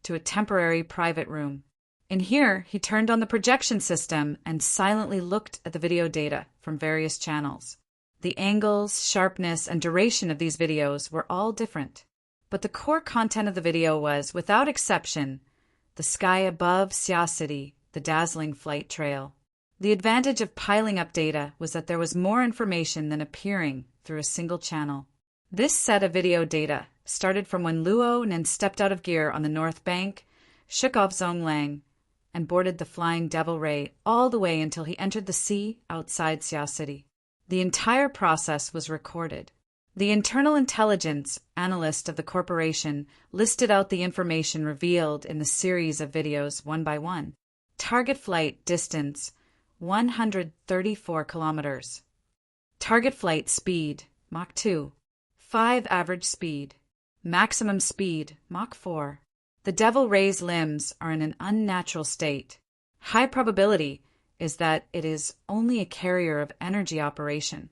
to a temporary private room. In here, he turned on the projection system and silently looked at the video data from various channels. The angles, sharpness, and duration of these videos were all different. But the core content of the video was, without exception, the sky above Xia City, the dazzling flight trail. The advantage of piling up data was that there was more information than appearing through a single channel. This set of video data started from when Luo Nen stepped out of Gear on the north bank, shook off Zhonglang, and boarded the Flying Devil Ray all the way until he entered the sea outside Xia City. The entire process was recorded. The internal intelligence analyst of the corporation listed out the information revealed in the series of videos one by one. Target flight distance, 134 kilometers. Target flight speed, Mach 2. 5 average speed. Maximum speed, Mach 4. The Devil Ray's limbs are in an unnatural state. High probability is that it is only a carrier of energy operation.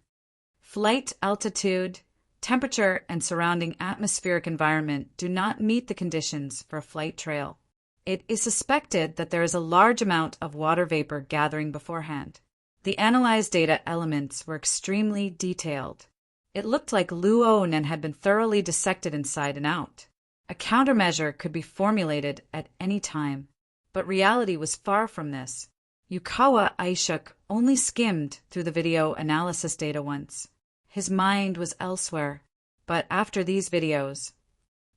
Flight altitude, temperature, and surrounding atmospheric environment do not meet the conditions for a flight trail. It is suspected that there is a large amount of water vapor gathering beforehand. The analyzed data elements were extremely detailed. It looked like Luo Nen had been thoroughly dissected inside and out. A countermeasure could be formulated at any time, but reality was far from this. Yukawa Aishuk only skimmed through the video analysis data once. His mind was elsewhere, but after these videos,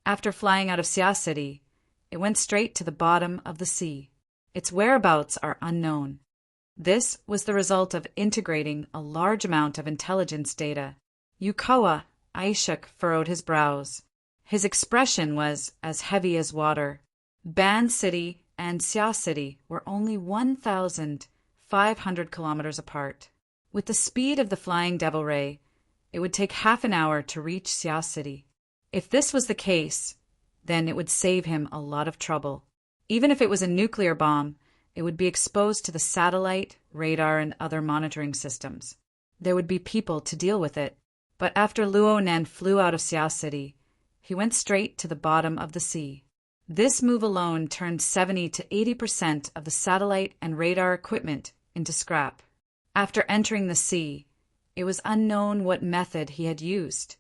after flying out of Xia City, it went straight to the bottom of the sea. Its whereabouts are unknown. This was the result of integrating a large amount of intelligence data. Yukawa Aishuk furrowed his brows. His expression was as heavy as water. Ban City and Xia City were only 1,500 kilometers apart. With the speed of the Flying Devil Ray, it would take half an hour to reach Xia City. If this was the case, then it would save him a lot of trouble. Even if it was a nuclear bomb, it would be exposed to the satellite, radar, and other monitoring systems. There would be people to deal with it. But after Luo Nen flew out of Xia City, he went straight to the bottom of the sea. This move alone turned 70 to 80% of the satellite and radar equipment into scrap. After entering the sea, it was unknown what method he had used.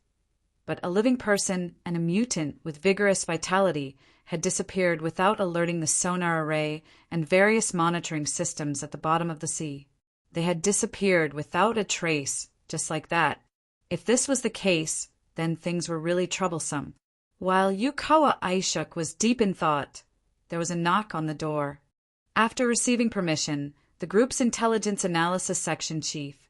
But a living person and a mutant with vigorous vitality had disappeared without alerting the sonar array and various monitoring systems at the bottom of the sea. They had disappeared without a trace, just like that. If this was the case, then things were really troublesome. While Yukawa Aishuk was deep in thought, there was a knock on the door. After receiving permission, the group's intelligence analysis section chief,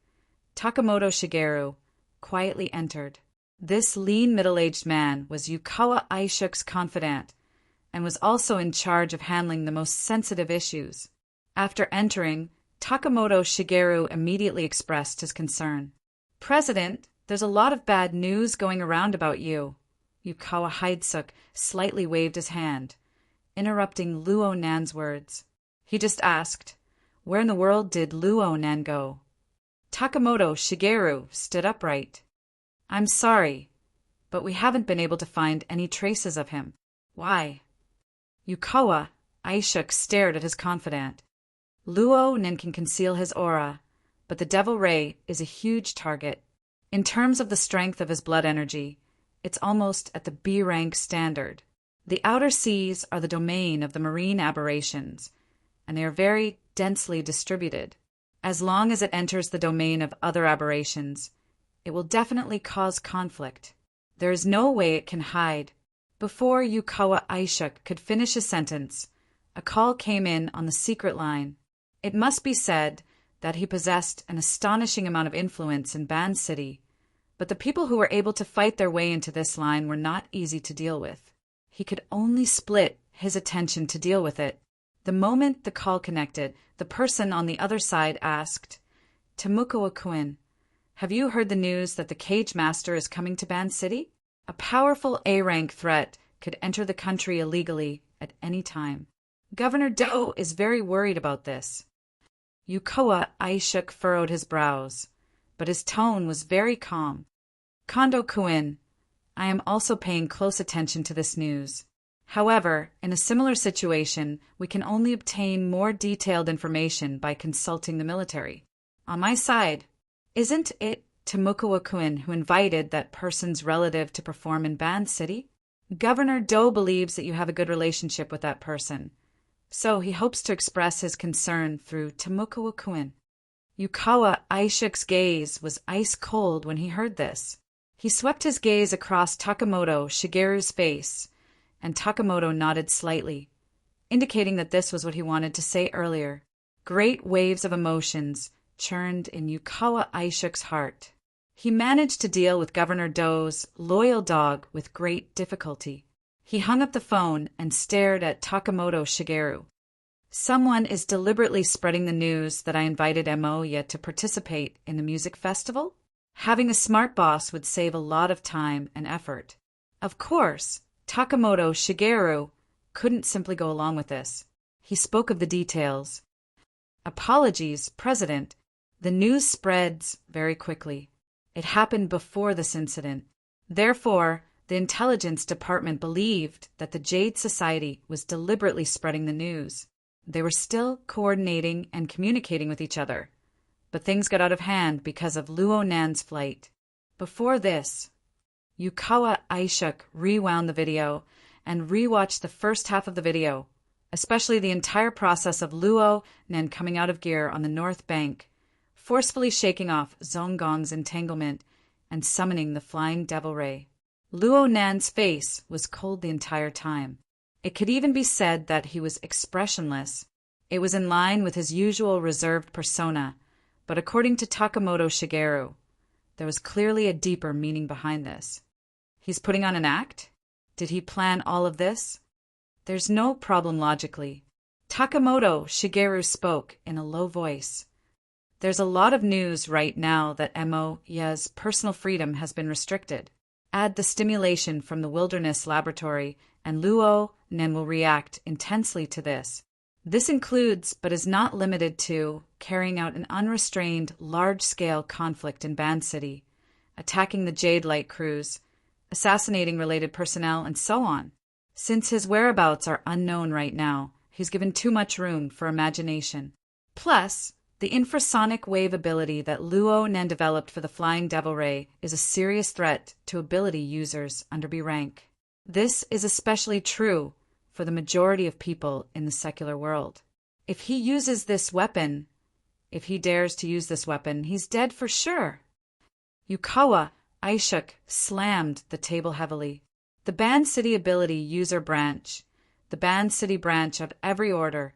Takamoto Shigeru, quietly entered. This lean middle-aged man was Yukawa Aishuk's confidant and was also in charge of handling the most sensitive issues. After entering, Takamoto Shigeru immediately expressed his concern. "President, there's a lot of bad news going around about you." Yukawa Aishuk slightly waved his hand, interrupting Luo Nan's words. He just asked, "Where in the world did Luo Nan go?" Takamoto Shigeru stood upright. "I'm sorry, but we haven't been able to find any traces of him." "Why?" Yukawa Aishuk stared at his confidant. Luo Nan can conceal his aura, but the Devil Ray is a huge target. In terms of the strength of his blood energy, it's almost at the B rank standard. The outer seas are the domain of the marine aberrations, and they are very densely distributed. As long as it enters the domain of other aberrations, it will definitely cause conflict. There is no way it can hide. Before Yukawa Aishuk could finish his sentence, a call came in on the secret line. It must be said that he possessed an astonishing amount of influence in Ban City, but the people who were able to fight their way into this line were not easy to deal with. He could only split his attention to deal with it. The moment the call connected, the person on the other side asked, "Tamukawa-kun, have you heard the news that the Cage Master is coming to Ban City? A powerful A-rank threat could enter the country illegally at any time. Governor Do is very worried about this." Yukawa Aishuk furrowed his brows, but his tone was very calm. "Kondo-kun, I am also paying close attention to this news. However, in a similar situation, we can only obtain more detailed information by consulting the military. On my side, isn't it Tamukawa-kun who invited that person's relative to perform in Ban City? Governor Do believes that you have a good relationship with that person, so he hopes to express his concern through Tamukawa-kun." Yukawa Aishuk's gaze was ice cold when he heard this. He swept his gaze across Takamoto Shigeru's face, and Takamoto nodded slightly, indicating that this was what he wanted to say earlier. Great waves of emotions churned in Yukawa Aishuk's heart. He managed to deal with Governor Do's loyal dog with great difficulty. He hung up the phone and stared at Takamoto Shigeru. "Someone is deliberately spreading the news that I invited Moya to participate in the music festival? Having a smart boss would save a lot of time and effort." Of course, Takamoto Shigeru couldn't simply go along with this. He spoke of the details. "Apologies, President. The news spreads very quickly. It happened before this incident. Therefore, the intelligence department believed that the Jade Society was deliberately spreading the news. They were still coordinating and communicating with each other, but things got out of hand because of Luo Nan's flight. Before this," Yukawa Aishuk rewound the video and rewatched the first half of the video, especially the entire process of Luo Nan coming out of gear on the north bank, forcefully shaking off Zonggong's entanglement and summoning the Flying Devil Ray. Luo Nan's face was cold the entire time. It could even be said that he was expressionless. It was in line with his usual reserved persona, but according to Takamoto Shigeru, there was clearly a deeper meaning behind this. He's putting on an act? Did he plan all of this? There's no problem logically. Takamoto Shigeru spoke in a low voice. "There's a lot of news right now that Moya's personal freedom has been restricted. Add the stimulation from the Wilderness Laboratory, and Luo Nan will react intensely to this. This includes, but is not limited to, carrying out an unrestrained, large-scale conflict in Ban City, attacking the Jade Light crews, assassinating related personnel, and so on. Since his whereabouts are unknown right now, he's given too much room for imagination. Plus, the infrasonic wave ability that Luo Nan developed for the Flying Devil Ray is a serious threat to ability users under B rank. This is especially true for the majority of people in the secular world. If he uses this weapon, if he dares to use this weapon, he's dead for sure." Yukawa Aishuk slammed the table heavily. The Band City Ability User Branch, the Band City branch of every order,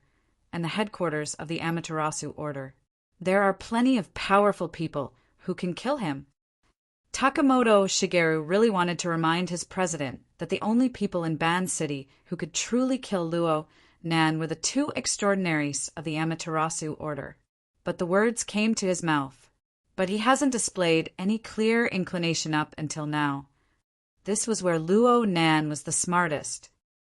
and the headquarters of the Amaterasu Order. There are plenty of powerful people who can kill him. Takamoto Shigeru really wanted to remind his president that the only people in Band City who could truly kill Luo Nan were the two extraordinaries of the Amaterasu Order. But the words came to his mouth. But he hasn't displayed any clear inclination up until now. This was where Luo Nan was the smartest,